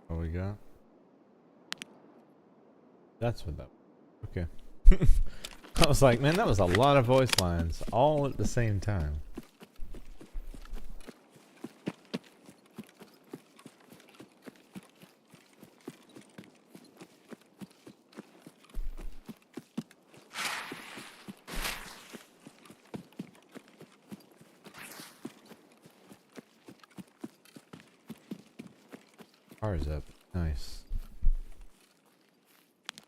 What we got? That's what that was. Okay. I was like, man, that was a lot of voice lines all at the same time. Car's up. Nice.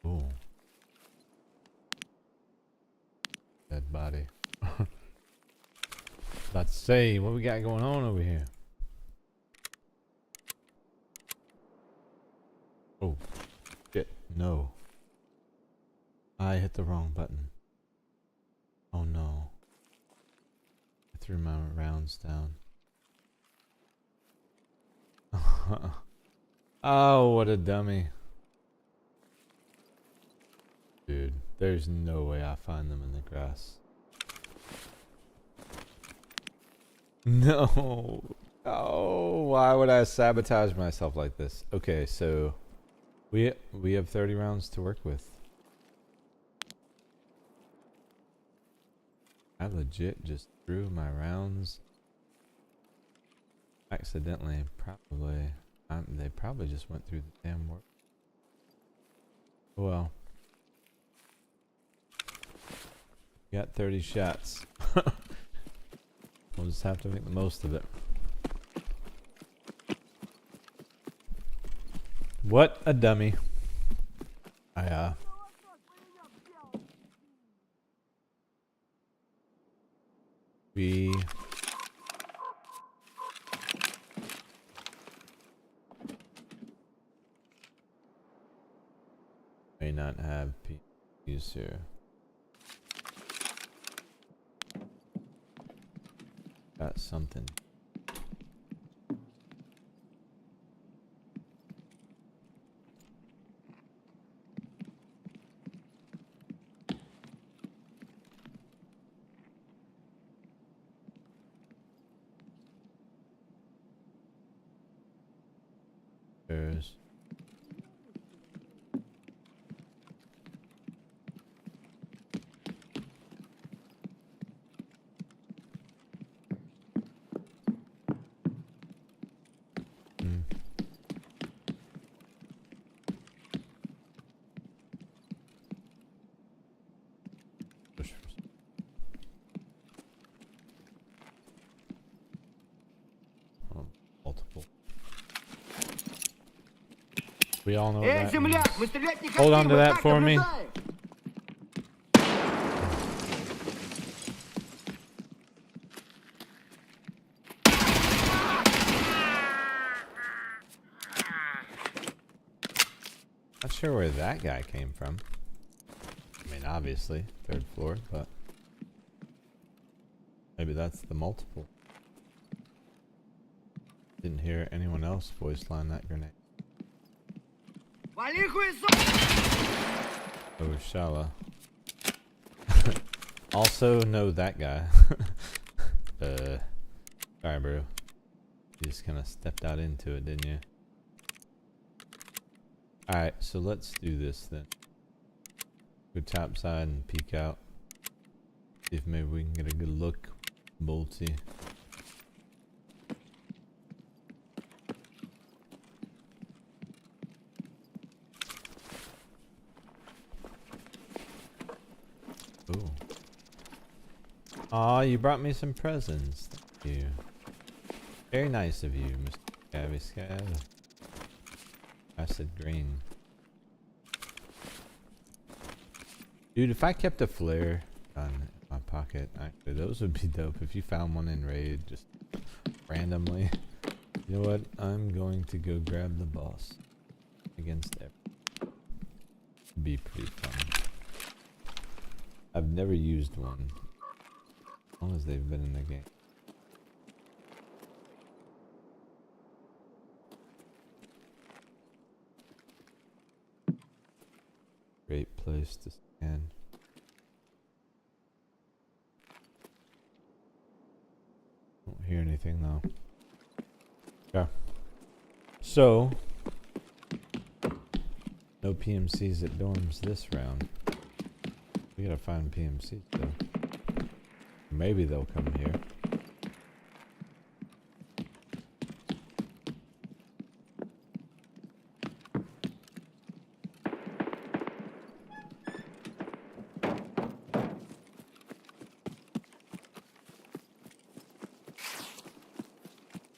Ooh. Dead body. Let's see what we got going on over here. Oh, shit. No. I hit the wrong button. Oh no. I threw my rounds down. Oh, what a dummy. Dude, there's no way I find them in the grass. No. Oh, why would I sabotage myself like this? Okay, so we have 30 rounds to work with. I legit just threw my rounds accidentally, probably. They probably just went through the damn work. Well, got 30 shots. We'll just have to make the most of it. What a dummy. We may not have PVEs here. Got something. There's multiple. We all know that. земляк, мы стрелять не хотим, Hold on to мы that так for me. наблюдаем. Not sure where that guy came from. I mean, obviously, 3rd floor, but maybe that's the multiple. Didn't hear anyone else voice line that grenade. Вали хуесос! Oh, Shala. Also know that guy. Sorry, bro. You just kind of stepped out into it, didn't you? Alright, so let's do this then. Go top side and peek out. See if maybe we can get a good look. Bolty. Ooh. Aw, you brought me some presents. Thank you. Very nice of you, Mr. Scabby Scab. Acid green. Dude, if I kept a flare gun in my pocket, actually, those would be dope. If you found one in raid, just randomly. You know what? I'm going to go grab the boss against everyone. Be pretty fun. I've never used one. As long as they've been in the game. Great place to stand. Don't hear anything though. Yeah. So, no PMCs at dorms this round. We gotta find PMCs though. Maybe they'll come here.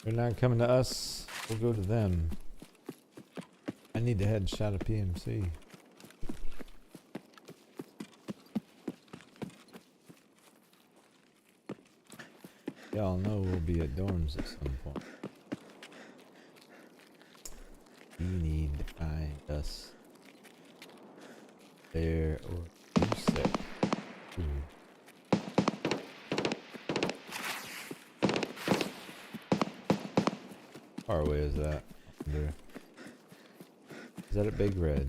They're not coming to us. We'll go to them. I need to headshot a PMC. Y'all know we'll be at dorms at some point. You need to find us there or you set. How far away is that? Is that a big red?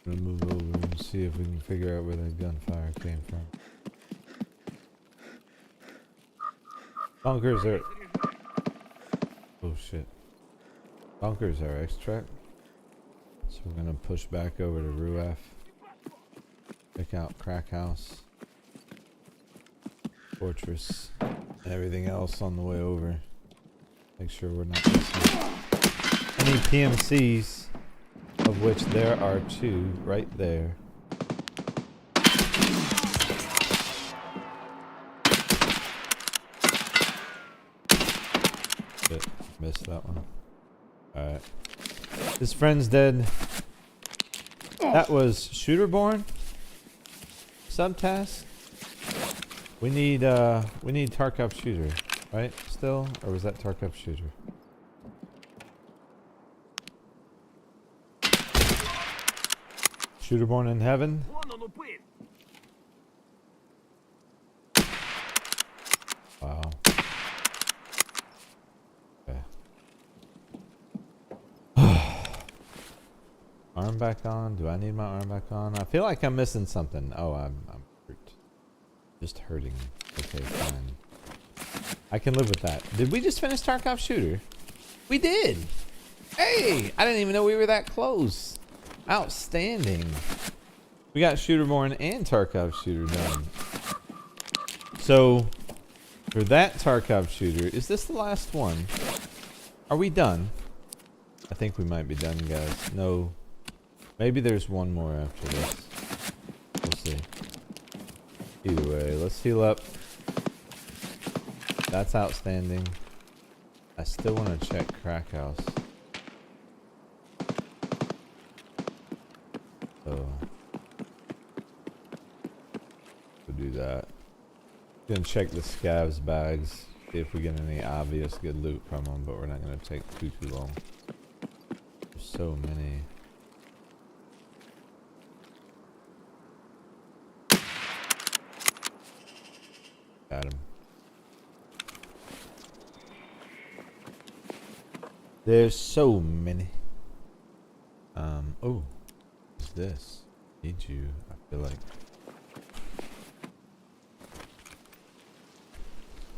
I'm gonna move over and see if we can figure out where that gunfire came from. Bunkers are... Oh shit. Bunkers are extract. So we're gonna push back over to Ruaf. Check out Crack House. Fortress. And everything else on the way over. Make sure we're not missing any PMCs. Of which there are 2 right there. Shit, missed that one. Alright. His friend's dead. That was Shooterborn. Subtask. We need Tarkov Shooter, right? Still? Or was that Tarkov Shooter? Shooterborn in heaven. Wow. Okay. Arm back on. Do I need my arm back on? I feel like I'm missing something. Oh, I'm hurt. Just hurting. Okay, fine. I can live with that. Did we just finish Tarkov Shooter? We did. Hey, I didn't even know we were that close. Outstanding. We got Shooterborn and Tarkov Shooter done. So, for that Tarkov Shooter, is this the last one? Are we done? I think we might be done, guys. No. Maybe there's one more after this. We'll see. Either way, let's heal up. That's outstanding. I still want to check Crack House. So we'll do that. Gonna check the scavs bags, see if we get any obvious good loot from them, but we're not gonna take too long. There's so many. Got him. There's so many. Oh. This need you, I feel like.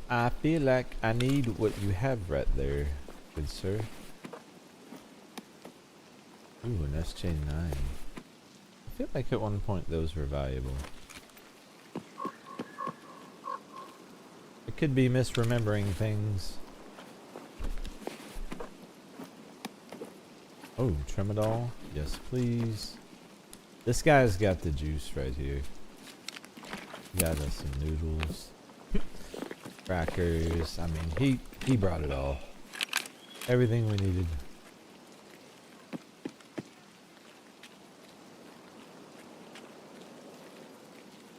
I feel like I need what you have right there, good sir. Ooh, an SJ9. I feel like at one point those were valuable. I could be misremembering things. Oh, Tremadol? Yes, please. This guy's got the juice right here. Got us some noodles. Crackers. I mean, he brought it all. Everything we needed.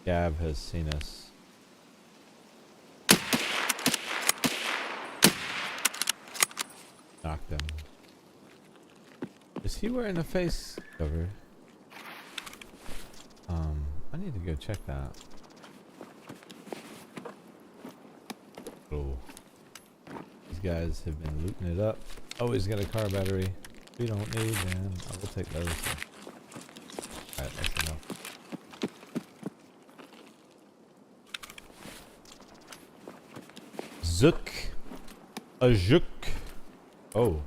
Gab has seen us. Knocked him. Is he wearing a face cover? I need to go check that. Oh. These guys have been looting it up. Oh, he's got a car battery. We don't need, man. I will take those. Alright, that's enough. Zook. A zook. Oh.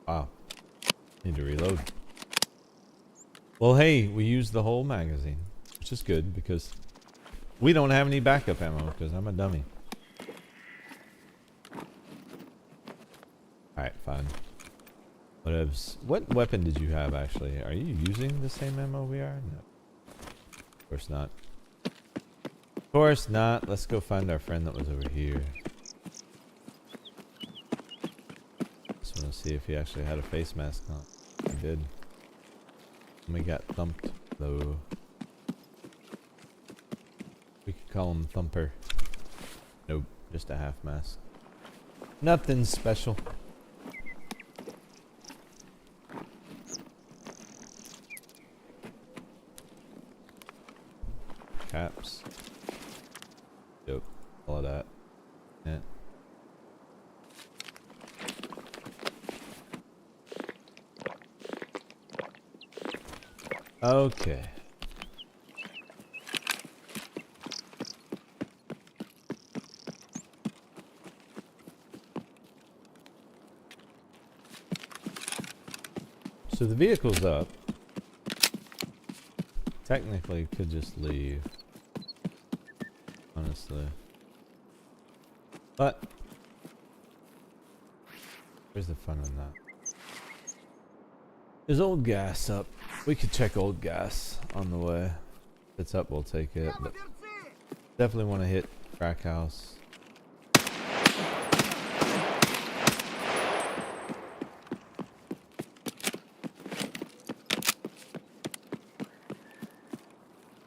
Wow. Need to reload. Well, hey, we used the whole magazine, which is good because we don't have any backup ammo because I'm a dummy. Alright, fine. What weapon did you have actually? Are you using the same ammo we are? No. Of course not. Of course not. Let's go find our friend that was over here. Just want to see if he actually had a face mask on. He did. And we got thumped though. We could call him Thumper. Nope, just a half mask. Nothing special. Caps. Yep, all of that. Yeah. Okay. So the vehicle's up. Technically could just leave. Honestly. But where's the fun in that? Is old gas up? We could check old gas on the way. If it's up, we'll take it. But definitely want to hit Crack House.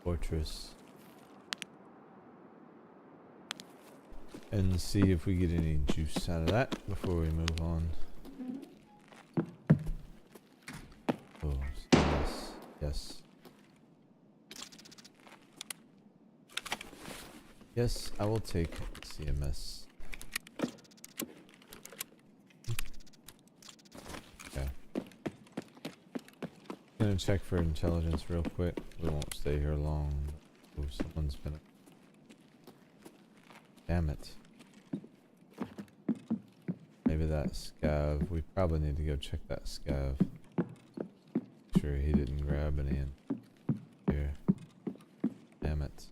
Fortress. And see if we get any juice out of that before we move on. Oh, yes. Yes. Yes, I will take CMS. Okay. Gonna check for intelligence real quick. We won't stay here long. Oh, someone's been. Damn it. Maybe that scav. We probably need to go check that scav. Sure he didn't grab any in here. Damn it.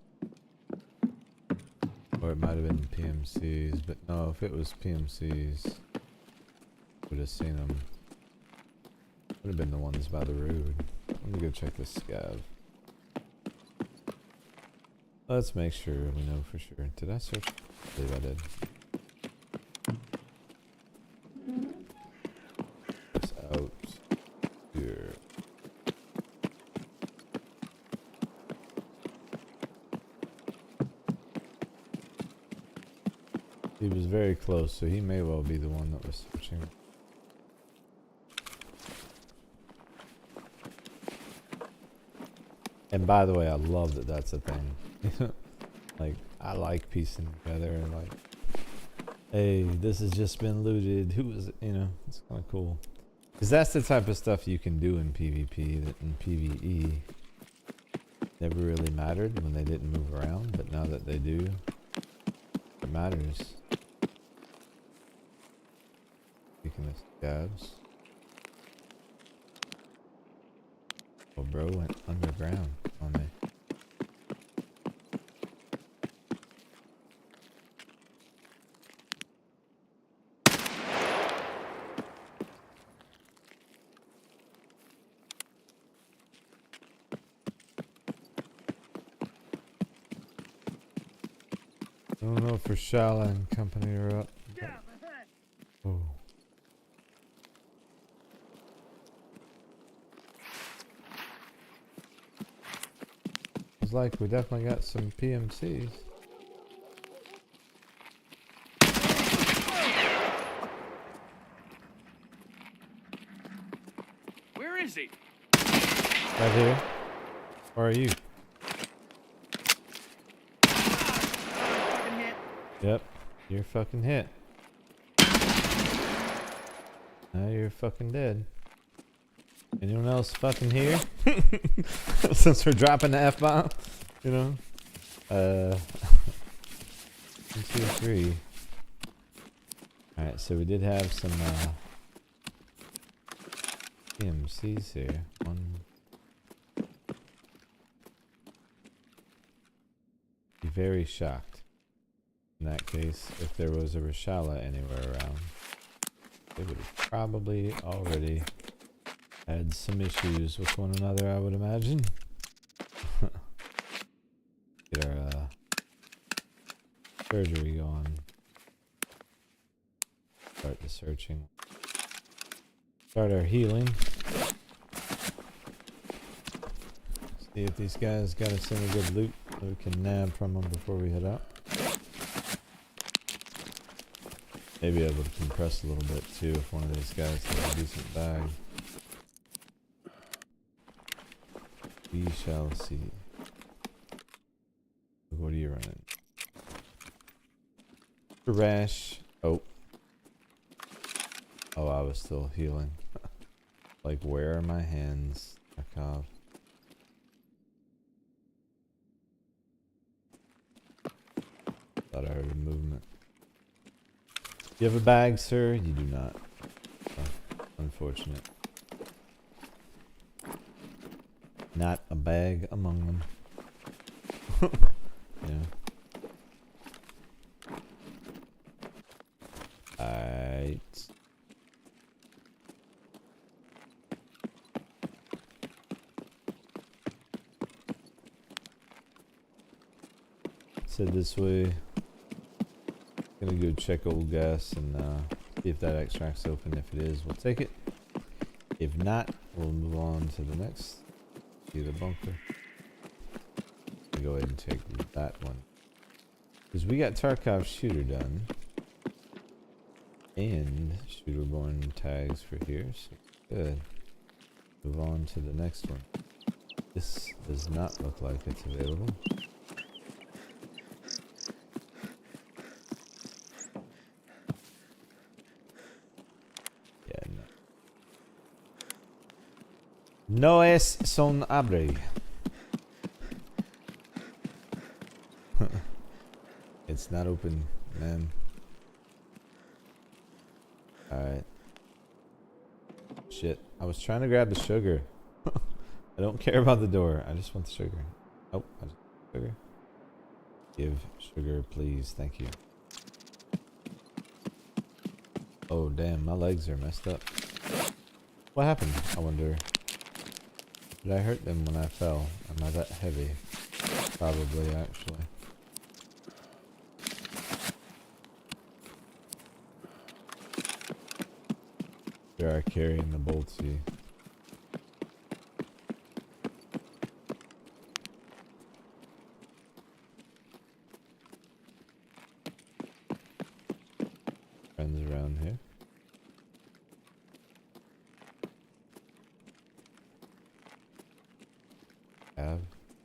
Or it might have been PMCs, but no, if it was PMCs, would have seen them. Would have been the ones by the road. Let me go check this scav. Let's make sure we know for sure. Did I search? I believe I did. It's out here. He was very close, so he may well be the one that was searching. And by the way, I love that that's a thing. Like, I like piecing together, like, hey, this has just been looted. Who is it? You know, it's kind of cool. Because that's the type of stuff you can do in PvP that in PvE never really mattered when they didn't move around, but now that they do, it matters. Speaking of scabs. Oh, bro went underground on me. I don't know if Rashala and company are up. Oh. Sounds like we definitely got some PMCs. Where is he? Right here. Where are you? Fucking hit. Yep. You're fucking hit. Now you're fucking dead. Anyone else fucking here? Since we're dropping the F-bomb, you know? 1, 2, 3. Alright, so we did have some PMCs here. One. Be very shocked in that case if there was a Reshala anywhere around. They would have probably already had some issues with one another, I would imagine. Get our surgery going. Start the searching. Start our healing. See if these guys got us any good loot that we can nab from them before we head out. Maybe able to compress a little bit too if one of these guys has a decent bag. We shall see. What are you running? Rash. Oh. Oh, I was still healing. Like, where are my hands? Tarkov. Thought I heard a movement. You have a bag, sir? You do not. Oh, unfortunate. Not a bag among them. Yeah. Alright. Said this way. Gonna go check old gas and see if that extract's open. If it is, we'll take it. If not, we'll move on to the next. See the bunker. I'll go ahead and take that one. Because we got Tarkov shooter done. And shooter-born tags for here. So good. Move on to the next one. This does not look like it's available. Yeah, no. No es son abre. It's not open, man. Alright. Shit. I was trying to grab the sugar. I don't care about the door. I just want the sugar. Oh, I just want sugar. Give sugar, please. Thank you. Oh, damn. My legs are messed up. What happened? I wonder. Did I hurt them when I fell? Am I that heavy? Probably, actually. They are carrying the bolts here. Friends around here.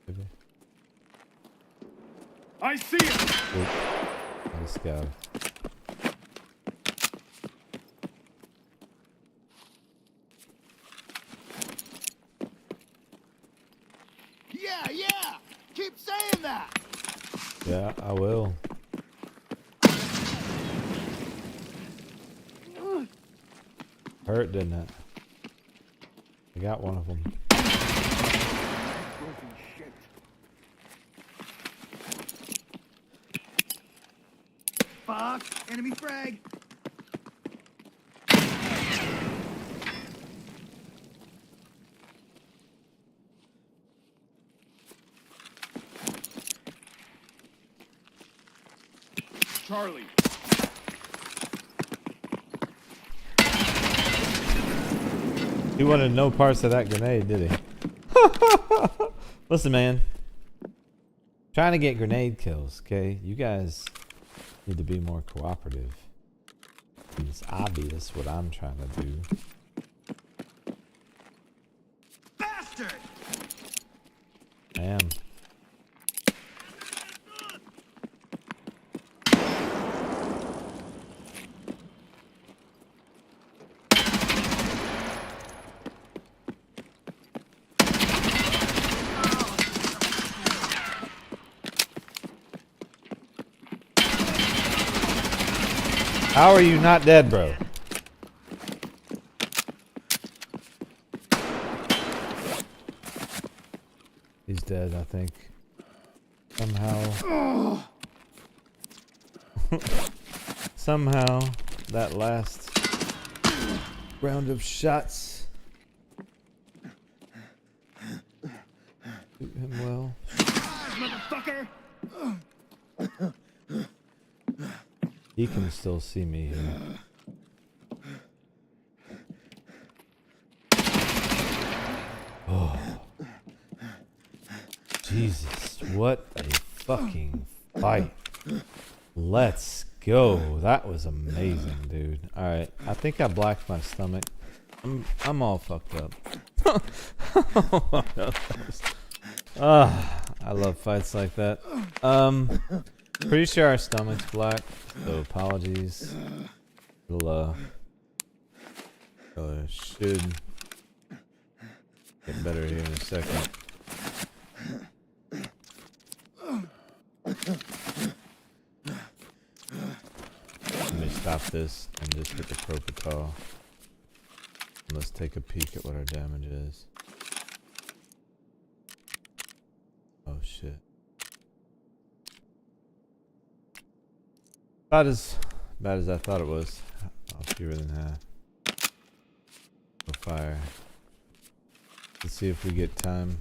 Maybe. I see it. Oh, nice guy. Yeah! Keep saying that! Yeah, I will. Hurt, didn't it? I got one of them. Broken shit. Fuck! Enemy frag! Charlie. He wanted no parts of that grenade, did he? Listen, man. Trying to get grenade kills, okay? You guys need to be more cooperative. It's obvious what I'm trying to do. Bastard! I am. How are you not dead, bro? He's dead, I think. Somehow. Somehow, that last round of shots suit him well. Motherfucker! He can still see me here. Oh. Jesus, what a fucking fight. Let's go. That was amazing, dude. Alright, I think I blacked my stomach. I'm all fucked up. I love fights like that. Pretty sure our stomach's black, so apologies. It'll should get better here in a second. Let me stop this and just hit the Propital. Let's take a peek at what our damage is. Oh shit. About as bad as I thought it was. Oh, fewer than half. Go fire. Let's see if we get time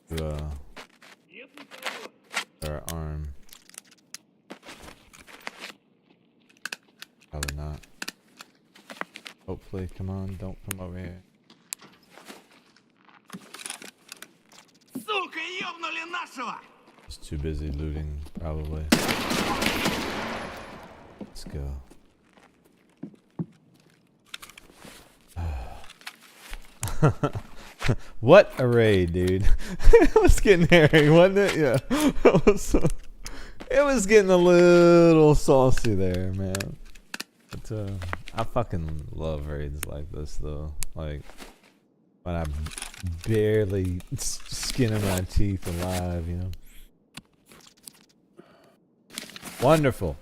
to our arm. Probably not. Hopefully, come on, don't come over here. Сука, ёбнули нашего! Just too busy looting, probably. Let's go. What a raid, dude. It was getting hairy, wasn't it? Yeah. It was getting a little saucy there, man. But I fucking love raids like this, though. Like, when I'm barely skinning my teeth alive, you know? Wonderful.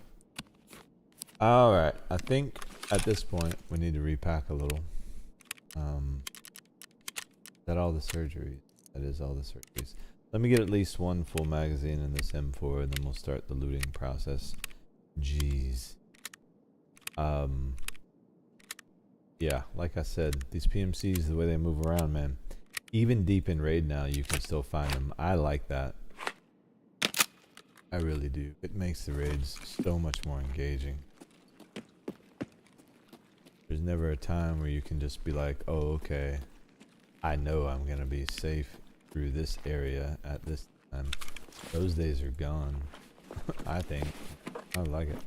Alright, I think at this point we need to repack a little. Is that all the surgeries? That is all the surgeries. Let me get at least one full magazine in this M4 and then we'll start the looting process. Jeez. Yeah, like I said, these PMCs, the way they move around, man. Even deep in raid now, you can still find them. I like that. I really do. It makes the raids so much more engaging. There's never a time where you can just be like, oh, okay, I know I'm going to be safe through this area at this time. Those days are gone, I think. I like it.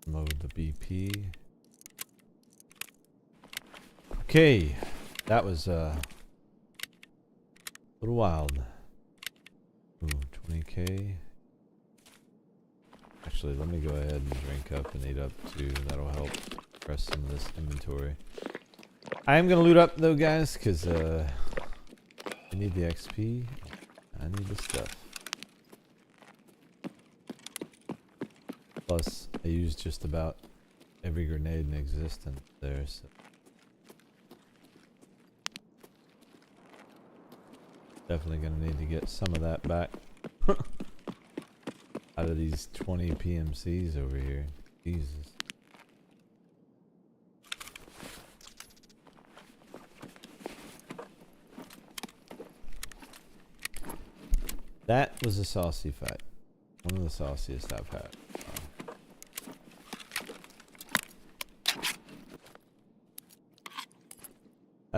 Load the BP. Okay, that was a little wild. Ooh, 20k. Actually, let me go ahead and drink up and eat up too. That'll help press some of this inventory. I am gonna loot up though, guys, because I need the XP. I need the stuff. Plus, I used just about every grenade in existence there, so. Definitely gonna need to get some of that back. Out of these 20 PMCs over here. Jesus. That was a saucy fight. One of the sauciest I've had.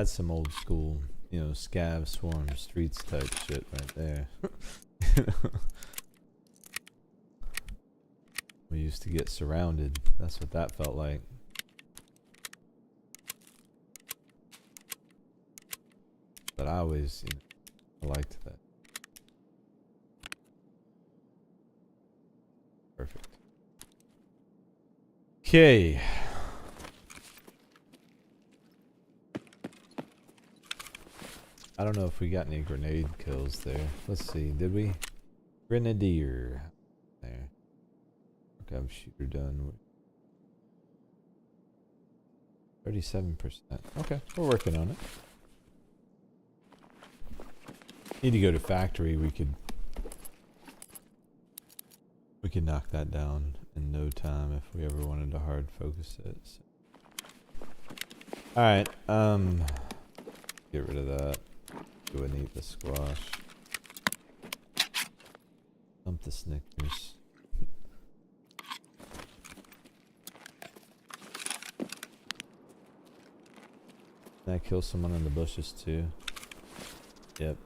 That's some old school, you know, scav swarm streets type shit right there. We used to get surrounded. That's what that felt like. But I always, you know, I liked that. Perfect. Okay. I don't know if we got any grenade kills there. Let's see. Did we? Grenadier. There. Okay, shooter done. 37%. Okay, we're working on it. Need to go to factory. We could knock that down in no time if we ever wanted to hard focus it. So. All right. Get rid of that. Go and eat the squash. Dump the Snickers. Can I kill someone in the bushes too? Yep.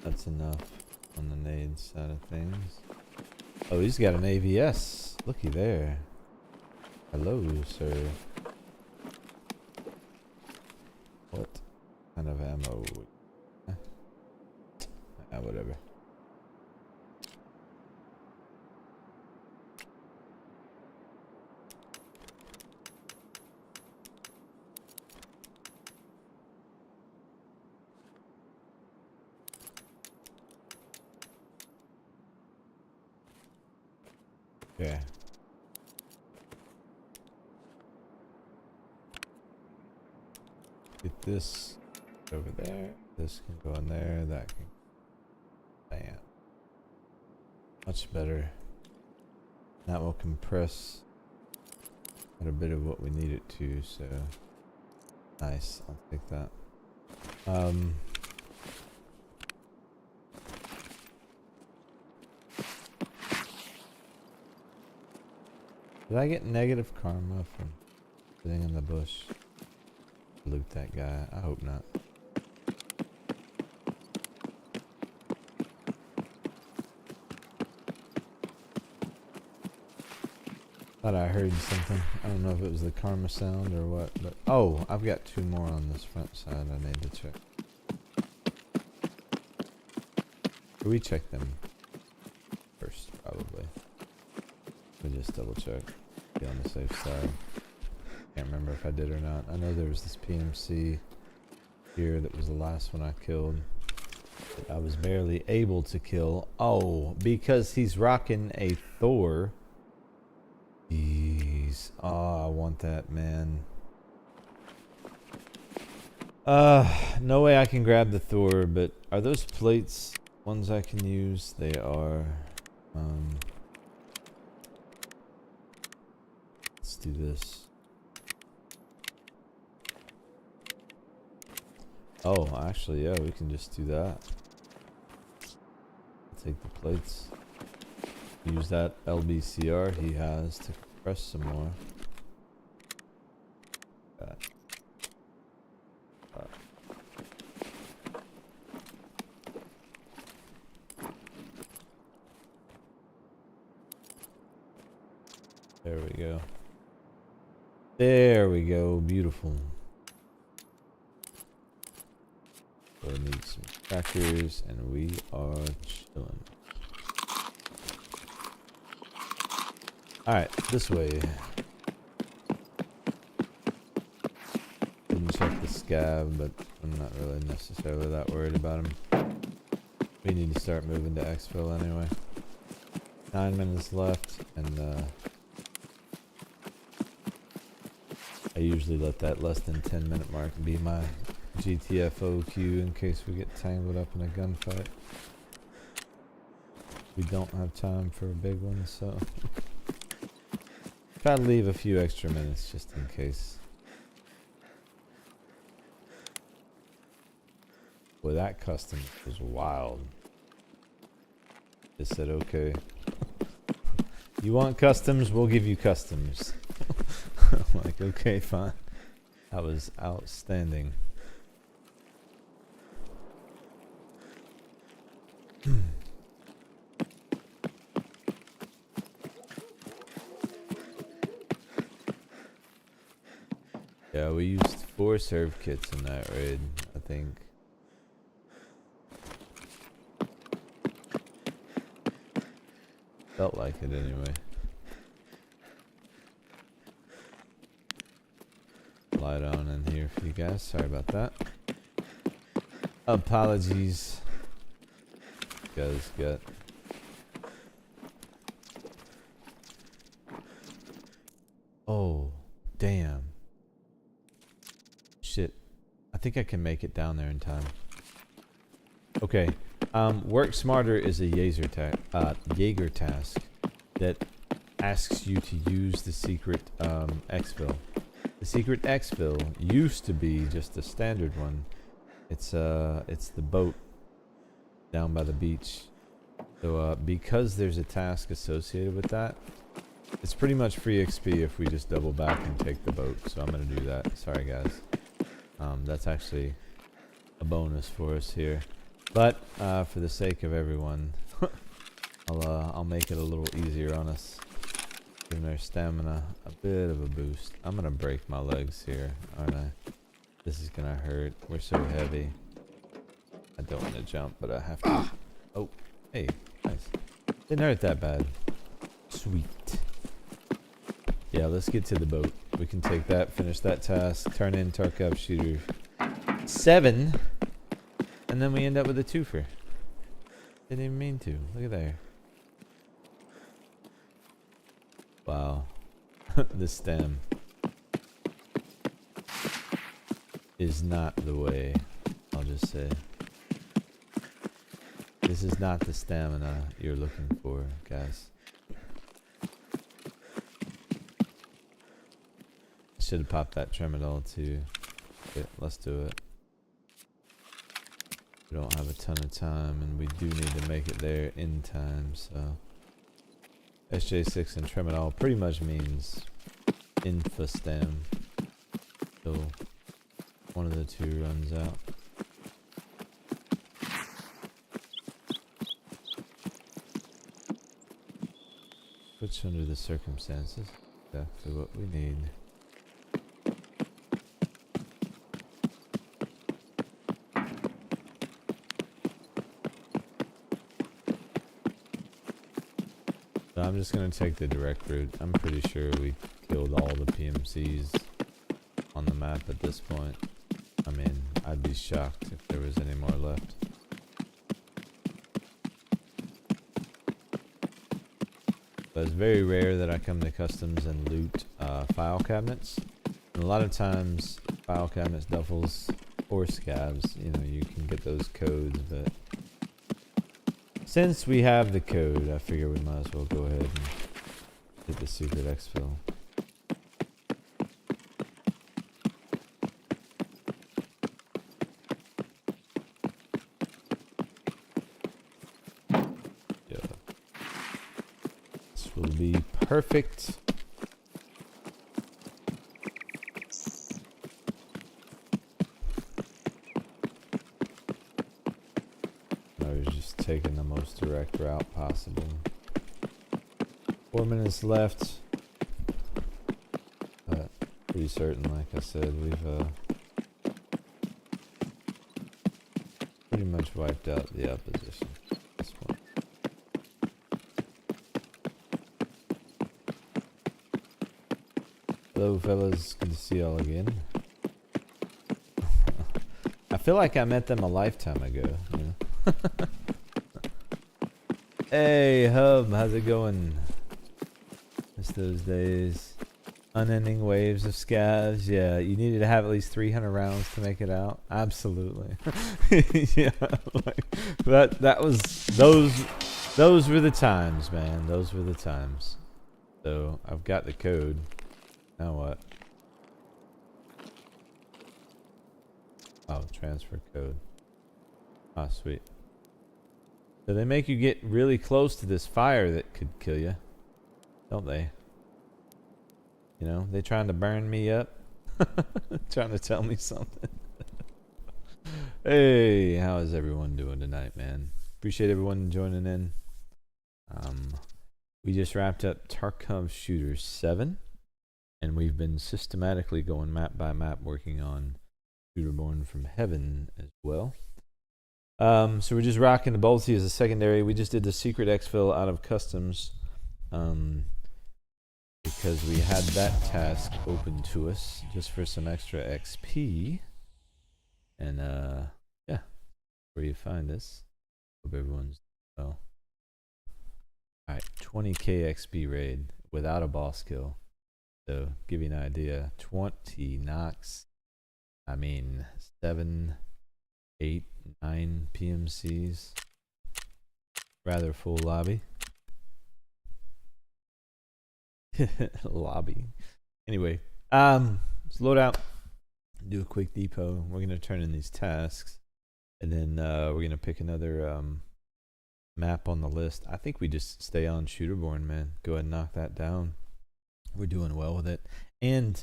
That's enough on the nade side of things. Oh, he's got an AVS. Looky there. Hello, sir. What kind of ammo? Whatever. Yeah. Get this over there. This can go in there. That can. Bam. Much better. That will compress quite a bit of what we need it to. So nice. I'll take that. Did I get negative karma from sitting in the bush? Loot that guy. I hope not. Thought I heard something. I don't know if it was the karma sound or what, but oh, I've got 2 more on this front side I need to check. Should we check them first, probably? We just double check. Be on the safe side. Can't remember if I did or not. I know there was this PMC here that was the last one I killed. That I was barely able to kill. Oh, because he's rocking a Thor. Jeez. Oh, I want that, man. No way I can grab the Thor, but are those plates ones I can use? They are. Let's do this. Oh, actually, yeah, we can just do that. Take the plates. Use that LBCR he has to compress some more. There we go. There we go. Beautiful. So we need some crackers, and we are chilling. Alright, this way. Didn't check the scav, but I'm not really necessarily that worried about him. We need to start moving to exfil anyway. 9 minutes left, and I usually let that less than 10-minute mark be my GTFO queue in case we get tangled up in a gunfight. We don't have time for a big one, so try to leave a few extra minutes just in case. Boy, that custom was wild. They said, okay, you want customs, we'll give you customs. I'm like, okay, fine. That was outstanding. Yeah, we used 4 serve kits in that raid, I think. Felt like it anyway. Light on in here for you guys. Sorry about that. Apologies. You guys got oh, damn. Shit. I think I can make it down there in time. Okay. Work Smarter is a Jaeger task that asks you to use the secret exfil. The secret exfil used to be just a standard one. It's the boat down by the beach. So because there's a task associated with that, it's pretty much free XP if we just double back and take the boat. So I'm gonna do that. Sorry guys. That's actually a bonus for us here. But for the sake of everyone, I'll make it a little easier on us. Giving their stamina a bit of a boost. I'm gonna break my legs here, aren't I? This is gonna hurt. We're so heavy. I don't want to jump, but I have to. Oh, hey, nice. Didn't hurt that bad. Sweet. Yeah, let's get to the boat. We can take that, finish that task, turn in Tarkov Shooter 7, and then we end up with a twofer. Didn't even mean to. Look at there. Wow. The stem is not the way, I'll just say. This is not the stamina you're looking for, guys. Should have popped that Tremadol too. Okay, let's do it. We don't have a ton of time, and we do need to make it there in time, so SJ6 and Tremadol pretty much means Infostam. So one of the two runs out. Which under the circumstances, exactly what we need. I'm just gonna take the direct route. I'm pretty sure we killed all the PMCs on the map at this point. I mean, I'd be shocked if there was any more left. But it's very rare that I come to customs and loot file cabinets. And a lot of times, file cabinets, duffels, or scabs, you know, you can get those codes, but since we have the code, I figure we might as well go ahead and hit the secret exfil. Yeah. This will be perfect. Taking the most direct route possible. 4 minutes left, but pretty certain, like I said, we've pretty much wiped out the opposition at this point. Hello fellas, good to see y'all again. I feel like I met them a lifetime ago, you know? Hey Hub, how's it going? Miss those days. Unending waves of scavs. Yeah, you needed to have at least 300 rounds to make it out. Absolutely. Yeah, like that was those were the times, man. Those were the times. So I've got the code. Now what? Oh, transfer code. Ah, sweet. So they make you get really close to this fire that could kill you, don't they? You know, they trying to burn me up. Trying to tell me something. Hey, how is everyone doing tonight, man? Appreciate everyone joining in. We just wrapped up Tarkov Shooter 7, and we've been systematically going map by map working on Shooter Born from Heaven as well. So we're just rocking the Bolty as a secondary. We just did the secret exfil out of customs because we had that task open to us just for some extra XP. And yeah, where you find us. Hope everyone's well. Alright, 20k XP raid without a boss kill. So, give you an idea, 20 knocks. I mean, 7, 8, 9 PMCs. Rather full lobby. Lobby. Anyway, let's load out. Do a quick depot. We're going to turn in these tasks. And then we're going to pick another map on the list. I think we just stay on Shooterborn, man. Go ahead and knock that down. We're doing well with it. And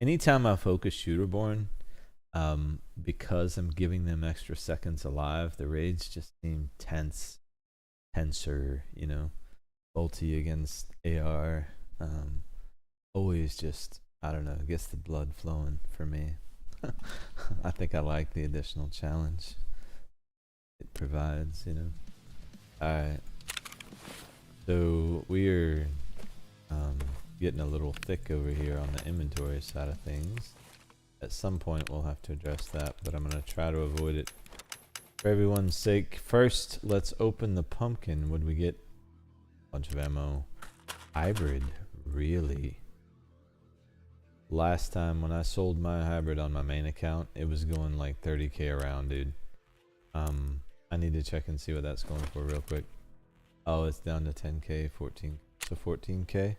anytime I focus Shooterborn, because I'm giving them extra seconds alive, the raids just seem tenser, you know. Ulti against AR. Always just, I don't know, gets the blood flowing for me. I think I like the additional challenge it provides, you know. Alright, so we're getting a little thick over here on the inventory side of things. At some point we'll have to address that, but I'm going to try to avoid it for everyone's sake. First, let's open the pumpkin. Would we get a bunch of ammo? Hybrid, really? Last time when I sold my hybrid on my main account, it was going like 30k around, dude. I need to check and see what that's going for real quick. Oh, it's down to 10k, 14, so 14k.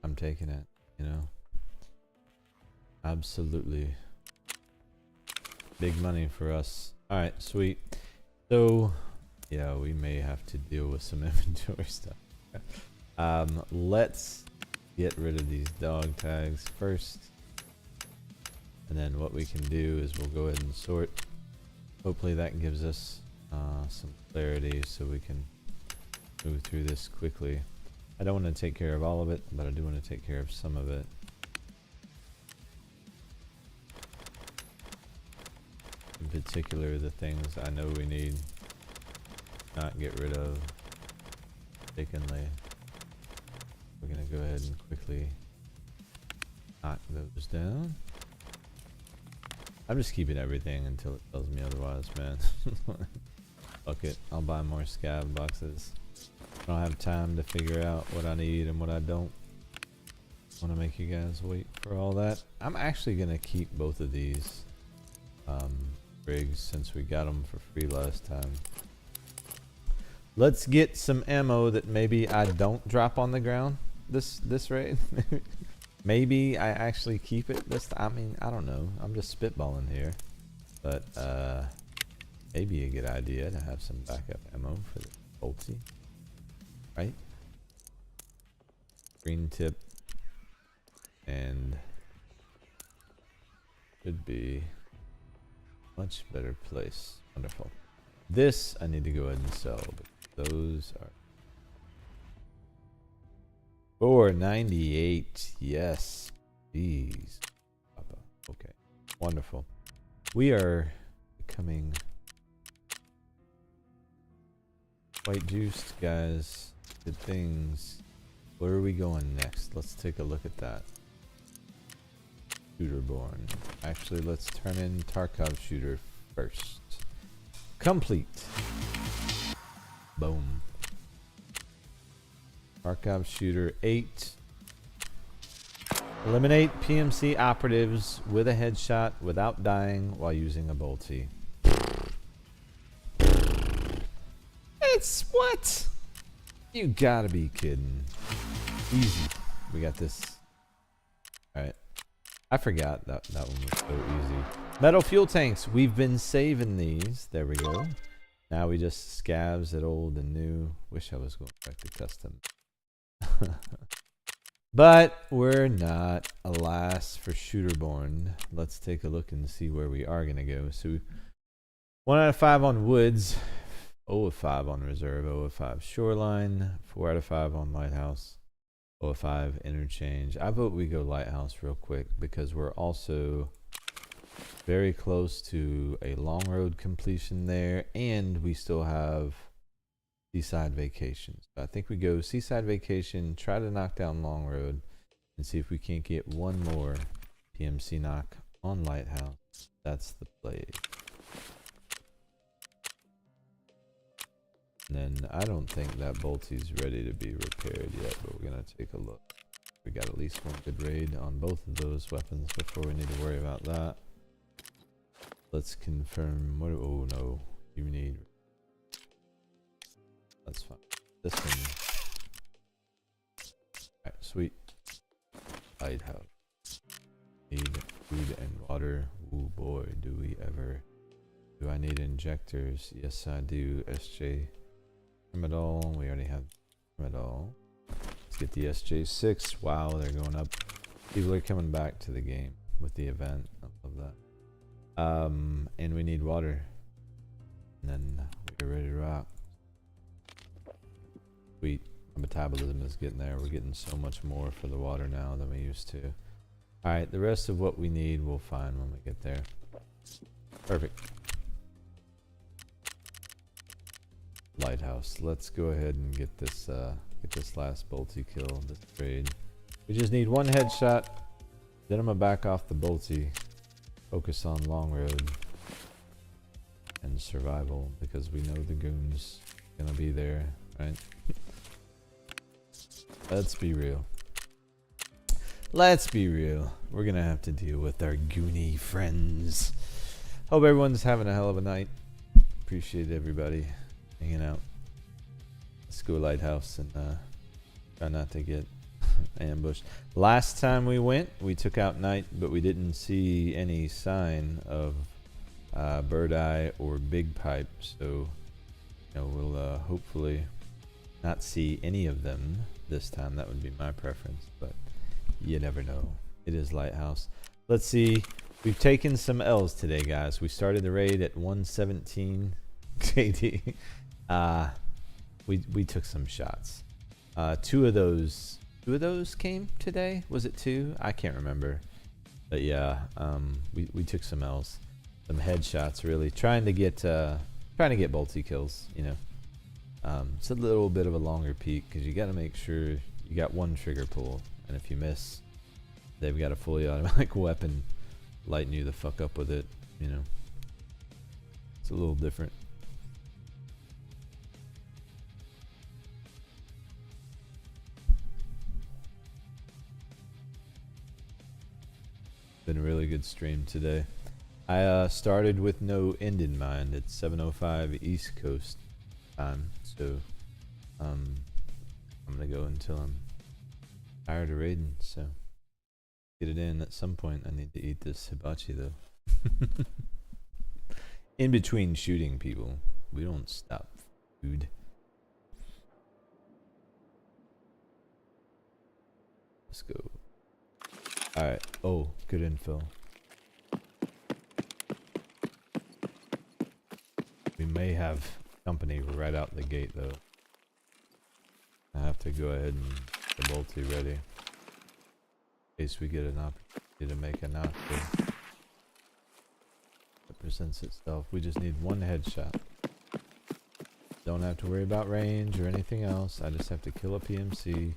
I'm taking it, you know. Absolutely. Big money for us. Alright, sweet. So, yeah, we may have to deal with some inventory stuff. Let's get rid of these dog tags first. And then what we can do is we'll go ahead and sort. Hopefully that gives us some clarity so we can move through this quickly. I don't want to take care of all of it, but I do want to take care of some of it. In particular, the things I know we need not get rid of mistakenly. We're going to go ahead and quickly knock those down. I'm just keeping everything until it tells me otherwise, man. Fuck it, I'll buy more scab boxes. I don't have time to figure out what I need and what I don't. I want to make you guys wait for all that. I'm actually going to keep both of these rigs since we got them for free last time. Let's get some ammo that maybe I don't drop on the ground this raid. Maybe I actually keep it this time. I mean, I don't know. I'm just spitballing here. But maybe a good idea to have some backup ammo for the ulti. Right? Green tip. And should be a much better place. Wonderful. This I need to go ahead and sell. But those are $4.98. Yes. Jeez. Papa. Okay. Wonderful. We are becoming quite juiced, guys. Good things. Where are we going next? Let's take a look at that. Shooterborn. Actually, let's turn in Tarkov Shooter first. Complete. Boom. Tarkov Shooter 8. Eliminate PMC operatives with a headshot without dying while using a bolty. It's what? You gotta be kidding. Easy. We got this. Alright. I forgot that one was so easy. Metal fuel tanks. We've been saving these. There we go. Now we just scavs at old and new. Wish I was going back to custom. But we're not. Alas for Shooterborn. Let's take a look and see where we are going to go. So 1 out of 5 on Woods. 0 of 5 on Reserve. 0 of 5 Shoreline. 4 out of 5 on Lighthouse. 0 of 5 Interchange. I vote we go Lighthouse real quick because we're also very close to a long road completion there, and we still have Seaside Vacation. So I think we go Seaside Vacation, try to knock down Long Road, and see if we can't get one more PMC knock on Lighthouse. That's the play. And then I don't think that Bolty's ready to be repaired yet, but we're going to take a look. We got at least one good raid on both of those weapons before we need to worry about that. Let's confirm. What? Oh no, you need. That's fine. This one. Alright, sweet. Lighthouse. Need food and water. Oh boy, do we ever. Do I need injectors? Yes, I do. SJ. Tramadol. We already have Tramadol. Let's get the SJ6. Wow, they're going up. People are coming back to the game with the event. I love that. And we need water. And then we're ready to rock. Sweet. My metabolism is getting there. We're getting so much more for the water now than we used to. Alright, the rest of what we need we'll find when we get there. Perfect. Lighthouse. Let's go ahead and get this last Bolty kill, this trade. We just need one headshot. Then I'm gonna back off the Bolty. Focus on Long Road and survival because we know the goons gonna be there, right? Let's be real. Let's be real. We're gonna have to deal with our goony friends. Hope everyone's having a hell of a night. Appreciate everybody hanging out. Let's go Lighthouse and try not to get ambushed. Last time we went, we took out Knight, but we didn't see any sign of Bird Eye or Big Pipe, so you know, we'll hopefully not see any of them this time. That would be my preference, but you never know. It is Lighthouse. Let's see. We've taken some L's today, guys. We started the raid at 117 KD. We took some shots. Two of those came today. Was it 2? I can't remember. But yeah, we took some L's, some headshots. Really trying to get Bolty kills. You know, it's a little bit of a longer peak because you got to make sure you got one trigger pull, and if you miss, they've got a fully automatic weapon lighting you the fuck up with it. You know, it's a little different. Been a really good stream today. I started with no end in mind. It's 7:05 East Coast time, so I'm gonna go until I'm tired of raiding. So get it in at some point. I need to eat this hibachi though. In between shooting people, we don't stop food. Let's go. Alright. Oh, good info. We may have company right out the gate though. I have to go ahead and get the Bolty ready. In case we get an opportunity to make a knock that presents itself. We just need one headshot. Don't have to worry about range or anything else. I just have to kill a PMC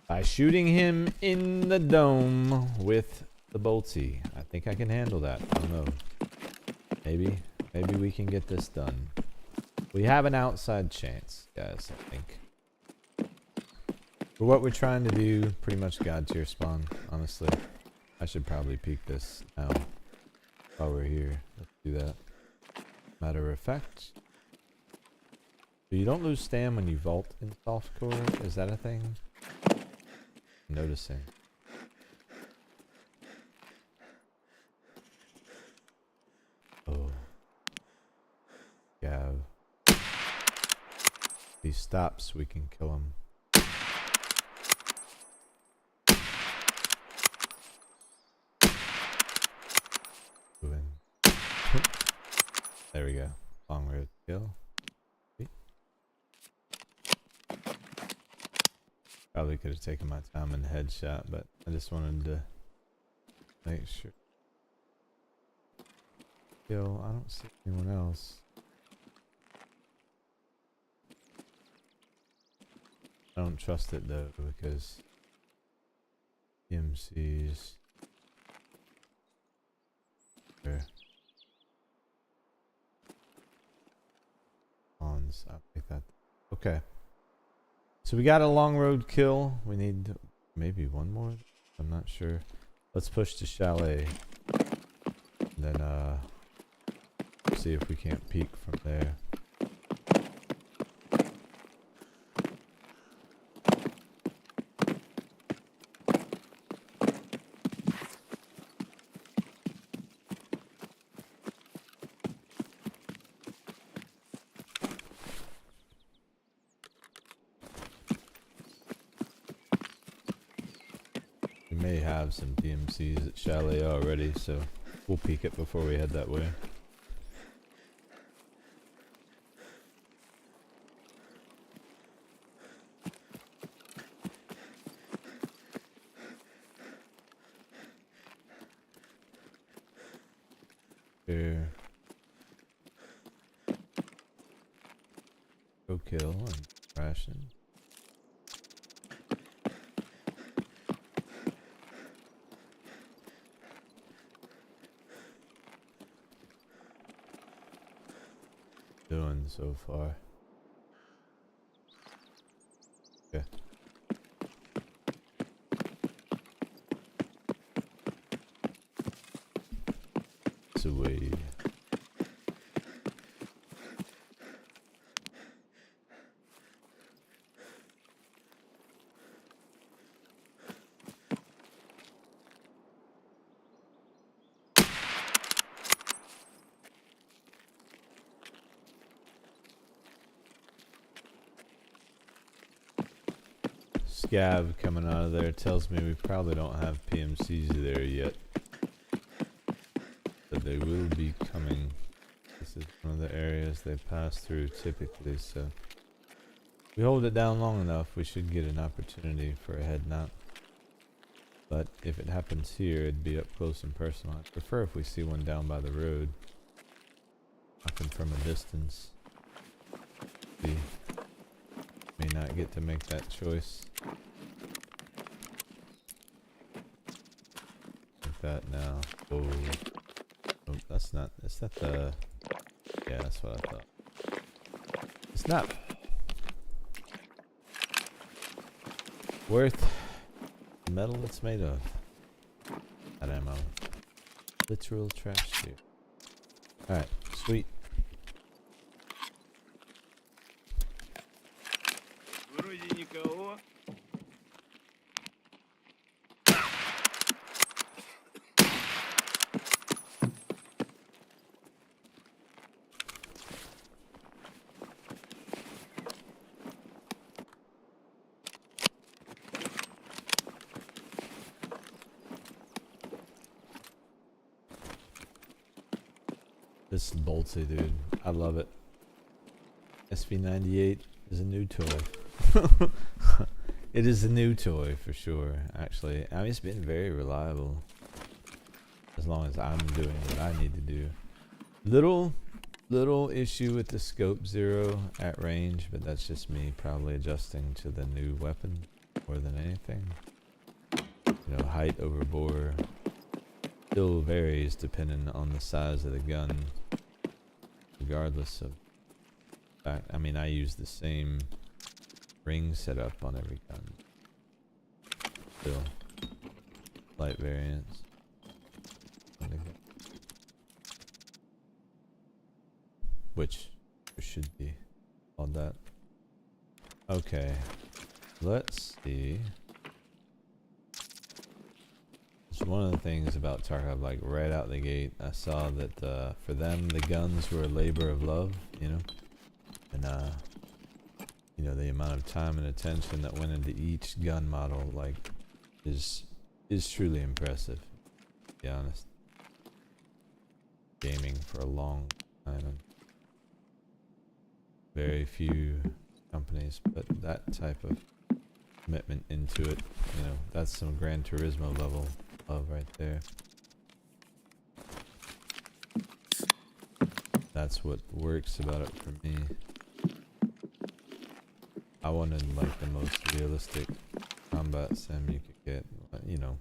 by shooting him in the dome with the Bolty. I think I can handle that. I don't know. Maybe we can get this done. We have an outside chance, guys, I think. For what we're trying to do, pretty much God tier spawn, honestly. I should probably peek this now while we're here. Let's do that. Matter of fact. So you don't lose stam when you vault in softcore? Is that a thing? Noticing. Oh. Gav. If he stops, we can kill him. Probably could have taken my time in the headshot, but I just wanted to make sure. Yo, I don't see anyone else. I don't trust it though, because PMCs. There. I'll take that. Okay. So we got a long road kill. We need maybe one more. I'm not sure. Let's push to chalet. And then see if we can't peek from there. We may have some DMCs at chalet already, so we'll peek it before we head that way. Here. Go kill and ration. Doing so far. Okay. Sweet. Scab coming out of there tells me we probably don't have PMCs there yet. But they will be coming. This is one of the areas they pass through typically, so if we hold it down long enough, we should get an opportunity for a head nap. But if it happens here, it'd be up close and personal. I prefer if we see one down by the road. Often from a distance. We may not get to make that choice. Like that now. Oh. Oh, that's not. Is that the? Yeah, that's what I thought. It's not worth the metal it's made of. That ammo. Literal trash here. Alright, sweet. Вроде никого. This is boltsy, dude. I love it. SV98 is a new toy. It is a new toy for sure, actually. I mean, it's been very reliable. As long as I'm doing what I need to do. Little issue with the scope 0 at range, but that's just me probably adjusting to the new weapon more than anything. You know, height over bore still varies depending on the size of the gun, regardless of fact. I mean, I use the same ring setup on every gun. Still, light variance. Which there should be on that. Okay, let's see. So one of the things about Tarkov, like right out the gate, I saw that for them the guns were a labor of love, you know, and you know, the amount of time and attention that went into each gun model, like, is truly impressive. To be honest, gaming for a long time, and very few companies put that type of commitment into it. You know, that's some Gran Turismo level of right there. That's what works about it for me. I wanted like the most realistic combat sim you could get. You know,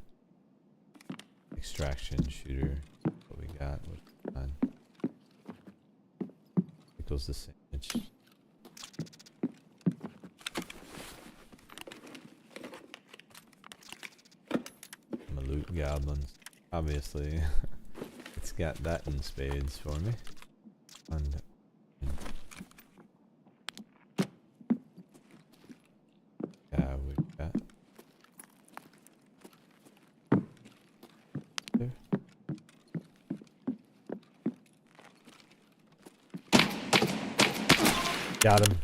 extraction shooter. What we got was fine. Equals the sandwich. I'm a loot goblins. Obviously, it's got that in spades for me. And yeah, we got there. Got him.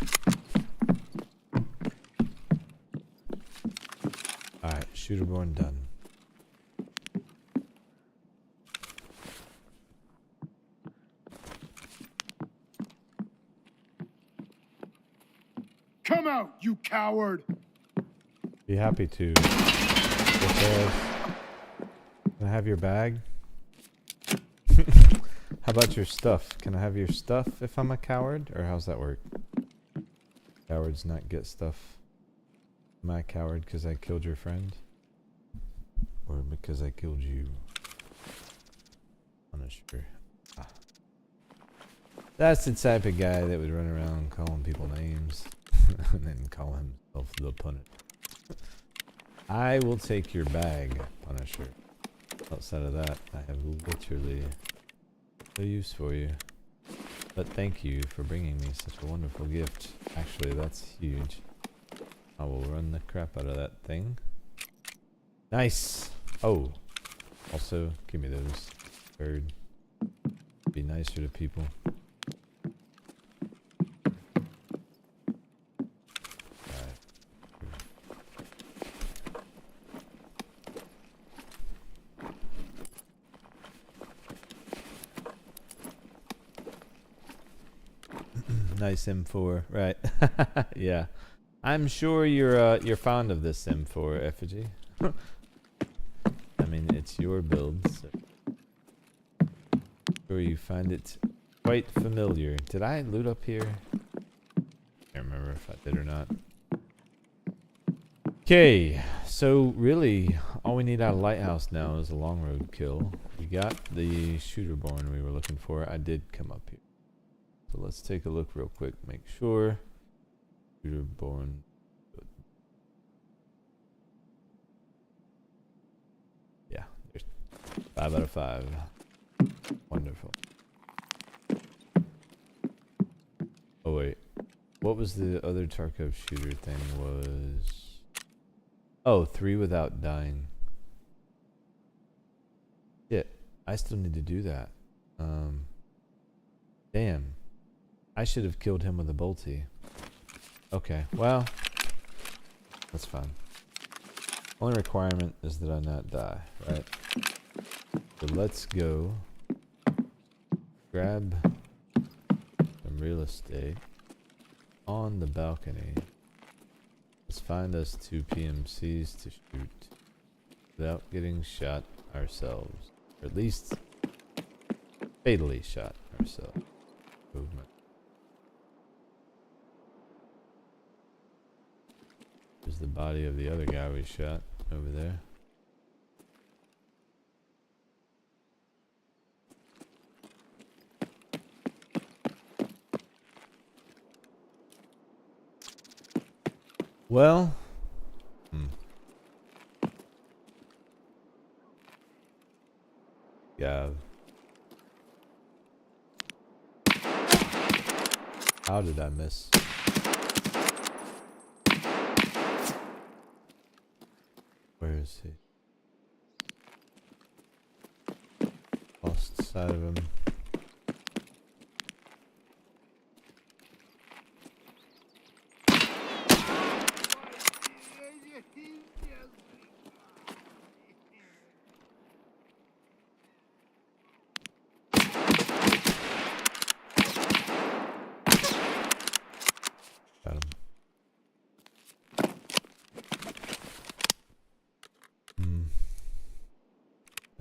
Alright, shooterborn done. Come out, you coward! Be happy to. Can I have your bag? How about your stuff? Can I have your stuff if I'm a coward? Or how's that work? Cowards not get stuff. Am I a coward because I killed your friend? Or because I killed you? I'm not sure. Ah. That's the type of guy that would run around calling people names and then call himself the Punisher. I will take your bag, Punisher. Outside of that, I have literally no use for you. But thank you for bringing me such a wonderful gift. Actually, that's huge. I will run the crap out of that thing. Nice! Oh. Also, give me those. Bird. Be nicer to people. Nice M4, right? Yeah, I'm sure you're fond of this M4 effigy. I mean, it's your build, so sure you find it quite familiar. Did I loot up here? Can't remember if I did or not. Okay, so really, all we need out of Lighthouse now is a long road kill. We got the shooterborn we were looking for. I did come up here. So let's take a look real quick, make sure. Shooterborn. Yeah, there's 5 out of 5. Wonderful. Oh wait, what was the other Tarkov shooter thing was? Oh, 3 without dying. Shit, I still need to do that. Damn. I should have killed him with a bolty. Okay, well, that's fine. Only requirement is that I not die, right? So let's go grab some real estate on the balcony. Let's find us 2 PMCs to shoot without getting shot ourselves. Or at least fatally shot ourselves. Movement. There's the body of the other guy we shot over there. Well, yeah. How did I miss? Where is he? Lost sight of him. Got him.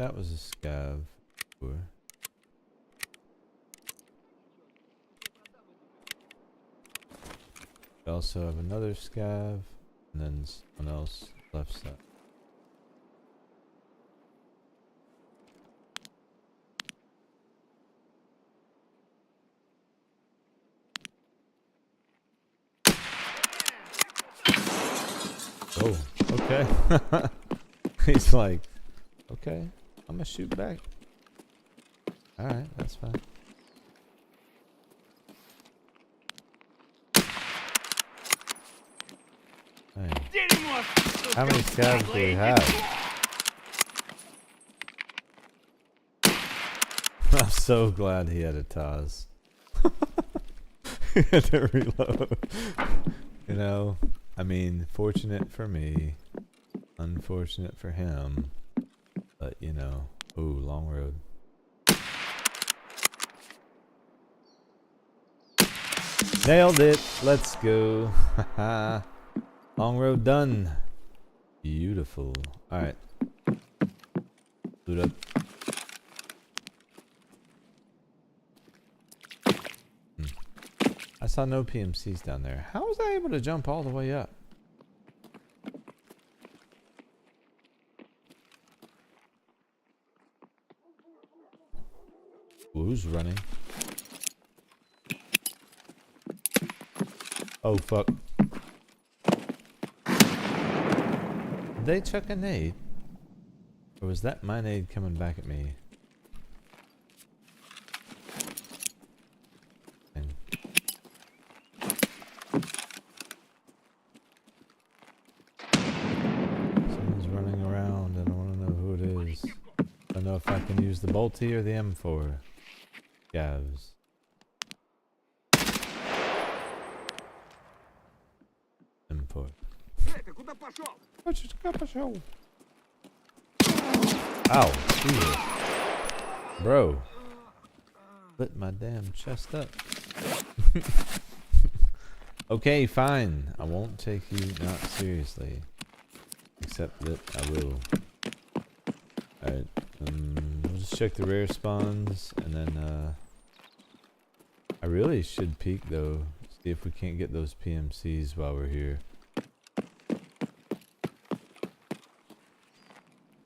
That was a scav. Sure. We also have another scav, and then someone else left side. Oh, okay. He's like, okay, I'm gonna shoot back. Alright, that's fine. Hey. How many scavs do we have? I'm so glad he had a Taz. He had to reload. You know, I mean, fortunate for me, unfortunate for him, but you know, ooh, long road. Nailed it. Let's go. Haha. Long road done. Beautiful. Alright. Loot up. I saw no PMCs down there. How was I able to jump all the way up? Who's running? Oh fuck. Did they chuck a nade? Or was that my nade coming back at me? Someone's running around and I want to know who it is. I don't know if I can use the bolty or the M4. Gavs. M4. Ow, Jesus. Bro. Lit my damn chest up. Okay, fine. I won't take you not seriously. Except that I will. Alright. We'll just check the rare spawns and then I really should peek though. See if we can't get those PMCs while we're here.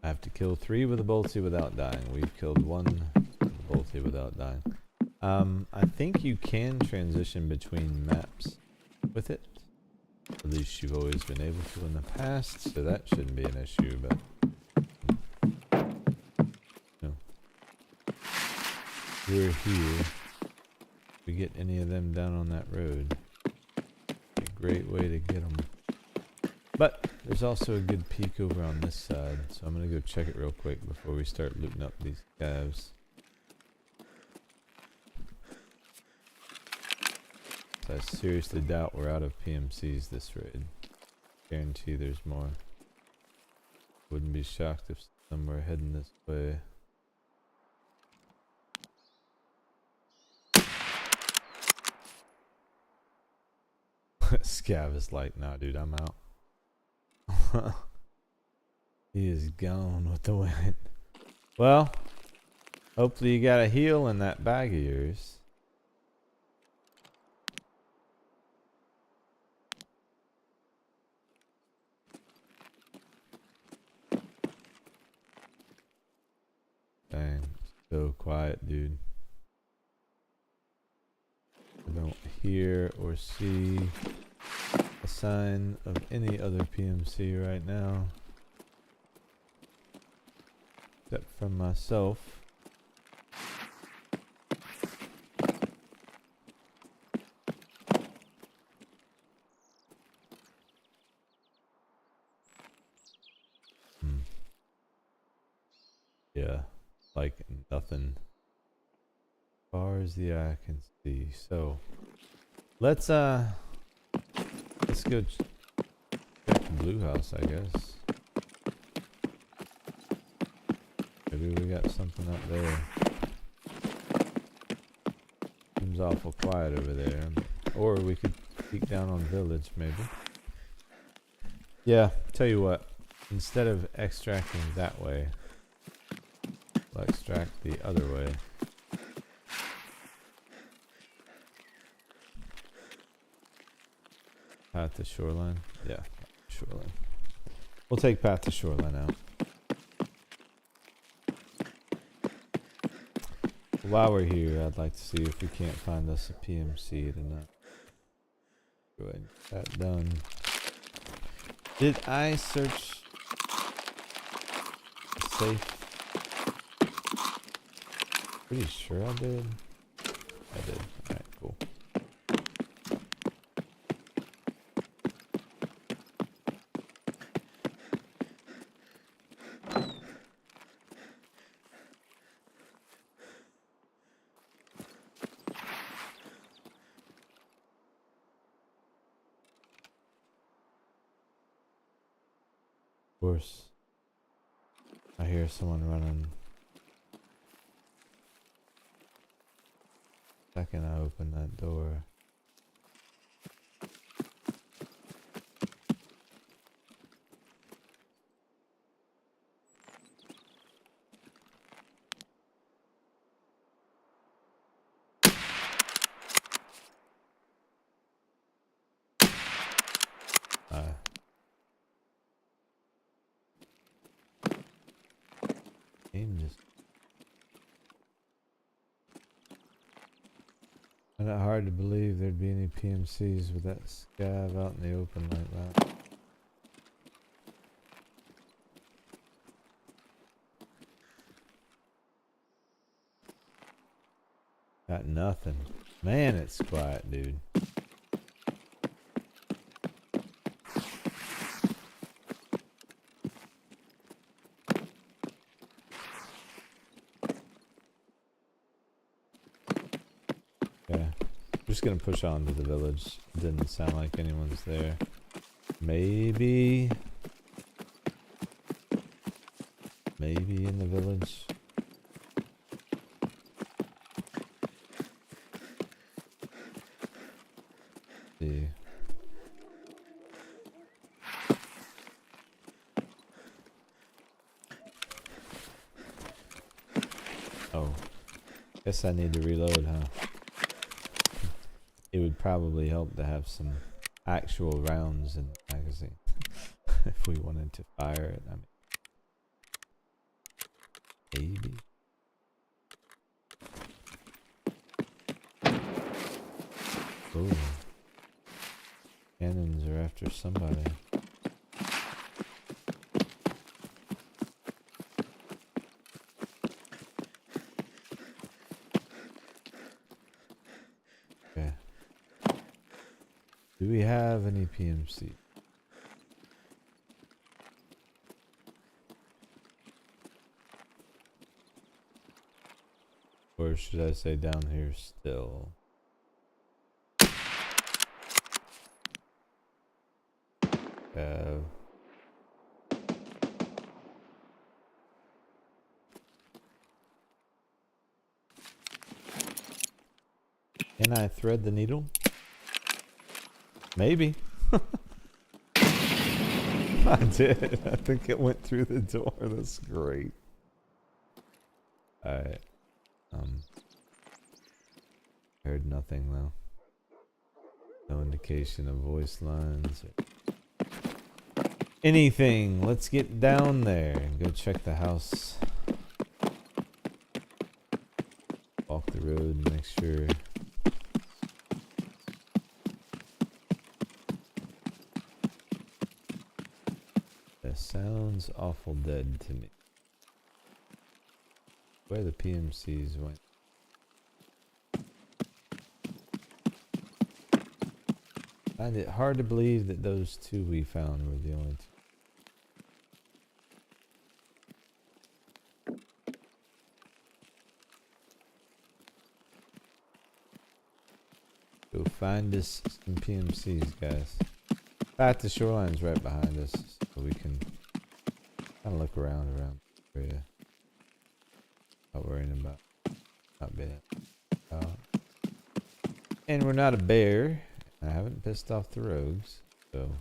I have to kill 3 with a bolty without dying. We've killed 1 with a bolty without dying. I think you can transition between maps with it. At least you've always been able to in the past, so that shouldn't be an issue, but no. We're here. If we get any of them down on that road, a great way to get them. But there's also a good peek over on this side, so I'm gonna go check it real quick before we start looting up these calves. I seriously doubt we're out of PMCs this raid. Guarantee there's more. Wouldn't be shocked if some were heading this way. Scav is like, nah dude, I'm out. He is gone with the wind. Well, hopefully you got a heal in that bag of yours. Dang, so quiet, dude. I don't hear or see a sign of any other PMC right now. Except from myself. Yeah, like nothing. As far as the eye can see. So let's go check the blue house, I guess. Maybe we got something up there. Seems awful quiet over there. Or we could peek down on village, maybe. Yeah, tell you what. Instead of extracting that way, We'll extract the other way. Path to shoreline? Yeah, shoreline. We'll take path to shoreline out. While we're here, I'd like to see if we can't find us a PMC tonight. Go ahead and get that done. Did I search the safe? Pretty sure I did. I did. Alright, cool. Of course, I hear someone running. Second I open that door. Game just kind of hard to believe there'd be any PMCs with that scav out in the open like that. Got nothing. Man, it's quiet, dude. Just gonna push on to the village. Didn't sound like anyone's there. Maybe in the village. See. Oh, guess I need to reload, huh? It would probably help to have some actual rounds in the magazine if we wanted to fire it. I mean, maybe. Oh, cannons are after somebody. Okay. Do we have any PMC? Or should I say down here still? Can I thread the needle? Maybe. I did. I think it went through the door. That's great. Alright. Heard nothing though. No indication of voice lines or anything. Let's get down there and go check the house. Walk the road and make sure. That sounds awful dead to me. Where the PMCs went. I find it hard to believe that those two we found were the only two. Go find us some PMCs, guys. Back to shoreline's right behind us, so we can kind of look around the area. Not worrying about not being out. And we're not a bear. I haven't pissed off the rogues, so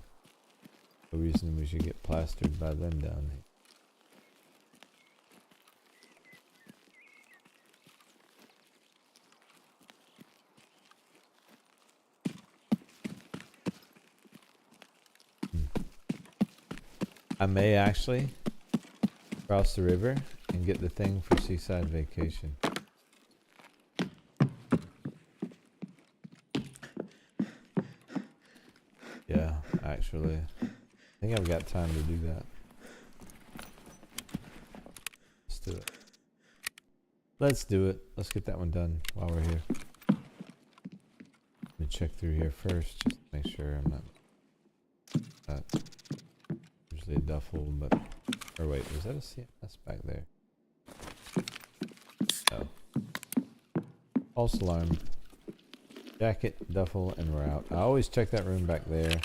no reason we should get plastered by them down I may actually cross the river and get the thing for Seaside Vacation. Yeah, actually. I think I've got time to do that. Let's do it. Let's do it. Let's get that one done while we're here. Let me check through here first, just to make sure I'm not usually a duffel, but... Or wait, was that a CMS back there? Oh. False alarm. Jacket, duffel, and we're out. I always check that room back there,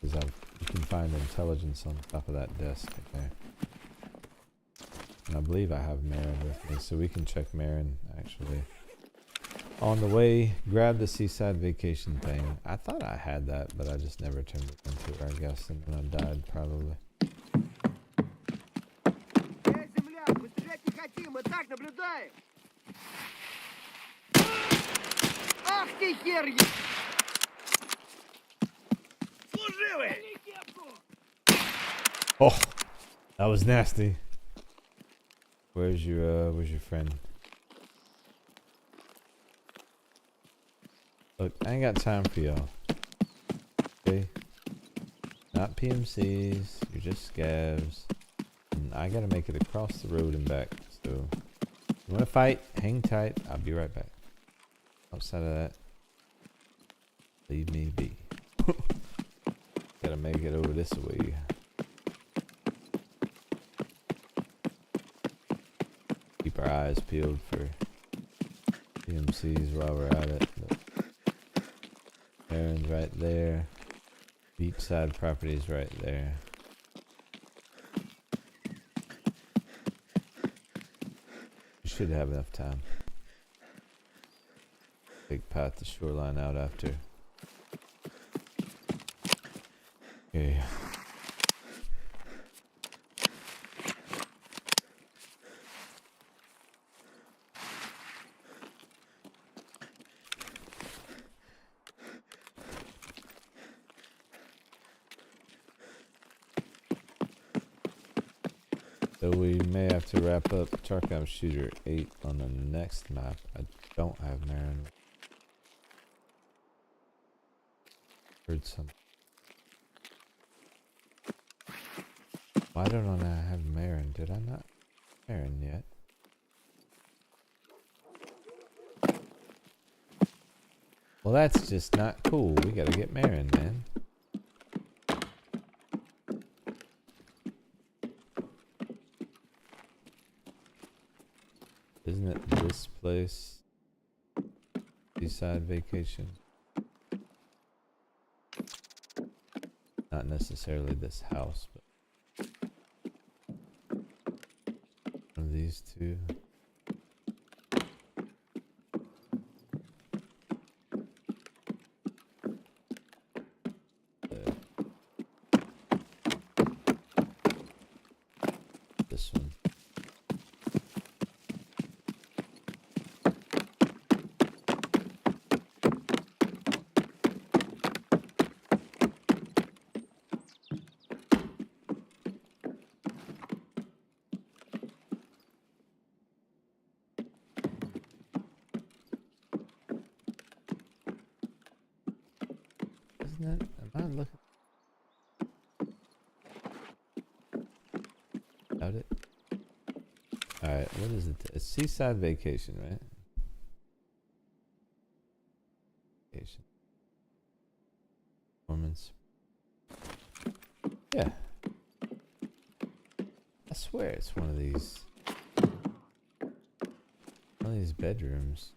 because you can find intelligence on top of that desk right there. And I believe I have Marin with me, so we can check Marin, actually. On the way, grab the Seaside Vacation thing. I thought I had that, but I just never turned it into it, I guess, and then I died, probably. Земля, мы стрелять не хотим, мы так наблюдаем. Ах ты хер! Служивый! Oh, that was nasty. Where's your friend? Look, I ain't got time for y'all. Okay? Not PMCs, you're just scavs. And I gotta make it across the road and back, so... You wanna fight? Hang tight, I'll be right back. Outside of that, leave me be. Gotta make it over this way. Keep our eyes peeled for PMCs while we're at it. Aaron's right there. Beachside property's right there. You should have enough time. Big path the shoreline out after. Okay. So we may have to wrap up Tarkov Shooter 8 on the next map. I don't have Marin. Heard some. Why don't I have Marin? Did I not have Marin yet? Well, that's just not cool. We gotta get Marin, man. Isn't it this place? Seaside Vacation? Not necessarily this house, but one of these two. This one. Isn't it? Am I looking? Doubt it. Alright, what is it? It's Seaside Vacation, right? Vacation. Performance. Yeah. I swear it's one of these. One of these bedrooms.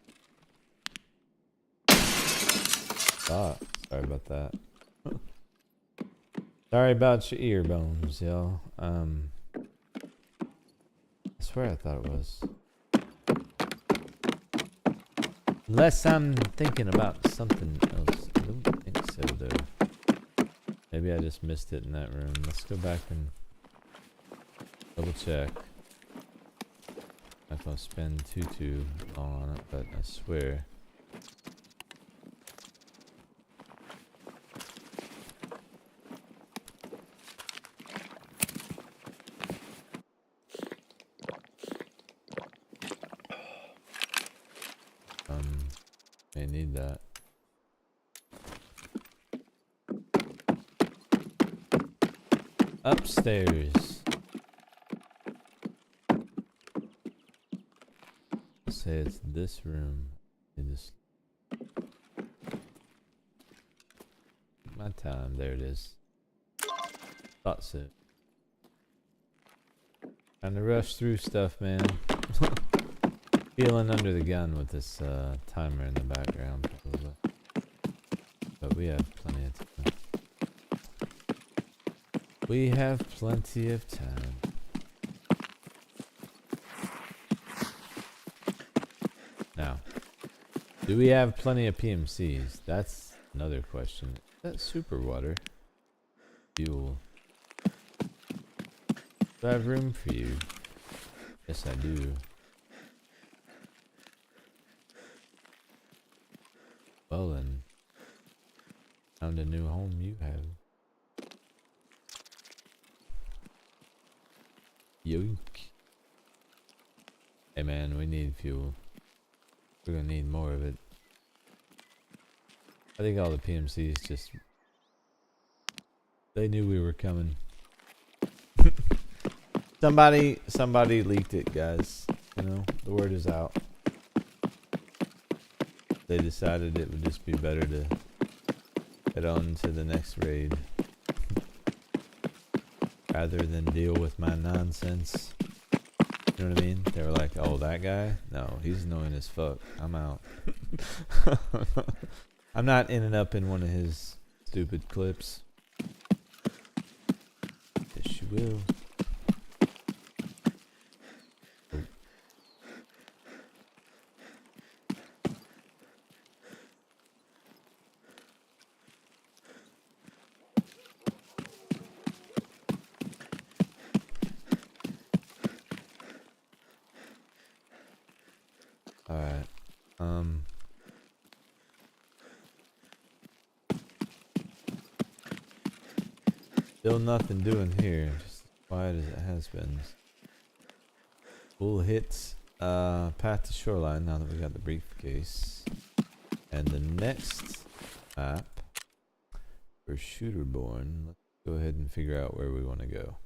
Ah, sorry about that. Sorry about your ear bones, y'all. I swear I thought it was. Unless I'm thinking about something else. I don't think so, though. Maybe I just missed it in that room. Let's go back and double check. Not gonna spend too long on it, but I swear. need that. Upstairs. Let's say it's this room. My time. There it is. Thought so. Trying to rush through stuff, man. Feeling under the gun with this timer in the background, probably. But we have plenty of time. We have plenty of time. Now, do we have plenty of PMCs? That's another question. Is that super water? Fuel. Do I have room for you? Yes, I do. Well then, found a new home you have. Yoink. Hey man, we need fuel. We're gonna need more of it. I think all the PMCs just... They knew we were coming. Somebody leaked it, guys. You know, the word is out. They decided it would just be better to head on to the next raid rather than deal with my nonsense. You know what I mean? They were like, oh, that guy? No, he's annoying as fuck. I'm out. I'm not ending up in one of his stupid clips. Yes, you will. Alright. Still nothing doing here. Just as quiet as it has been. Full hits. Path to shoreline now that we got the briefcase. And the next map for Shooterborn. Let's go ahead and figure out where we want to go.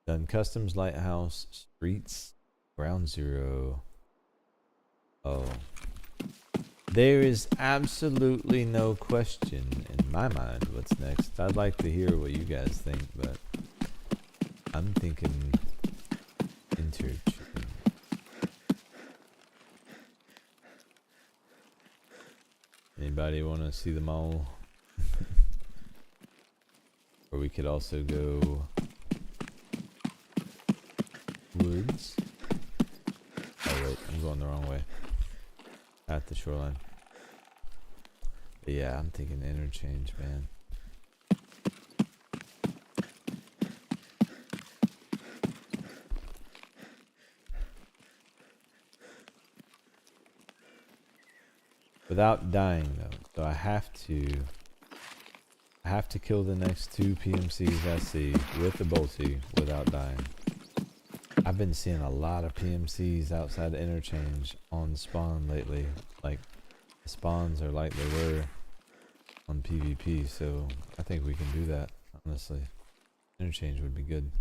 Done customs, lighthouse, streets, ground zero. Oh. There is absolutely no question in my mind what's next. I'd like to hear what you guys think, but I'm thinking interchange. Anybody want to see them all? Or we could also go woods. Oh wait, I'm going the wrong way. At the shoreline. But yeah, I'm thinking interchange, man. Without dying though. So I have to kill the next two PMCs I see with the bolty without dying. I've been seeing a lot of PMCs outside the interchange on spawn lately. Like, the spawns are like they were on PvP, so I think we can do that, honestly. Interchange would be good.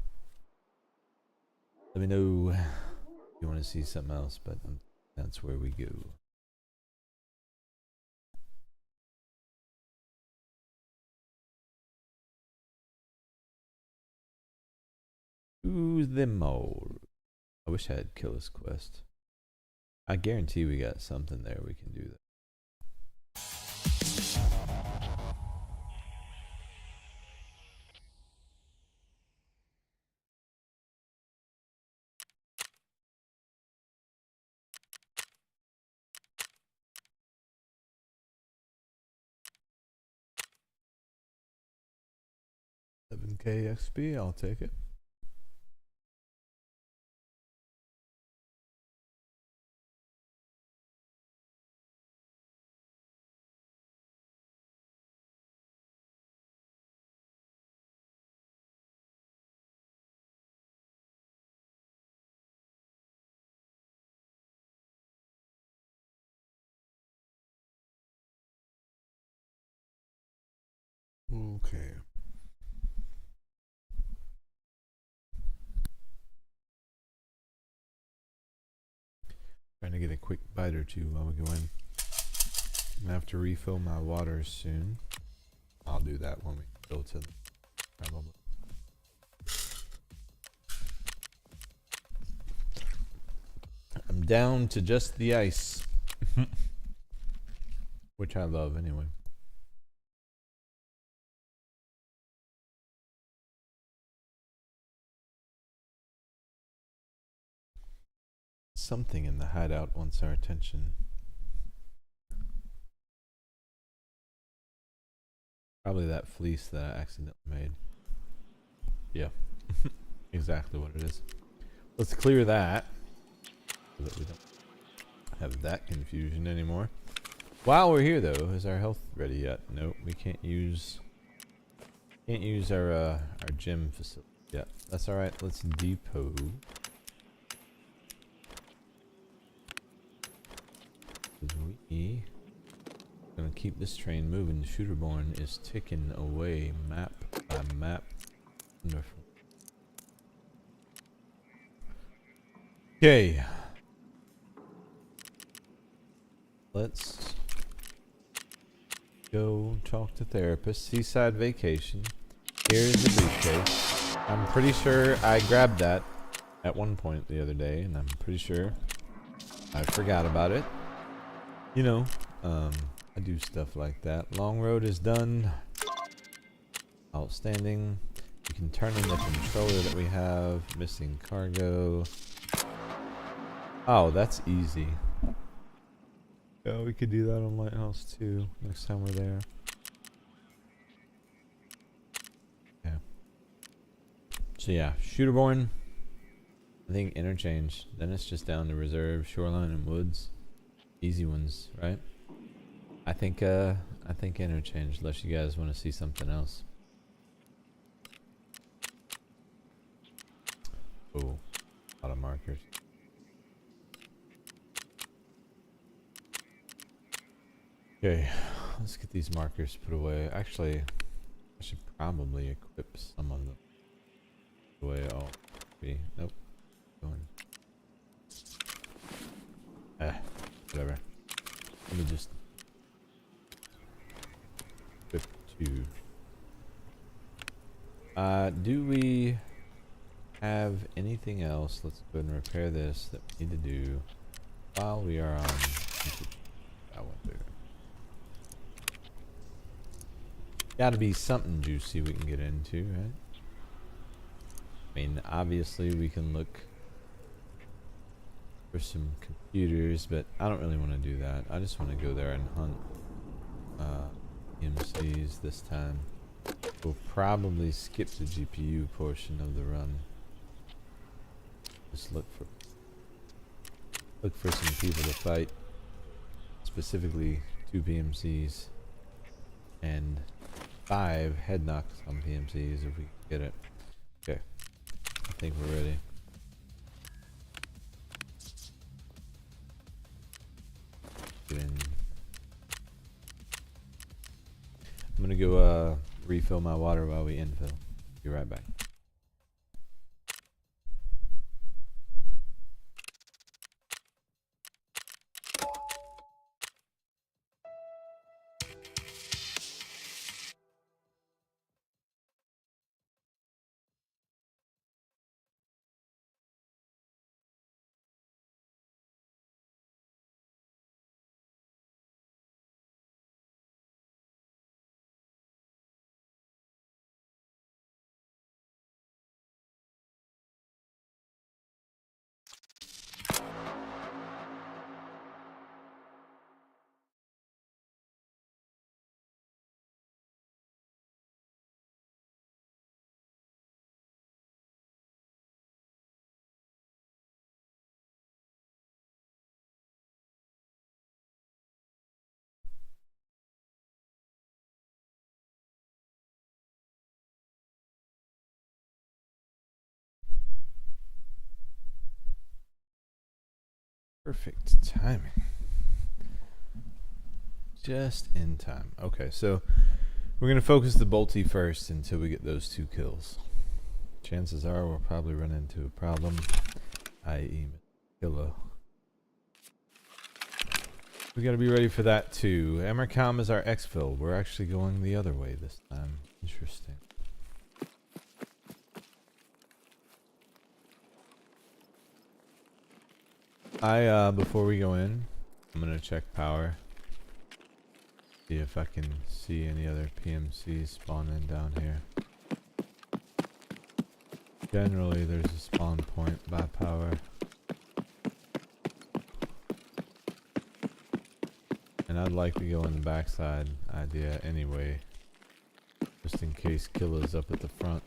Let me know if you want to see something else, but that's where we go. To the mole. I wish I had Killer's Quest. I guarantee we got something there we can do that. $7K XP, I'll take it. Okay. Trying to get a quick bite or two while we go in. I'm gonna have to refill my water soon. I'll do that when we go to the probably. I'm down to just the ice. Which I love anyway. Something in the hideout wants our attention. Probably that fleece that I accidentally made. Yeah. Exactly what it is. Let's clear that so that we don't have that confusion anymore. While we're here though, is our health ready yet? Nope, we can't use our gym facility yet. That's alright, let's depot. We gonna keep this train moving. The Shooterborn is ticking away map by map. Wonderful. Okay. Let's go talk to therapist. Seaside vacation. Here's the briefcase. I'm pretty sure I grabbed that at one point the other day, and I'm pretty sure I forgot about it. You know, I do stuff like that. Long road is done. Outstanding. We can turn in the controller that we have. Missing cargo. Oh, that's easy. Yeah, we could do that on Lighthouse too next time we're there. Yeah. So yeah, Shooterborn. I think interchange. Then it's just down to reserve, shoreline, and woods. Easy ones, right? I think interchange, unless you guys want to see something else. Oh, a lot of markers. Okay, let's get these markers put away. Actually, I should probably equip some of them. The way all be. Nope. Going. Whatever. Let me just equip two. Do we have anything else? Let's go ahead and repair this that we need to do while we are on. I won't do it. Gotta be something juicy we can get into, right? I mean, obviously we can look for some computers, but I don't really want to do that. I just want to go there and hunt MCs this time. We'll probably skip the GPU portion of the run. Just look for some people to fight, specifically 2 PMCs and 5 head knocks on PMCs if we can get it. Okay, I think we're ready. Get in. I'm gonna go refill my water while we infill. Be right back. Perfect timing. Just in time. Okay, so We're going to focus the bolty first until we get those 2 kills. Chances are we'll probably run into a problem, i.e. killer. We got to be ready for that too. Emercom is our exfil. We're actually going the other way this time. Interesting. Before we go in, I'm gonna check power. See if I can see any other PMCs spawning down here. Generally, there's a spawn point by power. And I'd like to go in the backside idea anyway, just in case killer's up at the front.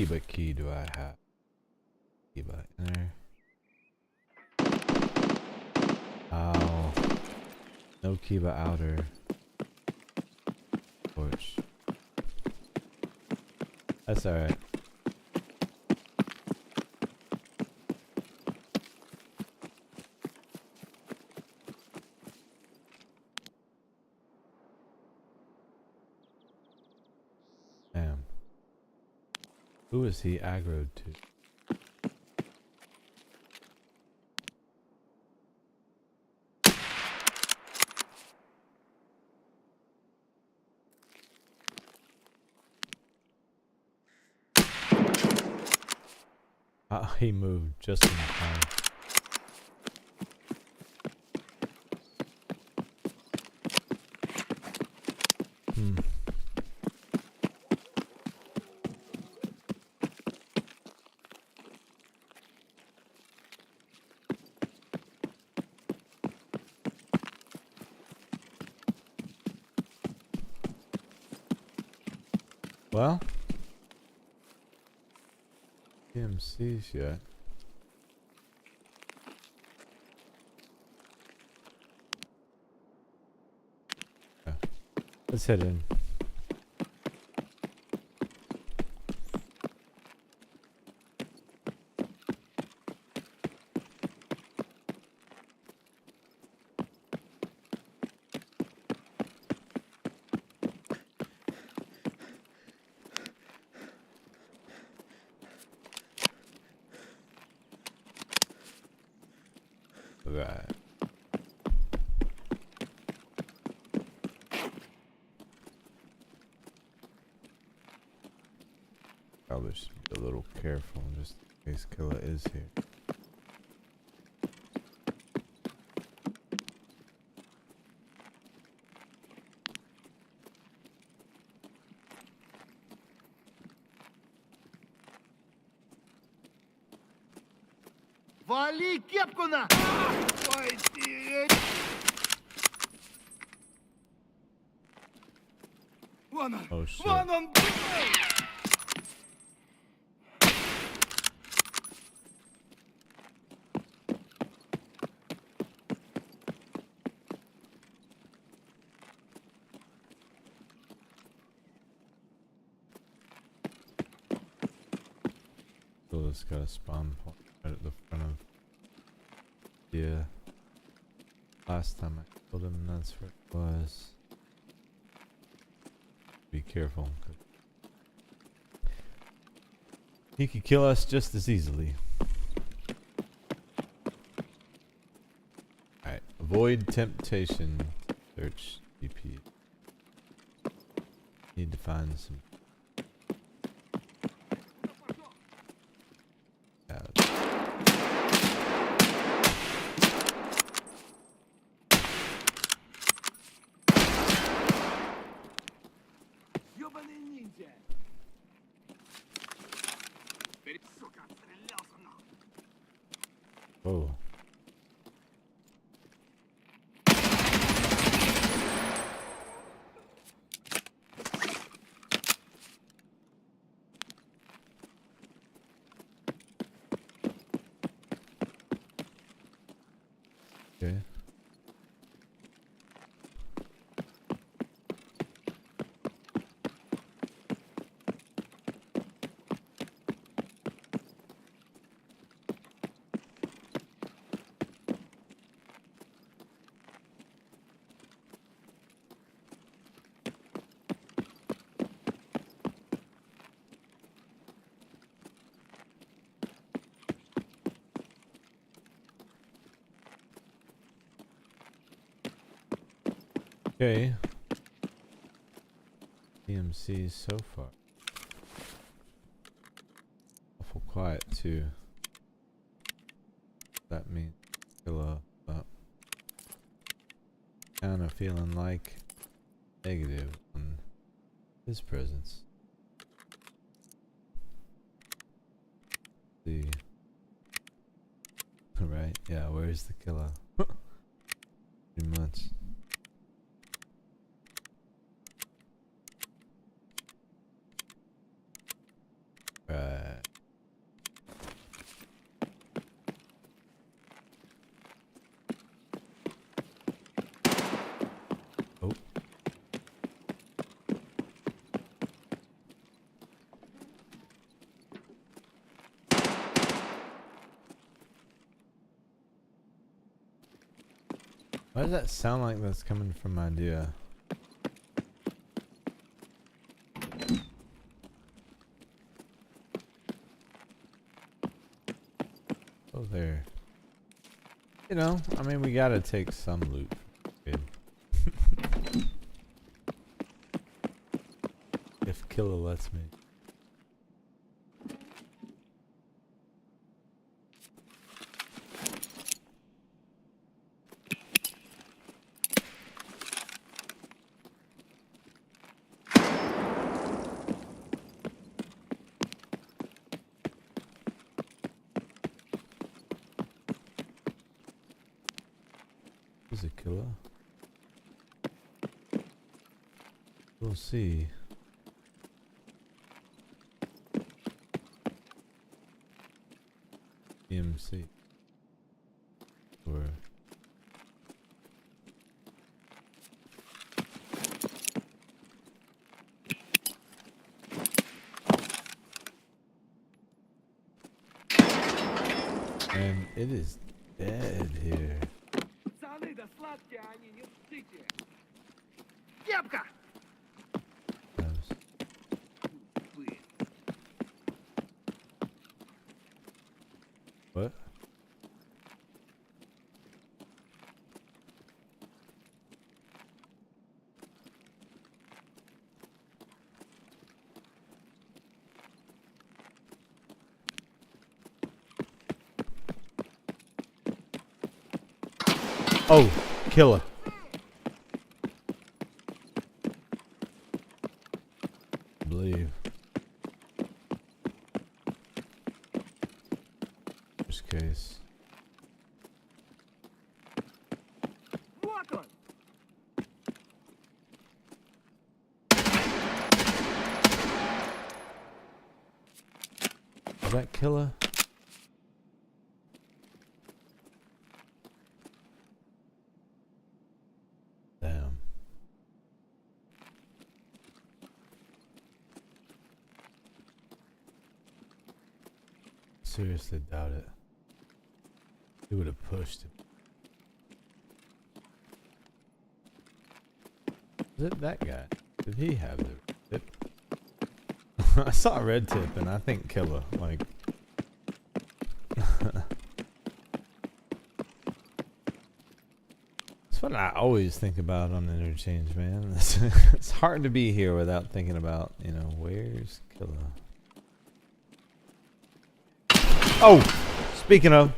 What key do I have? Key by inner. Oh. No key by outer. Torch. That's alright. Damn. Who is he aggroed to? He moved just in time. Well, PMCs yet. Yeah. Let's head in. Right. Probably should be a little careful just in case killer is here. Вали кепку на! Ой, вон он! Oh shit. Вон он! So it's got a spawn point right at the front of. Yeah. Last time I killed him, that's where it was. Be careful. He could kill us just as easily. Alright. Avoid temptation. Search DP. Need to find some. Ёбаный ниндзя! Сука, отстрелялся нахуй! Oh. Okay. Okay. DMC so far. Awful quiet too. That means killer, but kind of feeling like negative on his presence. See. Right, yeah, where's the killer? Pretty much. Right. Oh. Why does that sound like that's coming from my idea? Oh, there. You know, I mean, we gotta take some loot. Good. If Killer lets me. Is a killer? We'll see. EMC. Or and it is dead here. Пацаны, да сладкие они, не ссыте. Кепка! What? Oh, killer. I believe. Worst case. Вот он! Is that killer? Damn. Seriously doubt it. He would have pushed him. Is it that guy? Did he have the tip? I saw a red tip and I think killer. Like. That's what I always think about on interchange, man. It's hard to be here without thinking about, you know, where's killer? Oh! Speaking of.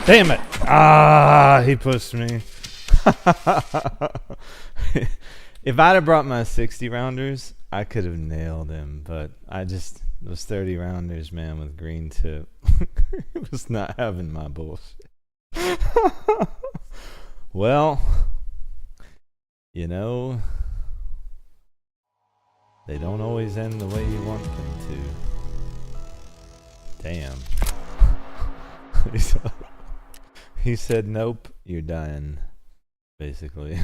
Damn it! Ah, he pushed me. If I'd have brought my 60 rounders, I could have nailed him, but those 30 rounders, man, with green tip, it was not having my bullshit. Well, you know, they don't always end the way you want them to. Damn. He said, nope, you're dying, basically.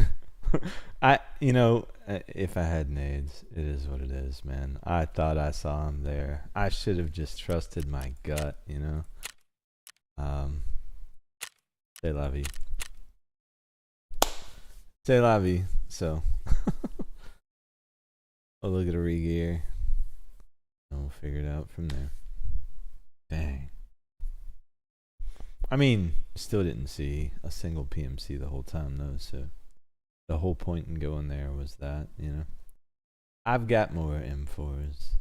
if I had nades, it is what it is, man. I thought I saw him there. I should have just trusted my gut, you know. C'est la vie. C'est la vie. So, we'll look at a re-gear. And we'll figure it out from there. Dang. I mean, still didn't see a single PMC the whole time, though, so the whole point in going there was that, you know. I've got more M4s.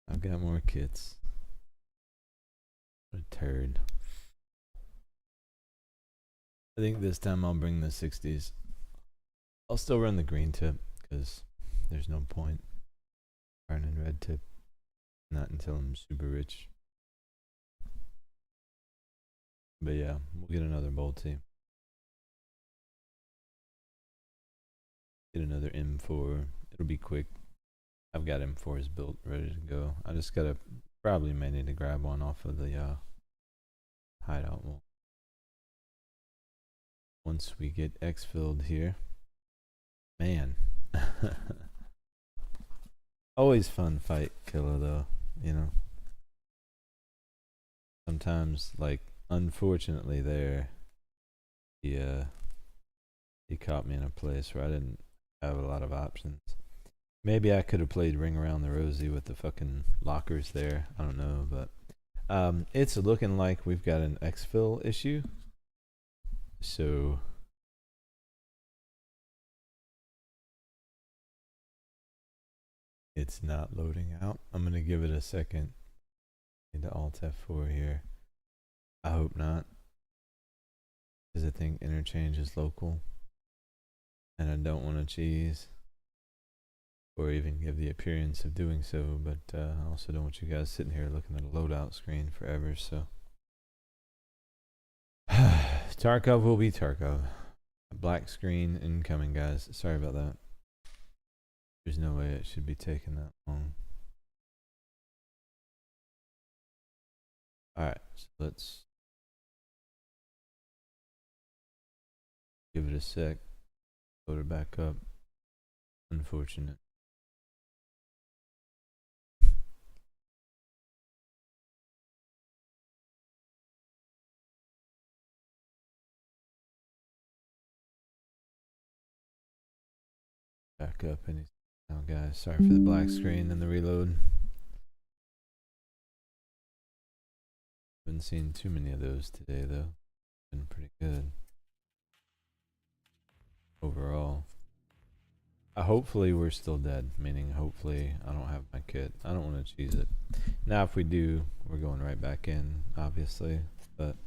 I've got more kits. What a turd. I think this time I'll bring the 60s. I'll still run the green tip, because there's no point running red tip. Not until I'm super rich. But yeah, we'll get another bolty. Get another M4. It'll be quick. I've got M4s built, ready to go. I just gotta probably may need to grab one off of the hideout wall. Once we get X-filled here. Man. Always fun fight killer though, you know. Sometimes, like, unfortunately there, he caught me in a place where I didn't have a lot of options. Maybe I could have played Ring Around the Rosie with the fucking lockers there. I don't know, but it's looking like we've got an exfil issue. So it's not loading out. I'm gonna give it a second. Need to Alt F4 here. I hope not, because I think interchange is local, and I don't want to cheese or even give the appearance of doing so, but I also don't want you guys sitting here looking at a loadout screen forever. So Tarkov will be Tarkov. Black screen incoming, guys. Sorry about that. There's no way it should be taking that long. Alright, so let's give it a sec. Load it back up. Unfortunate. Back up any now, guys. Sorry for the black screen and the reload. Haven't seen too many of those today though. Been pretty good overall. Hopefully we're still dead, meaning hopefully I don't have my kit. I don't want to cheese it. Now if we do, we're going right back in, obviously. But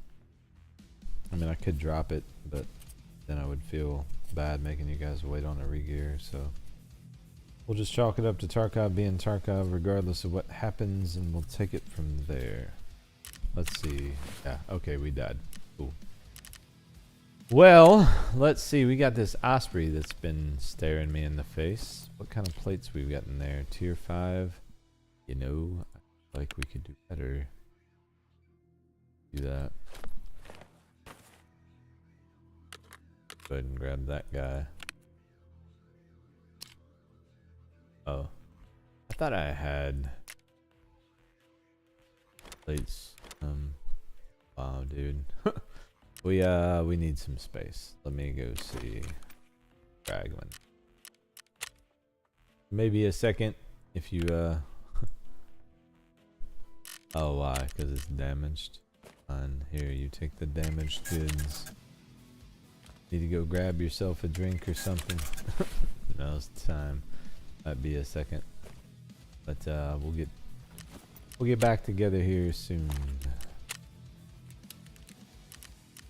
I mean, I could drop it, but then I would feel bad making you guys wait on a re-gear. So we'll just chalk it up to Tarkov being Tarkov regardless of what happens, and we'll take it from there. Let's see. Yeah, okay, we died. Cool. Well, let's see. We got this Osprey that's been staring me in the face. What kind of plates we've got in there? Tier 5. You know, I feel like we could do better. Do that. Go ahead and grab that guy. Oh. I thought I had plates. Wow, dude. We need some space. Let me go see Raglan. Maybe a second if you oh, why? Because it's damaged. Fine. Here, you take the damaged goods. Need to go grab yourself a drink or something. Now's the time. Might be a second, but we'll get back together here soon.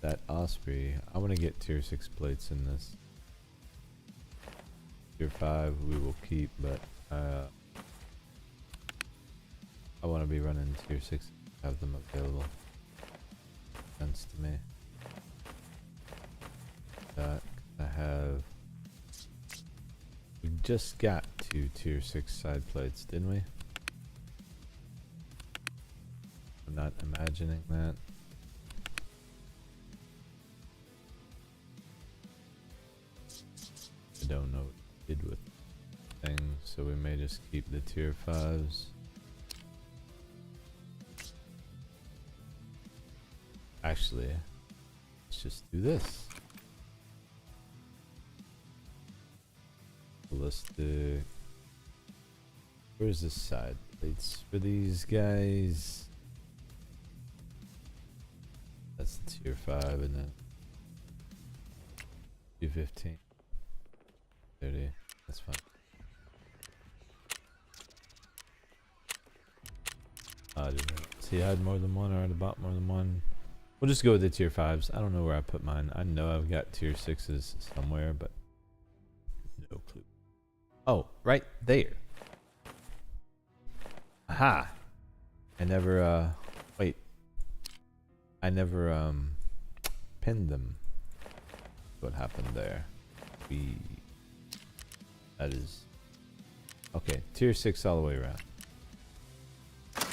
That Osprey, I want to get tier 6 plates in this. Tier 5 we will keep, but I want to be running tier 6, have them available. Sense to me. That I have. We just got 2 tier 6 side plates, didn't we? I'm not imagining that. don't know what we did with things, so we may just keep the tier 5s. Actually, let's just do this. Ballistic. Where's this side plates for these guys? That's the tier 5 and then 215. 30. That's fine. See, I had more than one, or I'd bought more than one. We'll just go with the tier 5s. I don't know where I put mine. I know I've got tier 6s somewhere, but no clue. Oh, right there. Aha. I never, wait. I never, pinned them. What happened there? That is... Okay, tier 6 all the way around.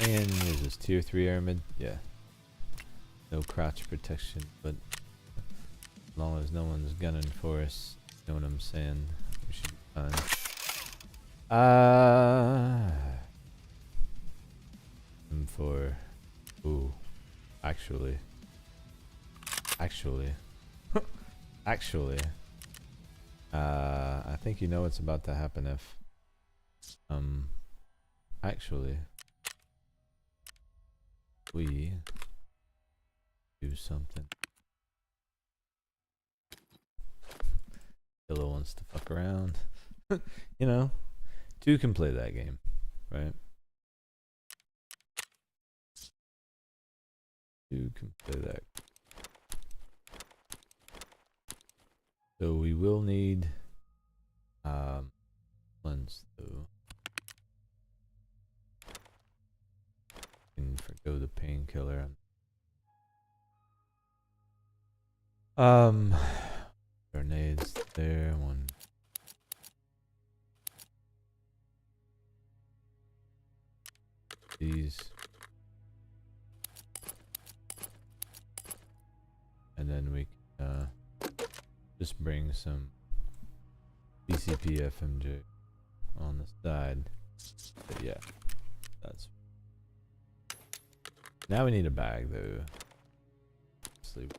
And there's this tier 3 airmid. Yeah. No crouch protection, but as long as no one's gunning for us, you know what I'm saying? We should be fine. For... Ooh. Actually. I think you know what's about to happen if... Actually... we... do something. Killa wants to fuck around. You know, two can play that game, right? Two can play that. So we will need lens though. And forgo the painkiller. Grenades there, one. These. And then we can just bring some BCP FMJ on the side. But yeah, that's. Now we need a bag though. Sleep.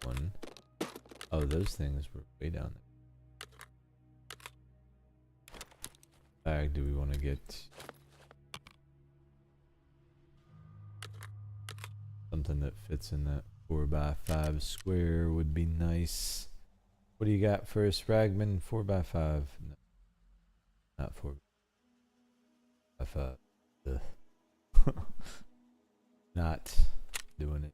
One. Oh, those things were way down there. Bag do we want to get? Something that fits in that 4x5 square would be nice. What do you got first, Ragman? 4x5. No, not 4x5. Ugh. Not doing it.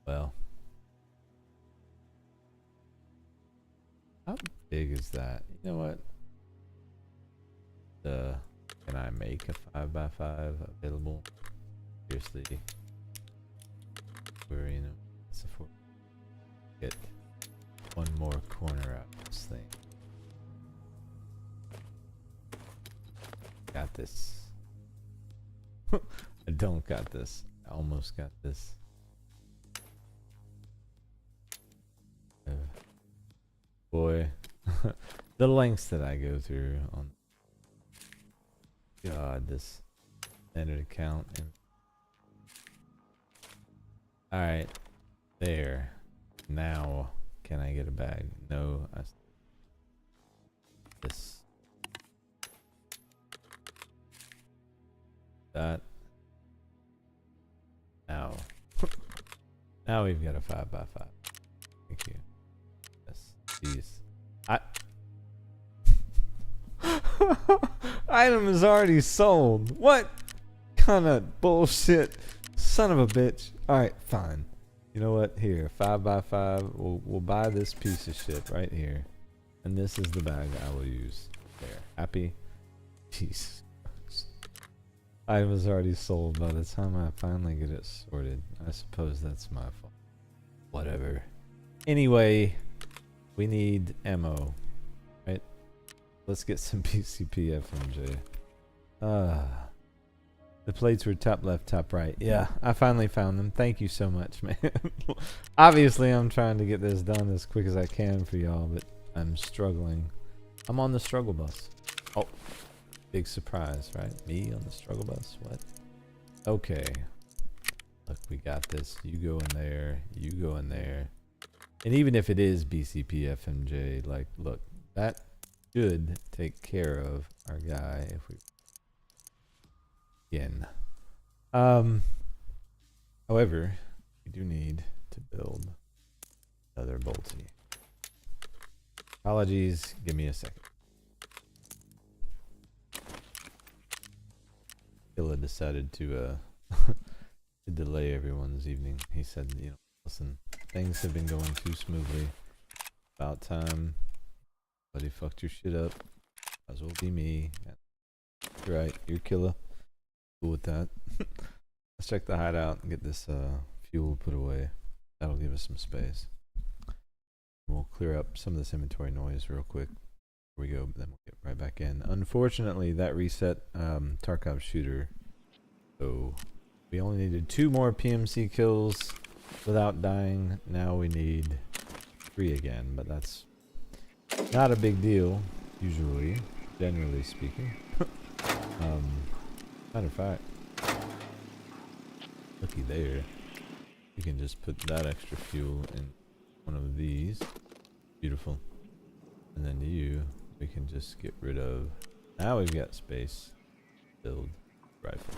Well, how big is that? You know what? Can I make a 5x5 available? Seriously, where, you know, it's a get one more corner out of this thing. Got this. I don't got this. I almost got this. Boy, the lengths that I go through on God, this standard account. And all right, there. Now, can I get a bag? No. This. That. Now. Now we've got a 5x5. Thank you. Jeez. Item is already sold. What kind of bullshit? Son of a bitch. Alright, fine. You know what? Here, 5x5. We'll buy this piece of shit right here. And this is the bag I will use. There. Happy? Jesus. Item is already sold by the time I finally get it sorted. I suppose that's my fault. Whatever. Anyway. We need ammo, right? Let's get some PCP FMJ. The plates were top left, top right. Yeah, I finally found them. Thank you so much, man. Obviously, I'm trying to get this done as quick as I can for y'all, but I'm struggling. I'm on the struggle bus. Oh, big surprise, right? Me on the struggle bus? What? Okay. Look, we got this. You go in there. You go in there. And even if it is BCP FMJ, like, look, that should take care of our guy if we again. However, we do need to build another bolty. Apologies, give me a second. Killa decided to to delay everyone's evening. He said, you know, listen, things have been going too smoothly. About time. Buddy fucked your shit up. Might as well be me. You're right, you're Killa. Cool with that. Let's check the hideout and get this fuel put away. That'll give us some space. We'll clear up some of this inventory noise real quick. Here we go, then we'll get right back in. Unfortunately, that reset Tarkov shooter. So we only needed 2 more PMC kills without dying. Now we need 3 again, but that's not a big deal, usually, generally speaking. Matter of fact, looky there. You can just put that extra fuel in one of these. Beautiful. And then you, we can just get rid of. Now we've got space. Build rifle.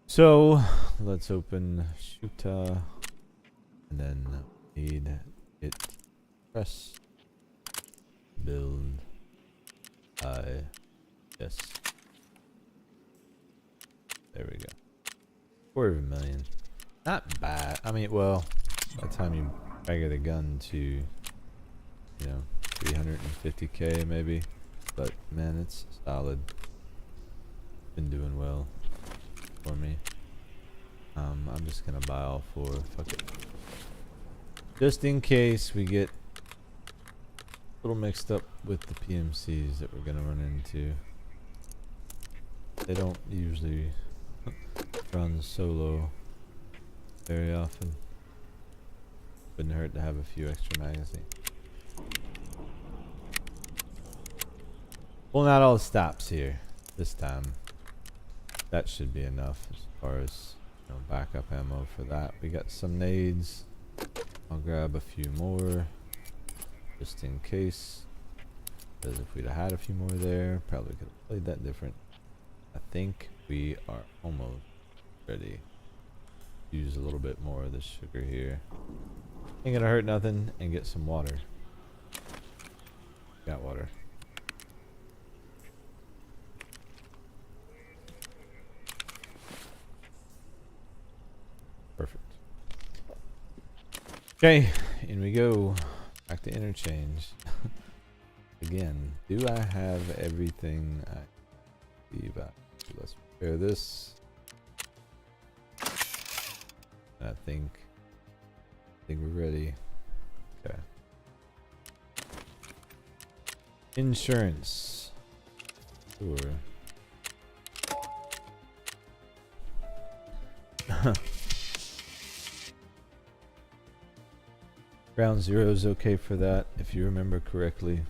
So let's open Shuta. And then need it. Press. Build. Yes. There we go. 250,000. Not bad. I mean, well, by the time you stagger the gun to, you know, 350k maybe. But man, it's solid. Been doing well for me. I'm just gonna buy all 4. Fuck it. Just in case we get a little mixed up with the PMCs that we're gonna run into. They don't usually run solo very often. Wouldn't hurt to have a few extra magazines. Pulling out all the stops here this time. That should be enough as far as, you know, backup ammo for that. We got some nades. I'll grab a few more just in case. Because if we'd have had a few more there, probably could have played that different. I think we are almost ready. Use a little bit more of this sugar here. Ain't gonna hurt nothing, and get some water. Got water. Perfect. Okay, in we go. Back to interchange. Again, do I have everything I need? Let's prepare this. I think we're ready. Okay. Insurance. Sure. Ground zero is okay for that, if you remember correctly.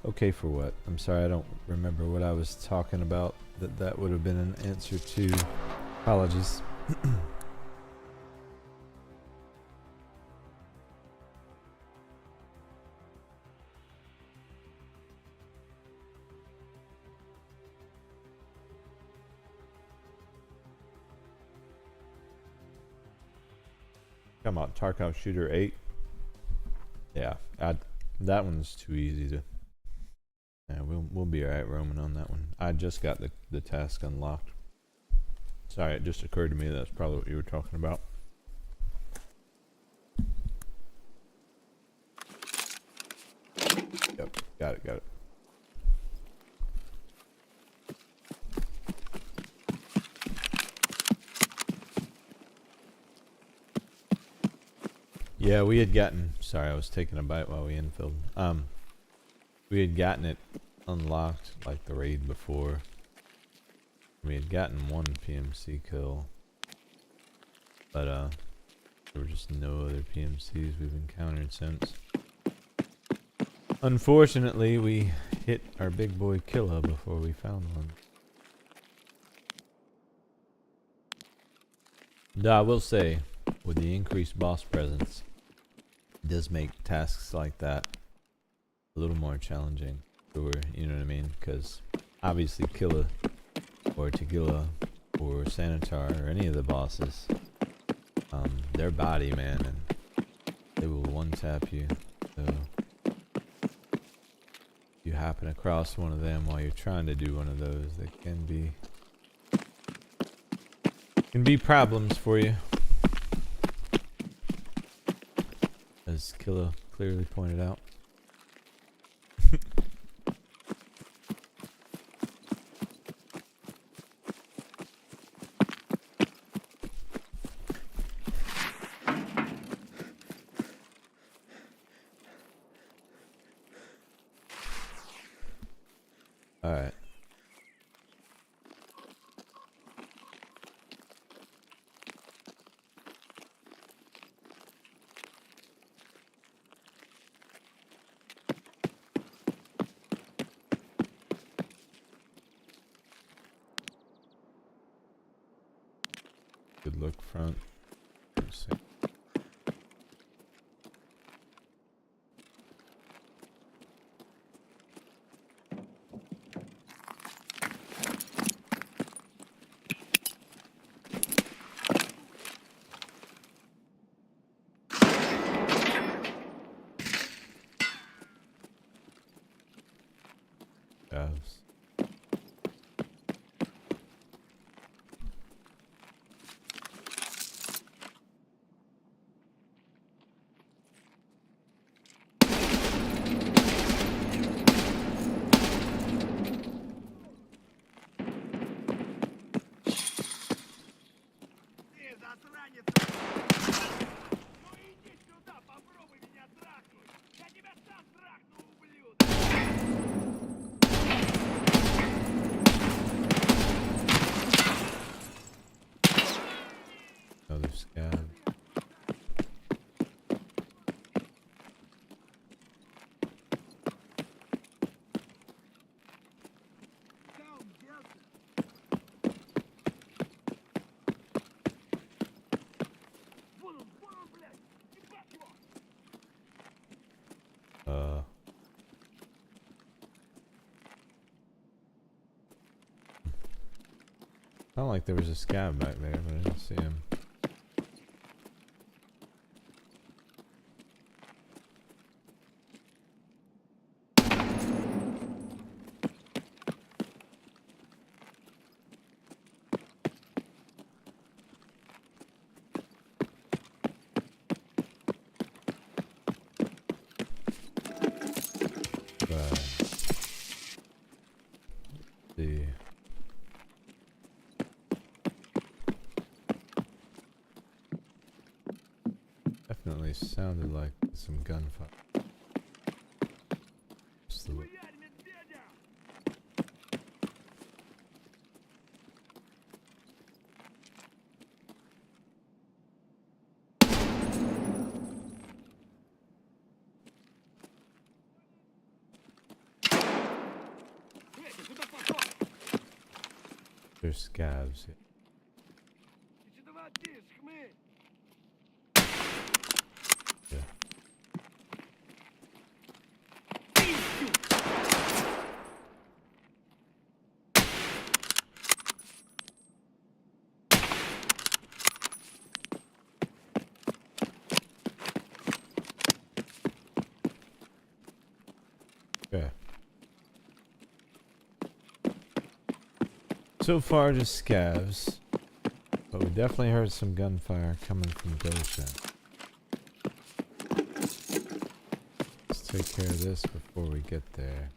Okay for what? I'm sorry, I don't remember what I was talking about. That would have been an answer to. Apologies. Come on, Tarkov Shooter 8. Yeah, that one's too easy to. Yeah, we'll be alright roaming on that one. I just got the task unlocked. Sorry, it just occurred to me that's probably what you were talking about. Yep, got it. Yeah, we had gotten. Sorry, I was taking a bite while we infilled. We had gotten it unlocked like the raid before. We had gotten one PMC kill, but there were just no other PMCs we've encountered since. Unfortunately, we hit our big boy killer before we found one. Though I will say, with the increased boss presence, it does make tasks like that a little more challenging. Or, you know what I mean? Because obviously Killa or Tagilla or Sanitar or any of the bosses, their body, man, and they will one-tap you. So if you happen across one of them while you're trying to do one of those, they can be problems for you, as Killa clearly pointed out. Alright. Good look front. Let's see. Calves. Ты засранец! Ну иди сюда, попробуй меня трахнуть! Я тебя сам трахну, ублюдок! Another scab. Каун, делся! Вон он, блядь! Ебать его! Sounded like there was a scab back there, but I didn't see him. But see. Definitely sounded like some gunfire. Just the- Хуярь медведя! Ты куда пошел? There's scabs. Ты что давай тишь, хмырь? Yeah. Okay. So far, just scavs, but we definitely heard some gunfire coming from Goshen. Let's take care of this before we get there.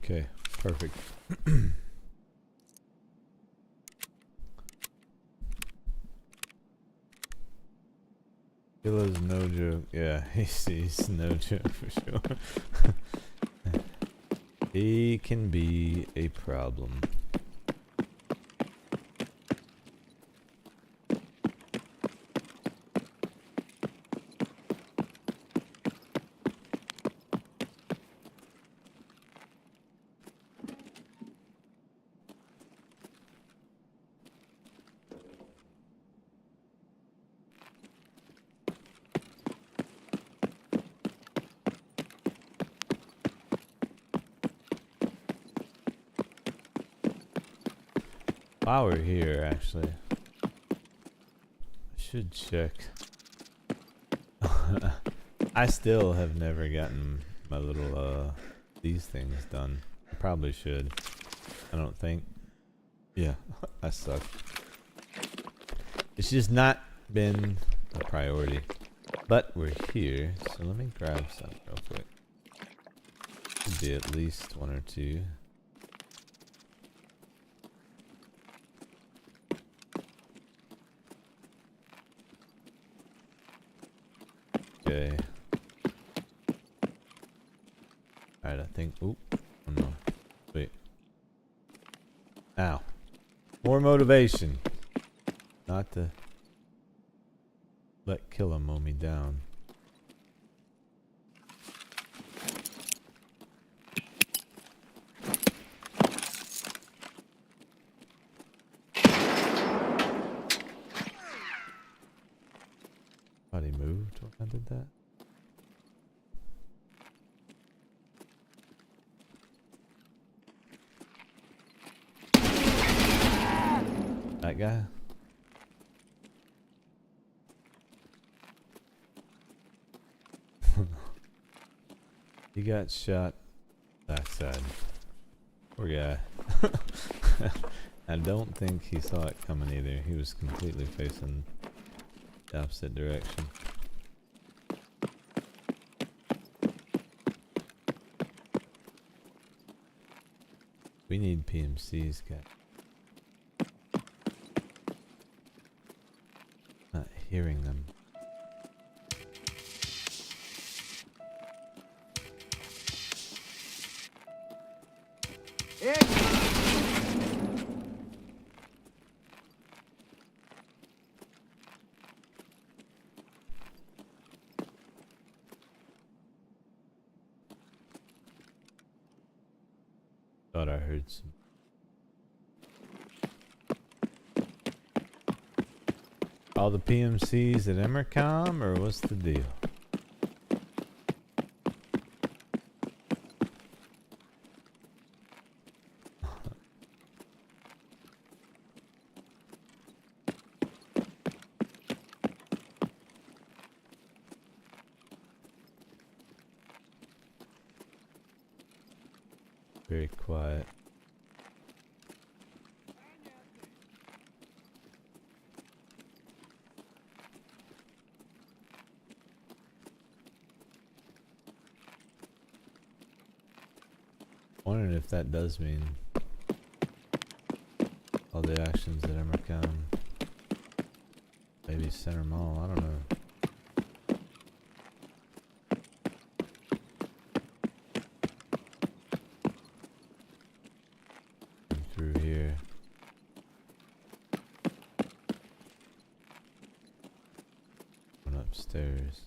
Okay, perfect. Killa's no joke. Yeah, he's no joke for sure. He can be a problem. While we're here, actually, I should check. I still have never gotten my little these things done. I probably should. I don't think. Yeah, I suck. It's just not been a priority. But we're here, so let me grab some real quick. Should be at least one or two. Okay. Alright, I think. Oop. Oh no. Wait. Ow. More motivation. Not to let Killa mow me down. Thought he moved when I did that. That guy? He got shot backside. Poor guy. I don't think he saw it coming either. He was completely facing the opposite direction. We need PMCs, guys. Not hearing them. Эй! Thought I heard some. All the PMCs at Emercom, or what's the deal? Very quiet. Wondering if that does mean all the actions at Emercom, maybe Center Mall, I don't know. Through here. Going upstairs.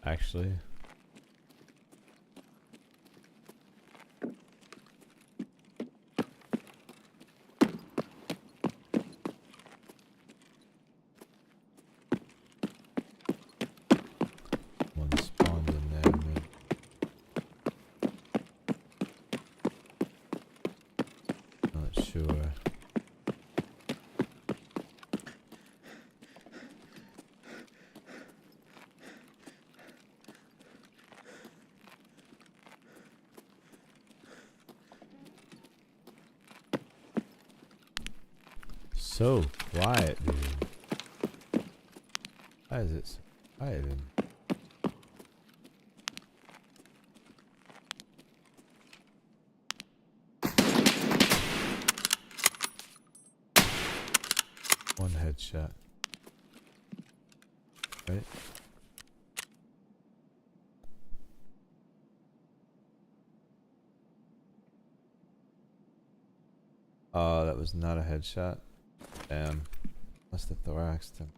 Actually, one spawned in there. Not sure. So quiet, dude. Why is it so quiet in? one headshot. Right? Oh, that was not a headshot. Damn. Must have thoraxed him.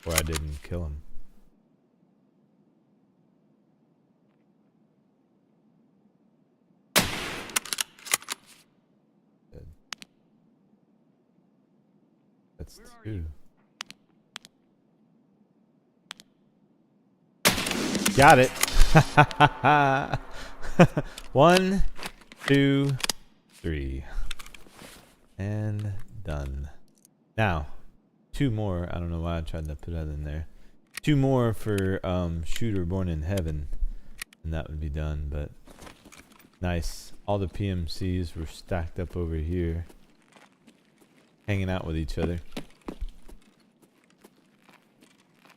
Or I didn't kill him. Dead. That's two. Got it. 1, 2, 3. And done. Now, 2 more. I don't know why I tried to put that in there. 2 more for Shooter Born in Heaven. And that would be done, but nice. All the PMCs were stacked up over here, hanging out with each other.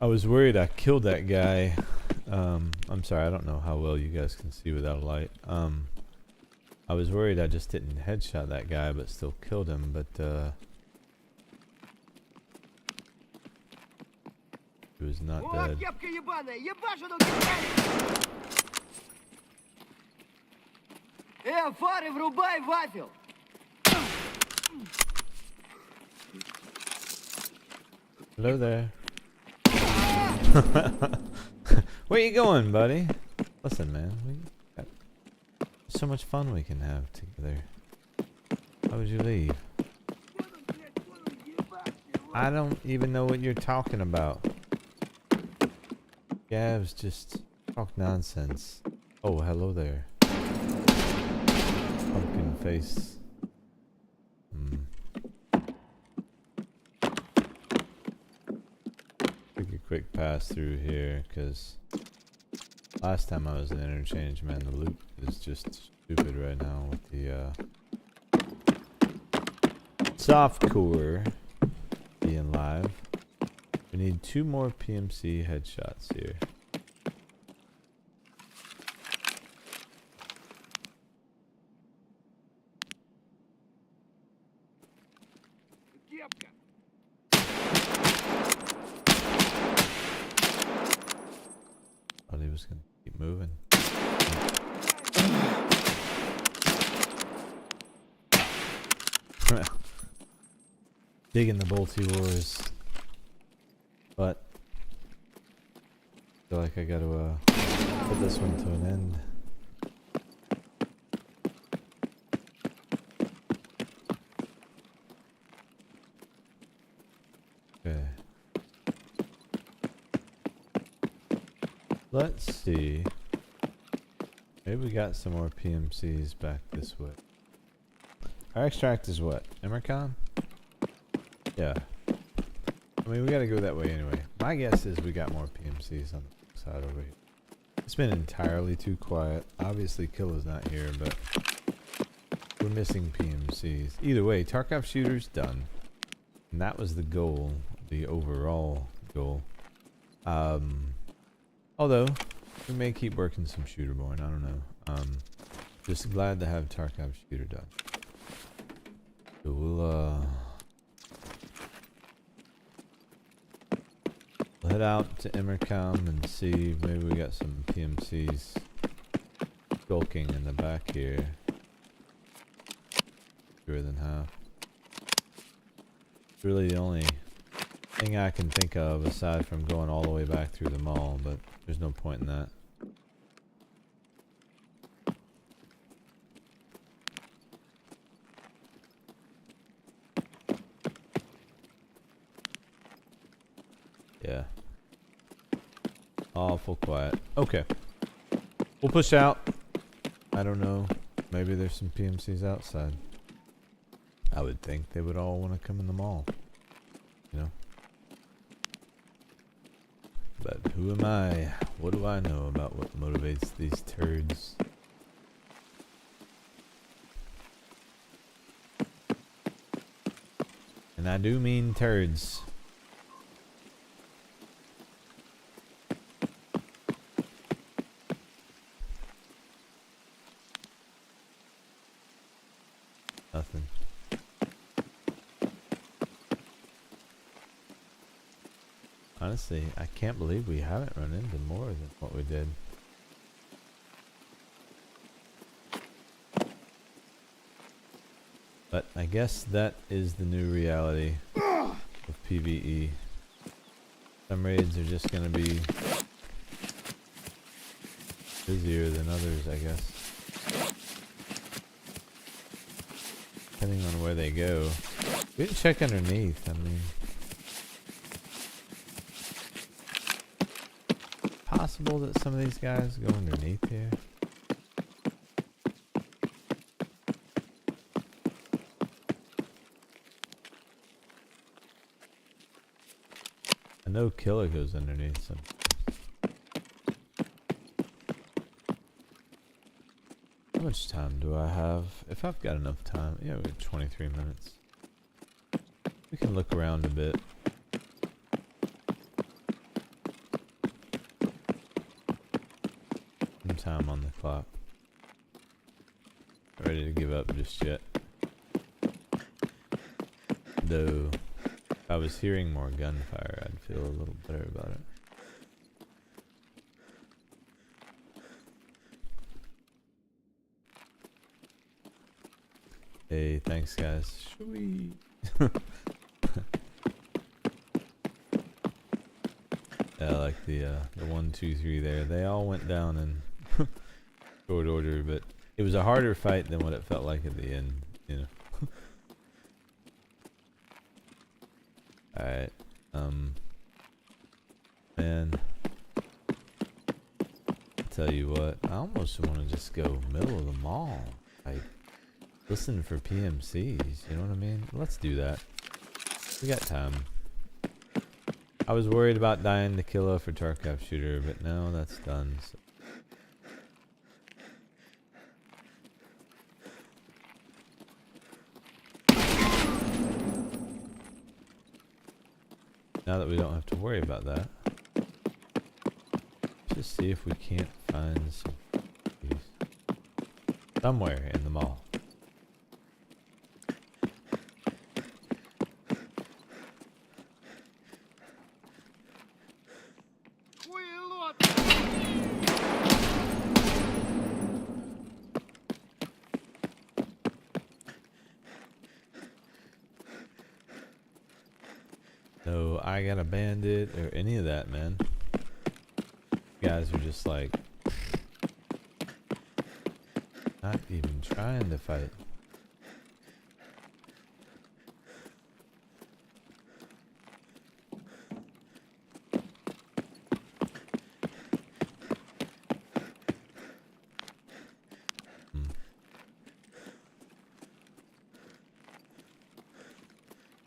I was worried I killed that guy. I'm sorry, I don't know how well you guys can see without a light. I was worried I just didn't headshot that guy but still killed him, but he was not О, dead. кепка ебаная! Ебашь эту кепку! Фары врубай, вафел! Hello there. Where you going, buddy? Listen, man, we got so much fun we can have together. Why would you leave? I don't even know what you're talking about. Gavs just talk nonsense. Oh, hello there. Pumpkin face. Take a quick pass through here, because last time I was in interchange, man, the loot is just stupid right now with the softcore being live. We need 2 more PMC headshots here. Кепка! Thought he was gonna keep moving. Digging the bolty wars, but I feel like I gotta put this one to an end. Okay. Let's see. Maybe we got some more PMCs back this way. Our extract is what? Emercon? Yeah. I mean, we gotta go that way anyway. My guess is we got more PMCs on the side over here. It's been entirely too quiet. Obviously, Killa's not here, but we're missing PMCs. Either way, Tarkov shooter's done. And that was the goal, the overall goal. Although, we may keep working some Shooterborn, I don't know. Just glad to have Tarkov shooter done. So we'll head out to Emercom and see if maybe we got some PMCs skulking in the back here. Fewer than half. It's really the only thing I can think of aside from going all the way back through the mall, but there's no point in that. Yeah. Awful quiet. Okay. We'll push out. I don't know. Maybe there's some PMCs outside. I would think they would all want to come in the mall. You know? But who am I? What do I know about what motivates these turds? And I do mean turds. nothing. Honestly, I can't believe we haven't run into more than what we did. But I guess that is the new reality of PVE. Some raids are just gonna be busier than others, I guess. Depending on where they go. We didn't check underneath, I mean. Possible that some of these guys go underneath here. I know Killer goes underneath some. How much time do I have? If I've got enough time, yeah, we have 23 minutes. We can look around a bit. Some time on the clock. Not ready to give up just yet. Though, if I was hearing more gunfire, I'd feel a little better about it. Hey, thanks guys. Should we? Yeah, I like the 1, 2, 3 there. They all went down in short order, but it was a harder fight than what it felt like at the end, you know. Alright, man, I'll tell you what, I almost want to just go middle of the mall, like, listen for PMCs, you know what I mean? Let's do that. We got time. I was worried about dying to Killa for Tarkov shooter, but now that's done. So. Now that we don't have to worry about that, let's just see if we can't find some somewhere in the mall. No, I got a bandit or any of that, man. You guys are just like not even trying to fight.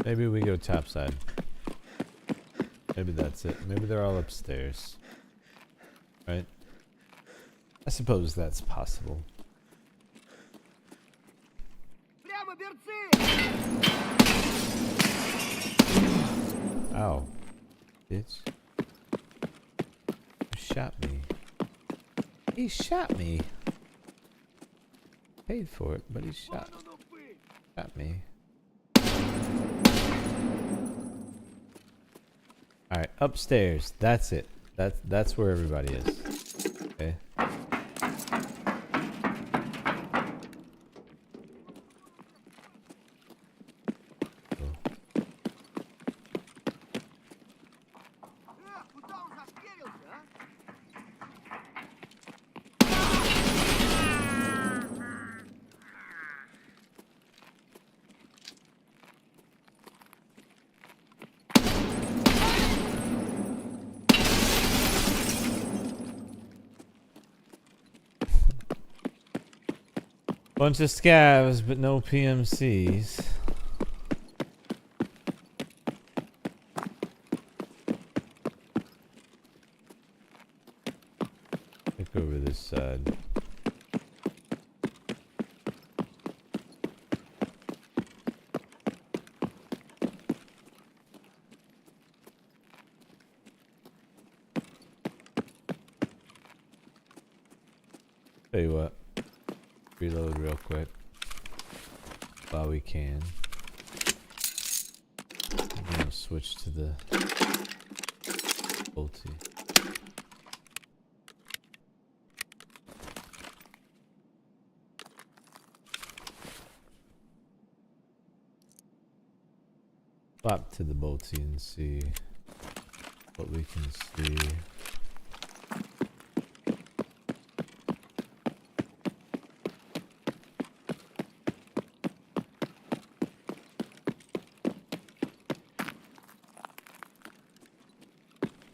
Maybe we go topside. Maybe that's it. Maybe they're all upstairs. Right? I suppose that's possible. Ow. Bitch. He shot me. He shot me. Paid for it, but he shot me. Alright, upstairs. That's it. That's where everybody is. Okay. Cool. Bunch of scavs, but no PMCs. Look over this side. Tell you what. Reload real quick. while we can. I'm gonna switch to the bolty. Swap to the bolty and see what we can see.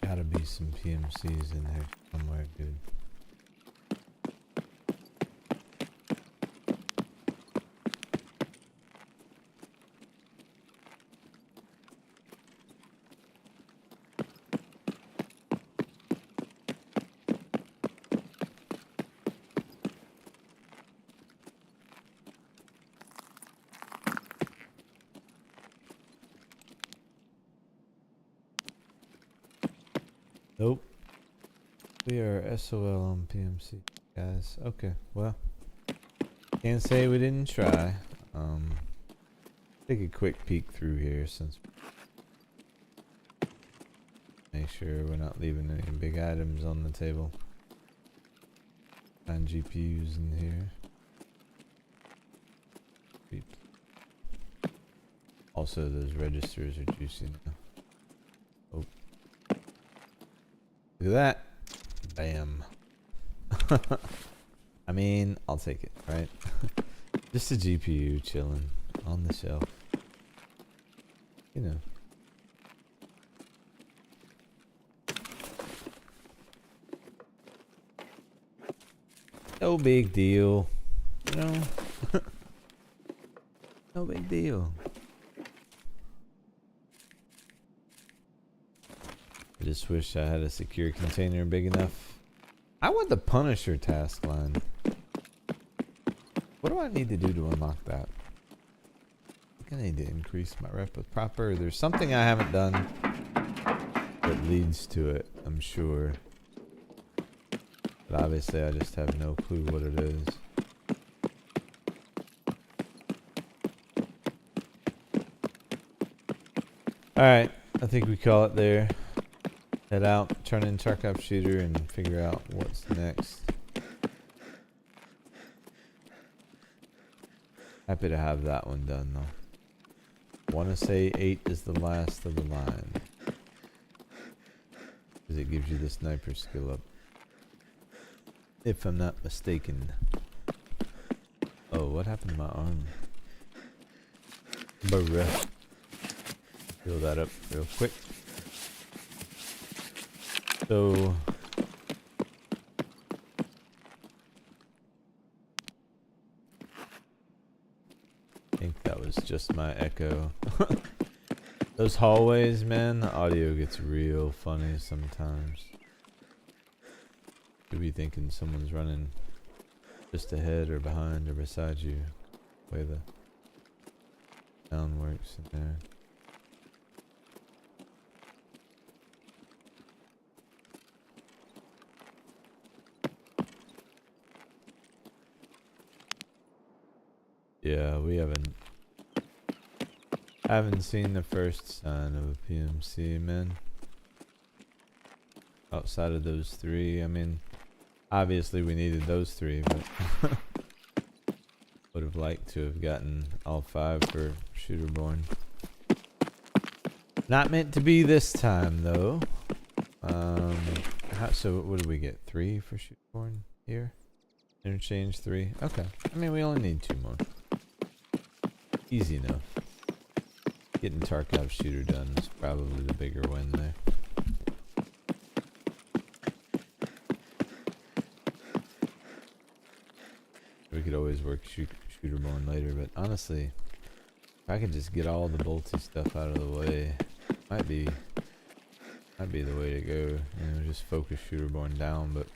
Gotta be some PMCs in there somewhere, dude. Nope. We are SOL on PMC, guys. Okay, well, can't say we didn't try. Take a quick peek through here since make sure we're not leaving any big items on the table. Find GPUs in here. Sweet. Also, those registers are juicy now. Oh. Look at that. Bam. I mean, I'll take it, right? Just a GPU chilling on the shelf. You know. No big deal. You know? No big deal. I just wish I had a secure container big enough. I want the Punisher task line. What do I need to do to unlock that? I think I need to increase my rep with proper. There's something I haven't done that leads to it, I'm sure. But obviously I just have no clue what it is. Alright, I think we call it there. Head out, turn in Tarkov shooter, and figure out what's next. Happy to have that one done though. Want to say 8 is the last of the line. Because it gives you the sniper skill up. If I'm not mistaken. Oh, what happened to my arm? Bruh. Fill that up real quick. So I think that was just my echo. Those hallways, man, the audio gets real funny sometimes. You'll be thinking someone's running just ahead or behind or beside you. The way the sound works in there. Yeah, we haven't seen the first sign of a PMC, man. Outside of those 3, I mean, obviously we needed those 3, but would have liked to have gotten all 5 for Shooterborn. Not meant to be this time, though. So what do we get? 3 for Shooterborn here? Interchange 3. Okay. I mean, we only need 2 more. Easy enough. Getting Tarkov shooter done is probably the bigger win there. We could always work Shooterborn later, but honestly, if I could just get all the bolty stuff out of the way, might be the way to go. You know, just focus Shooterborn down, but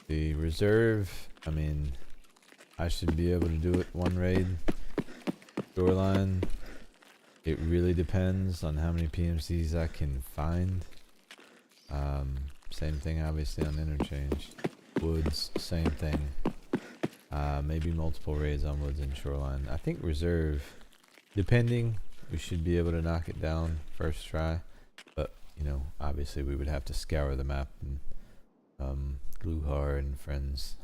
the reserve, I mean, I should be able to do it 1 raid. Shoreline, it really depends on how many PMCs I can find. Same thing obviously on interchange. Woods, same thing. Maybe multiple raids on woods and shoreline. I think reserve, depending, we should be able to knock it down first try. But, you know, obviously we would have to scour the map and Gluhar and friends.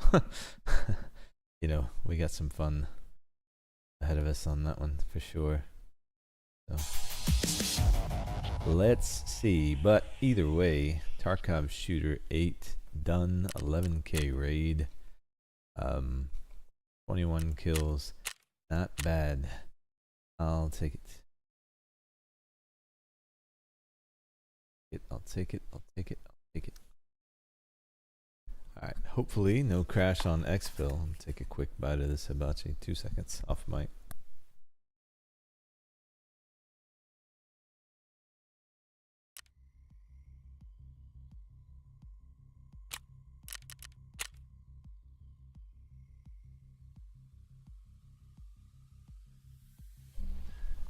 You know, we got some fun ahead of us on that one for sure. So let's see. But either way, Tarkov Shooter 8 done, 11k raid. 21 kills, not bad. I'll take it. I'll take it. Alright, hopefully no crash on exfil. I'll take a quick bite of this hibachi. 2 seconds off mic.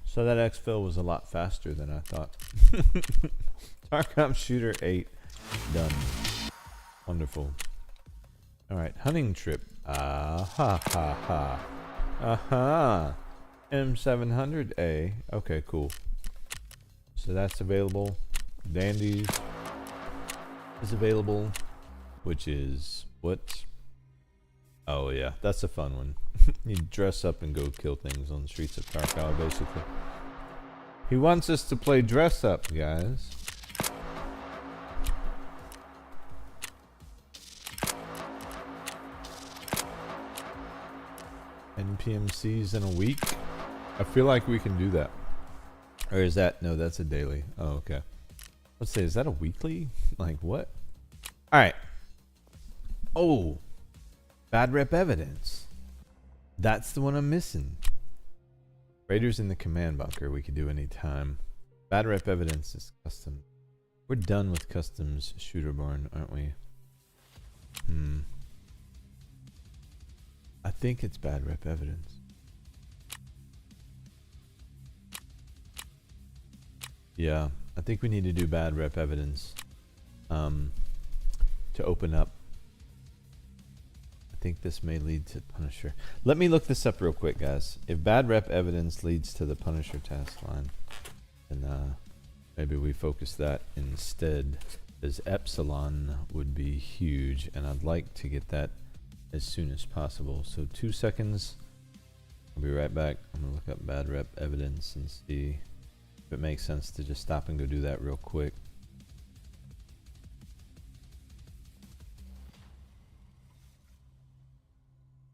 So that exfil was a lot faster than I thought. Tarkov Shooter 8 done. Wonderful. Alright, hunting trip. M700A. Okay, cool. So that's available. Dandies is available, which is what? Oh yeah, that's a fun one. You dress up and go kill things on the streets of Tarkov, basically. He wants us to play dress up, guys. NPMCs in a week? I feel like we can do that. Or is that, no, that's a daily. Oh, okay. Let's say, is that a weekly? Like what? Alright. Oh. Bad rep evidence. That's the one I'm missing. Raiders in the command bunker we could do anytime. Bad rep evidence is custom. We're done with customs shooterborn, aren't we? I think it's bad rep evidence. Yeah, I think we need to do bad rep evidence to open up. I think this may lead to Punisher. Let me look this up real quick, guys. If bad rep evidence leads to the Punisher task line, then maybe we focus that instead, as Epsilon would be huge, and I'd like to get that as soon as possible. So 2 seconds. I'll be right back. I'm gonna look up bad rep evidence and see if it makes sense to just stop and go do that real quick.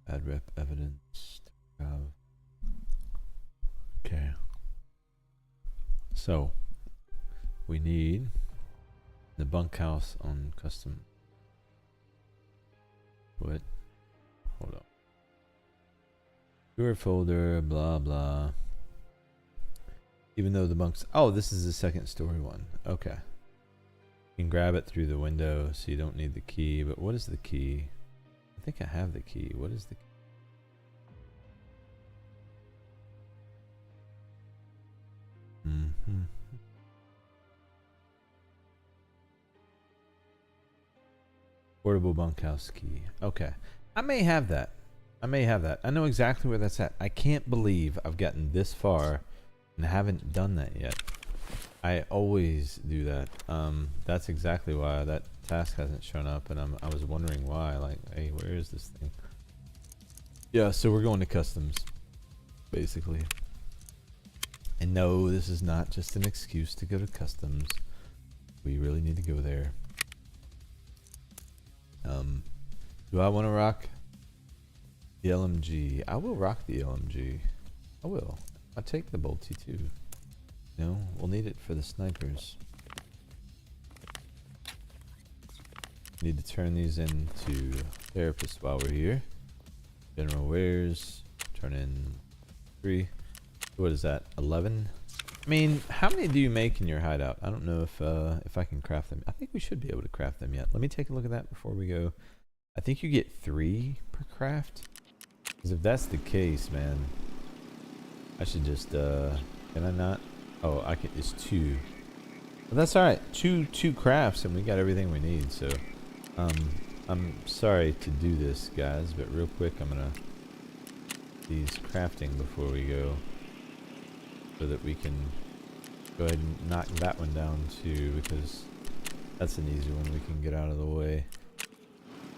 Bad rep evidence. Okay. So we need the bunkhouse on custom. What? Hold up. Your folder, blah blah. Even though the bunks. Oh, this is the second story one. Okay. You can grab it through the window, so you don't need the key. But what is the key? I think I have the key. What is the key? Portable bunkhouse key. Okay. I may have that. I know exactly where that's at. I can't believe I've gotten this far and haven't done that yet. I always do that. That's exactly why that task hasn't shown up, and I was wondering why. Like, hey, where is this thing? Yeah, so we're going to customs, basically. And no, this is not just an excuse to go to customs. We really need to go there. Do I want to rock the LMG? I will rock the LMG. I will. I'll take the bolty too. You know, we'll need it for the snipers. Need to turn these into therapists while we're here. General wares. Turn in 3. What is that? 11? I mean, how many do you make in your hideout? I don't know if I can craft them. I think we should be able to craft them yet. Let me take a look at that before we go. I think you get 3 per craft. Because if that's the case, man, I should just, can I not? Oh, I can, it's 2. But that's alright. Two crafts and we got everything we need, so, I'm sorry to do this, guys, but real quick, I'm gonna these crafting before we go, so that we can go ahead and knock that one down too, because that's an easy one we can get out of the way.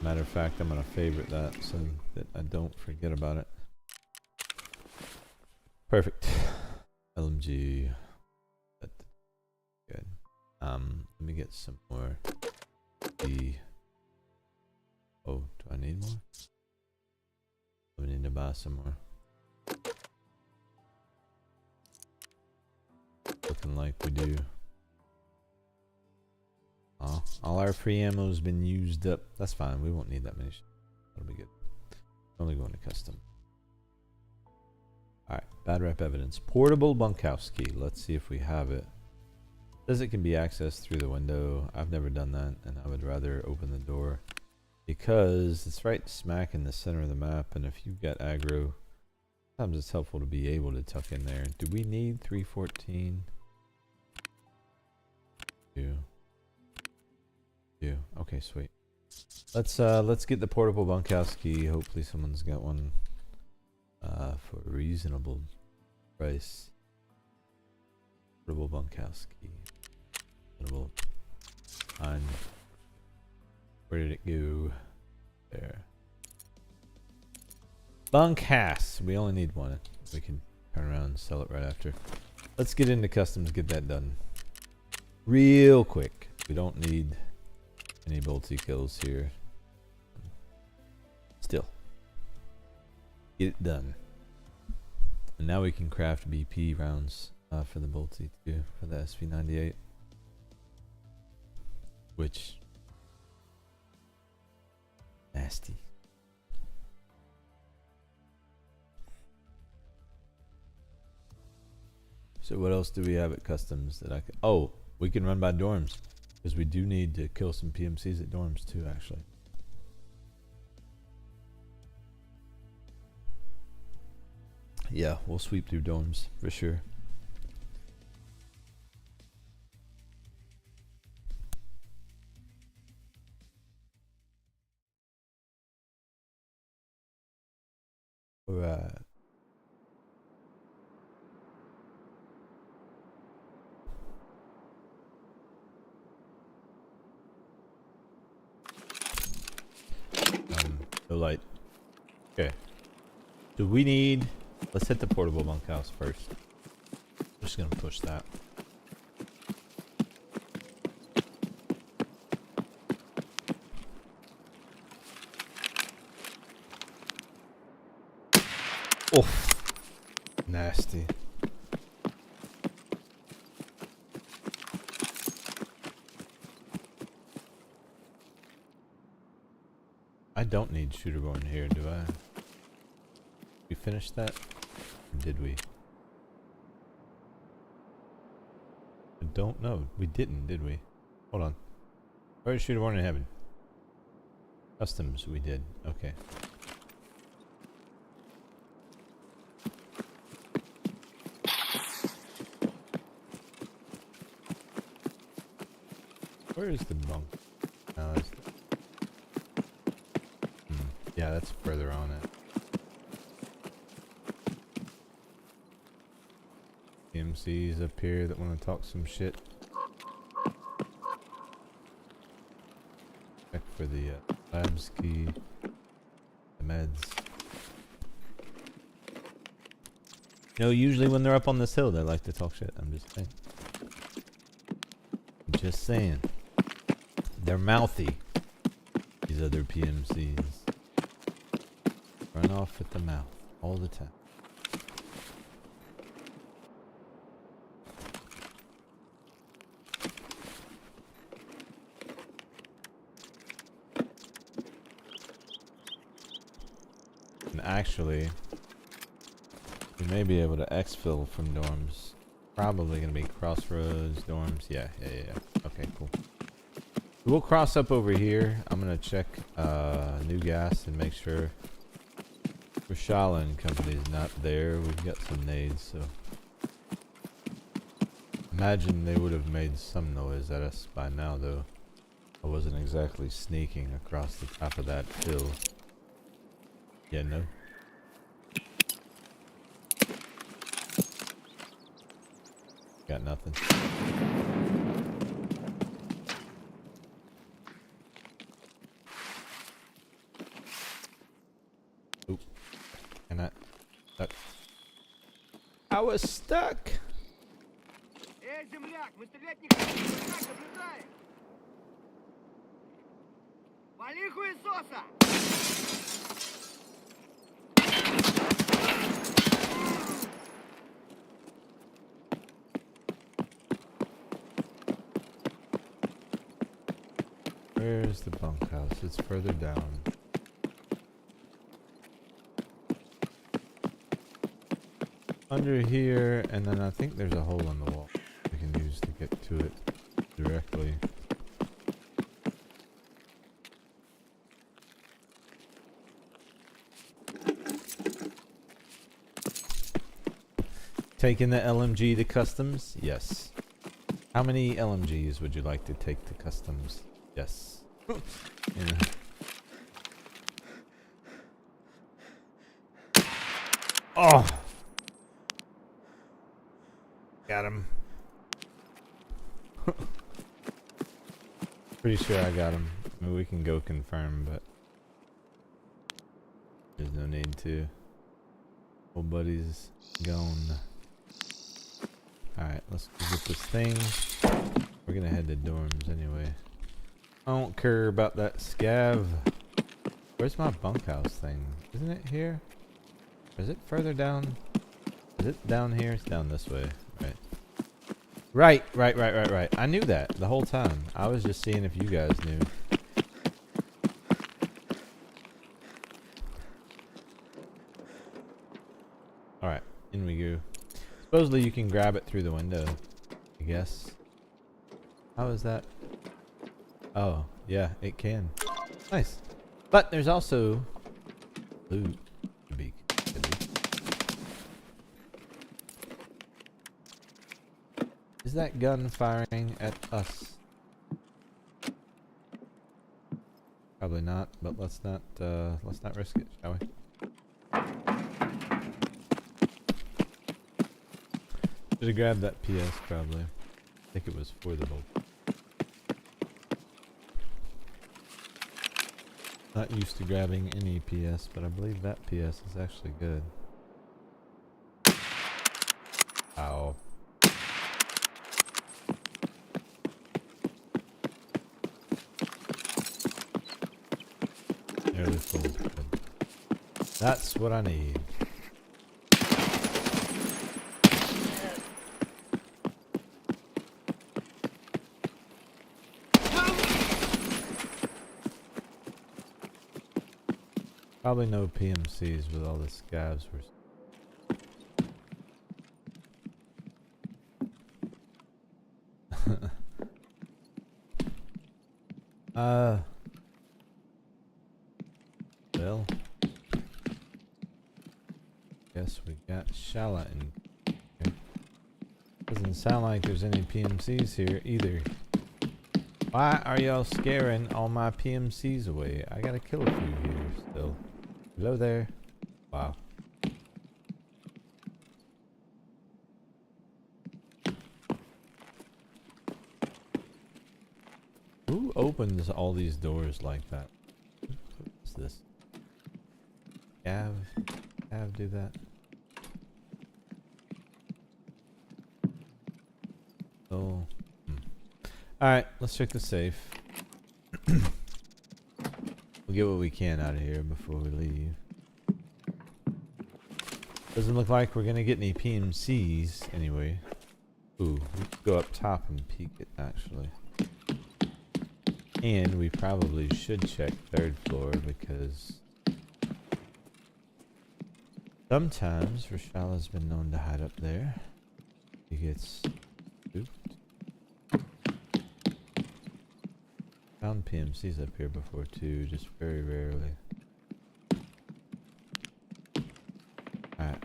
Matter of fact, I'm gonna favorite that so that I don't forget about it. Perfect. LMG. That's good. Let me get some more. Oh, do I need more? We need to buy some more. Looking like we do. Oh, all our free ammo's been used up. That's fine. We won't need that many. That'll be good. Only going to custom. Alright, bad rep evidence. Portable bunkhouse key. Let's see if we have it. Says it can be accessed through the window. I've never done that, and I would rather open the door because it's right smack in the center of the map, and if you've got aggro, sometimes it's helpful to be able to tuck in there. Do we need 314? Do. Okay, sweet. Let's get the portable bunkhouse key. Hopefully someone's got one for a reasonable price. Portable bunkhouse key. Fine. Where did it go? There. Bunkhouse. We only need one. We can turn around and sell it right after. Let's get into customs. Get that done real quick. We don't need any bolty kills here. Still. Get it done. And now we can craft BP rounds for the bolty too, for the SV98. Which... nasty. So what else do we have at customs that I can... oh, we can run by dorms. Because we do need to kill some PMCs at dorms too, actually. Yeah, we'll sweep through dorms for sure. Alright. No light. Okay. Do we need... let's hit the portable bunkhouse first. Just gonna push that. Oh, nasty. I don't need shooter born here, do I? We finished that? Or did we? I don't know. We didn't, did we? Hold on. Where's shooter born in heaven? Customs, we did. Okay. Where is the bunk? No, that's... yeah, that's further on it. PMCs up here that want to talk some shit. Check for the labs key, the meds. You know, usually when they're up on this hill, they like to talk shit. I'm just saying. I'm just saying. They're mouthy. These other PMCs. Run off at the mouth all the time. And actually, we may be able to exfil from dorms. Probably gonna be crossroads, dorms. Yeah. Okay, cool. We'll cross up over here. I'm gonna check new gas and make sure Rashala and company's not there. We've got some nades, so imagine they would have made some noise at us by now, though. I wasn't exactly sneaking across the top of that hill. Yeah, no. Got nothing. Oop. And that. I was stuck. Эй, земляк, мы стрелять не хотим, мы так наблюдаем. Вали хуесоса! Where's the bunkhouse? It's further down. Under here, and then I think there's a hole in the wall we can use to get to it directly. Taking the LMG to customs? Yes. How many LMGs would you like to take to customs? Yes. Yeah. Oh! Got him. Pretty sure I got him. I mean, we can go confirm, but there's no need to. Old buddy's gone. Alright, let's go get this thing. We're gonna head to dorms anyway. I don't care about that scav. Where's my bunkhouse thing? Isn't it here? Or is it further down? Is it down here? It's down this way. Right. Right. I knew that the whole time. I was just seeing if you guys knew. Alright, in we go. Supposedly you can grab it through the window, I guess. How is that? Oh, yeah, it can. Nice. But there's also loot to be considered. Is that gun firing at us? Probably not, but let's not risk it, shall we? Should have grabbed that PS probably. I think it was for the bolt. Not used to grabbing any PS, but I believe that PS is actually good. Ow. Nearly full. Good. That's what I need. Probably no PMCs with all the scavs we're. Well, guess we got Shala in here. Doesn't sound like there's any PMCs here either. Why are y'all scaring all my PMCs away? I gotta kill a few here still. Hello there. Wow. Who opens all these doors like that? What's this? Gav do that? Oh. Alright, let's check the safe. We'll get what we can out of here before we leave. Doesn't look like we're gonna get any PMCs anyway. Ooh, we could go up top and peek it actually. And we probably should check third floor because sometimes Rashala's been known to hide up there. He gets spooked. Found PMCs up here before too, just very rarely. Alright.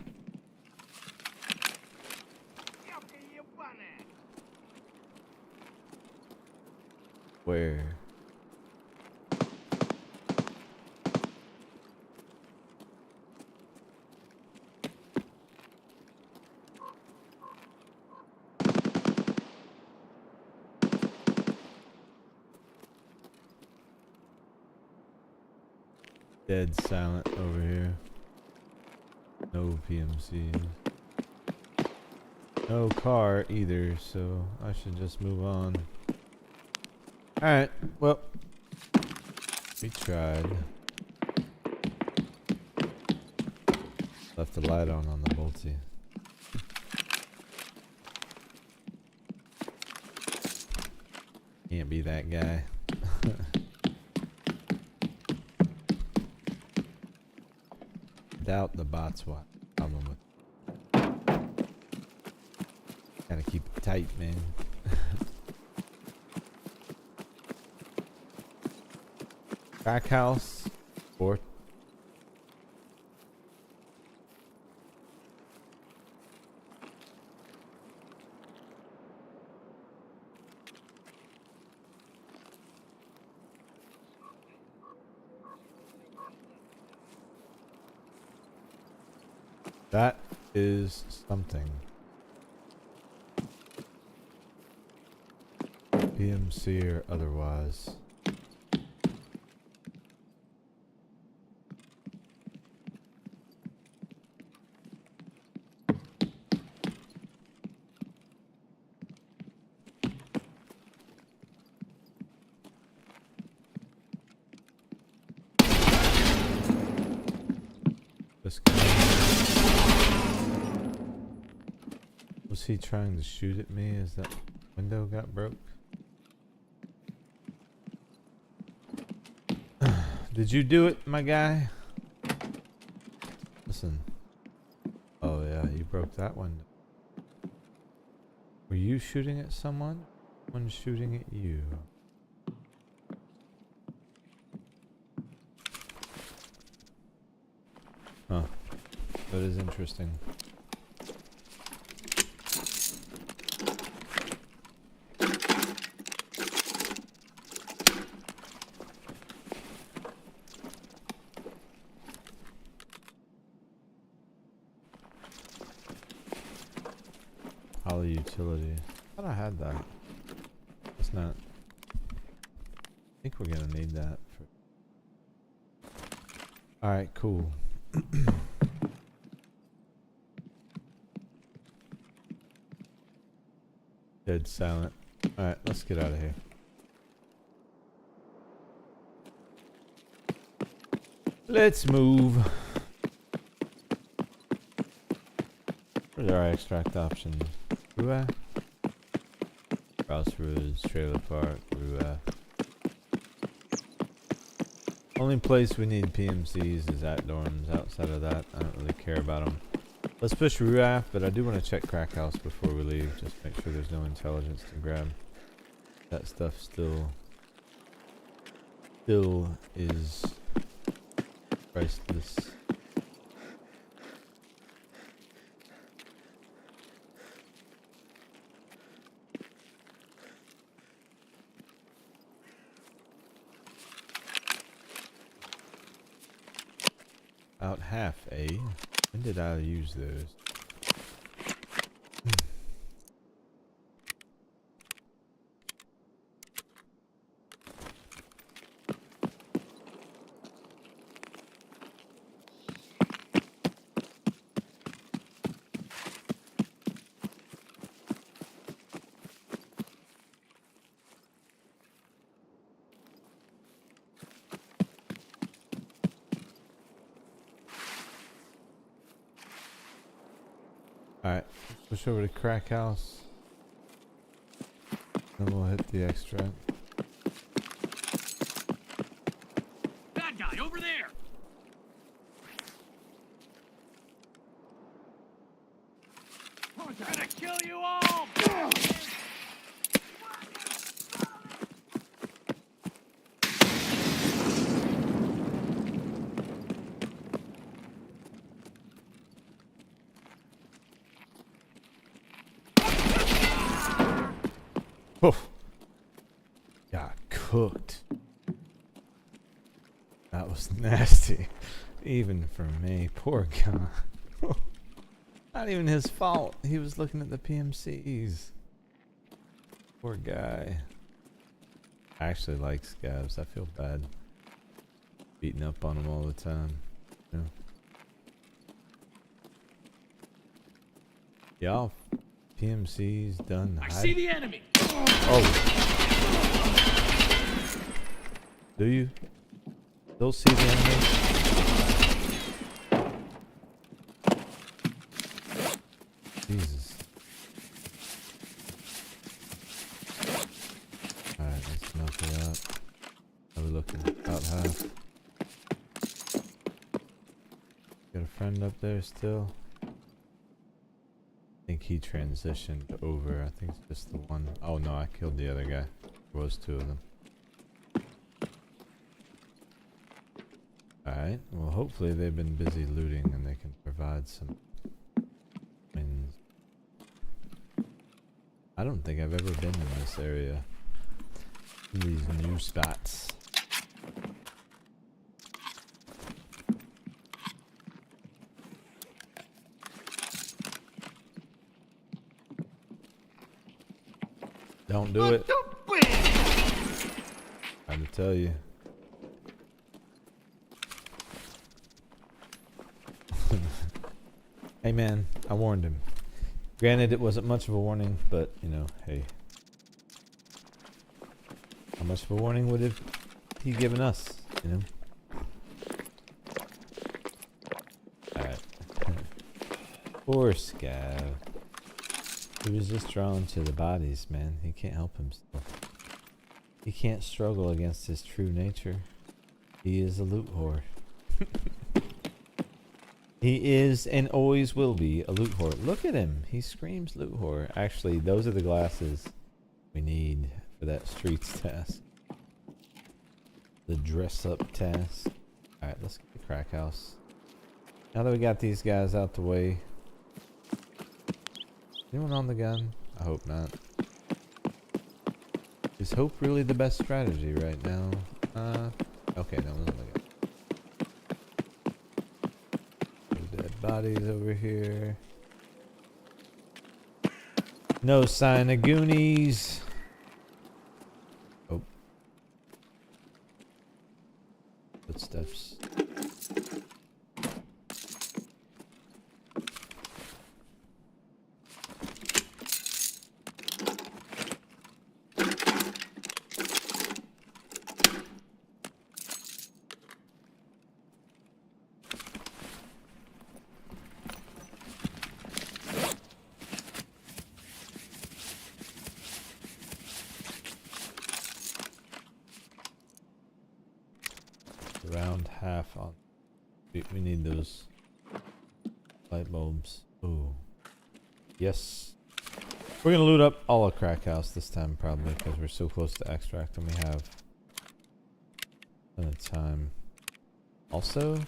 Where? Dead silent over here. No PMCs. No car either, so I should just move on. Alright, well, we tried. Left the light on the bolty. Can't be that guy. Doubt the bots what problem with. Gotta keep it tight, man. Crack house. Fourth. That is something. PMC or otherwise. This guy. Was he trying to shoot at me as that window got broke? Did you do it, my guy? Listen. Oh yeah, you broke that window. Were you shooting at someone? Someone's shooting at you. Huh. That is interesting. Holly utility. I thought I had that. It's not. I think we're gonna need that. Alright, cool. Dead silent. Alright, let's get out of here. Let's move. Where's our extract options? Rua? Crossroads, Trailer Park, Rua. Only place we need PMCs is at dorms. Outside of that, I don't really care about them. Let's push Ruaf, but I do want to check Crack House before we leave. Just make sure there's no intelligence to grab. That stuff still is priceless. About half, eh? When did I use those? Alright, push over to Crack House. Then we'll hit the extract. Bad guy over there. I'm gonna kill you all. Oof. Got cooked. That was nasty. Even for me. Poor guy. Not even his fault. He was looking at the PMCs. Poor guy. I actually like scavs. I feel bad. beating up on them all the time. You know? Y'all PMC's done. I see the enemy. Oh. Do you? Still see the enemy? Jesus. Alright, let's knock it out. How we looking? About half. Got a friend up there still? I think he transitioned over. I think it's just the one. Oh no, I killed the other guy. There was two of them. Alright, well hopefully they've been busy looting and they can provide some wins. I don't think I've ever been in this area. These new spots. Don't do it. Trying to tell you. Hey man, I warned him. Granted, it wasn't much of a warning, but you know, hey. How much of a warning would have he given us, you know? Alright. Poor Scav. He was just drawn to the bodies, man. He can't help himself. He can't struggle against his true nature. He is a loot whore. He is and always will be a loot whore. Look at him. He screams loot whore. Actually, those are the glasses we need for that streets task. The dress up task. Alright, let's get the crack house. Now that we got these guys out the way. Anyone on the gun? I hope not. Is hope really the best strategy right now? Okay, no one's on the gun. Dead bodies over here. No sign of Goonies. Oh. Footsteps. Around half on. We need those light bulbs. Ooh. Yes. We're gonna loot up all of Crack House this time probably because we're so close to extract and we have a ton of time. Also, I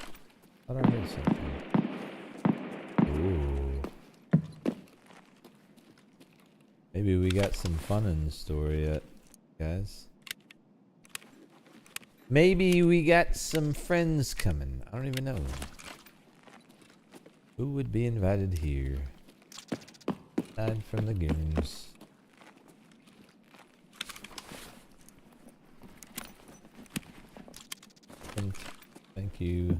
thought I heard something. Ooh. Maybe we got some fun in the story yet, guys. Maybe we got some friends coming. I don't even know. Who would be invited here? Aside from the goons. Thank you.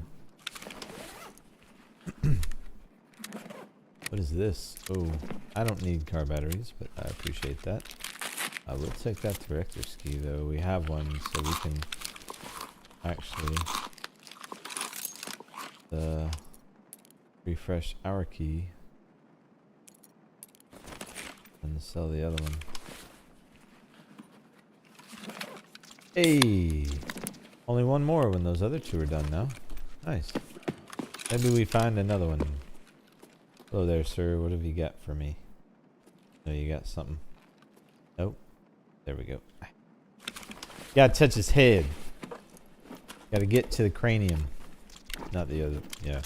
What is this? Oh, I don't need car batteries, but I appreciate that. I will take that director's key though. We have one, so we can actually refresh our key and sell the other one. Hey, only one more when those other two are done now. Nice. Maybe we find another one. Hello there, sir. What have you got for me? No, you got something. Nope. There we go. Gotta touch his head. Gotta get to the cranium. Not the other. Yeah.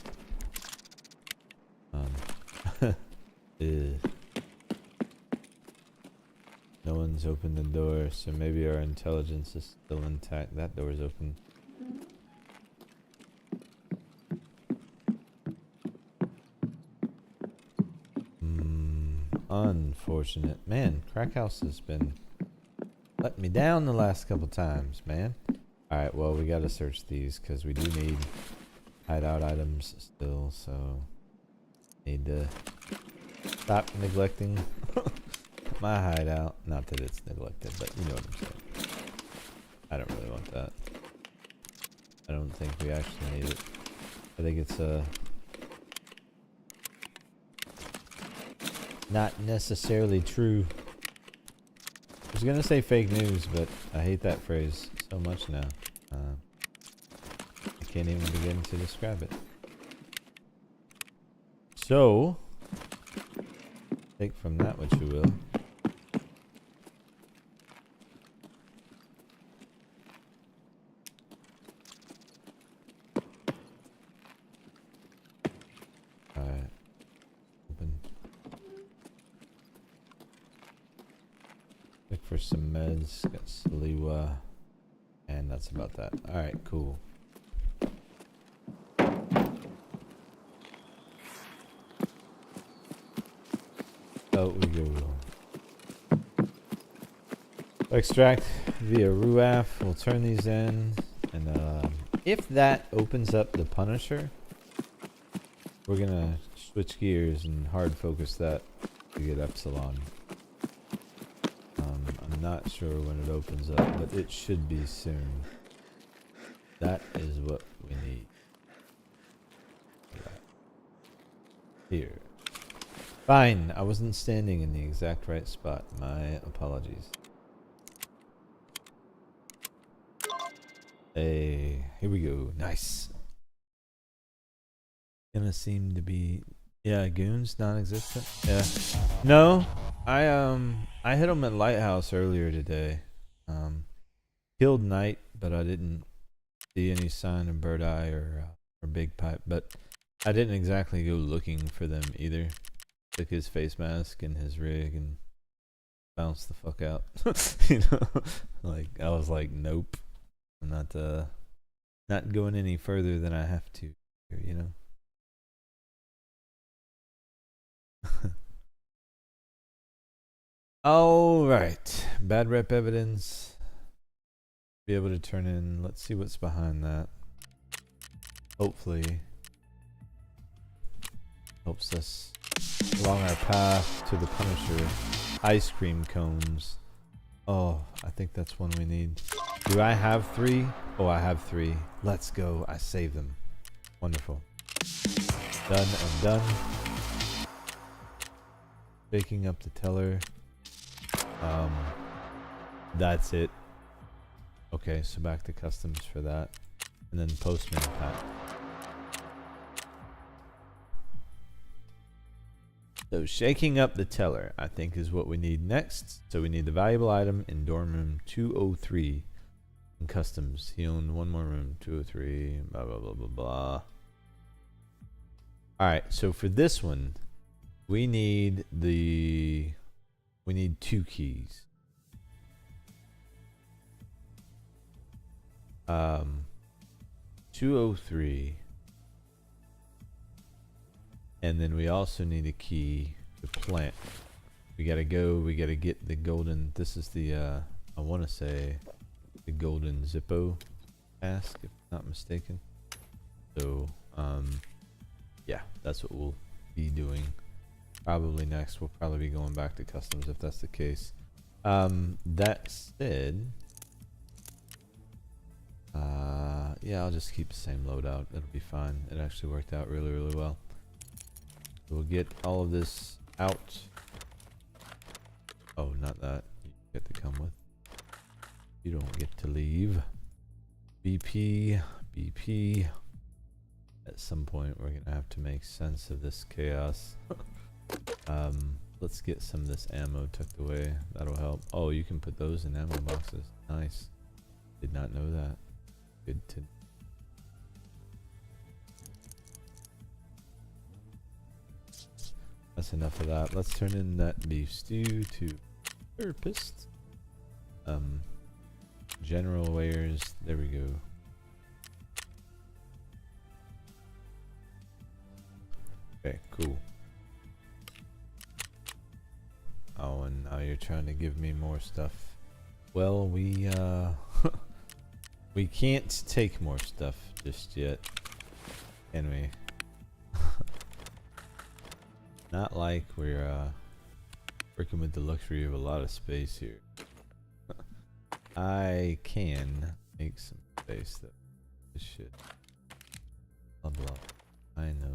No one's opened the door, so maybe our intelligence is still intact. That door's open. Unfortunate. Man, Crack House has been letting me down the last couple times, man. Alright, well, we gotta search these because we do need hideout items still, so need to stop neglecting my hideout. Not that it's neglected, but you know what I'm saying. I don't really want that. I don't think we actually need it. I think it's not necessarily true. I was gonna say fake news, but I hate that phrase so much now. I can't even begin to describe it. So, take from that what you will. Alright. Open. Look for some meds. Got Saliwa. And that's about that. Alright, cool. Out we go. Extract via RUAF. We'll turn these in. And if that opens up the Punisher, we're gonna switch gears and hard focus that to get Epsilon. I'm not sure when it opens up, but it should be soon. That is what we need. Here. Fine, I wasn't standing in the exact right spot. My apologies. Hey, here we go. Nice. Gonna seem to be, yeah, goons non-existent. Yeah. No, I hit him at Lighthouse earlier today. Killed Knight, but I didn't see any sign of Bird Eye or Big Pipe. But I didn't exactly go looking for them either. Took his face mask and his rig and bounced the fuck out. You know, like I was like, nope, I'm not going any further than I have to. You know. All right, bad rep evidence. Be able to turn in. Let's see what's behind that. Hopefully, helps us along our path to the Punisher. Ice cream cones. Oh, I think that's one we need. Do I have 3? Oh, I have 3. Let's go. I saved them. Wonderful. Done and done. Baking up the teller. That's it. Okay, so back to customs for that. And then postman pack. So shaking up the teller, I think, is what we need next. So we need the valuable item in dorm room 203 in customs. He owned one more room, 203, blah, blah, blah, blah, blah. All right, so for this one, we need 2 keys. 203. And then we also need a key to plant. We gotta get the golden, this is the, I wanna say, the golden Zippo mask, if I'm not mistaken. So, yeah, that's what we'll be doing. Probably next, we'll probably be going back to customs if that's the case. That said, yeah, I'll just keep the same loadout. It'll be fine. It actually worked out really, really well. We'll get all of this out. Oh, not that. You get to come with. You don't get to leave. BP. At some point, we're gonna have to make sense of this chaos. Let's get some of this ammo tucked away. That'll help. Oh, you can put those in ammo boxes. Nice. Did not know that. Good to. That's enough of that. Let's turn in that beef stew to therapist. General wares. There we go. Okay, cool. Oh, and now you're trying to give me more stuff. Well, we We can't take more stuff just yet, can we? Not like we're working with the luxury of a lot of space here. I can make some space though. This shit. Blah blah. I know.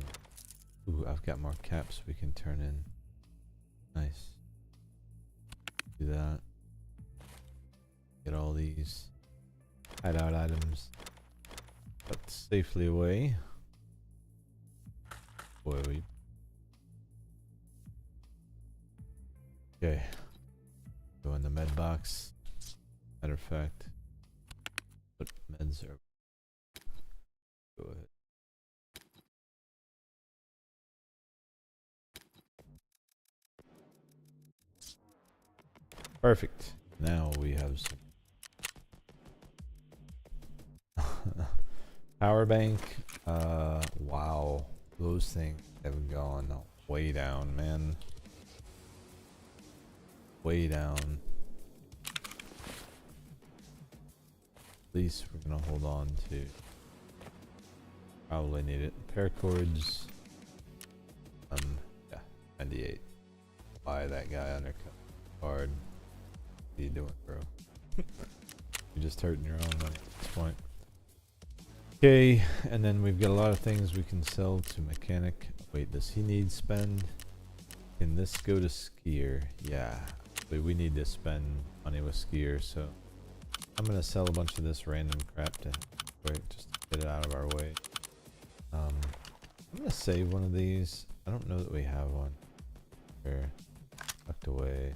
Ooh, I've got more caps we can turn in. Nice. Do that. Get all these hideout items tucked safely away. Boy, we. Okay. Go in the med box. Matter of fact, what meds are. Go ahead. Perfect. Now we have some power bank. Wow, those things have gone way down, man. Way down. At least we're gonna hold on to. Probably need it. Paracords. Yeah, 98. Buy that guy undercut hard. What are you doing, bro? You're just hurting your own money at this point. Okay, and then we've got a lot of things we can sell to mechanic. Wait, does he need spend? Can this go to skier? Yeah, but we need to spend money with skier, so I'm gonna sell a bunch of this random crap to wait, just to get it out of our way. I'm gonna save one of these. I don't know that we have one. Here, tucked away.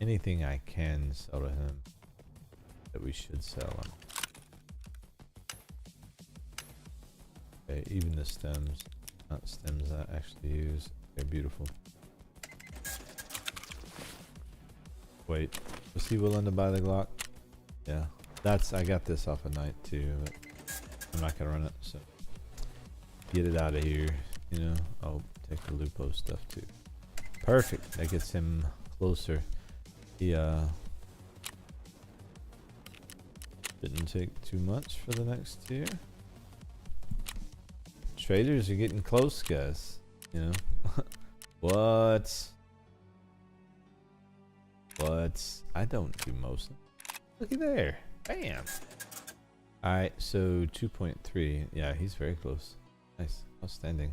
Anything I can sell to him that we should sell him. Okay, even the stems, not stems I actually use. They're beautiful. Wait, was he willing to buy the Glock? Yeah, I got this off a night too, but I'm not gonna run it, so get it out of here, you know. I'll take the Lupo stuff too. Perfect, that gets him closer. He didn't take too much for the next tier. Traders are getting close, guys, you know. What? I don't do most. Looky there. Bam. Alright, so 2.3. Yeah, he's very close. Nice. Outstanding.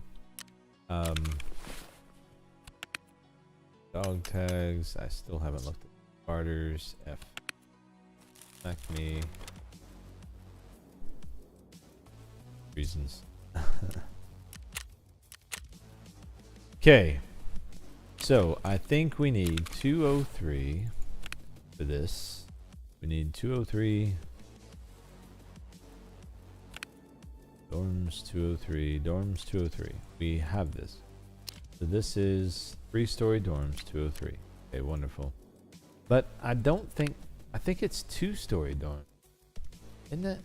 Dog tags. I still haven't looked at barters. F. Smack me. Reasons. Okay. So I think we need 203 for this. We need 203. Dorms 203. Dorms 203. We have this. So this is 3-story dorms 203. Okay, wonderful. But I think it's 2-story dorm. Isn't it?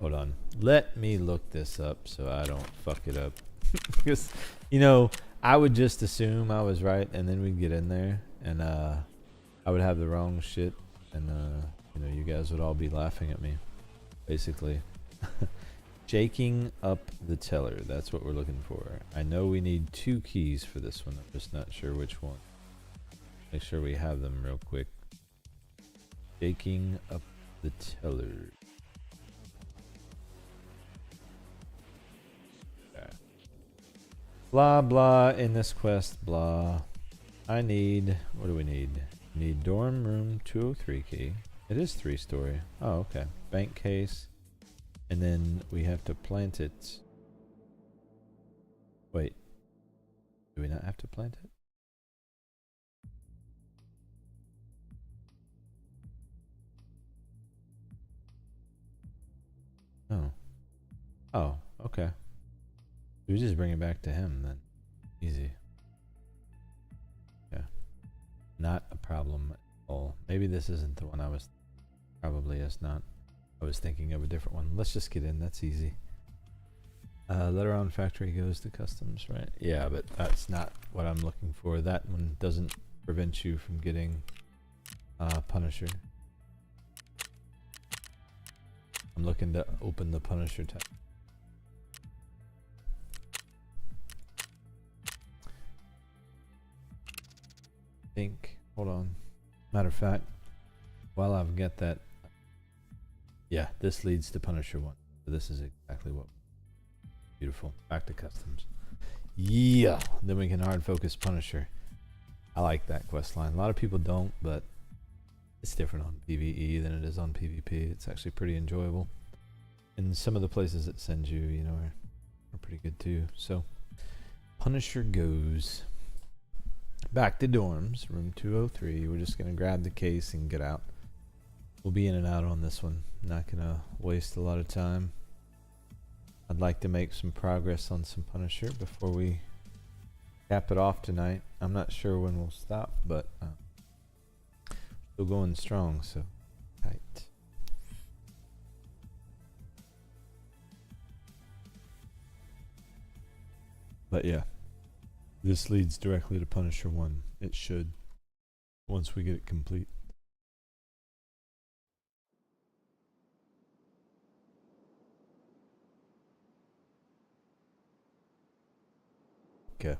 Hold on. Let me look this up so I don't fuck it up. Because, you know, I would just assume I was right, and then we'd get in there, and I would have the wrong shit, and you know, you guys would all be laughing at me, basically. Jaking up the teller, that's what we're looking for. I know we need 2 keys for this one, I'm just not sure which one. Make sure we have them real quick. Jaking up the teller. Blah blah in this quest, blah. I need, what do we need? We need dorm room 203 key. It is 3-story. Oh, okay. Bank case. And then we have to plant it. Wait. Do we not have to plant it? Oh. Oh, okay. We just bring it back to him then. Easy. Yeah. Not a problem at all. Maybe this isn't the one I was... Probably is not. I was thinking of a different one. Let's just get in. That's easy. Letter on factory goes to customs, right? Yeah, but that's not what I'm looking for. That one doesn't prevent you from getting Punisher. I'm looking to open the Punisher tab. Hold on. Matter of fact, while I've got that, yeah, this leads to Punisher 1. This is exactly what. Beautiful. Back to customs. Yeah. Then we can hard focus Punisher. I like that quest line. A lot of people don't, but it's different on PVE than it is on PvP. It's actually pretty enjoyable. And some of the places it sends you, you know, are pretty good too. So, Punisher goes. Back to dorms, room 203. We're just going to grab the case and get out. We'll be in and out on this one. Not going to waste a lot of time. I'd like to make some progress on some Punisher before we cap it off tonight. I'm not sure when we'll stop, but still going strong, so tight. But yeah. This leads directly to Punisher 1. It should, once we get it complete. Okay.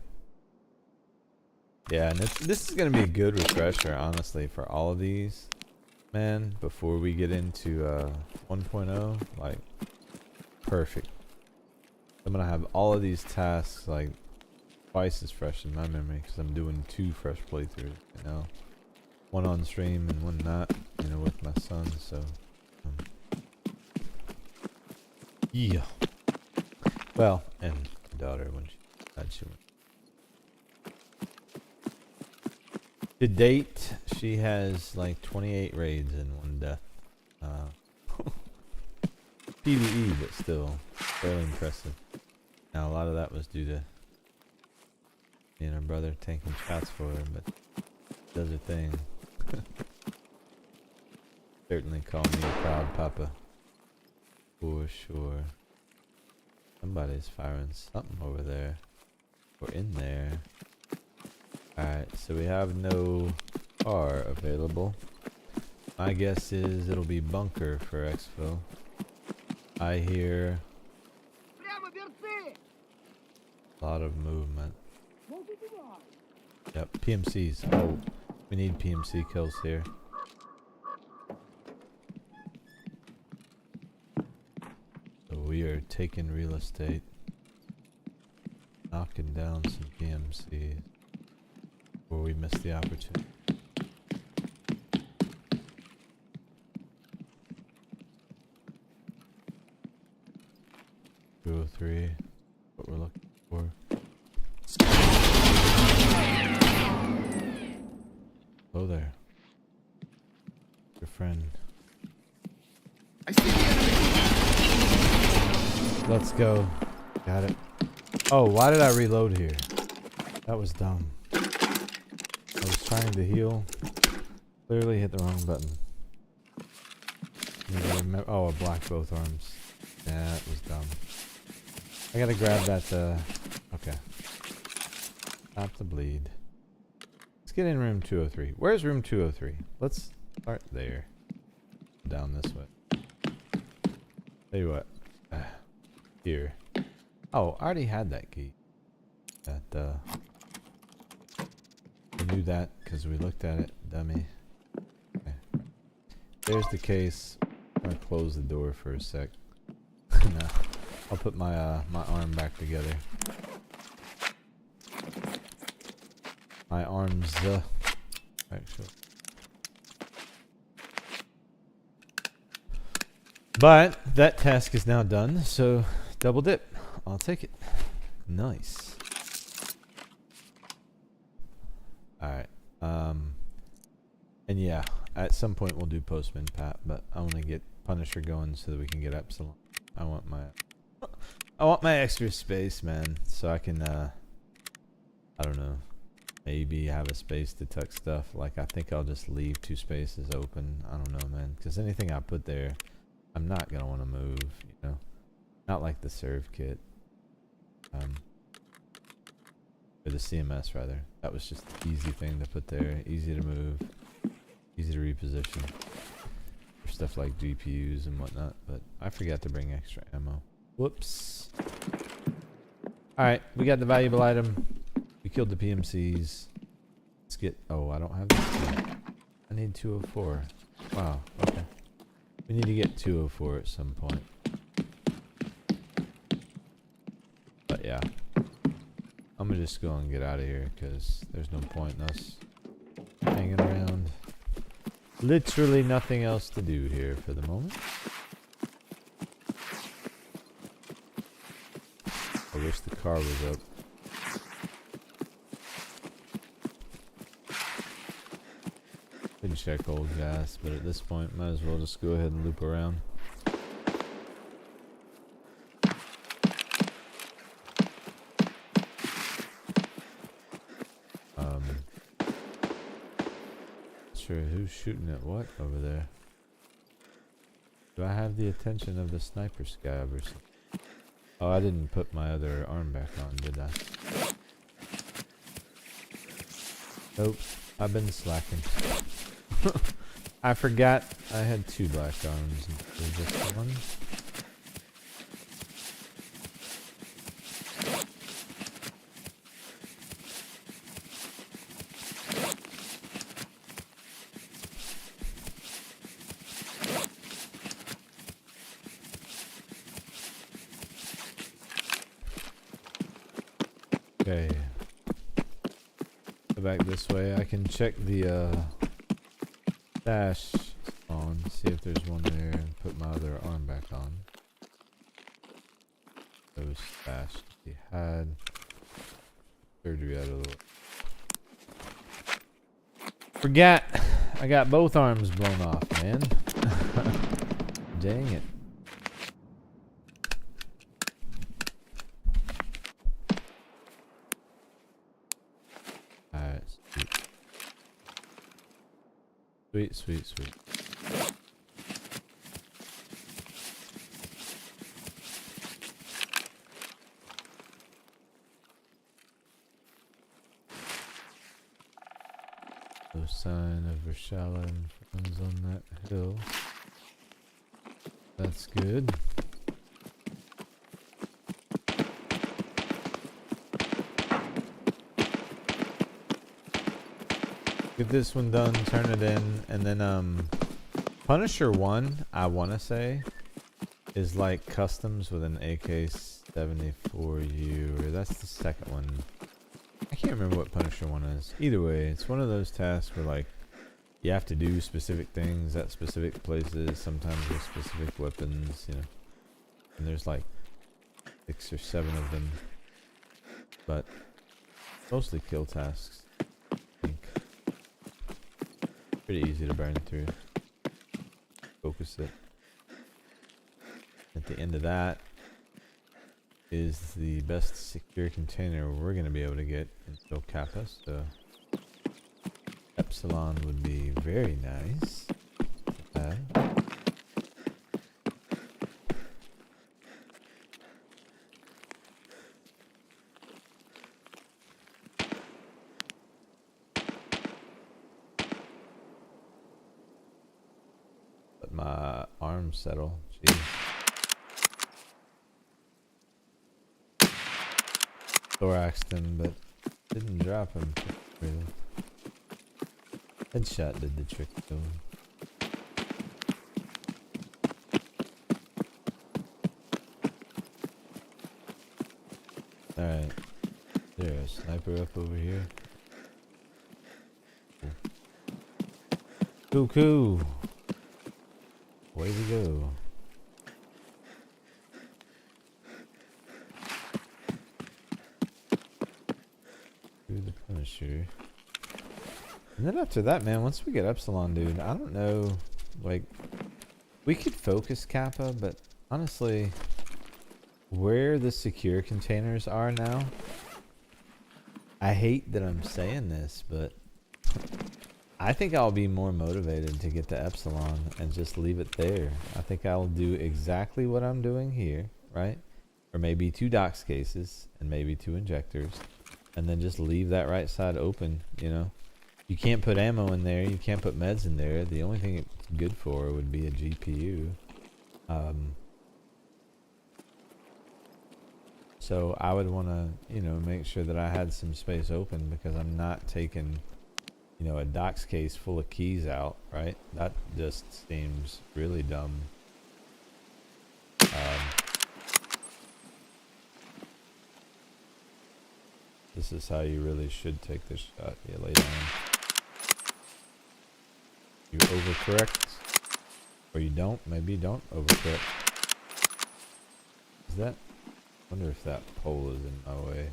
Yeah, and this is going to be a good refresher, honestly, for all of these, man, before we get into 1.0. Like, perfect. I'm going to have all of these tasks, like, twice as fresh in my memory because I'm doing 2 fresh playthroughs, you know, one on stream and one not, you know, with my son. So yeah, well, and my daughter when she had she went. To date, she has like 28 raids and 1 death. PVE, but still fairly impressive. Now a lot of that was due to me and her brother taking shots for her, but does her thing. Certainly call me a proud papa. For sure. Somebody's firing something over there. Or in there. Alright, so we have no car available. My guess is it'll be bunker for exfil. I hear a lot of movement. Yep, PMCs. Oh, we need PMC kills here. So we are taking real estate. Knocking down some PMCs. Before we miss the opportunity. 203. What we're looking for. Hello there. Your friend. I see the enemy. Let's go. Got it. Oh, why did I reload here? That was dumb. I was trying to heal. Clearly hit the wrong button. Oh, I blocked both arms. That was dumb. I gotta grab that, okay. Stop the bleed. Let's get in room 203. Where's room 203? Let's start there. Down this way. Tell you what. Here. Oh, I already had that key. That, I knew that because we looked at it, dummy. Okay. There's the case. I'm gonna close the door for a sec. No. I'll put my my arm back together. My arms, actually. But that task is now done, so double dip. I'll take it. Nice. Alright. And yeah, at some point we'll do Postman Pat, but I want to get Punisher going so that we can get Epsilon. I want my extra space, man, so I can I don't know, maybe have a space to tuck stuff. Like, I think I'll just leave 2 spaces open. I don't know, man, because anything I put there, I'm not gonna want to move, you know. Not like the serve kit, or the CMS rather. That was just an easy thing to put there, easy to move. Easy to reposition for stuff like GPUs and whatnot, but I forgot to bring extra ammo. Whoops. Alright, we got the valuable item. We killed the PMCs. Let's get... Oh, I don't have this yet. I need 204. Wow, okay. We need to get 204 at some point. But yeah. I'm gonna just go and get out of here because there's no point in us hanging around. Literally nothing else to do here for the moment. I wish the car was up. Didn't check old gas, but at this point, might as well just go ahead and loop around. Sure, who's shooting at what over there? Do I have the attention of the sniper scab or something? Oh, I didn't put my other arm back on, did I? Nope, I've been slacking. I forgot I had 2 black arms instead of just one. Okay. Go back this way. I can check the dash on, see if there's one there, and put my other arm back on. Those stashed. He had surgery out of the way. Forgot! I got both arms blown off, man. Dang it. Alright, sweet. Sweet. No sign of Rashala and friends on that hill. That's good. Get this one done, turn it in, and then Punisher 1, I wanna say, is like customs with an AK-74U, or that's the second one. I can't remember what Punisher 1 is. Either way, it's one of those tasks where like you have to do specific things at specific places, sometimes with specific weapons, you know. And there's like 6 or 7 of them, but mostly kill tasks, I think. Pretty easy to burn through. Focus it. At the end of that is the best secure container we're going to be able to get until Kappa, so Epsilon would be very nice. Let my arms settle. Jeez. Thoraxed him, but didn't drop him. Really. Headshot did the trick though. Alright. There's a sniper up over here. Cool. Way to go. Do the Punisher. And then after that, man, once we get Epsilon, dude, I don't know, like, we could focus Kappa, but honestly, where the secure containers are now, I hate that I'm saying this, but I think I'll be more motivated to get to Epsilon and just leave it there. I think I'll do exactly what I'm doing here, right? Or maybe 2 dox cases and maybe 2 injectors, and then just leave that right side open, you know? You can't put ammo in there. You can't put meds in there. The only thing it's good for would be a GPU. So I would want to, you know, make sure that I had some space open because I'm not taking, you know, a docs case full of keys out, right? That just seems really dumb. This is how you really should take this shot. Yeah, lay down. You overcorrect, or you don't. Maybe you don't overcorrect. Is that? I wonder if that pole is in my way.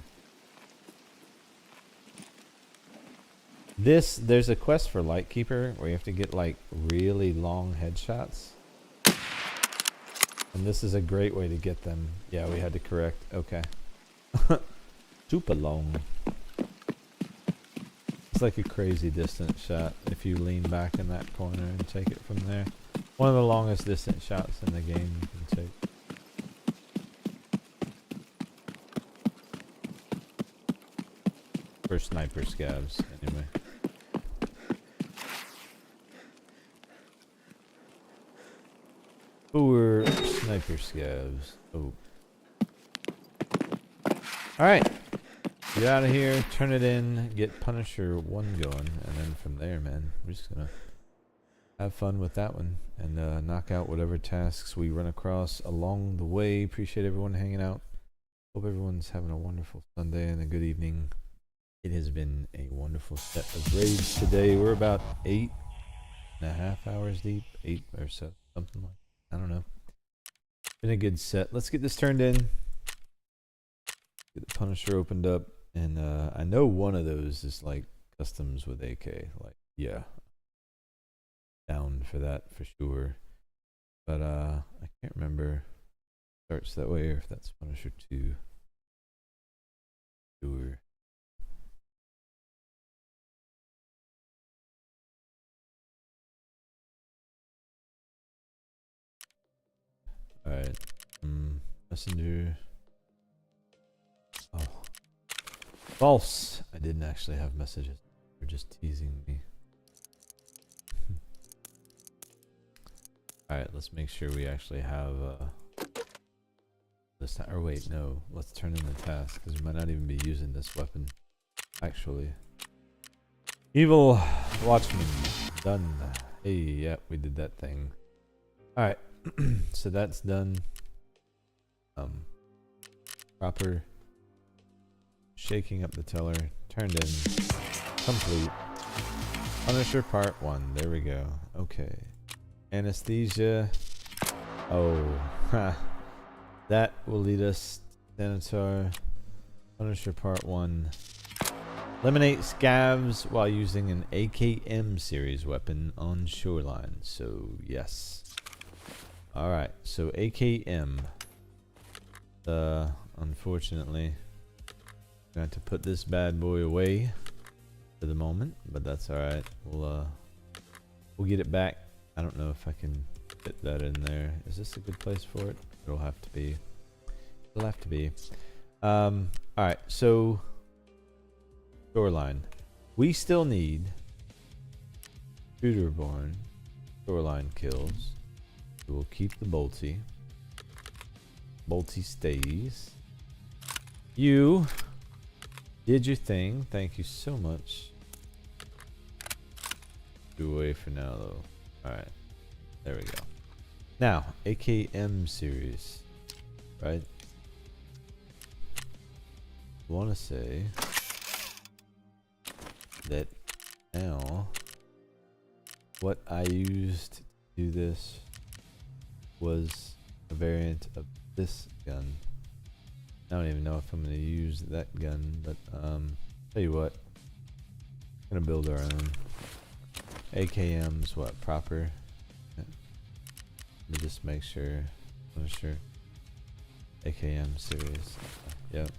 There's a quest for Lightkeeper where you have to get like really long headshots. And this is a great way to get them. Yeah, we had to correct. Okay. Super long. It's like a crazy distance shot if you lean back in that corner and take it from there. One of the longest distance shots in the game you can take. For sniper scabs, anyway. For sniper scabs. Oh. Alright. Get out of here, turn it in, get Punisher 1 going, and then from there, man, we're just gonna have fun with that one and knock out whatever tasks we run across along the way. Appreciate everyone hanging out. Hope everyone's having a wonderful Sunday and a good evening. It has been a wonderful set of raids today. We're about 8.5 hours deep, 8 or so, something like that. I don't know. Been a good set. Let's get this turned in. Get the Punisher opened up, and I know one of those is like customs with AK. Like, yeah, down for that for sure. But I can't remember if it starts that way or if that's Punisher 2. Sure. Alright. Messenger. Oh. False. I didn't actually have messages. They're just teasing me. Alright, let's make sure we actually have this time. Or wait, no. Let's turn in the task because we might not even be using this weapon. Actually. Evil Watchman. Done. Hey, yeah, we did that thing. Alright. So that's done. Proper shaking up the teller, turned in, complete. Punisher part 1, there we go. Okay. Anesthesia. Oh, ha. That will lead us to Senator. Punisher part 1. Eliminate scabs while using an AKM series weapon on shoreline. So, yes. Alright, so AKM. Unfortunately, I'm going to put this bad boy away for the moment, but that's alright. We'll get it back. I don't know if I can fit that in there. Is this a good place for it? It'll have to be. It'll have to be. Alright, so shoreline. We still need Shooterborn shoreline kills. We'll keep the Bolty. Bolty stays. You did your thing. Thank you so much. Do away for now, though. Alright. There we go. Now, AKM series. Right? I want to say that now what I used to do this was a variant of this gun. I don't even know if I'm going to use that gun, but tell you what, I'm going to build our own. AKM's what, proper? Yeah. Let me just make sure. I'm sure. AKM series. Yep.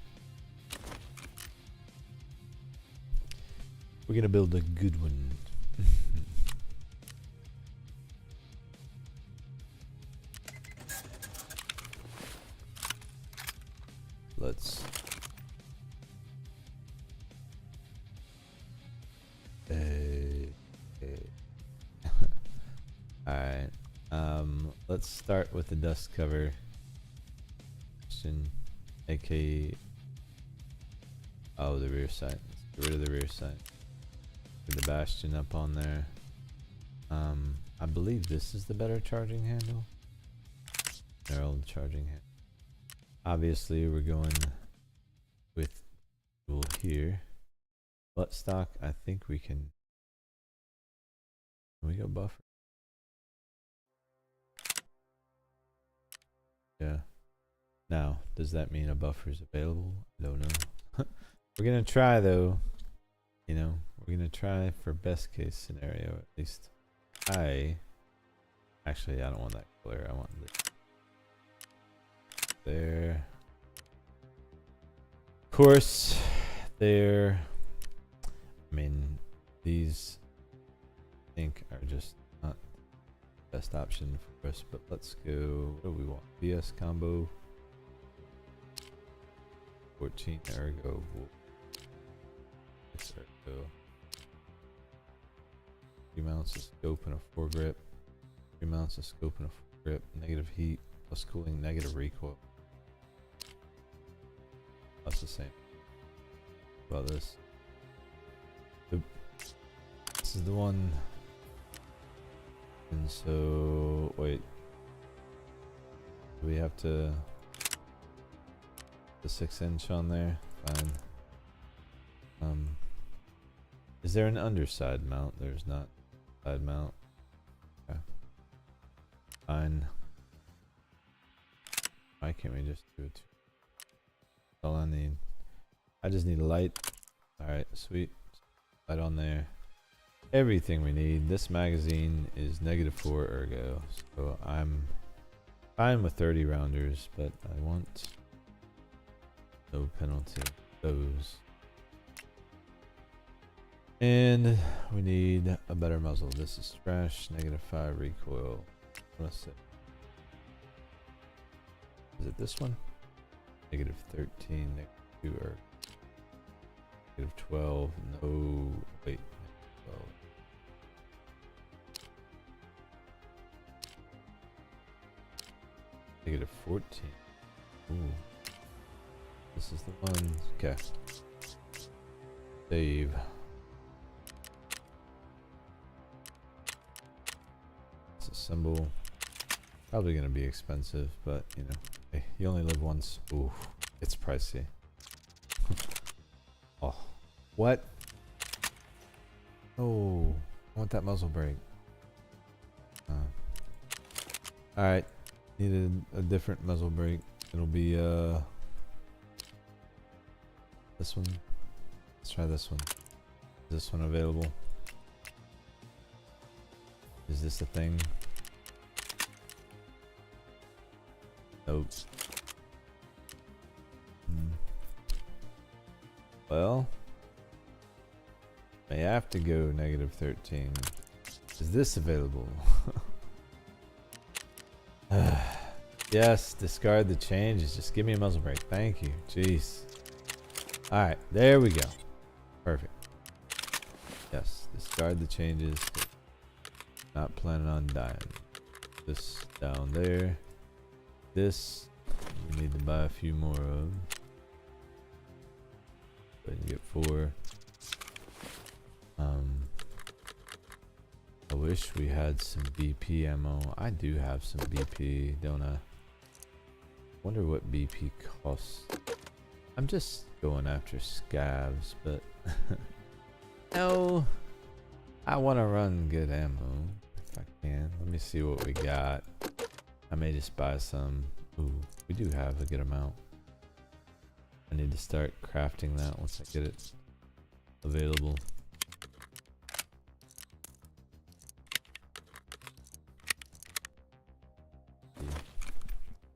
We're going to build a good one. Let's let's start with the dust cover. AK. Oh, the rear sight. Let's get rid of the rear sight. Get the bastion up on there. I believe this is the better charging handle. Herald charging handle. Obviously, we're going with dual here. Butt stock, I think we can. Can we go buffer? Yeah. Now, does that mean a buffer is available? I don't know. We're gonna try though. You know, we're gonna try for best case scenario at least. Actually, I don't want that color. I want this. There. Of course, there. I mean, these I think are just not the best option for us. But let's go. What do we want? VS combo. 14 ergo. It's ergo. 3 mounts of scope and a 4-grip. 3 mounts of scope and a 4-grip. Negative heat plus cooling, negative recoil. That's the same. About this. This is the one. And so wait. Do we have to the 6-inch on there? Fine. Is there an underside mount? There's not. Side mount. Okay. Fine. Why can't we just do it? That's all I need. I just need a light. Alright, sweet. Light on there. Everything we need. This magazine is -4 ergo. So I'm fine with 30 rounders, but I want no penalty. Those. And we need a better muzzle. This is trash. -5 recoil. What's it? Is it this one? -13. -2 ergo. -12. No. Wait. -12. -14. Ooh. This is the one. Okay. Save. It's a symbol. Probably gonna be expensive, but you know, hey, you only live once. Ooh, it's pricey. Oh, what? Oh, I want that muzzle brake. All right, needed a different muzzle brake. It'll be this one. Let's try this one. Is this one available? Is this a thing? Nope. Well, may have to go -13. Is this available? Yes, discard the changes. Just give me a muzzle brake. Thank you. Jeez. Alright, there we go. Perfect. Yes, discard the changes. Not planning on dying. This down there. This we need to buy a few more of. Go ahead and get 4. I wish we had some BP ammo. I do have some BP, don't I? Wonder what BP costs. I'm just going after scavs, but no, I want to run good ammo if I can. Let me see what we got. I may just buy some. Ooh, we do have a good amount. I need to start crafting that once I get it available.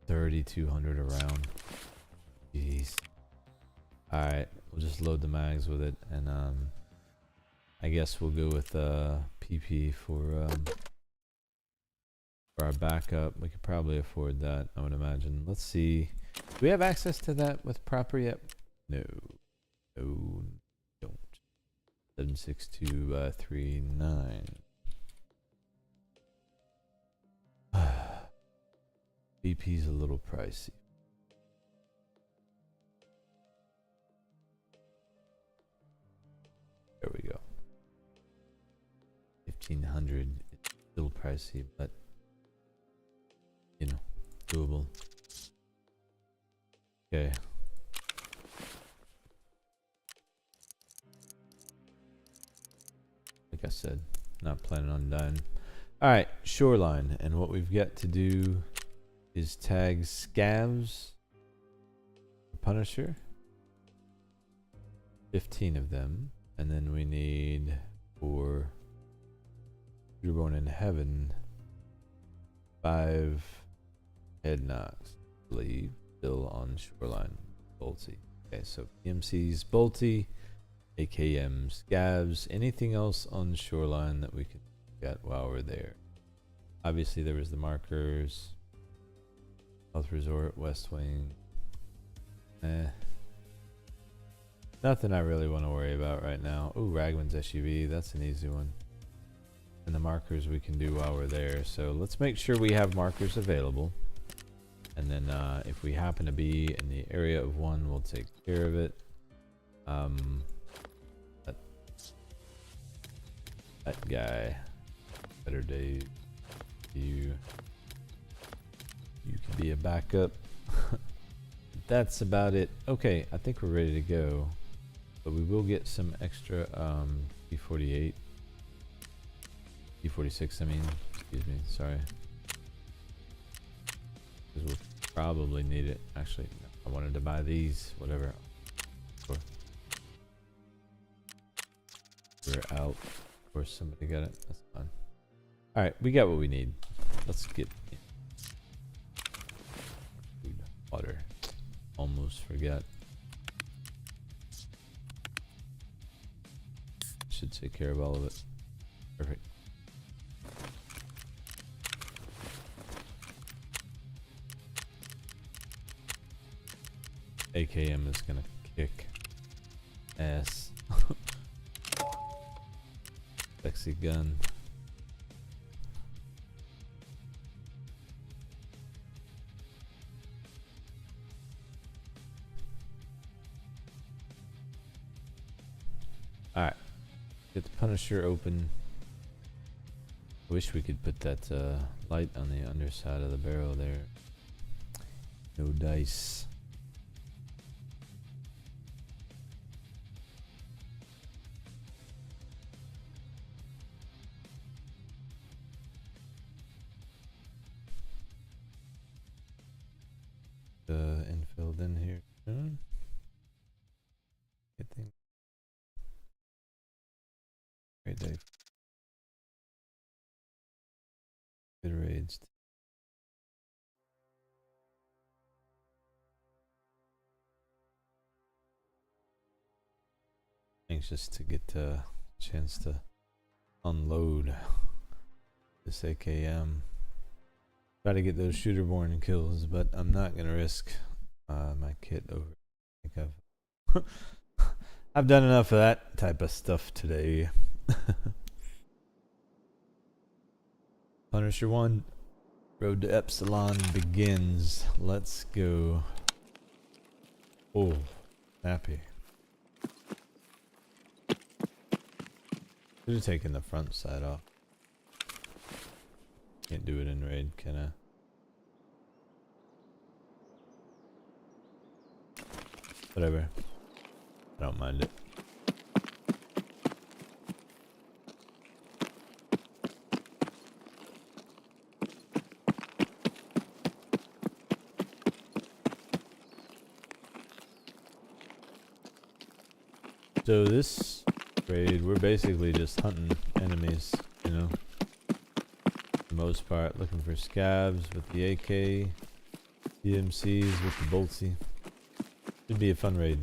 $3,200 a round. Jeez. Alright, we'll just load the mags with it, and I guess we'll go with PP for our backup. We could probably afford that, I would imagine. Let's see. Do we have access to that with proper yet? No. No, don't. 76239. BP's a little pricey. There we go. 1,500. It's still pricey, but you know, doable. Okay. Like I said, not planning on dying. Alright, shoreline. And what we've got to do is tag scavs. Punisher. 15 of them. And then we need for You're Born in Heaven 5 head knocks. I believe still on shoreline. Bolty. Okay, so PMCs, Bolty, AKMs, Scavs, anything else on shoreline that we can get while we're there. Obviously there was the markers. Health Resort, West Wing. Nothing I really want to worry about right now. Ooh, Ragman's SUV, that's an easy one. And the markers we can do while we're there. So let's make sure we have markers available. And then if we happen to be in the area of one, we'll take care of it. That guy. Better days. You could be a backup. That's about it. Okay, I think we're ready to go. But we will get some extra P48. P46, I mean. Excuse me, sorry. Because we'll probably need it. Actually, I wanted to buy these. Whatever. We're out. Of course, somebody got it. That's fine. Alright, we got what we need. Let's get food, water. Almost forgot. Should take care of all of it. Perfect. AKM is gonna kick ass. Sexy gun. Alright. Get the Punisher open. Wish we could put that light on the underside of the barrel there. No dice. Infilled in here soon. Good thing. Great day. Good raids. Anxious to get a chance to unload this AKM. Try to get those shooter-born kills, but I'm not gonna risk my kit over. I think I've done enough of that type of stuff today. Punisher 1, Road to Epsilon begins. Let's go. Oh, happy. Should have taken the front side off. Can't do it in raid, can I? Whatever. I don't mind it. So this raid, we're basically just hunting enemies, you know. For the most part, looking for scavs with the AK, DMCs with the Boltsy. Should be a fun raid.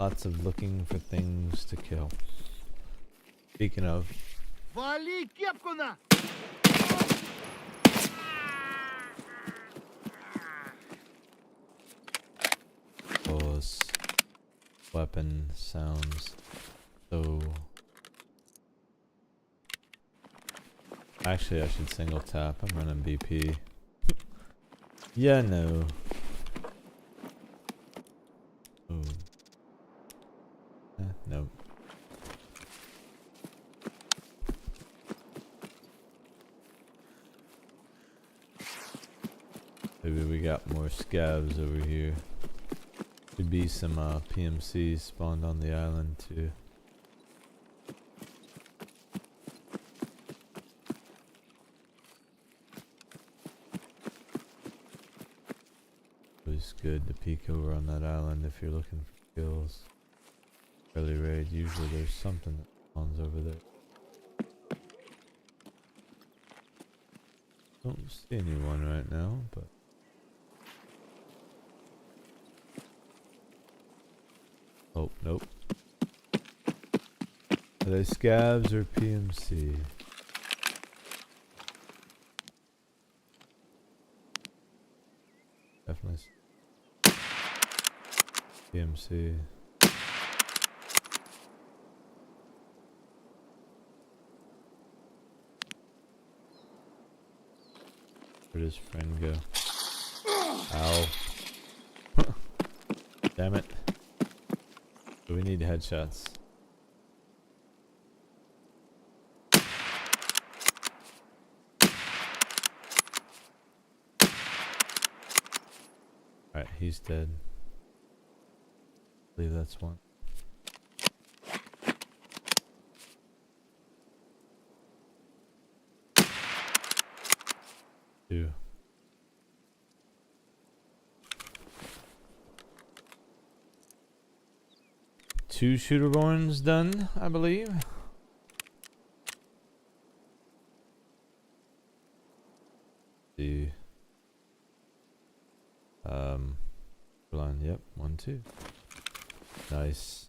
Lots of looking for things to kill. Speaking of, Вали кепку на! those weapon sounds so. Actually, I should single tap. I'm running BP. Yeah, no. Oh. Nope. Maybe we got more scavs over here. Could be some PMCs spawned on the island too. It's good to peek over on that island if you're looking for kills. Early raid, usually there's something that spawns over there. Don't see anyone right now, but oh, nope. Are they scavs or PMC? Definitely PMC. Where does friend go? Ow. Damn it. So we need headshots. Alright, he's dead. I believe that's one. Two. Two shooterborns done, I believe. See. Hold on, yep, 1, 2. Nice.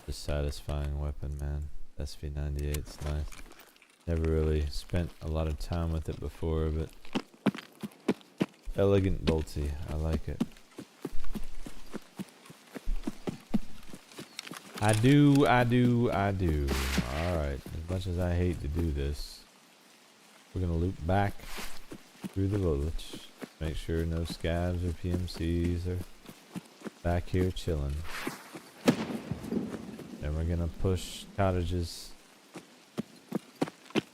The satisfying weapon, man. SV98's nice. Never really spent a lot of time with it before, but elegant bolty. I like it. I do. Alright, as much as I hate to do this, we're gonna loop back through the village. Make sure no scavs or PMCs are back here chilling. Then we're gonna push cottages.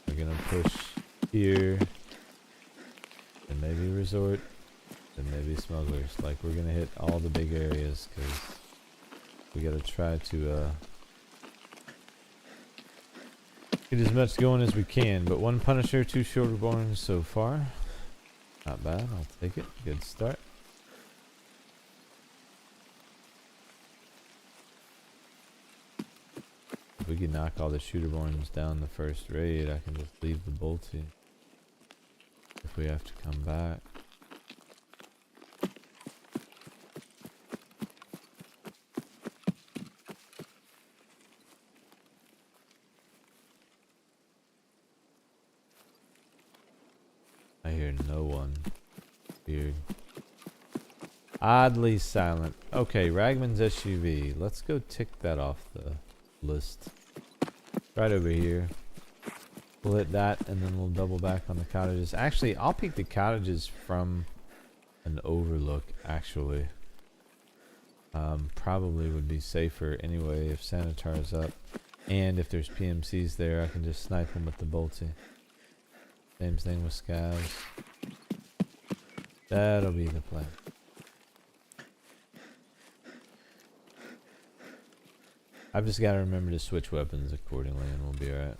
We're gonna push here. Then maybe resort. Then maybe smugglers. Like, we're gonna hit all the big areas because we gotta try to get as much going as we can. But 1 Punisher, 2 Shorterborns so far. Not bad, I'll take it. Good start. If we can knock all the Shooterborns down the first raid, I can just leave the bolty. If we have to come back. I hear no one. Weird. Oddly silent. Okay, Ragman's SUV. Let's go tick that off the list. Right over here. We'll hit that and then we'll double back on the cottages. Actually, I'll peek the cottages from an overlook, actually. Probably would be safer anyway if Sanitar's up. And if there's PMCs there, I can just snipe them with the bolty. Same thing with scavs. That'll be the plan. I've just got to remember to switch weapons accordingly and we'll be alright.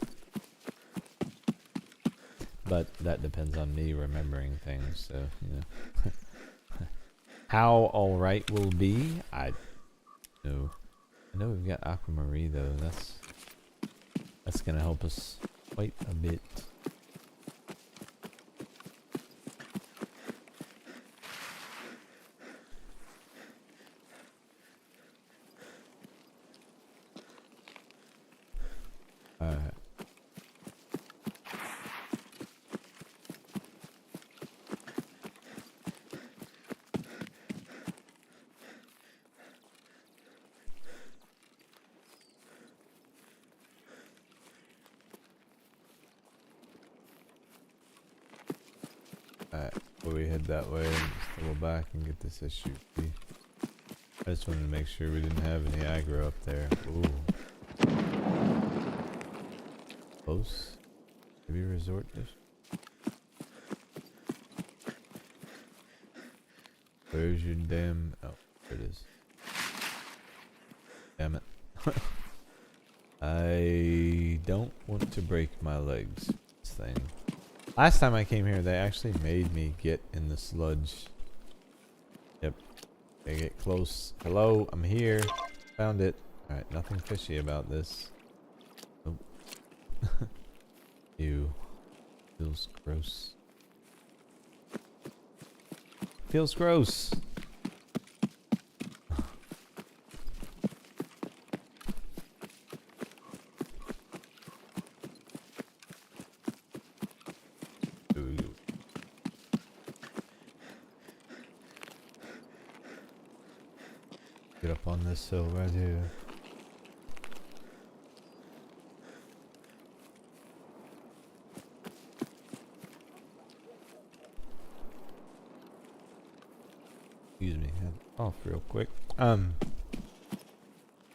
But that depends on me remembering things, so, you know. How alright will be, I know. I know we've got Aquamarine though, that's gonna help us quite a bit. Alright. Alright, before we head that way, let's double back and get this issue. I just wanted to make sure we didn't have any aggro up there. Ooh. Close. Maybe resort dish. Where's your damn... Oh, there it is. Damn it. I don't want to break my legs. This thing. Last time I came here, they actually made me get in the sludge. Yep. They get close. Hello, I'm here. Found it. Alright, nothing fishy about this. Nope. Ew. Feels gross. Feels gross. Get up on this hill right here. Excuse me, head off real quick.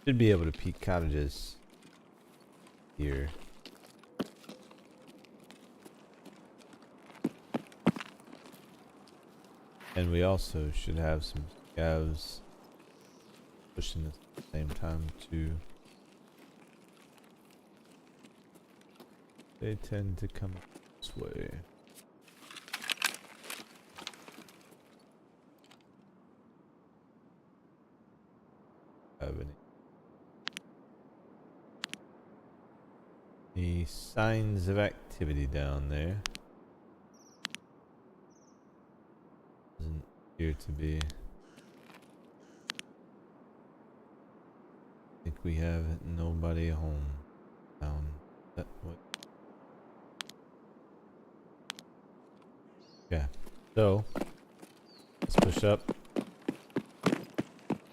Should be able to peek cottages here. And we also should have some scavs pushing this at the same time too. They tend to come this way. Have any signs of activity down there? Doesn't appear to be. I think we have nobody home down that way. Yeah, so let's push up.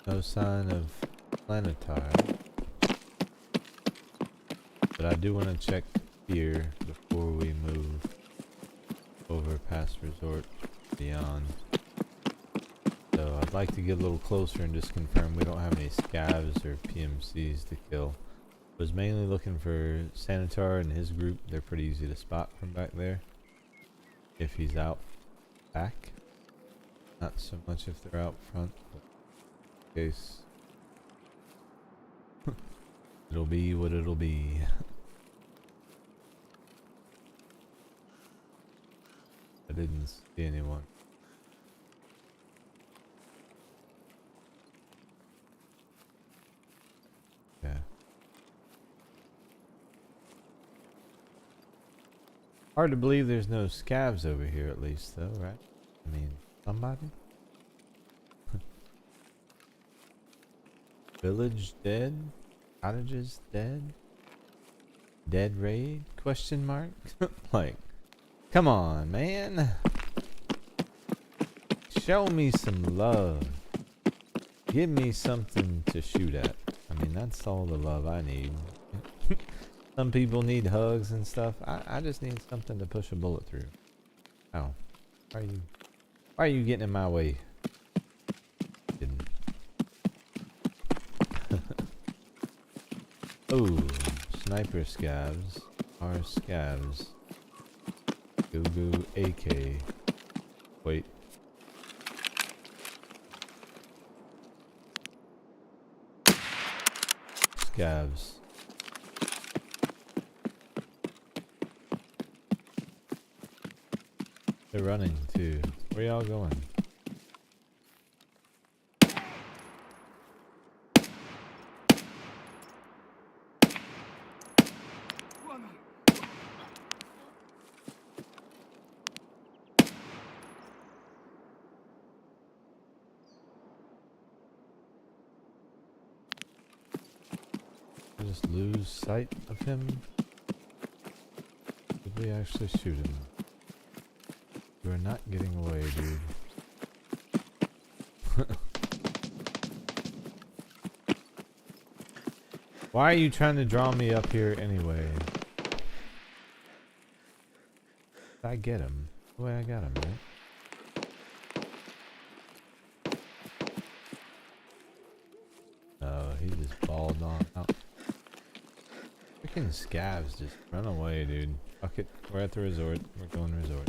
No sign of planetary, but I do want to check here before we move over past resort beyond. So I'd like to get a little closer and just confirm we don't have any scavs or PMCs to kill. Was mainly looking for Sanitar and his group. They're pretty easy to spot from back there if he's out back. Not so much if they're out front, but in case. It'll be what it'll be. I didn't see anyone. Yeah. Hard to believe there's no scavs over here at least though, right? I mean, somebody? Village dead? Cottages dead? Dead raid? Question mark? Like, come on, man. Show me some love. Give me something to shoot at. I mean, that's all the love I need. Some people need hugs and stuff. I just need something to push a bullet through. Ow. Why are you getting in my way? Kidding. Oh, sniper scavs are scavs. Go AK. Wait. Scavs. They're running too. Where y'all going? I just lose sight of him. Did we actually shoot him? We're not getting away, dude. Why are you trying to draw me up here anyway? I get him. The way I got him, right? Fucking scavs just run away, dude. Fuck it. We're at the resort. We're going resort.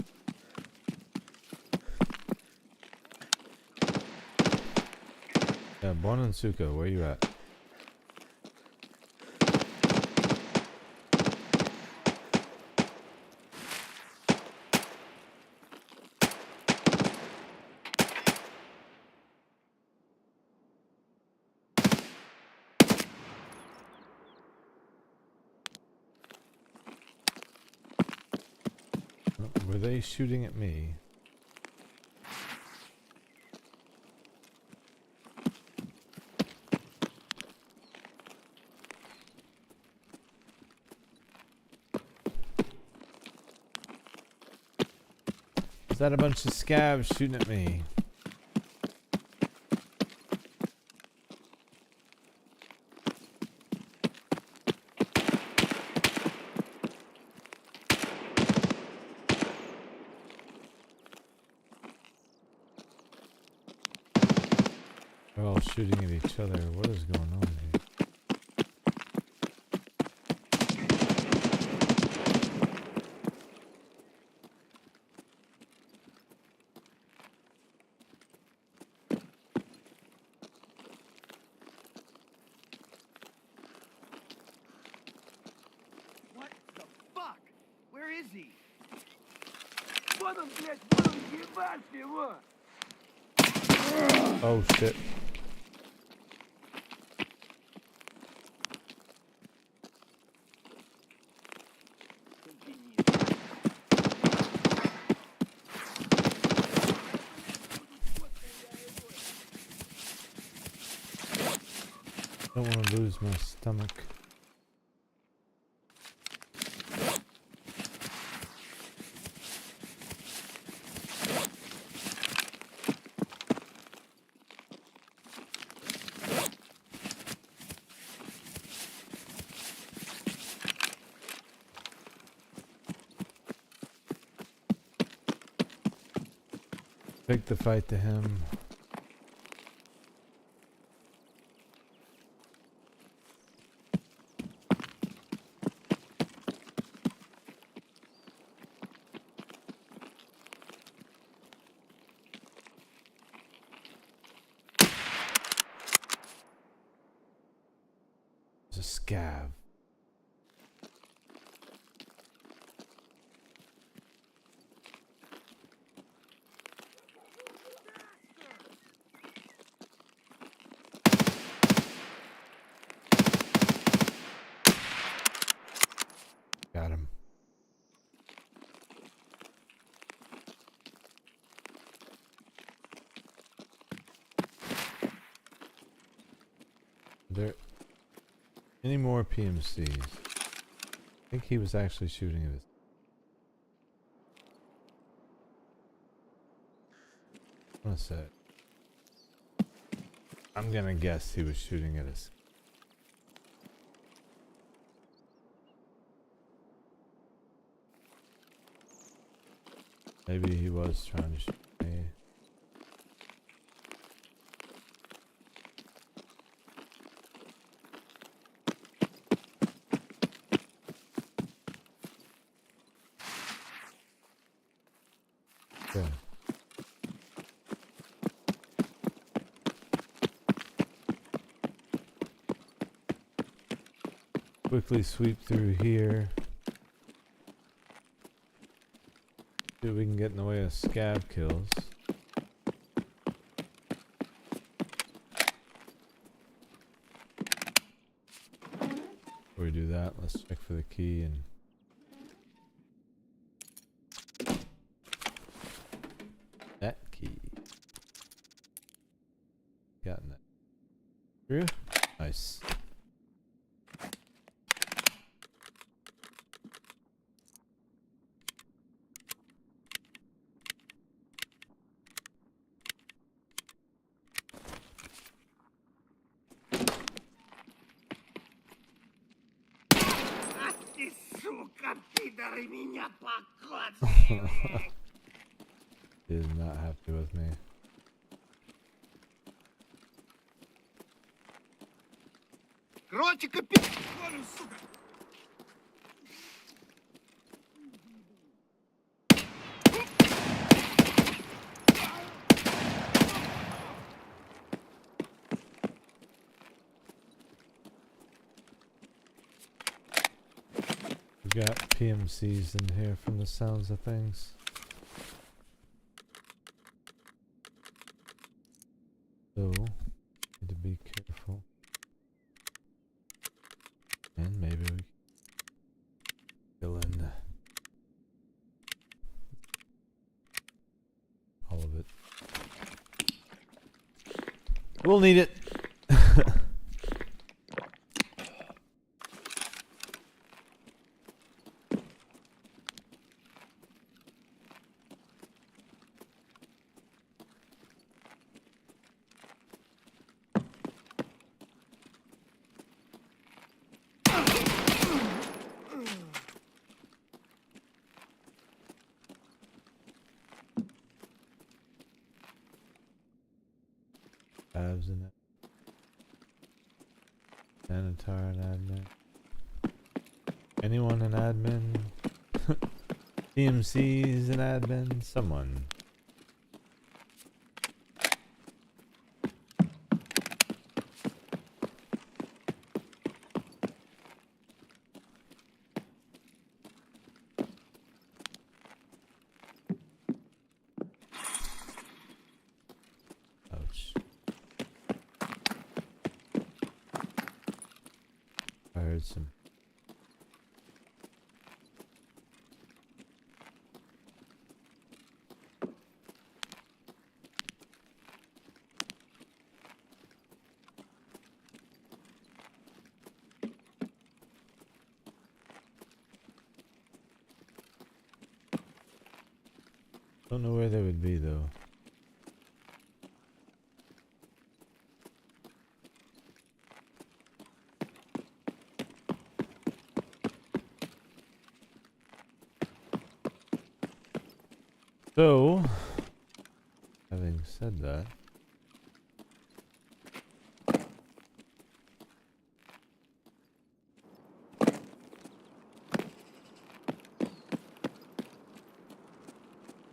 Yeah, Bonansuka, where you at? Were they shooting at me? Is that a bunch of scabs shooting at me? They're all shooting at each other. What is going on here? What the fuck? Where is he? Вот он, блядь, вот он, ебать его! Oh shit. Don't want to lose my stomach. Take the fight to him. There's a scav. Got him. There any more PMCs? I think he was actually shooting at us. One sec. I'm gonna guess he was shooting at us. Maybe he was trying to shoot me. Yeah. Quickly sweep through here. See if we can get in the way of scab kills. Before we do that, let's check for the key and that key. Gotten that. Through? Nice. Ах ты, сука, пидоры, меня покоцали! He is not happy with me. Короче, капец, говорю, сука! got PMCs in here from the sounds of things. So, need to be careful. And maybe we can fill in all of it. We'll need it. Abs in it. Sanitar and admin. Anyone an admin? PMC's an admin? Someone. Ouch. I heard some. Don't know where they would be though. So, having said that,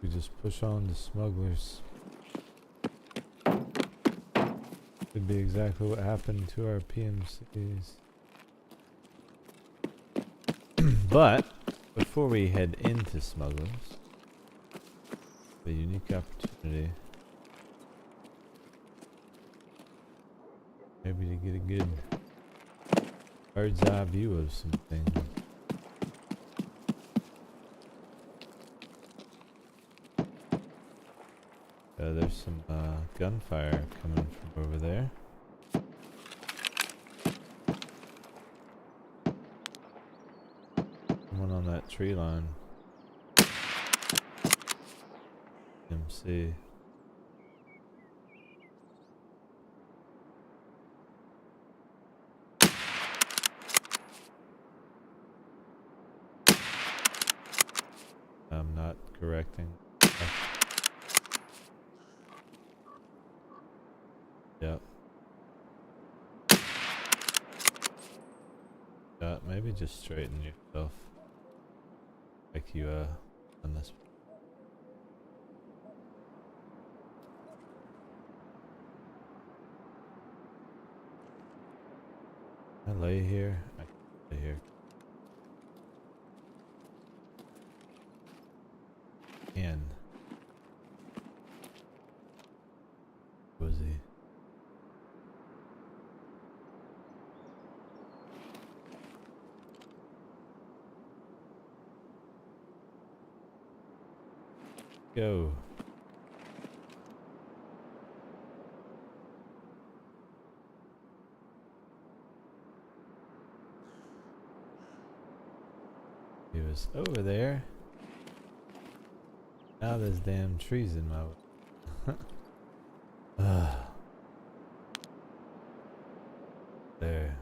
we just push on to smugglers. Could be exactly what happened to our PMCs. But, before we head into smugglers, a unique opportunity. Maybe to get a good bird's eye view of some things. There's some gunfire coming from over there. Someone on that tree line. MC. I'm not correcting. Yep. Yeah, maybe just straighten yourself. Like you on this. I lay here. I can lay here. And was he? Go. He was over there. Now there's damn trees in my way. There.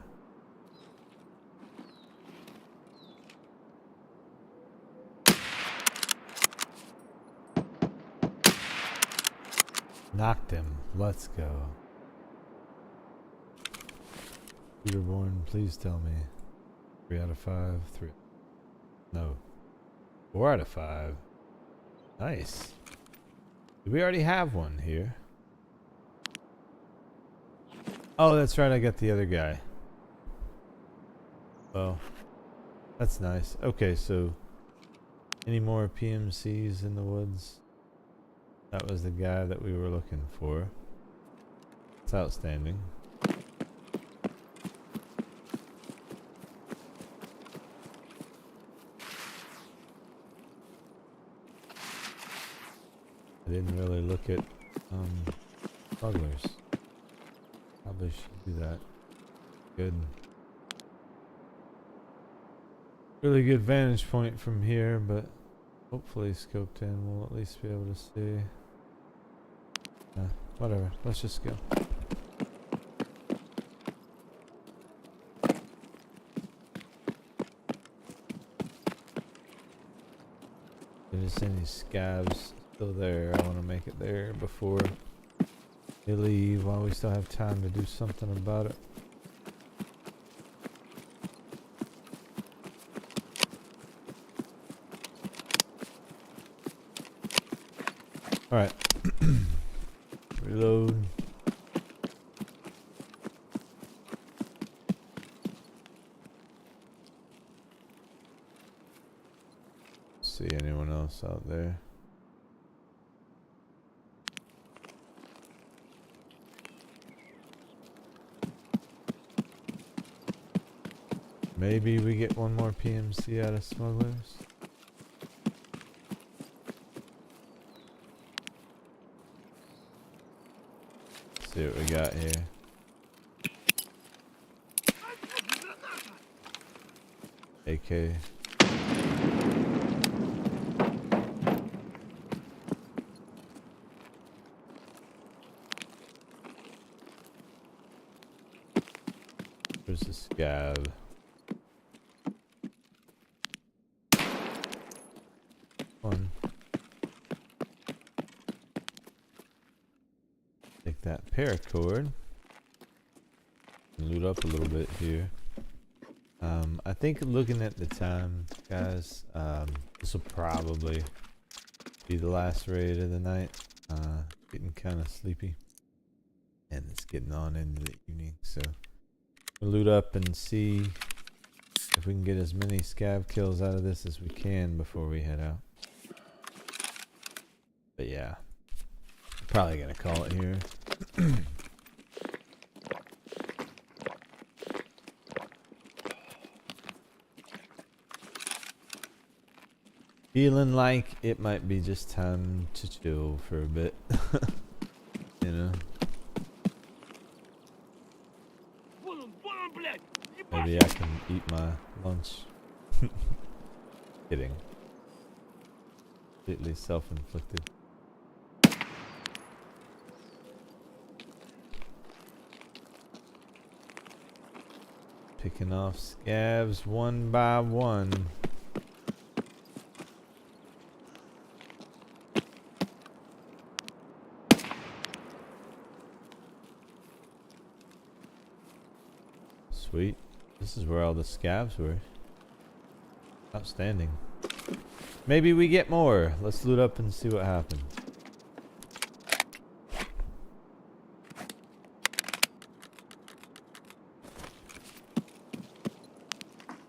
Knocked him. Let's go. Peterborn, please tell me. 3 out of 5. 3. No. 4 out of 5. Nice. We already have one here. Oh, that's right. I got the other guy. Well, That's nice. Okay, so any more PMCs in the woods? That was the guy that we were looking for. It's outstanding. I didn't really look at smugglers. Probably should do that. Good. Really good vantage point from here, but hopefully scoped in we'll at least be able to see. Whatever, let's just go. If there's any scabs still there, I want to make it there before they leave while we still have time to do something about it. Alright. Reload. See anyone else out there? Maybe we get one more PMC out of smugglers. See what we got here. AK. There's the scab. One. Take that paracord. Loot up a little bit here. I think looking at the time, guys, this will probably be the last raid of the night. Getting kind of sleepy. And it's getting on into the evening, so we'll loot up and see if we can get as many scab kills out of this as we can before we head out. But yeah, probably gonna call it here. Feeling like it might be just time to chill for a bit. You know? Maybe I can eat my lunch. Kidding. Completely self-inflicted. Picking off scabs one by one. Sweet. This is where all the scabs were. Outstanding. Maybe we get more. Let's loot up and see what happens.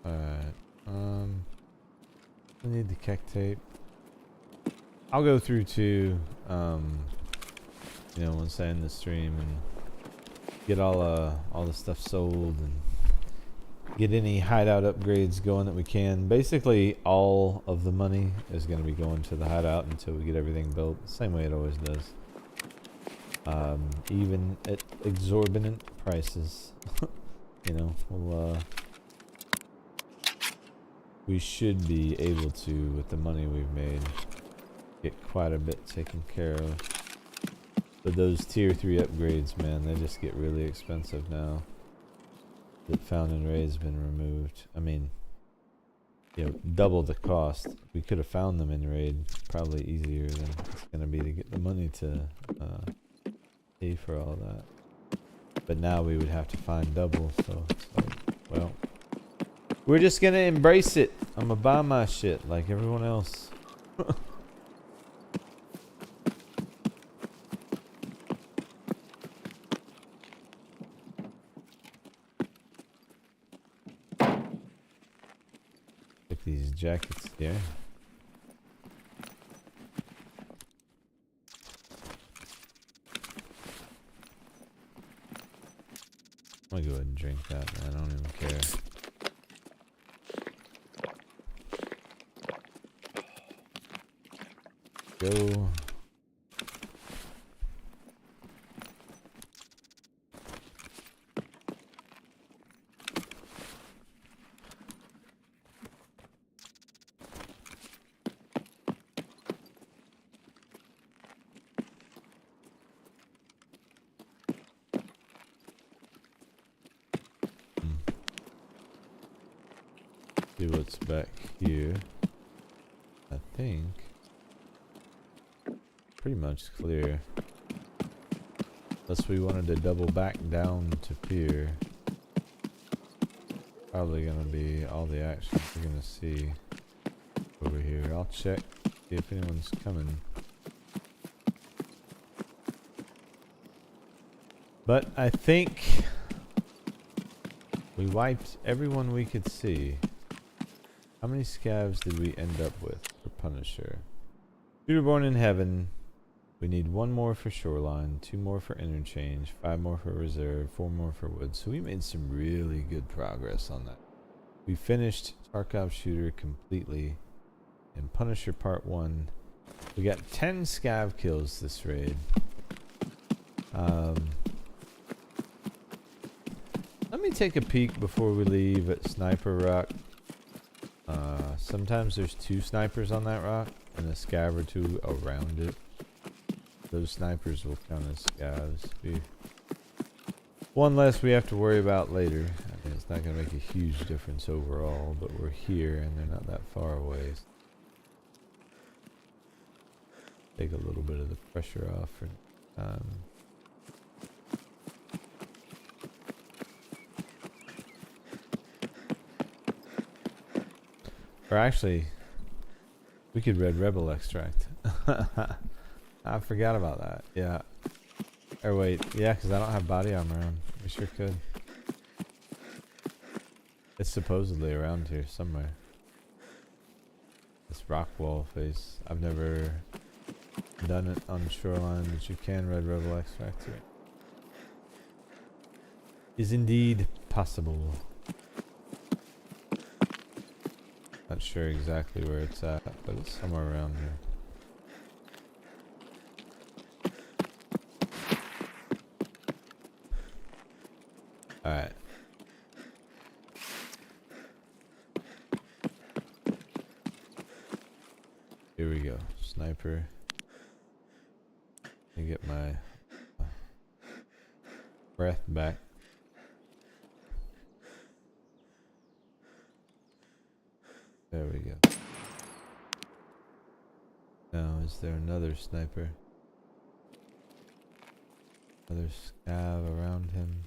Alright. I need the kek tape. I'll go through to you know, once I end the stream and get all the stuff sold and get any hideout upgrades going that we can. Basically, all of the money is going to be going to the hideout until we get everything built. Same way it always does. Even at exorbitant prices. You know, we should be able to, with the money we've made, get quite a bit taken care of. But those tier 3 upgrades, man, they just get really expensive now that Found and Raid's been removed. I mean, you know, double the cost. We could have found them in Raid probably easier than it's going to be to get the money to pay for all that. But now we would have to find double, so it's like, well, we're just going to embrace it. I'm going to buy my shit like everyone else. jackets here. I'm gonna go ahead and drink that, man. I don't even care. Go. See what's back here. I think pretty much clear. Unless we wanted to double back down to pier. Probably gonna be all the action we're gonna see over here. I'll check, see if anyone's coming. But I think we wiped everyone we could see. How many scavs did we end up with for Punisher? Shooter Born in Heaven. We need 1 more for Shoreline, 2 more for Interchange, 5 more for Reserve, 4 more for Woods. So we made some really good progress on that. We finished Tarkov Shooter completely in Punisher Part 1. We got 10 scav kills this raid. Let me take a peek before we leave at Sniper Rock. Sometimes there's 2 snipers on that rock and a scav or 2 around it. Those snipers will count as scavs. One less we have to worry about later. I mean, it's not going to make a huge difference overall, but we're here and they're not that far away. Take a little bit of the pressure off for Or actually, we could Red Rebel extract. I forgot about that. Yeah. Or wait, yeah, because I don't have body armor on. We sure could. It's supposedly around here somewhere. This rock wall face. I've never done it on Shoreline, but you can Red Rebel extract here. Is indeed possible. Not sure exactly where it's at, but it's somewhere around here. Alright. Here we go. Sniper. Let me get my breath back. There we go. Now, is there another sniper? Another scav around him?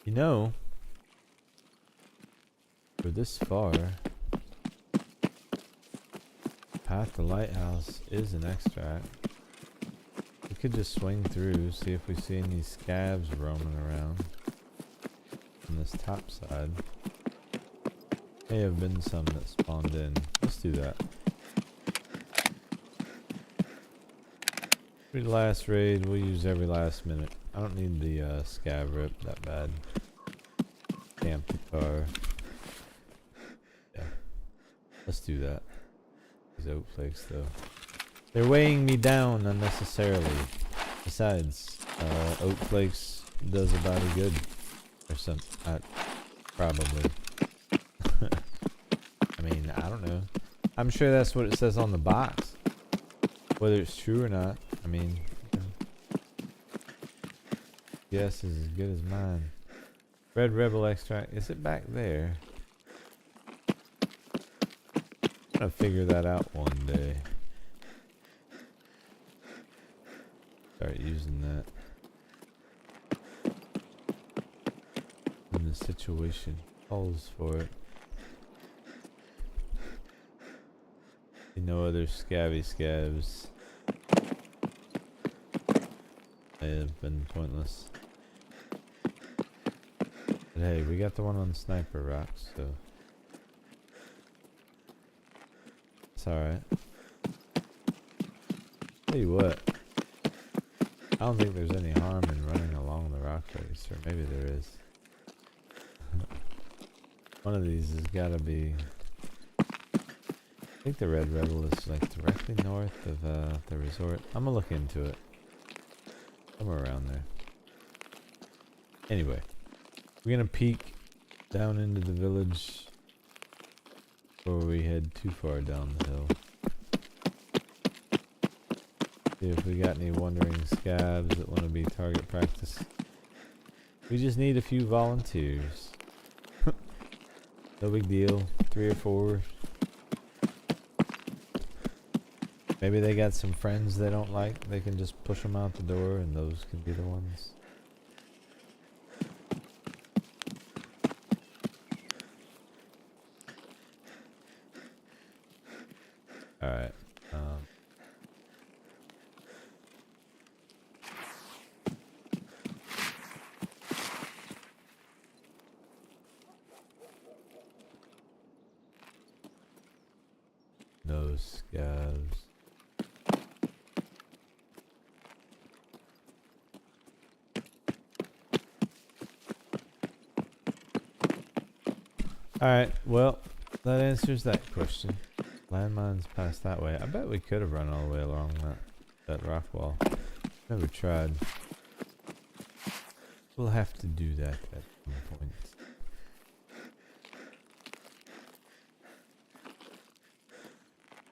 You know, for this far, path to Lighthouse is an extract. We could just swing through, see if we see any scavs roaming around on this top side. May have been some that spawned in. Let's do that. For the last raid, we'll use every last minute. I don't need the scav rip that bad. Camp the car. Yeah. Let's do that. These oak flakes though. They're weighing me down unnecessarily. Besides, oak flakes does a body good. Or some probably. I mean, I don't know. I'm sure that's what it says on the box. Whether it's true or not, I mean, you know, guess is as good as mine. Red Rebel extract, is it back there? I'm gonna figure that out one day. Start using that when the situation calls for it. No other scavvy scavs. They have been pointless. But hey, we got the one on Sniper Rock, so That's alright. Tell you what, I don't think there's any harm in running along the rock face, or maybe there is. One of these has gotta be... I think the Red Rebel is like directly north of the resort. I'm gonna look into it. Somewhere around there. Anyway, we're gonna peek down into the village before we head too far down the hill. See if we got any wandering scabs that want to be target practice. We just need a few volunteers. No big deal. 3 or 4. Maybe they got some friends they don't like. They can just push them out the door and those can be the ones. Alright. No scabs. Alright, well, that answers that question. Landmines passed that way. I bet we could have run all the way along that rock wall. Never tried. We'll have to do that at some point.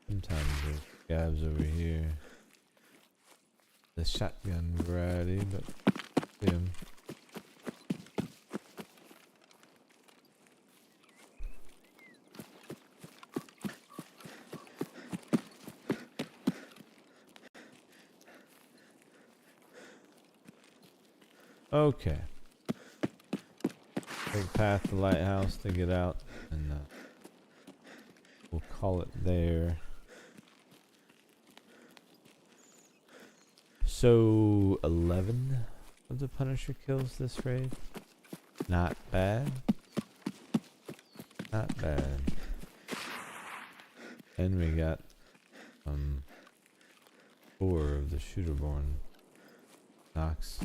Sometimes there's scabs over here. The shotgun variety, but see 'em. Okay. Take past the lighthouse to get out, and we'll call it there. So 11 of the Punisher kills this raid. Not bad. Not bad. And we got 4 of the shooterborn knocks.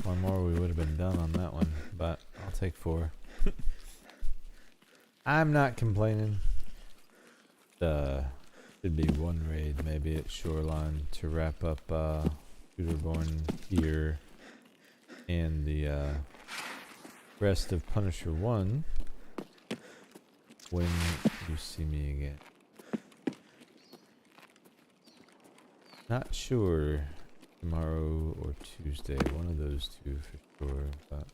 One more we would have been done on that one, but I'll take 4. I'm not complaining. Should be one raid maybe at Shoreline to wrap up shooterborn here and the rest of Punisher 1 when you see me again. Not sure tomorrow or Tuesday, one of those 2 for sure, but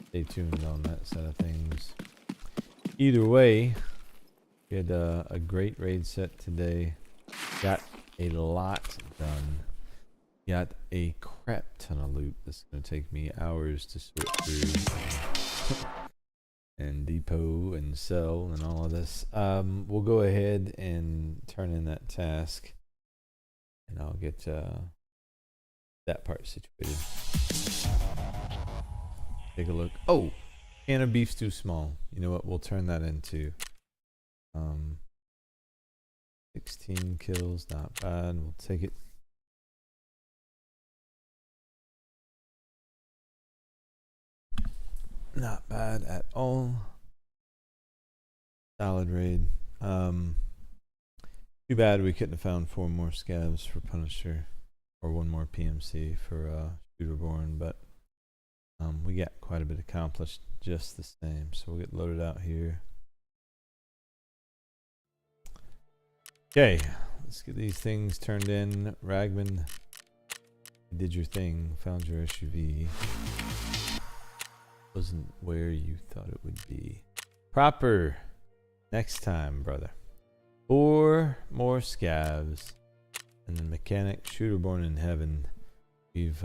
stay tuned on that side of things. Either way, we had a great raid set today. Got a lot done. Got a crap ton of loot that's going to take me hours to sort through and depot and sell and all of this. We'll go ahead and turn in that task, and I'll get that part situated. Take a look. Oh, can of beef's too small. You know what? We'll turn that into 16 kills. Not bad. We'll take it. Not bad at all. Solid raid. Too bad we couldn't have found 4 more scabs for Punisher, or 1 more PMC for Shooterborn, but we got quite a bit accomplished just the same. So we'll get loaded out here. Okay, let's get these things turned in. Ragman, you did your thing, found your SUV. Wasn't where you thought it would be. Proper. Next time, brother. 4 more scabs. And then mechanic, Shooterborn in heaven. We've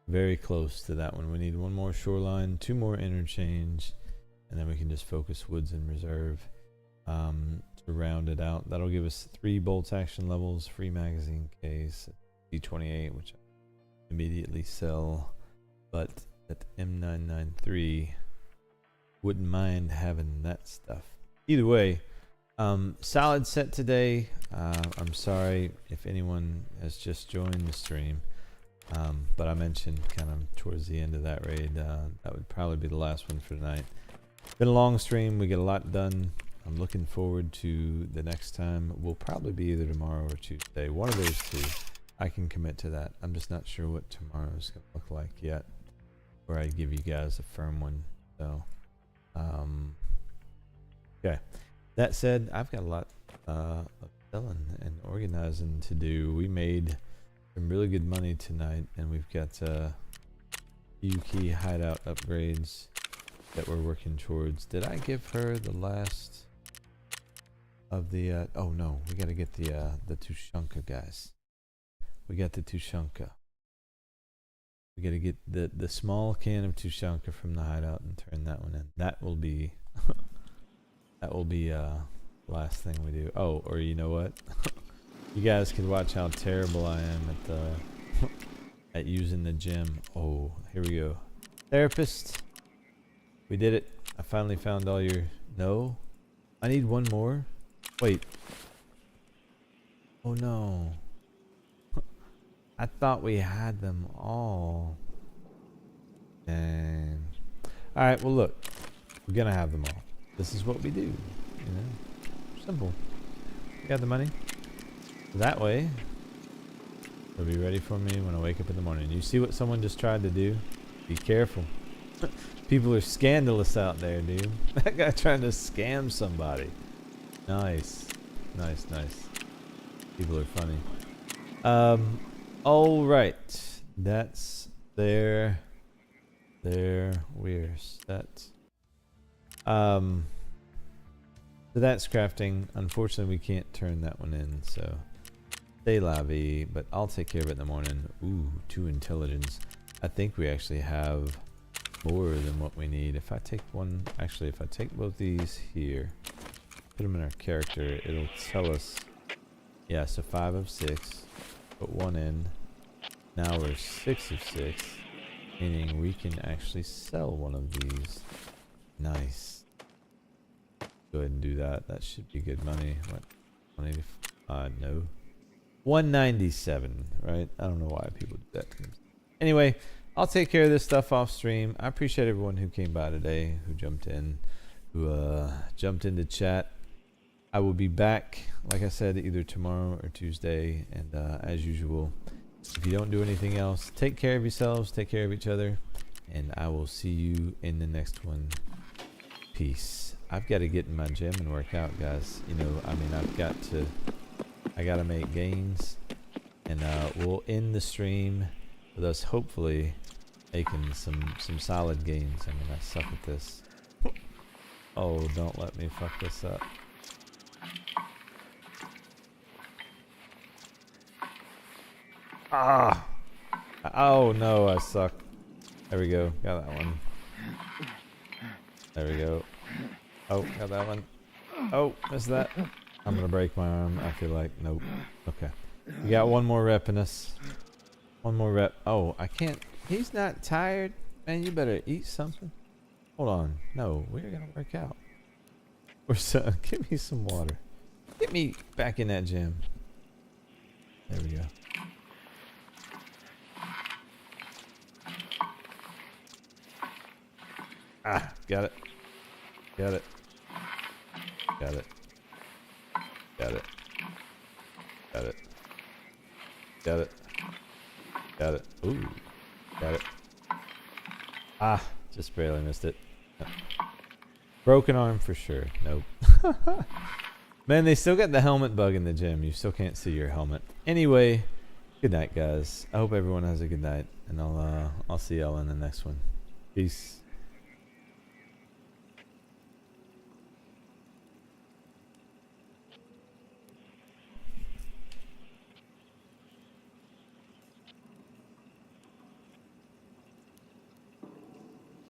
very close to that one. We need 1 more shoreline, 2 more interchange, and then we can just focus woods and reserve to round it out. That'll give us 3 bolt action levels, free magazine case, D28, which I immediately sell, but that M993 wouldn't mind having that stuff. Either way, solid set today. I'm sorry if anyone has just joined the stream, but I mentioned kind of towards the end of that raid, that would probably be the last one for tonight. Been a long stream. We get a lot done. I'm looking forward to the next time. Will probably be either tomorrow or Tuesday. One of those two. I can commit to that. I'm just not sure what tomorrow is going to look like yet, where I give you guys a firm one. So, okay. That said, I've got a lot of selling and organizing to do. We made some really good money tonight, and we've got few key hideout upgrades that we're working towards. Did I give her the last of the oh no, we got to get the Tushonka, guys. We got the Tushonka. We got to get the small can of Tushonka from the hideout and turn that one in. That will be that will be last thing we do. Oh, or you know what? You guys could watch how terrible I am at the at using the gym. Oh, here we go. Therapist. We did it. I finally found all your... No. I need one more. Wait. Oh no. I thought we had them all. And alright, well look. We're gonna have them all. This is what we do. You know? Simple. You got the money? That way, they'll be ready for me when I wake up in the morning. You see what someone just tried to do? Be careful. People are scandalous out there, dude. That guy trying to scam somebody. Nice. Nice, nice. People are funny. Alright. That's there. We're set. So that's crafting. Unfortunately, we can't turn that one in, so stay la vie, but I'll take care of it in the morning. Ooh, 2 intelligence. I think we actually have more than what we need. If I take one, actually, if I take both these here, put them in our character, it'll tell us. Yeah, so 5 of 6. Put 1 in. Now we're 6 of 6, meaning we can actually sell one of these. Nice. Go ahead and do that. That should be good money. What? 185? No. 197, right? I don't know why people do that to me. Anyway, I'll take care of this stuff off stream. I appreciate everyone who came by today, who jumped in, who jumped into chat. I will be back, like I said, either tomorrow or Tuesday. And as usual, if you don't do anything else, take care of yourselves, take care of each other, and I will see you in the next one. Peace. I've got to get in my gym and work out, guys. You know, I mean, I got to make gains, and we'll end the stream with us hopefully making some solid gains. I mean, I suck at this. Oh, don't let me fuck this up. Ah! Oh no, I suck. There we go. Got that one. There we go. Oh, got that one. Oh, missed that. I'm gonna break my arm. I feel like nope. Okay. You got one more rep in us. One more rep. Oh, I can't. He's not tired. Man, you better eat something. Hold on. No, we're gonna work out. Give me some water. Get me back in that gym. There we go. Ah, got it. Got it. Got it. Got it. Got it. Got it. Got it. Ooh. Got it. Ah, just barely missed it. No. Broken arm for sure. Nope. Man, they still got the helmet bug in the gym. You still can't see your helmet. Anyway, good night, guys. I hope everyone has a good night, and I'll see y'all in the next one. Peace.